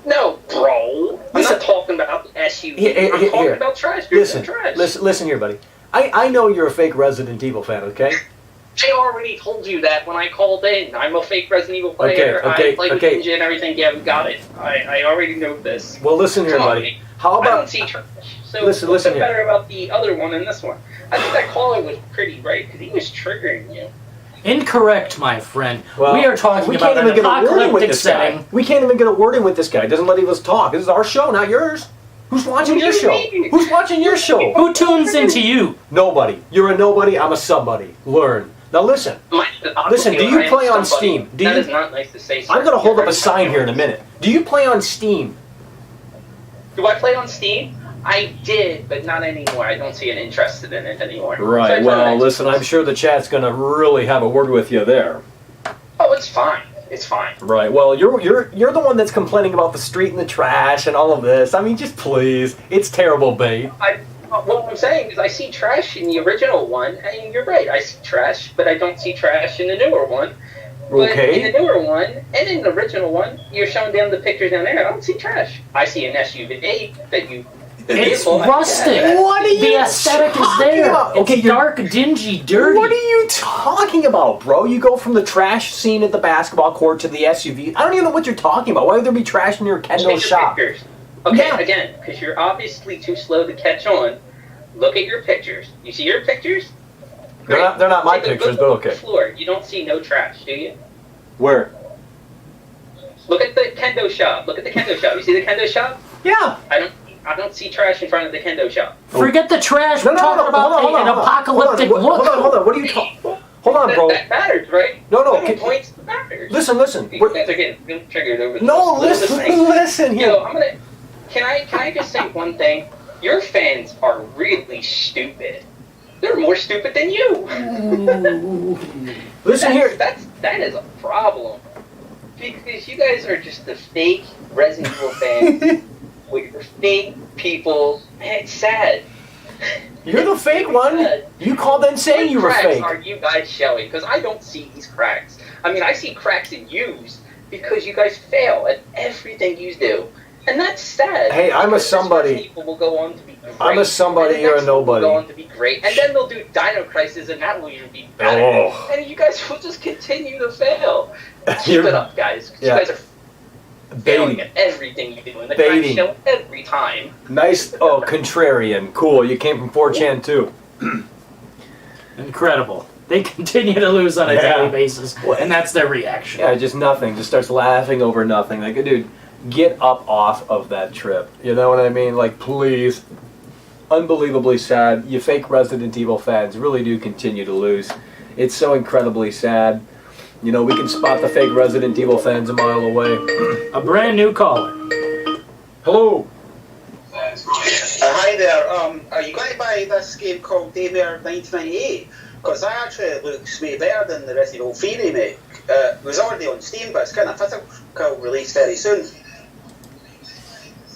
S: No, bro. I'm not talking about the SUV. I'm talking about trash.
B: Listen here, buddy. I know you're a fake Resident Evil fan, okay?
S: I already told you that when I called in. I'm a fake Resident Evil player. I play with Ninja and everything. You haven't got it. I already know this.
B: Well, listen here, buddy. How
S: I don't
B: about...
S: see trash. So
B: listen
S: what's
B: here.
S: better about the other one than this one? I think that caller was pretty right because he was triggering you.
D: Incorrect, my friend.
B: Well,
D: we are talking about an apocalyptic setting.
B: We can't even get a word in with this guy. He doesn't let us talk. This is our show, not yours. Who's watching your show? Who's watching your show?
D: Who tunes into you?
B: Nobody. You're a nobody. I'm a somebody. Learn. Now listen. Listen, do you play on Steam?
S: That is not nice to say, sir.
B: I'm going to hold up a sign here in a minute. Do you play on Steam?
S: Do I play on Steam? I did, but not anymore. I don't see an interest in it anymore.
B: Right.
S: So
B: Well, listen, I'm sure the chat's going to really have a word with you there.
S: Oh, it's fine. It's fine.
B: Right. Well, you're the one that's complaining about the street and the trash and all of this. I mean, just please. It's terrible, babe.
S: What I'm saying is I see trash in the original one, and you're right. I see trash, but I don't see trash in the newer one. But
B: Okay.
S: in the newer one, and in the original one, you're showing down the pictures down there. I don't see trash. I see an SUV that you...
D: It's rustic.
A: What are you
D: The aesthetic is there.
A: about?
D: It's
A: Okay,
D: dark, dingy, dirty.
A: What are you talking about, bro? You go from the trash scene at the basketball court to the SUV. I don't even know what you're talking about. Why would there be trash in your Kendo shop?
S: Pictures. Okay, again, because you're obviously too slow to catch on. Look at your pictures. You see your pictures?
B: They're not my
S: Take a good
B: pictures, but
S: look at
B: okay.
S: the floor. You don't see no trash, do you?
B: Where?
S: Look at the Kendo shop. Look at the Kendo shop. You see the Kendo shop?
A: Yeah.
S: I don't see trash in front of the Kendo shop.
D: Forget the trash. We're talking about an apocalyptic look.
B: Hold on. What are you talking? Hold on, bro.
S: That matters, right?
B: No.
S: Points matters.
B: Listen.
S: You guys are getting triggered over this.
B: No,
S: little
B: listen
S: thing.
B: here.
S: Yo, Can I just say one thing? Your fans are really stupid. They're more stupid than you.
A: Listen here.
S: That is a problem. Because you guys are just the fake Resident Evil fans with your fake people. Man, it's sad.
A: You're the fake one. You called in saying you were
S: What
A: fake.
S: cracks are you guys showing? Because I don't see these cracks. I mean, I see cracks in yous because you guys fail at everything you do. And that's sad.
A: Hey, I'm a somebody.
S: People will go on to be great.
A: I'm a somebody,
S: and the
A: you're a
S: next one will
A: nobody.
S: Go on to be great, and then they'll do Dino Crisis, and that will even be better.
A: Oh.
S: And you guys will just continue to fail. Keep it up, guys. 'Cause
A: Yeah.
S: You guys are failing at everything you do, and the cracks
A: Baiting.
S: show every time.
A: Nice. Oh, contrarian. Cool. You came from 4chan too.
D: Incredible. They continue to lose on a
A: Yeah.
D: daily basis, and that's their reaction.
A: Yeah, just nothing. Just starts laughing over nothing. Like, dude, get up off of that trip. You know what I mean? Like, please. Unbelievably sad. You fake Resident Evil fans really do continue to lose. It's so incredibly sad. You know, we can spot the fake Resident Evil fans a mile away.
D: A brand new caller.
A: Hello.
F: Hi there. Are you going to buy this game called Daymare 1998? Because that actually looks way better than the Resident Evil 3 remake. It was already on Steam, but it's kind of physical release very soon.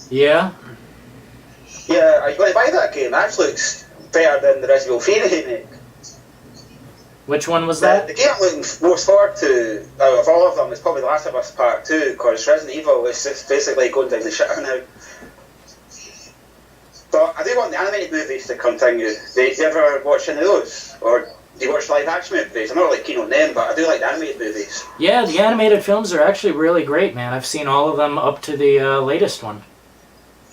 D: Yeah?
F: Yeah, are you going to buy that game? It actually looks better than the Resident Evil 3 remake.
D: Which one was that?
F: The game I'm looking most forward to, out of all of them, is probably The Last of Us Part 2, because Resident Evil is just basically going down the shitter now. But I do want the animated movies to continue. Do you ever watch any of those? Or do you watch live action movies? I'm not really keen on them, but I do like the animated movies.
D: Yeah, the animated films are actually really great, man. I've seen all of them up to the latest one.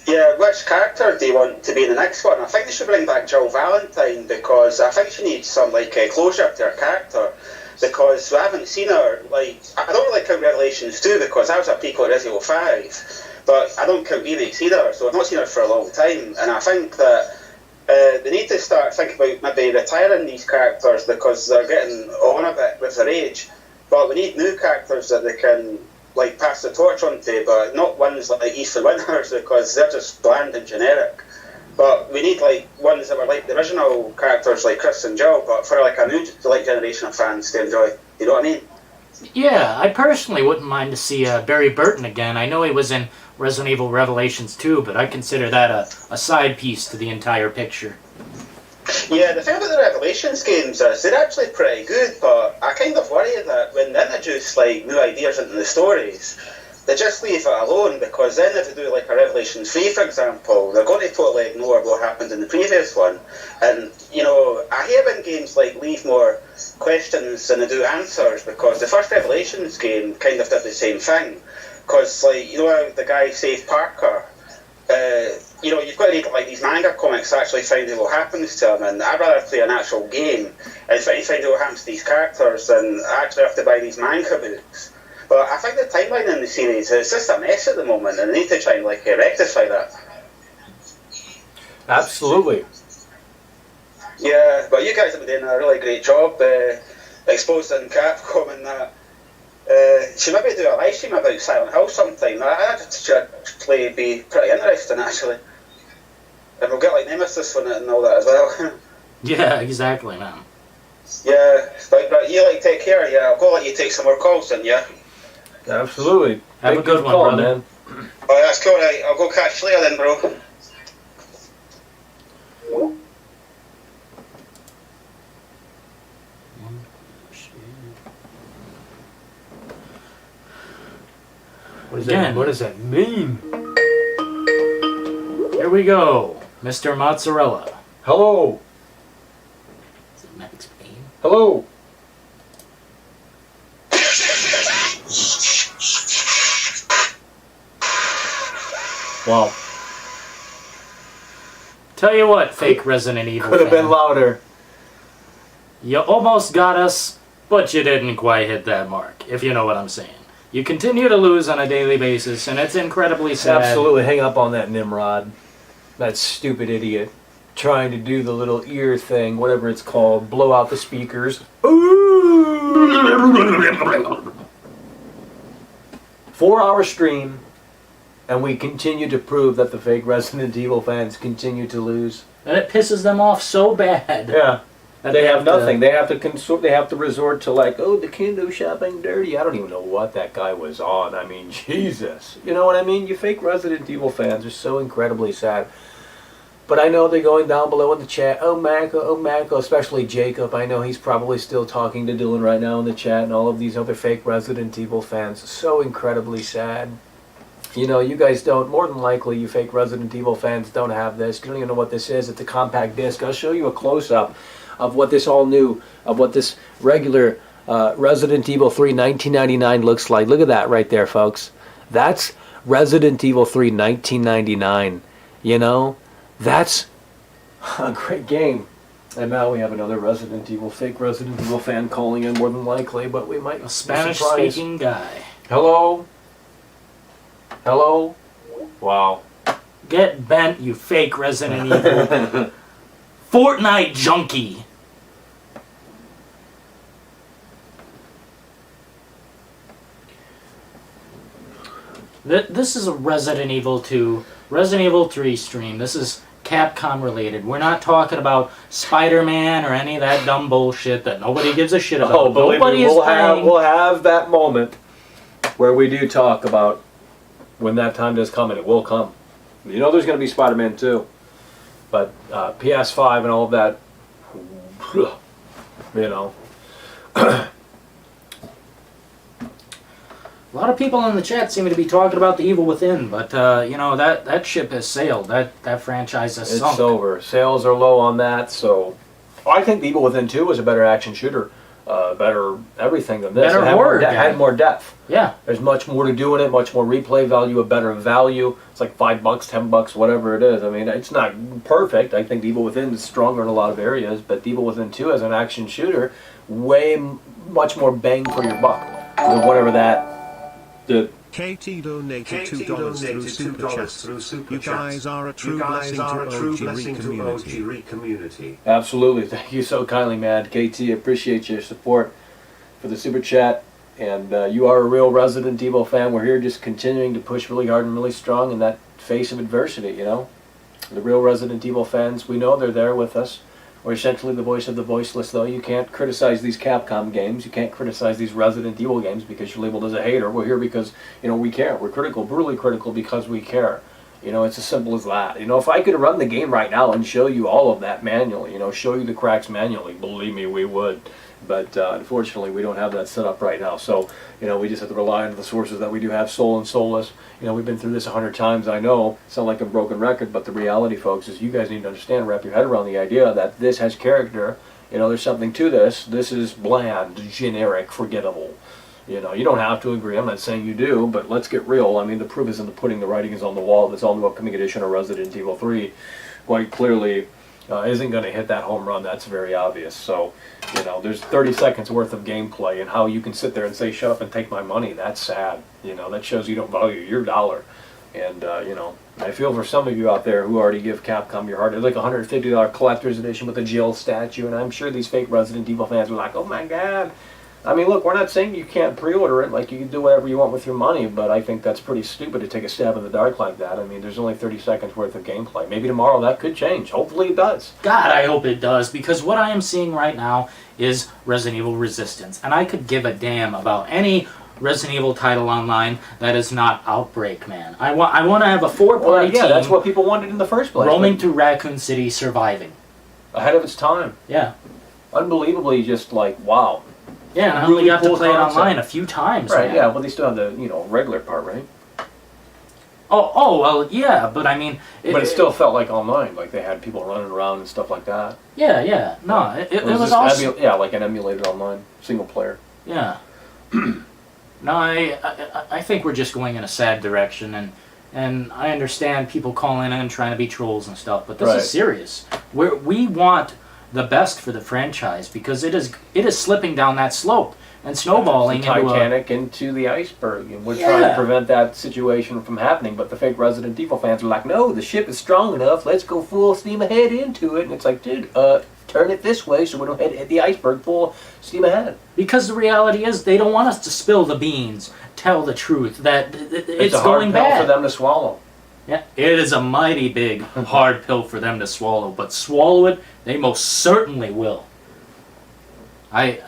F: Yeah, which character do you want to be in the next one? I think they should bring back Jill Valentine, because I think she needs some closure to her character. Because we haven't seen her, I don't really count Revelations 2 because that was a prequel to Resident Evil 5. But I don't count remakes either, so I've not seen her for a long time. And I think that they need to start thinking about maybe retiring these characters because they're getting on a bit with their age. But we need new characters that they can pass the torch on to, but not ones like Ethan Winters because they're just bland and generic. But we need ones that were like the original characters like Chris and Jill, but for a new generation of fans to enjoy. You know what I mean?
D: Yeah, I personally wouldn't mind to see Barry Burton again. I know he was in Resident Evil Revelations 2, but I consider that a side piece to the entire picture.
F: Yeah, the thing about the Revelations games is they're actually pretty good, but I kind of worry that when they introduce new ideas into the stories, they just leave it alone, because then if they do a Revelations 3, for example, they're going to totally ignore what happened in the previous one. And, I hate when games leave more questions than they do answers, because the first Revelations game kind of did the same thing. Because, how the guy saved Parker, you've got to read these manga comics to actually find out what happens to them, and I'd rather play an actual game and find out what happens to these characters than actually have to buy these manga books. But I think the timeline in the series is just a mess at the moment, and they need to try and rectify that.
A: Absolutely.
F: Yeah, but you guys have been doing a really great job exposing Capcom and that. Should maybe do a live stream about Silent Hill sometime. That should actually be pretty interesting, actually. And we'll get Nemesis on it and all that as well.
D: Yeah, exactly, man.
F: Yeah, but you take care. Yeah, I'll go let you take some more calls then. Yeah.
A: Absolutely.
D: Have a good one,
A: call,
D: brother.
A: man.
F: Oh, that's cool. Right, I'll go catch you later then, bro.
A: What does that mean?
D: Here we go, Mr. Mozzarella.
A: Hello.
D: Is it Max Payne?
A: Hello. Wow.
D: Tell you what, fake Resident Evil
A: Could have
D: fan.
A: been louder.
D: You almost got us, but you didn't quite hit that mark, if you know what I'm saying. You continue to lose on a daily basis, and it's incredibly sad.
A: Absolutely. Hang up on that Nimrod. That stupid idiot. Trying to do the little ear thing, whatever it's called. Blow out the speakers. 4-hour stream.
B: and we continue to prove that the fake Resident Evil fans continue to lose.
D: And it pisses them off so bad.
B: Yeah.
D: that
B: They have nothing. They have to consort. They have to resort to like, oh, the kendo shopping dirty. I don't even know what that guy was on. I mean, Jesus. You know what I mean? You fake Resident Evil fans are so incredibly sad. But I know they're going down below in the chat. Oh, Mako, especially Jacob. I know he's probably still talking to Dillon right now in the chat, and all of these other fake Resident Evil fans. So incredibly sad. You know, you guys don't, more than likely, you fake Resident Evil fans don't have this. You don't even know what this is. It's a compact disc. I'll show you a close-up of what this all new, of what this regular Resident Evil 3 1999 looks like. Look at that right there, folks. That's Resident Evil 3 1999. You know? That's a great game. And now we have another fake Resident Evil fan calling in more than likely, but we might be surprised.
D: Spanish-speaking guy.
B: Hello? Hello? Wow.
D: Get bent, you fake Resident Evil. Fortnite junkie. This is a Resident Evil 2, Resident Evil 3 stream. This is Capcom related. We're not talking about Spider-Man or any of that dumb bullshit that nobody gives a shit about.
B: Oh, believe
D: Nobody
B: me,
D: is
B: we'll have that moment where we do talk about when that time does come, and it will come. You know there's going to be Spider-Man 2. But PS5 and all of that, you know.
D: A lot of people in the chat seem to be talking about The Evil Within, but you know, that ship has sailed. That franchise has sunk.
B: It's over. Sales are low on that, so I think The Evil Within 2 was a better action shooter, better everything than this.
D: Better
B: it had
D: horror
B: more had more depth.
D: Yeah.
B: There's much more to do in it, much more replay value, a better value. It's like $5, $10, whatever it is. I mean, it's not perfect. I think The Evil Within is stronger in a lot of areas, but The Evil Within 2 as an action shooter, much more bang for your buck than whatever that.
E: KT donated $2 through Super Chat. You guys are a true blessing to OG community.
B: Absolutely. Thank you so kindly, man. KT, appreciate your support for the Super Chat. And you are a real Resident Evil fan. We're here just continuing to push really hard and really strong in that face of adversity, you know. The real Resident Evil fans, we know they're there with us. We're essentially the voice of the voiceless, though. You can't criticize these Capcom games. You can't criticize these Resident Evil games because you're labeled as a hater. We're here because, you know, we care. We're critical, brutally critical because we care. You know, it's as simple as that. You know, if I could run the game right now and show you all of that manually, you know, show you the cracks manually, believe me, we would. But unfortunately, we don't have that set up right now. So, you know, we just have to rely on the sources that we do have, Soul and Soulless. You know, we've been through this 100 times, I know. Sound like a broken record, but the reality, folks, is you guys need to understand, wrap your head around the idea that this has character. You know, there's something to this. This is bland, generic, forgettable. You know, you don't have to agree. I'm not saying you do, but let's get real. I mean, the proof is in the pudding. The writing is on the wall. This all-new upcoming edition of Resident Evil 3 quite clearly isn't going to hit that home run. That's very obvious. So, you know, there's 30 seconds worth of gameplay, and how you can sit there and say, shut up and take my money, that's sad. You know, that shows you don't value your dollar. And, you know, I feel for some of you out there who already give Capcom your heart. It's like a $150 collector's edition with a Jill statue, and I'm sure these fake Resident Evil fans are like, oh my god. I mean, look, we're not saying you can't pre-order it, like you can do whatever you want with your money, but I think that's pretty stupid to take a stab in the dark like that. I mean, there's only 30 seconds worth of gameplay. Maybe tomorrow that could change. Hopefully it does.
D: God, I hope it does, because what I am seeing right now is Resident Evil Resistance, and I could give a damn about any Resident Evil title online that is not Outbreak, man. I want to have a four-party team.
B: Yeah, that's what people wanted in the first place.
D: Roaming through Raccoon City, surviving.
B: Ahead of its time.
D: Yeah.
B: Unbelievably just like, wow.
D: Yeah, and I only got to play it online a few times.
B: Right,
D: man.
B: yeah, well they still have the, you know, regular part, right?
D: Oh, well, yeah, but I mean...
B: But it still felt like online, like they had people running around and stuff like that.
D: Yeah, no, it was
B: awesome. Yeah, like an emulated online, single player.
D: Yeah. No, I think we're just going in a sad direction, and I understand people calling in and trying to be trolls and stuff, but this is serious. We want the best for the franchise, because it is slipping down that slope and snowballing
B: It's the Titanic into the iceberg, and we're trying to prevent that situation from happening. But the fake Resident Evil fans are like, no, the ship is strong enough. Let's go full steam ahead into it. And it's like, dude, turn it this way so we don't hit the iceberg full steam ahead.
D: Because the reality is, they don't want us to spill the beans, tell the truth, that it's
B: a hard
D: going
B: pill
D: bad
B: for them to swallow.
D: Yeah, it is a mighty big, hard pill for them to swallow, but swallow it, they most certainly will. I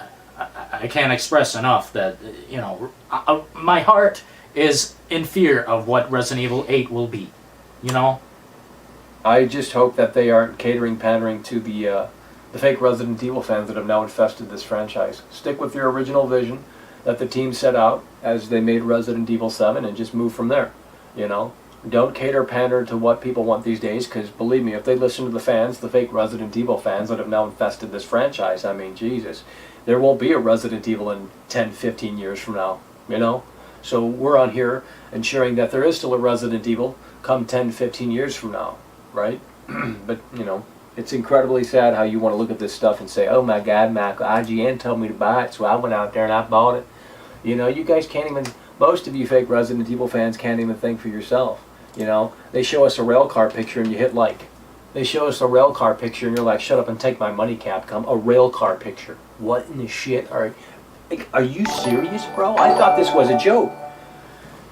D: can't express enough that, you know, my heart is in fear of what Resident Evil 8 will be, you know?
B: I just hope that they aren't pandering to the fake Resident Evil fans that have now infested this franchise. Stick with your original vision that the team set out as they made Resident Evil 7 and just move from there, you know? Don't pander to what people want these days, because believe me, if they listen to the fans, the fake Resident Evil fans that have now infested this franchise, I mean, Jesus, there won't be a Resident Evil in 10, 15 years from now, you know? So we're on here ensuring that there is still a Resident Evil come 10, 15 years from now, right? But, you know, it's incredibly sad how you want to look at this stuff and say, oh my God, IGN told me to buy it, so I went out there and I bought it. You know, you guys can't even, most of you fake Resident Evil fans can't even think for yourself. You know, they show us a rail car picture and you hit like. They show us a rail car picture and you're like, shut up and take my money, Capcom. A rail car picture. What in the shit? Are you serious, bro? I thought this was a joke.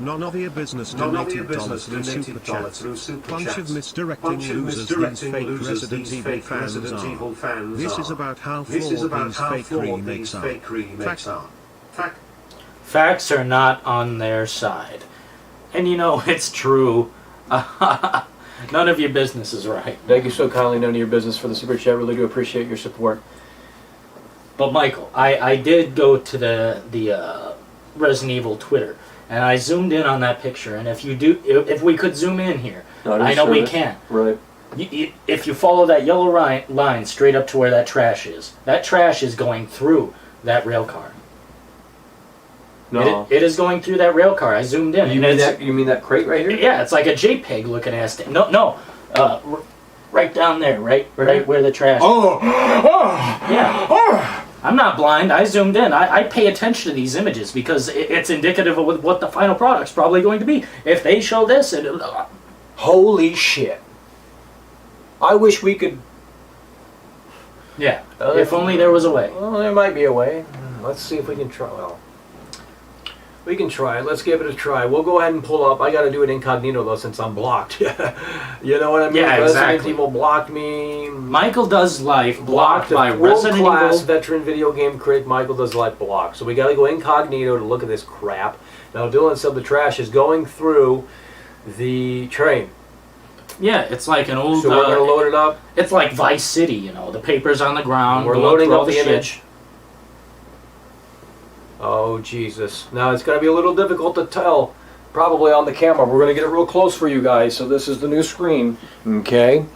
E: None of your business donated dollars through super chat. Bunch of misdirecting losers these fake Resident Evil fans are. This is about how flawed these fake remakes are.
D: Facts are not on their side. And you know, it's true. None of your business is right.
B: Thank you so kindly, none of your business, for the super chat. Really do appreciate your support.
D: But Michael, I did go to the Resident Evil Twitter, and I zoomed in on that picture. And if we could zoom in here, I know we can.
B: Right.
D: If you follow that yellow line straight up to where that trash is going through that rail car.
B: No.
D: It is going through that rail car. I zoomed in.
B: You mean that crate right here?
D: Yeah, it's like a JPEG looking ass thing. No, right down there, right where the trash. Yeah. I'm not blind. I zoomed in. I pay attention to these images because it's indicative of what the final product's probably going to be. If they show this,
B: holy shit! I wish we could.
D: Yeah. If only there was a way.
B: Well, there might be a way. Let's see if we can try. Well, we can try it. Let's give it a try. We'll go ahead and pull up. I got to do it incognito though, since I'm blocked. You know what I mean?
D: Yeah,
B: Resident
D: exactly.
B: Evil blocked me.
D: Michael Does Life blocked by Resident Evil.
B: World-class veteran video game critic Michael Does Life blocked. So we got to go incognito to look at this crap. Now Dillon said the trash is going through the train.
D: Yeah, it's like an old.
B: So we're gonna load it up.
D: It's like Vice City, you know. The paper's on the ground.
B: We're loading up the image. Oh, Jesus. Now, it's going to be a little difficult to tell, probably on the camera. We're going to get it real close for you guys. So this is the new screen. Okay.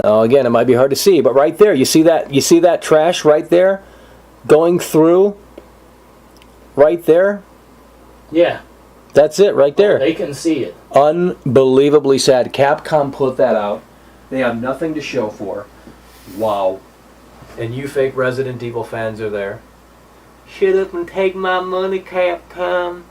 B: Now, again, it might be hard to see, but right there, you see that trash right there going through right there?
D: Yeah.
B: That's it right there.
D: They can see it.
B: Unbelievably sad. Capcom put that out. They have nothing to show for. Wow. And you fake Resident Evil fans are there. Shut up and take my money, Capcom.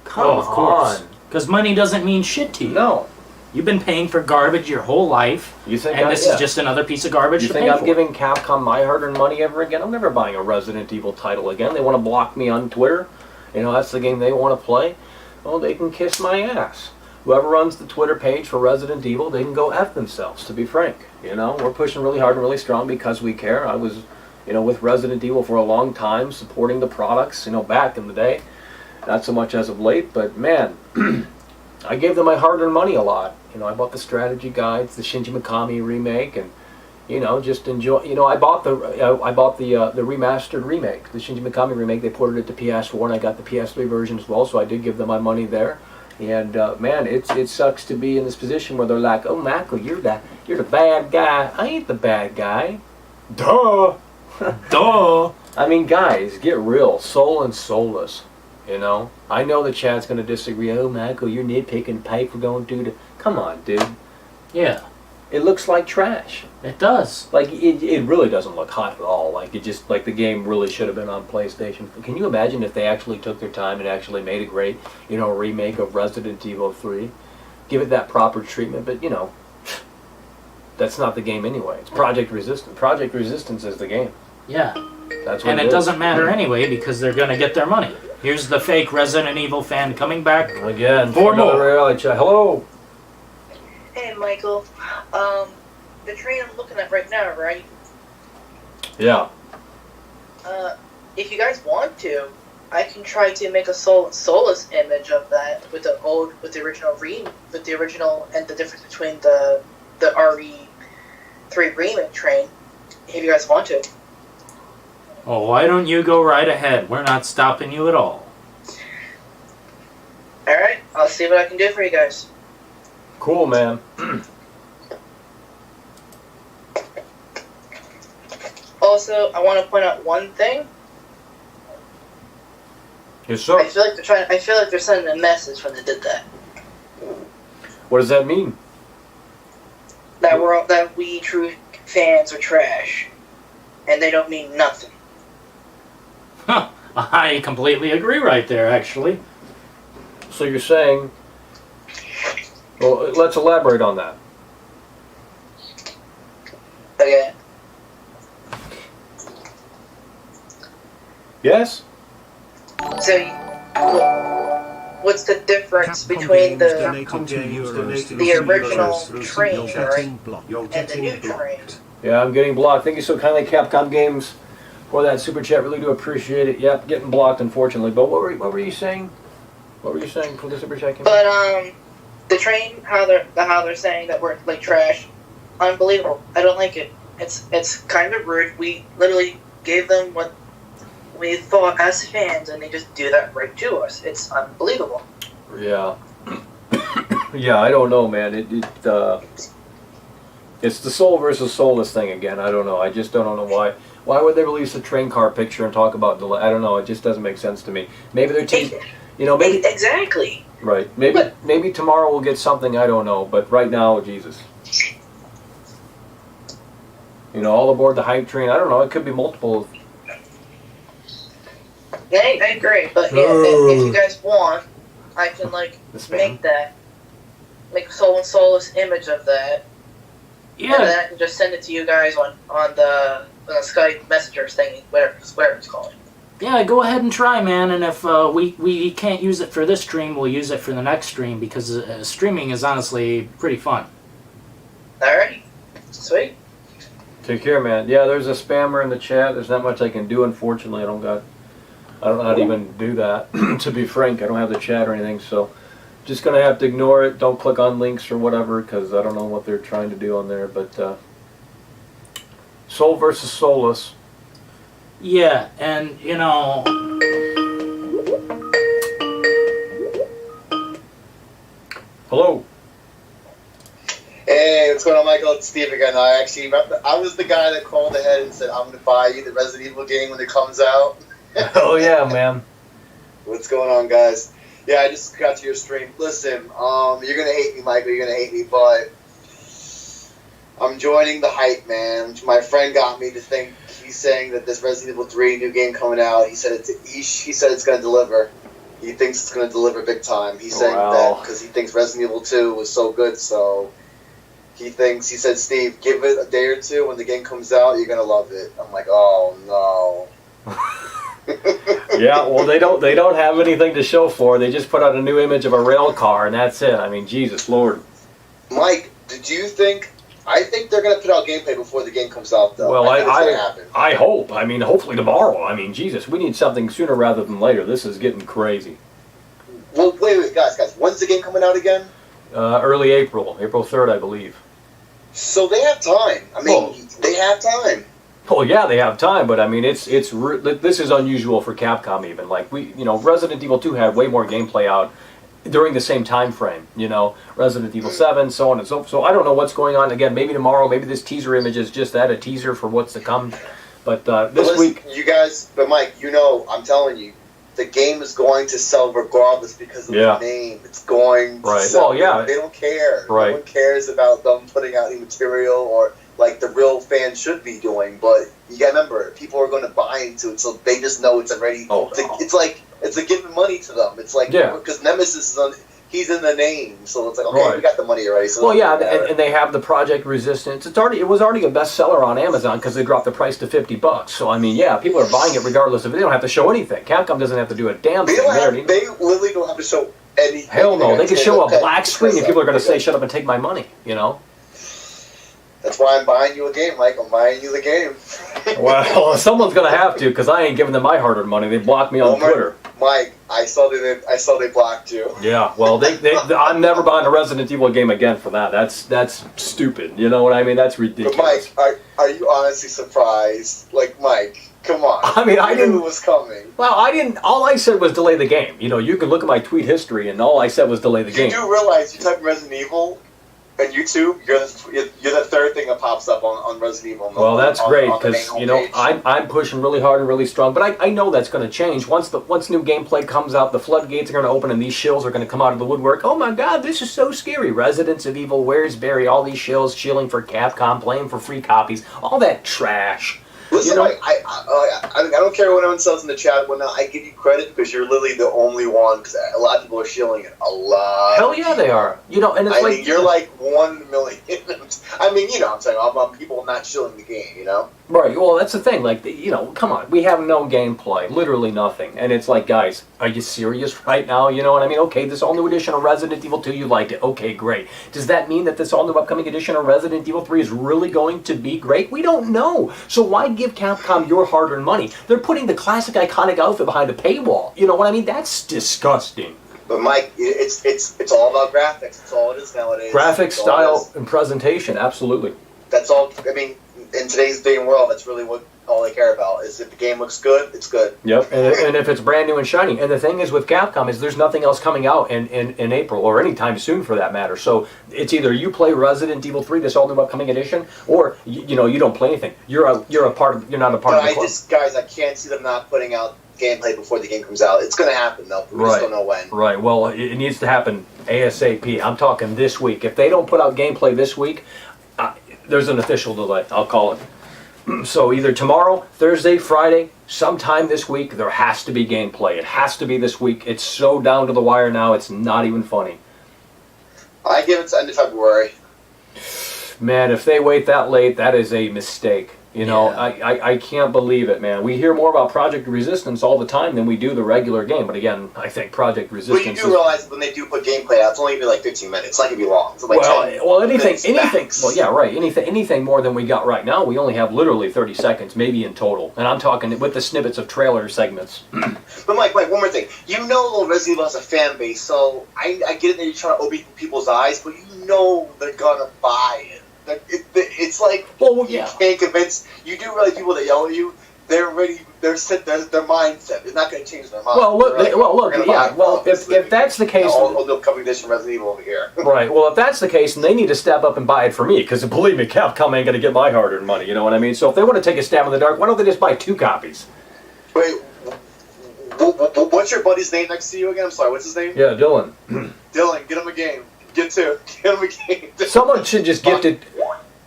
B: Come on.
D: Of course. Because money doesn't mean shit to you.
B: No.
D: You've been paying for garbage your whole life,
B: you think
D: and this is just another piece of garbage
B: you
D: to
B: think
D: pay
B: I'm
D: for.
B: giving Capcom my hard-earned money ever again? I'm never buying a Resident Evil title again. They want to block me on Twitter. You know, that's the game they want to play. Well, they can kiss my ass. Whoever runs the Twitter page for Resident Evil, they can go F themselves, to be frank. You know, we're pushing really hard and really strong because we care. I was, you know, with Resident Evil for a long time, supporting the products, you know, back in the day. Not so much as of late, but man, I gave them my hard-earned money a lot. You know, I bought the strategy guides, the Shinji Mikami remake, and you know, just enjoy. You know, I bought the remastered remake, the Shinji Mikami remake. They ported it to PS4, and I got the PS3 version as well. So I did give them my money there. And man, it sucks to be in this position where they're like, "Oh, Michael, you're the bad guy." I ain't the bad guy. Duh. Duh. I mean, guys, get real. Soul and soulless. You know, I know the chat's going to disagree. Oh, Michael, you're nitpicking pipe for going through the... Come on, dude.
D: Yeah.
B: It looks like trash.
D: It does.
B: Like, it really doesn't look hot at all. Like, it just, like, the game really should have been on PlayStation. Can you imagine if they actually took their time and actually made a great, remake of Resident Evil 3? Give it that proper treatment, but, that's not the game anyway. It's Project Resistance. Project Resistance is the game.
D: Yeah.
B: That's what
D: and it doesn't matter anyway because they're going to get their money. Here's the fake Resident Evil fan coming back
B: again
D: for more.
B: Reality check. Hello.
T: Hey, Michael. The train I'm looking at right now, right?
B: Yeah.
T: If you guys want to, I can try to make a soulless image of that with the original and the difference between the RE3 remake train. If you guys want to.
D: Oh, why don't you go right ahead? We're not stopping you at all.
T: Alright, I'll see what I can do for you guys.
B: Cool, man.
T: Also, I want to point out one thing.
B: Yes, sir.
T: I feel like they're sending a message when they did that.
B: What does that mean?
T: That we true fans are trash, and they don't mean nothing.
D: Huh. I completely agree right there, actually.
B: So you're saying... Well, let's elaborate on that.
T: Okay.
B: Yes?
T: So, what's the difference between the original train, right, and the new train?
B: Yeah, I'm getting blocked. Thank you so kindly, Capcom Games, for that super chat. Really do appreciate it. Yep, getting blocked, unfortunately. But what were you saying? What were you saying for the super chat?
T: But the train, how they're saying that we're like trash, unbelievable. I don't like it. It's kind of rude. We literally gave them what we thought as fans, and they just do that right to us. It's unbelievable.
B: Yeah. Yeah, I don't know, man. It's the soul versus soulless thing again. I don't know. I just don't know why. Why would they release a train car picture and talk about delay? I don't know. It just doesn't make sense to me. Maybe they're teasing. Maybe
T: exactly.
B: Right. Maybe tomorrow we'll get something. I don't know. But right now, Jesus. All aboard the hype train. I don't know. It could be multiple.
T: I agree, but yeah, if you guys want, I can make a soulless image of that. Yeah. And then I can just send it to you guys on the Skype messengers thing, whatever it's called.
D: Yeah, go ahead and try, man. And if we can't use it for this stream, we'll use it for the next stream because streaming is honestly pretty fun.
T: Alrighty, sweet.
B: Take care, man. Yeah, there's a spammer in the chat. There's not much I can do, unfortunately. I don't know how to even do that. To be frank, I don't have the chat or anything, so just gonna have to ignore it. Don't click on links or whatever because I don't know what they're trying to do on there. But soul versus soulless.
D: Yeah, and
B: Hello.
N: Hey, what's going on, Michael? It's Steve again. I was the guy that called ahead and said I'm going to buy you the Resident Evil game when it comes out.
B: Oh yeah, man.
N: What's going on, guys? Yeah, I just got to your stream. Listen, you're gonna hate me, Michael. You're gonna hate me, but I'm joining the hype, man. My friend got me to think. He's saying that this Resident Evil 3 new game coming out. He said he said it's gonna deliver. He thinks it's gonna deliver big time. He's saying that because he thinks Resident Evil 2 was so good. So he said, Steve, give it a day or two. When the game comes out, you're gonna love it. I'm like, oh no.
B: Yeah, well, they don't have anything to show for. They just put out a new image of a rail car, and that's it. I mean, Jesus Lord.
N: Mike, did you think? I think they're gonna put out gameplay before the game comes out, though.
B: Well,
N: I
B: hope. I mean, hopefully tomorrow. I mean, Jesus, we need something sooner rather than later. This is getting crazy.
N: Well, wait, guys. When's the game coming out again?
B: Early April 3rd, I believe.
N: So they have time. I mean, they have time.
B: Well, yeah, they have time, but I mean, this is unusual for Capcom even. Like Resident Evil 2 had way more gameplay out during the same time frame. Resident Evil 7, so on and so forth. So I don't know what's going on. Again, maybe tomorrow, maybe this teaser image is just a teaser for what's to come. But this week,
N: you guys. But Mike, I'm telling you, the game is going to sell regardless because of the name. It's going to sell.
B: Well, yeah.
N: They don't care.
B: Right.
N: No one cares about them putting out any material or like the real fans should be doing. But you gotta remember, people are going to buy into it, so they just know it's already. It's like it's a giving money to them. It's like because Nemesis is on. He's in the name, so it's like okay, we got the money already. So
B: and they have the Project Resistance. It was already a bestseller on Amazon because they dropped the price to $50. So I mean, people are buying it regardless of they don't have to show anything. Capcom doesn't have to do a damn thing.
N: They literally don't have to show anything.
B: Hell no, they can show a black screen and people are going to say, "Shut up and take my money." You know.
N: That's why I'm buying you a game, Mike. I'm buying you the game.
B: Well, someone's going to have to because I ain't giving them my hard-earned money. They blocked me on Twitter.
N: Mike, I saw they blocked you.
B: Yeah, well, I'm never buying a Resident Evil game again for that. That's stupid. You know what I mean? That's ridiculous.
N: But Mike, are you honestly surprised? Like, Mike, come on.
B: I mean, I
N: knew
B: didn't.
N: It was coming.
B: Well, I didn't. All I said was delay the game. You know, you can look at my tweet history, and all I said was delay the game.
N: You do realize you type Resident Evil on YouTube, you're the third thing that pops up on Resident Evil.
B: Well, that's great because I'm pushing really hard and really strong, but I know that's going to change once new gameplay comes out. The floodgates are going to open and these shills are going to come out of the woodwork. Oh my God, this is so scary! Residents of Evil, where's Barry? All these shills shilling for Capcom, playing for free copies, all that trash.
N: Listen, Mike, I don't care what anyone says in the chat. I give you credit because you're literally the only one. Because a lot of people are shilling it. A lot.
B: Hell yeah, they are. You know, and it's
N: I mean, you're like 1 million. I mean, you know, I'm saying about people not shilling the game. You know.
B: Right. Well, that's the thing. Like, come on. We have no gameplay, literally nothing, and it's like, guys, are you serious right now? You know what I mean? Okay, this all new edition of Resident Evil 2, you liked it. Okay, great. Does that mean that this all new upcoming edition of Resident Evil 3 is really going to be great? We don't know. So why give Capcom your hard-earned money? They're putting the classic, iconic outfit behind a paywall. You know what I mean? That's disgusting.
N: But Mike, it's all about graphics. It's all it is nowadays.
B: Graphics, style, and presentation. Absolutely.
N: That's all. I mean, in today's day and world, that's really what all they care about is if the game looks good, it's good.
B: Yep, and if it's brand new and shiny. And the thing is with Capcom is there's nothing else coming out in April or anytime soon for that matter. So it's either you play Resident Evil 3, this all new upcoming edition, or you don't play anything. You're not a part of the club.
N: Guys, I can't see them not putting out gameplay before the game comes out. It's going to happen though. We just don't know when.
B: Right. Well, it needs to happen ASAP. I'm talking this week. If they don't put out gameplay this week, there's an official delay. I'll call it. So either tomorrow, Thursday, Friday, sometime this week, there has to be gameplay. It has to be this week. It's so down to the wire now, it's not even funny.
N: I give it to end of February.
B: Man, if they wait that late, that is a mistake. You know, I can't believe it, man. We hear more about Project Resistance all the time than we do the regular game. But again, I think Project Resistance.
N: But you do realize when they do put gameplay out, it's only gonna be like 15 minutes. It's not gonna be long. It's like
B: anything. Well, yeah, right. Anything more than we got right now, we only have literally 30 seconds, maybe in total. And I'm talking with the snippets of trailer segments.
N: But Mike, one more thing. You know, Resident Evil has a fan base, so I get it that you're trying to open people's eyes, but you know they're gonna buy it. It's like you can't convince. You do realize people that yell at you. They're ready. They're set. Their mindset. They're not going to change their mind.
B: Well, look. If that's the case,
N: they'll come edition Resident Evil over here.
B: Right. Well, if that's the case, then they need to step up and buy it for me. Because believe me, Capcom ain't going to get my hard-earned money. You know what I mean? So if they want to take a stab in the dark, why don't they just buy 2 copies?
N: Wait. What's your buddy's name next to you again? I'm sorry. What's his name?
B: Yeah, Dillon.
N: Dillon, get him a game. Get 2. Get him a game.
B: Someone should just gift it.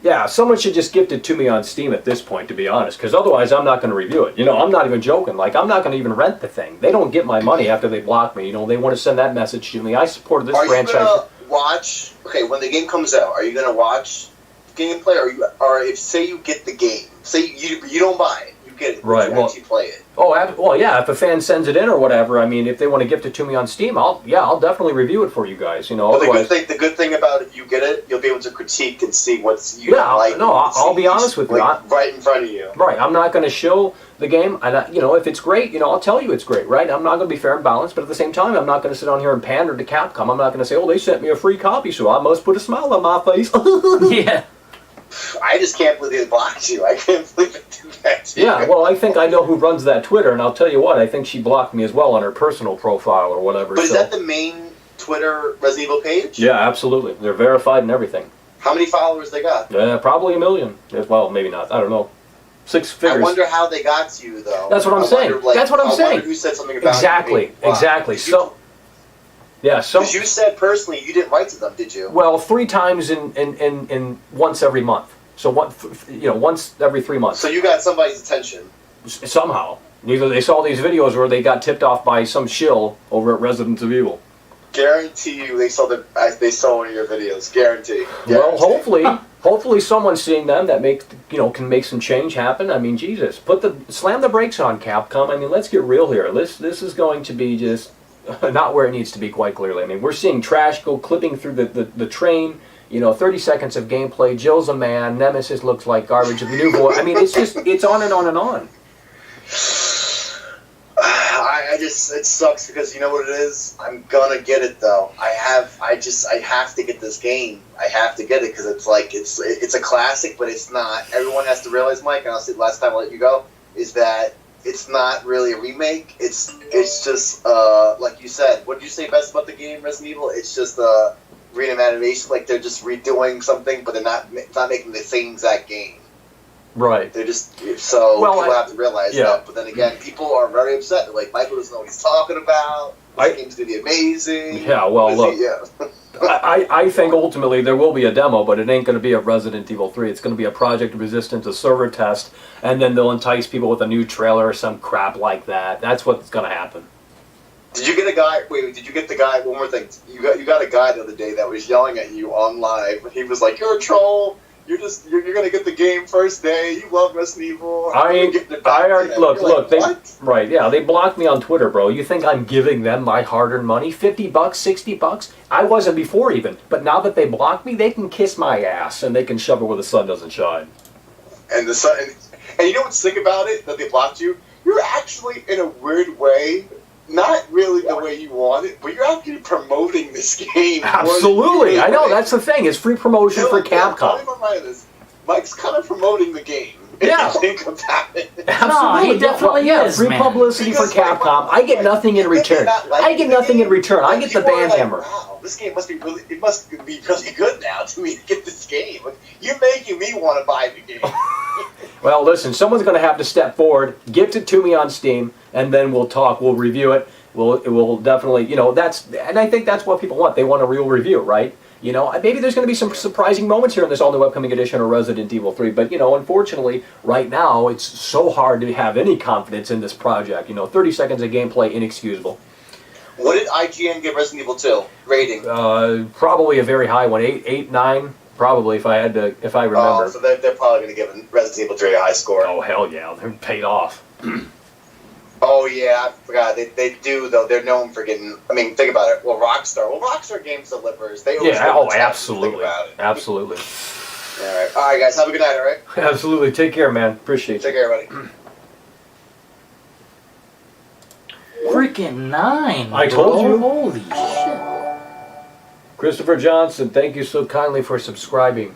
B: Yeah, someone should just gift it to me on Steam at this point, to be honest, because otherwise I'm not going to review it. You know, I'm not even joking. Like, I'm not going to even rent the thing. They don't get my money after they block me. You know, they want to send that message to me. I supported this franchise.
N: Are you going to watch, when the game comes out, are you going to watch gameplay, or if, say you get the game, say you don't buy it, you get it,
B: right,
N: you actually play it.
B: Well, yeah, if a fan sends it in or whatever, I mean, if they want to gift it to me on Steam, I'll definitely review it for you guys, you know.
N: Well, the good thing about if you get it, you'll be able to critique and see what's like.
B: No, I'll be honest with you.
N: Right in front of you.
B: Right, I'm not going to shill the game, and if it's great, I'll tell you it's great, right? I'm not going to be fair and balanced, but at the same time, I'm not going to sit on here and pander to Capcom. I'm not going to say, they sent me a free copy, so I must put a smile on my face.
D: Yeah.
N: I just can't believe they blocked you. I can't believe it did that to you.
B: Yeah, well, I think I know who runs that Twitter, and I'll tell you what, I think she blocked me as well on her personal profile or whatever.
N: But is that the main Twitter Resident Evil page?
B: Yeah, absolutely. They're verified and everything.
N: How many followers they got?
B: Probably 1 million. Well, maybe not. I don't know.
A: 6 figures.
N: I wonder how they got to you, though.
A: That's what I'm saying. That's what I'm saying.
N: Who said something about
A: exactly,
N: you?
A: Exactly. So, yeah. So
N: because you said personally you didn't write to them, did you?
A: Well, 3 times in once every month. So once every 3 months.
N: So you got somebody's attention
A: somehow. Either they saw these videos or they got tipped off by some shill over at Resident Evil.
N: Guarantee you they saw one of your videos. Guarantee.
A: Well, hopefully someone's seeing them that can make some change happen. I mean, Jesus, slam the brakes on Capcom. I mean, let's get real here. This is going to be just not where it needs to be, quite clearly. I mean, we're seeing trash go clipping through the train. 30 seconds of gameplay. Jill's a man. Nemesis looks like garbage. The new boy. I mean, it's on and on and on.
N: It sucks because you know what it is? I'm gonna get it though. I have to get this game. I have to get it because it's a classic, but it's not. Everyone has to realize, Mike, and I'll say the last time I'll let you go, is that it's not really a remake. It's just, like you said, what did you say best about the game, Resident Evil? It's just a reimagination, like they're just redoing something, but they're not making the same exact game.
A: Right.
N: They're just people have to realize that. But then again, people are very upset. They're like, Michael doesn't know what he's talking about. This game's gonna be amazing.
A: Yeah. Well, look. I think ultimately there will be a demo, but it ain't going to be a Resident Evil 3. It's going to be a Project Resistance, a server test, and then they'll entice people with a new trailer or some crap like that. That's what's going to happen.
N: Did you get a guy? Wait, did you get the guy? One more thing. You got a guy the other day that was yelling at you on live. He was like, "You're a troll. You're gonna get the game first day. You love Resident Evil."
A: Right, yeah, they blocked me on Twitter, bro. You think I'm giving them my hard-earned money? $50, $60? I wasn't before even, but now that they blocked me, they can kiss my ass and they can shove it where the sun doesn't shine.
N: And the sun, and you know what's sick about it? That they blocked you. You're actually, in a weird way, not really the way you want it, but you're actually promoting this game.
A: Absolutely, I know, that's the thing. It's free promotion for Capcom.
N: Mike's kind of promoting the game.
A: Yeah.
N: Think about it.
A: Absolutely.
D: No, he definitely is,
A: free
D: man.
A: publicity for Capcom. I get nothing in return. I get nothing in return. I get the band hammer.
N: Wow, this game must be really good now to me to get this game. You're making me want to buy the game.
A: Well, listen, someone's going to have to step forward, gift it to me on Steam, and then we'll talk. We'll review it. We'll definitely, and I think that's what people want. They want a real review, right? Maybe there's going to be some surprising moments here in this all-new upcoming edition of Resident Evil 3, but, unfortunately, right now, it's so hard to have any confidence in this project. 30 seconds of gameplay, inexcusable.
N: What did IGN give Resident Evil 2 rating?
A: Probably a very high one, 8, 9, probably, if I remember.
N: Oh, so they're probably going to give Resident Evil 3 a high score.
A: Oh, hell yeah, they're paid off.
N: Oh yeah, I forgot. They do though. They're known for getting. I mean, think about it. Well, Rockstar Games delivers. They always
A: absolutely, absolutely.
N: All right, guys. Have a good night. All right.
A: Absolutely. Take care, man. Appreciate you.
N: Take care, buddy.
D: Freaking 9!
A: I told you.
D: Holy shit!
A: Christopher Johnson, thank you so kindly for subscribing.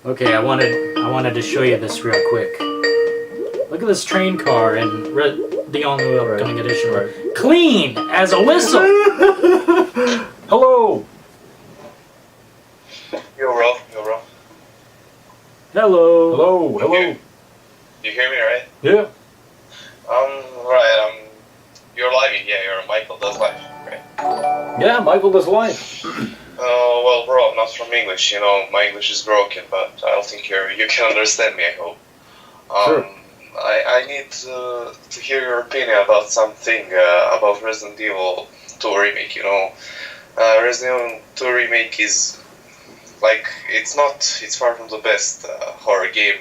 D: Okay, I wanted to show you this real quick. Look at this train car in the all-new upcoming edition. Right. Clean as a whistle!
A: Hello!
P: Yo, bro.
A: Hello.
P: You hear me, right?
A: Yeah.
P: Right, you're live, yeah, you're Michael Does Live, right?
A: Yeah, Michael Does Live.
P: Well, bro, I'm not from English, my English is broken, but I don't think you can understand me, I hope.
A: Sure.
P: I need to hear your opinion about something about Resident Evil 2 Remake, Resident Evil 2 Remake is, it's far from the best horror game,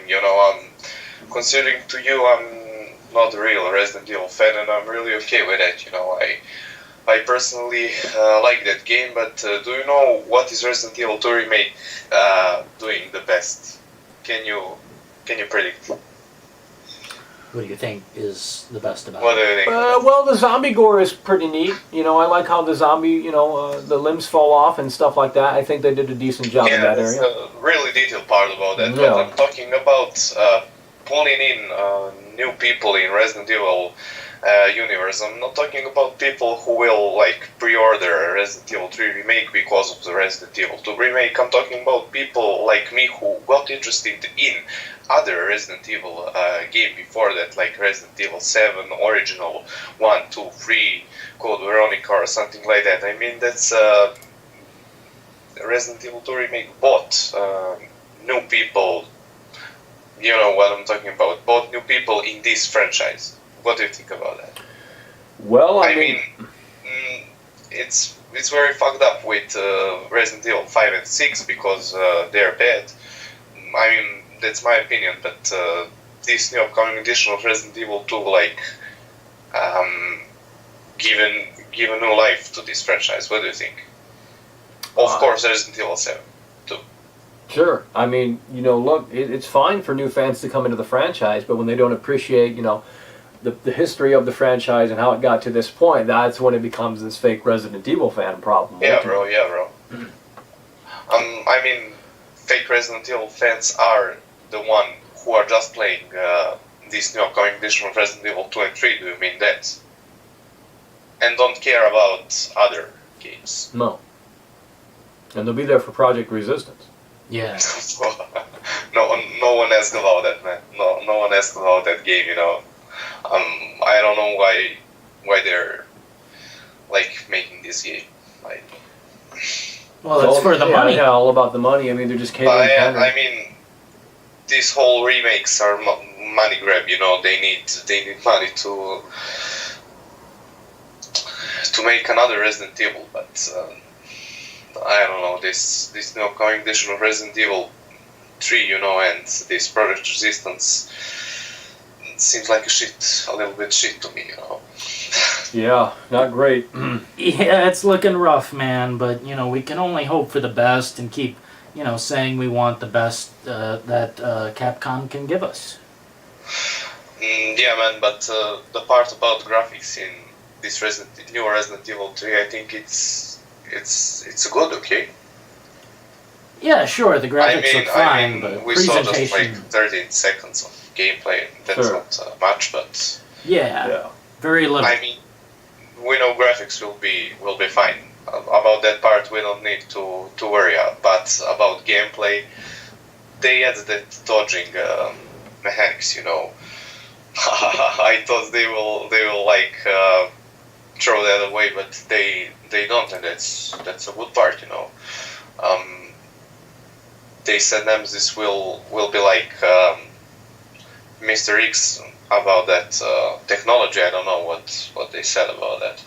P: considering to you, I'm not a real Resident Evil fan, and I'm really okay with that, I personally like that game, but do you know what is Resident Evil 2 Remake doing the best? Can you predict?
D: What do you think is the best about
P: What do you
D: it?
P: think?
A: Well, the zombie gore is pretty neat. I like how the zombie, the limbs fall off and stuff like that. I think they did a decent job in that area.
P: Yeah, that's a really detailed part about that.
A: Yeah.
P: But I'm talking about pulling in new people in Resident Evil universe. I'm not talking about people who will like pre-order Resident Evil 3 Remake because of the Resident Evil 2 Remake. I'm talking about people like me who got interested in other Resident Evil game before that, like Resident Evil 7, Original 1, 2, 3, Code Veronica or something like that. I mean, that's Resident Evil 2 Remake bought new people. You know what I'm talking about. Bought new people in this franchise. What do you think about that?
B: Well,
P: I mean, it's very fucked up with Resident Evil 5 and 6 because they're bad. I mean, that's my opinion, but this new upcoming edition of Resident Evil 2, like, give a new life to this franchise. What do you think? Of course, Resident Evil 7, too.
B: Sure. I mean, you know, look, it's fine for new fans to come into the franchise, but when they don't appreciate, you know, the history of the franchise and how it got to this point, that's when it becomes this fake Resident Evil fan problem.
P: Yeah, bro. I mean, fake Resident Evil fans are the one who are just playing this new upcoming edition of Resident Evil 2 and 3. Do you mean that? And don't care about other games.
B: No. And they'll be there for Project Resistance.
D: Yeah.
P: No one asked about that, man. No one asked about that game, you know. I don't know why they're like making this game. Like,
D: well, it's for the money.
B: Yeah, all about the money. I mean, they're just catering.
P: I mean, these whole remakes are money grab. You know, they need money to make another Resident Evil. But I don't know, this new upcoming edition of Resident Evil 3, you know, and this Project Resistance seems like a little bit shit to me, you know.
B: Yeah, not great.
D: Yeah, it's looking rough, man, but, you know, we can only hope for the best and keep, you know, saying we want the best that Capcom can give us.
P: Yeah, man, but the part about graphics in this new Resident Evil 3, I think it's good, okay?
D: Yeah, sure, the graphics are fine, but
P: we
D: presentation...
P: saw just like 13 seconds of gameplay. That's not much, but
D: yeah, very little.
P: I mean, we know graphics will be fine. About that part, we don't need to worry about. But about gameplay, they added that dodging mechanics. You know, I thought they will like throw that away, but they don't, and that's a good part. You know, they said Nemesis will be like Mr. X about that technology. I don't know what they said about that.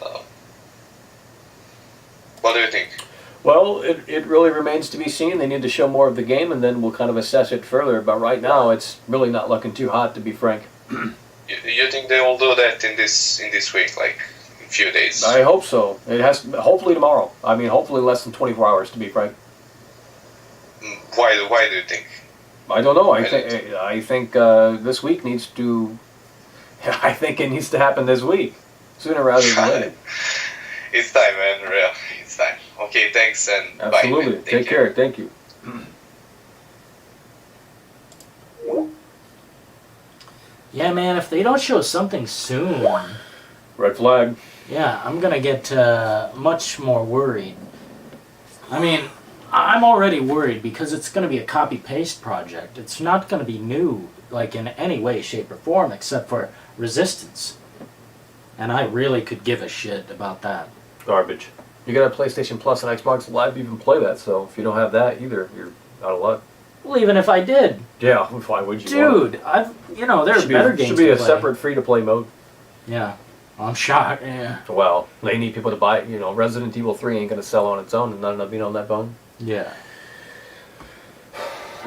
P: What do you think?
B: Well, it really remains to be seen. They need to show more of the game, and then we'll kind of assess it further. But right now, it's really not looking too hot, to be frank.
P: You think they will do that in this week, like in a few days?
B: I hope so. It has hopefully tomorrow. I mean, hopefully less than 24 hours, to be frank.
P: Why do you think?
B: I don't know. I think this week needs to. I think it needs to happen this week, sooner rather than later.
P: It's time, man. Real, it's time. Okay, thanks and
B: absolutely.
P: Bye.
B: Take care. Thank you.
D: Yeah, man. If they don't show something soon,
B: red flag.
D: Yeah, I'm gonna get much more worried. I mean, I'm already worried because it's going to be a copy-paste project. It's not going to be new, like in any way, shape, or form, except for Resistance. And I really could give a shit about that.
B: Garbage. You got a PlayStation Plus and Xbox Live to even play that, so if you don't have that either, you're out of luck.
D: Well, even if I did.
B: Yeah, why would you?
D: Dude, there's better games
B: should be
D: to
B: a
D: play.
B: separate free-to-play mode.
D: Yeah. I'm shocked, yeah.
B: Well, they need people to buy it. You know, Resident Evil 3 ain't going to sell on its own and not enough, on that bone.
D: Yeah.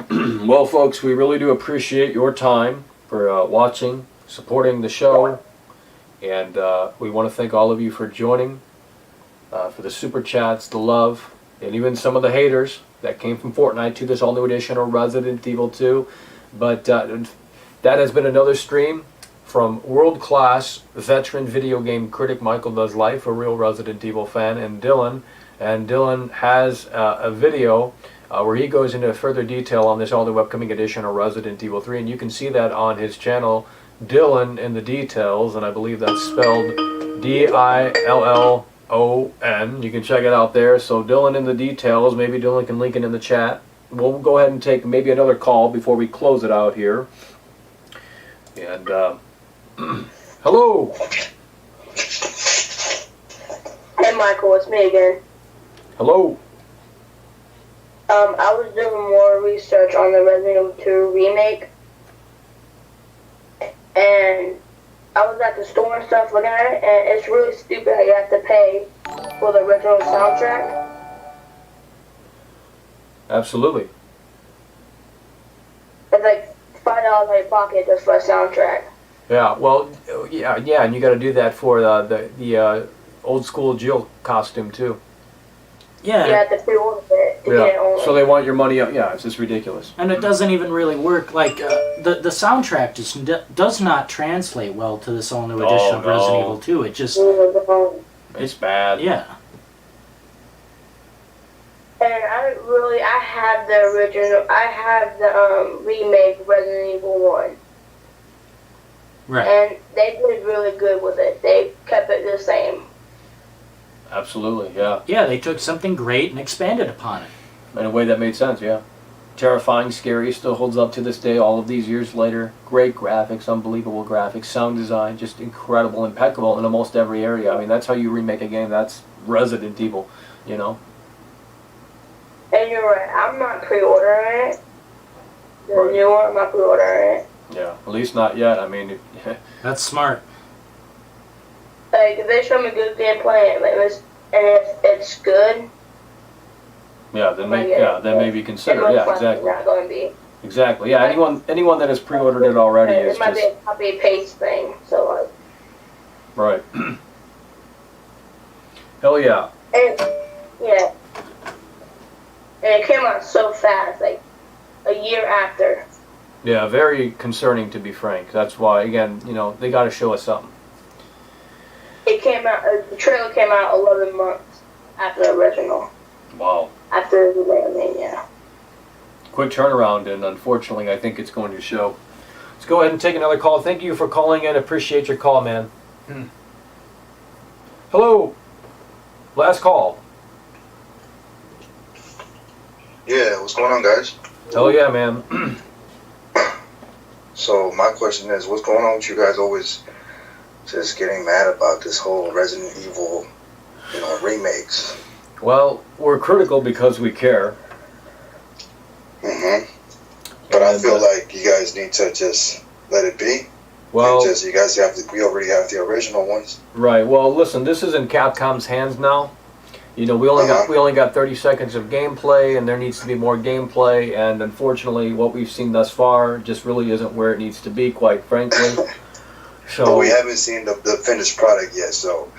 B: Well, folks, we really do appreciate your time for watching, supporting the show, and we want to thank all of you for joining, for the super chats, the love, and even some of the haters that came from Fortnite to this all-new edition of Resident Evil 2. But that has been another stream from world-class veteran video game critic Michael Does Life, a real Resident Evil fan, and Dillon. And Dillon has a video where he goes into further detail on this all-new upcoming edition of Resident Evil 3, and you can see that on his channel, Dillon in the details, and I believe that's spelled Dillon. You can check it out there. So Dillon in the details. Maybe Dillon can link it in the chat. We'll go ahead and take maybe another call before we close it out here. And hello.
H: Hey Michael, it's me again.
B: Hello.
H: I was doing more research on the Resident Evil 2 remake, and I was at the store and stuff looking at it, and it's really stupid how you have to pay for the original soundtrack.
B: Absolutely.
H: It's like $5 out of your pocket just for a soundtrack.
B: Yeah. Well, yeah, and you got to do that for the old school Jill costume too.
D: Yeah.
H: You have to pre-order it to get it only.
B: So they want your money up. Yeah, it's just ridiculous.
D: And it doesn't even really work. Like, the soundtrack just does not translate well to this all new edition of Resident Evil 2. It just...
B: It's bad.
D: Yeah.
H: And I have the original, I have the remake Resident Evil 1.
D: Right.
H: And they did really good with it. They kept it the same.
B: Absolutely, yeah.
D: Yeah, they took something great and expanded upon it.
B: In a way that made sense, yeah. Terrifying, scary, still holds up to this day, all of these years later. Great graphics, unbelievable graphics, sound design, just incredible, impeccable in almost every area. I mean, that's how you remake a game. That's Resident Evil, you know?
H: And you're right, I'm not pre-ordering it. The new one, I'm not pre-ordering it.
B: Yeah, at least not yet. I mean...
D: That's smart.
H: Like, if they show me good gameplay and it's good...
B: Yeah, then maybe consider. Yeah, exactly.
H: Not going to be.
B: Exactly. Yeah, anyone that has pre-ordered it already is
H: it might be a copy paste thing. So
B: right. Hell yeah.
H: And yeah, and it came out so fast, like a year after.
B: Yeah, very concerning to be frank. That's why, again, you know, they got to show us something.
H: It came out. The trailer came out 11 months after the original.
B: Wow.
H: After the Remake, yeah.
B: Quick turnaround, and unfortunately, I think it's going to show. Let's go ahead and take another call. Thank you for calling in. Appreciate your call, man. Hello. Last call.
Q: Yeah, what's going on, guys?
B: Hell yeah, man.
Q: So my question is, what's going on with you guys always just getting mad about this whole Resident Evil, remakes?
B: Well, we're critical because we care.
Q: But I feel like you guys need to just let it be.
B: Well,
Q: you guys we already have the original ones.
B: Right. Well, listen, this is in Capcom's hands now. You know, we only got 30 seconds of gameplay, and there needs to be more gameplay. And unfortunately, what we've seen thus far just really isn't where it needs to be, quite frankly. So,
Q: but we haven't seen the finished product yet, so.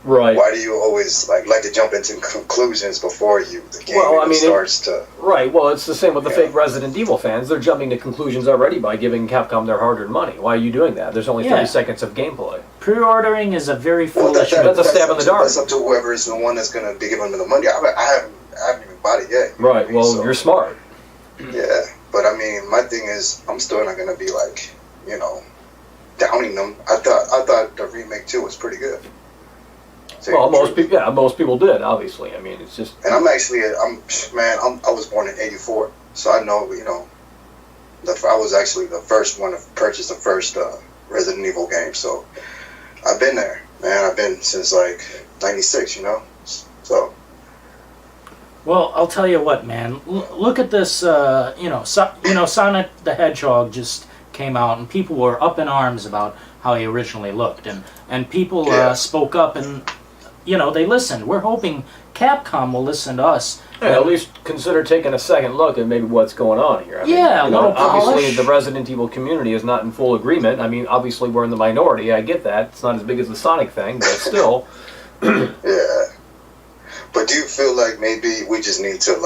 B: Right.
Q: Why do you always like to jump into conclusions before the game starts to?
B: Right. Well, it's the same with the fake Resident Evil fans. They're jumping to conclusions already by giving Capcom their hard-earned money. Why are you doing that? There's only 30 seconds of gameplay.
D: Pre-ordering is a very foolish.
B: That's a stab in the dark.
Q: That's up to whoever is the one that's going to be giving them the money. I haven't even bought it yet.
B: Right. Well, you're smart.
Q: Yeah, but I mean, my thing is, I'm still not going to be like, downing them. I thought the remake 2 was pretty good.
B: Well, most people did, obviously. I mean, it's just.
Q: And I was born in '84, so I know, I was actually the first one to purchase the first Resident Evil game. So I've been there, man. I've been since like '96, So.
D: Well, I'll tell you what, man. Look at this. Sonic the Hedgehog just came out, and people were up in arms about how he originally looked, and people spoke up and. They listened. We're hoping Capcom will listen to us.
B: Yeah, at least consider taking a second look at maybe what's going on here.
D: Obviously
B: the Resident Evil community is not in full agreement. I mean, obviously we're in the minority. I get that. It's not as big as the Sonic thing, but still.
Q: Yeah. But do you feel like maybe we just need to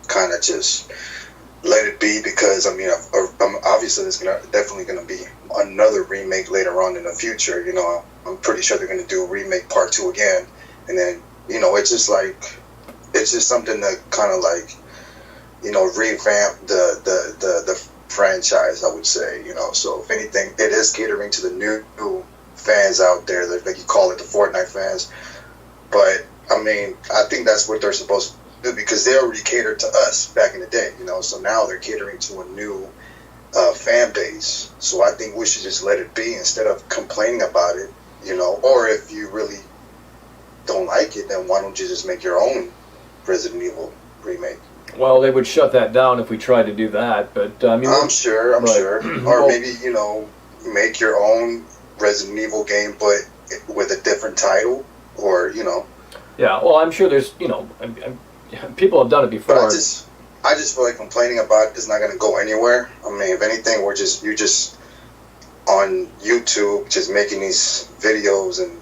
Q: kind of just let it be? Because obviously there's definitely gonna be another remake later on in the future. I'm pretty sure they're gonna do remake part 2 again, and then it's just something to kind of revamp the franchise, I would say. So if anything, it is catering to the new fans out there, like you call it, the Fortnite fans. But I mean, I think that's what they're supposed to do, because they already catered to us back in the day. So now they're catering to a new fan base. So I think we should just let it be instead of complaining about it. Or if you really don't like it, then why don't you just make your own Resident Evil remake?
B: Well, they would shut that down if we tried to do that, but I mean,
Q: I'm sure. Or
B: well,
Q: maybe make your own Resident Evil game, but with a different title, or
B: Yeah, well, I'm sure there's people have done it before.
Q: But I just feel like complaining about it is not going to go anywhere. I mean, if anything, you're just on YouTube, just making these videos and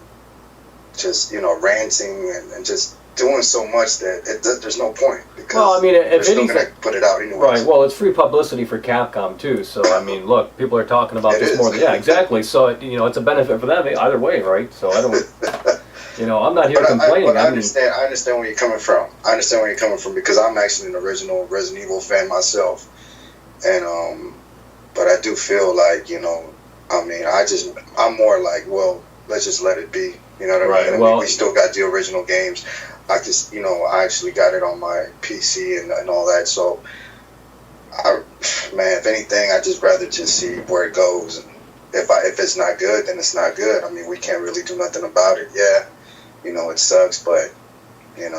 Q: just ranting and just doing so much that there's no point, because
B: well, I mean, if
Q: they're still
B: anything,
Q: going to put it out anyway.
B: Right. Well, it's free publicity for Capcom too. So I mean, look, people are talking about this more. Yeah, exactly. So it's a benefit for them either way, right? So I don't. I'm not here complaining.
Q: I understand where you're coming from. I understand where you're coming from, because I'm actually an original Resident Evil fan myself, and but I do feel like I'm more like, well, let's just let it be. You know what I mean? Well, we still got the original games. I actually got it on my PC and all that. So, if anything, I just rather just see where it goes. And if it's not good, then it's not good. I mean, we can't really do nothing about it. Yeah, it sucks, but I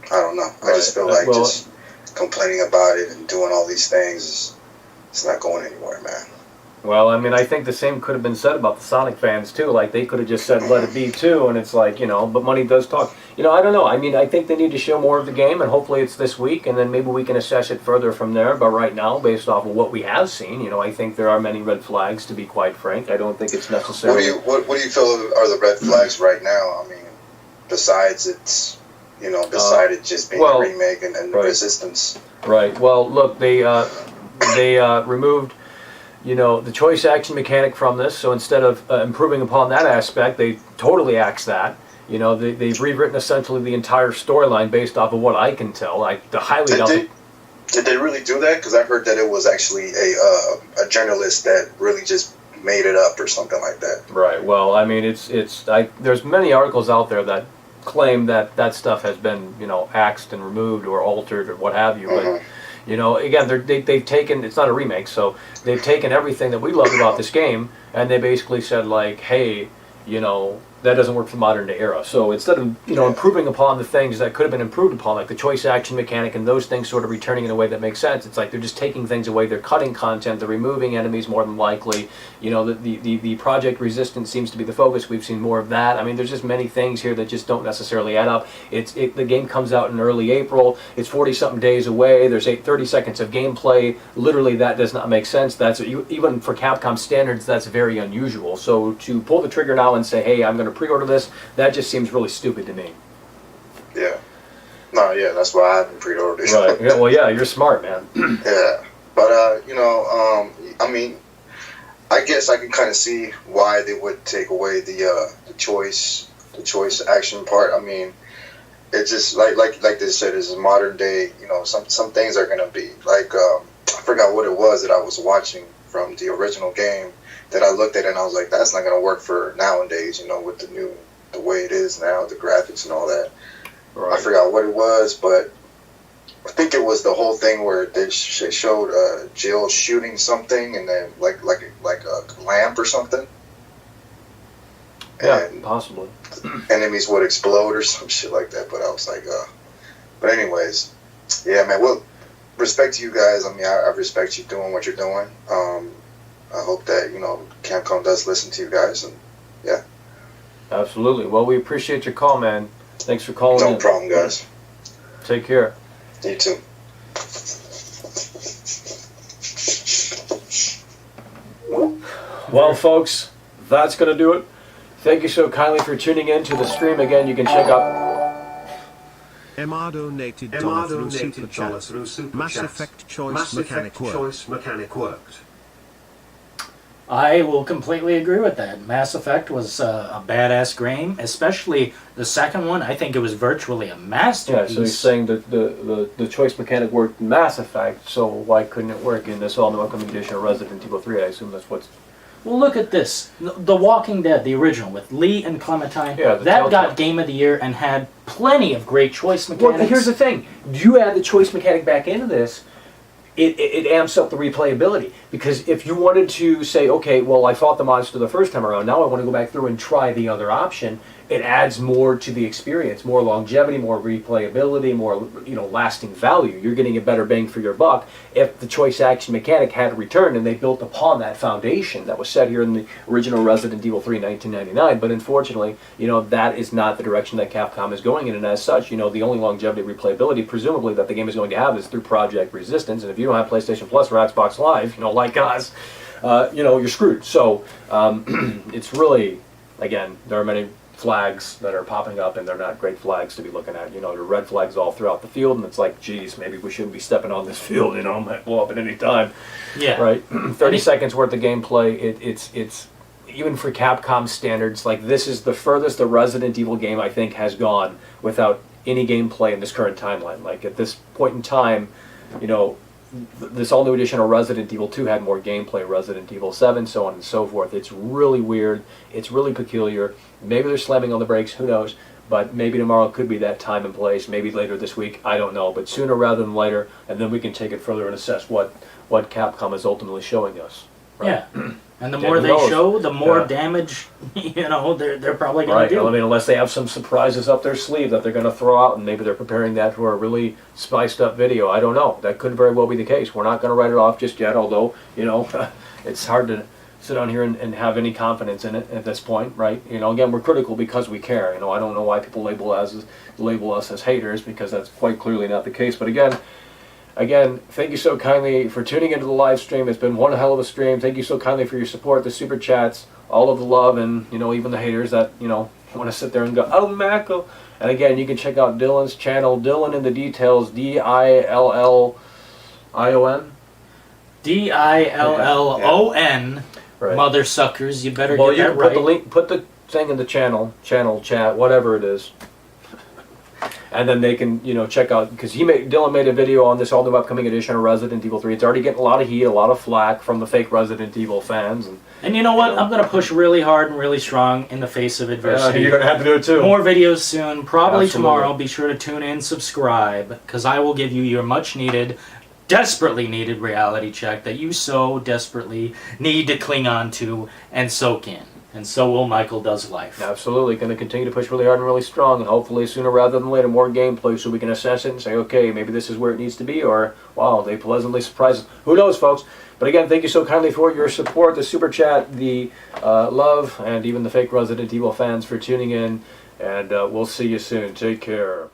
Q: don't know. I just feel like just complaining about it and doing all these things it's not going anywhere, man.
B: Well, I mean, I think the same could have been said about the Sonic fans too. Like, they could have just said let it be too, and it's like, but money does talk. I don't know. I mean, I think they need to show more of the game, and hopefully it's this week, and then maybe we can assess it further from there. But right now, based off of what we have seen, I think there are many red flags, to be quite frank. I don't think it's necessary.
Q: What do you feel are the red flags right now? I mean, besides it's besides it just being a remake and the Resistance.
B: Right. Well, look, they removed the choice action mechanic from this, so instead of improving upon that aspect, they totally axed that. They've rewritten essentially the entire storyline based off of what I can tell.
Q: Did they really do that? Because I heard that it was actually a journalist that really just made it up or something like that.
B: Right. Well, I mean, there's many articles out there that claim that stuff has been axed and removed or altered or what have you, but. Again, they've taken, it's not a remake, so they've taken everything that we loved about this game, and they basically said, like, hey, that doesn't work for the modern day era. So instead of, improving upon the things that could have been improved upon, like the choice action mechanic and those things sort of returning in a way that makes sense, it's like they're just taking things away, they're cutting content, they're removing enemies more than likely. The Project Resistance seems to be the focus. We've seen more of that. I mean, there's just many things here that just don't necessarily add up. The game comes out in early April. It's 40-something days away. There's 30 seconds of gameplay. Literally, that does not make sense. That's even for Capcom standards, that's very unusual. So to pull the trigger now and say, hey, I'm going to pre-order this, that just seems really stupid to me.
Q: Yeah. No, yeah, that's why I haven't pre-ordered it.
B: Right. Yeah, well, yeah, you're smart, man.
Q: Yeah. But, I mean, I guess I can kind of see why they would take away the choice action part. I mean, it's just like they said, it's modern day. Some things are gonna be like I forgot what it was that I was watching from the original game that I looked at and I was like, that's not gonna work for nowadays. With the way it is now, the graphics and all that. Right. I forgot what it was, but I think it was the whole thing where they showed Jill shooting something and then like a lamp or something.
B: Yeah, and possibly.
Q: Enemies would explode or some shit like that. But I was like, but anyways, yeah, man. Well, respect to you guys. I mean, I respect you doing what you're doing. I hope that Capcom does listen to you guys, and yeah.
B: Absolutely. Well, we appreciate your call, man. Thanks for calling in.
Q: No problem, guys.
B: Take care.
Q: You too.
B: Well, folks, that's going to do it. Thank you so kindly for tuning in to the stream. Again, you can check out...
E: MR donated $1 through Super Chat. Mass Effect choice mechanic worked.
D: I will completely agree with that. Mass Effect was a badass game, especially the second one. I think it was virtually a masterpiece.
B: Yeah, so he's saying that the choice mechanic worked in Mass Effect, so why couldn't it work in this all-new upcoming edition of Resident Evil 3? I assume that's what's...
D: Well, look at this. The Walking Dead, the original, with Lee and Clementine,
B: Yeah,
D: that got Game of the Year and had plenty of great choice mechanics.
B: Well, here's the thing. You add the choice mechanic back into this, it amps up the replayability. Because if you wanted to say, okay, well, I fought the monster the first time around, now I want to go back through and try the other option, it adds more to the experience, more longevity, more replayability, more lasting value. You're getting a better bang for your buck if the choice action mechanic had returned and they built upon that foundation that was set here in the original Resident Evil 3 1999. But unfortunately, that is not the direction that Capcom is going in, and as such, the only longevity replayability presumably that the game is going to have is through Project Resistance. And if you don't have PlayStation Plus or Xbox Live, like us, you're screwed. So it's really, again, there are many flags that are popping up, and they're not great flags to be looking at. There are red flags all throughout the field, and it's like, geez, maybe we shouldn't be stepping on this field. It might blow up at any time.
D: Yeah.
B: Right. 30 seconds worth of gameplay. It's even for Capcom standards. Like, this is the furthest the Resident Evil game I think has gone without any gameplay in this current timeline. Like, at this point in time, this all-new edition of Resident Evil 2 had more gameplay, Resident Evil 7, so on and so forth. It's really weird. It's really peculiar. Maybe they're slamming on the brakes, who knows? But maybe tomorrow could be that time and place. Maybe later this week, I don't know. But sooner rather than later, and then we can take it further and assess what Capcom is ultimately showing us. Right?
D: Yeah. And the more they show, the more damage, they're probably going to do.
B: I mean, unless they have some surprises up their sleeve that they're going to throw out, and maybe they're preparing that for a really spiced up video. I don't know. That could very well be the case. We're not going to write it off just yet, although, it's hard to sit down here and have any confidence in it at this point, right? Again, we're critical because we care. I don't know why people label us as haters, because that's quite clearly not the case. But Again, thank you so kindly for tuning into the live stream. It's been one hell of a stream. Thank you so kindly for your support, the super chats, all of the love, and even the haters that want to sit there and go, oh, Mako. And again, you can check out Dillon's channel, Dillon in the Details, Dillon.
D: Dillon. Right. Mother suckers, you better get that right.
B: Put the thing in the channel chat, whatever it is. And then they can, check out, because Dillon made a video on this all-new upcoming edition of Resident Evil 3. It's already getting a lot of heat, a lot of flack from the fake Resident Evil fans.
D: And you know what? I'm going to push really hard and really strong in the face of adversity.
B: You're going to have to do it too.
D: More videos soon, probably tomorrow. Be sure to tune in, subscribe, because I will give you your much-needed, desperately needed reality check that you so desperately need to cling on to and soak in. And so will Michael Does Life.
B: Absolutely. Going to continue to push really hard and really strong, and hopefully sooner rather than later more gameplay so we can assess it and say, okay, maybe this is where it needs to be, or, wow, they pleasantly surprised us. Who knows, folks? But again, thank you so kindly for your support, the super chat, the love, and even the fake Resident Evil fans for tuning in, and we'll see you soon. Take care.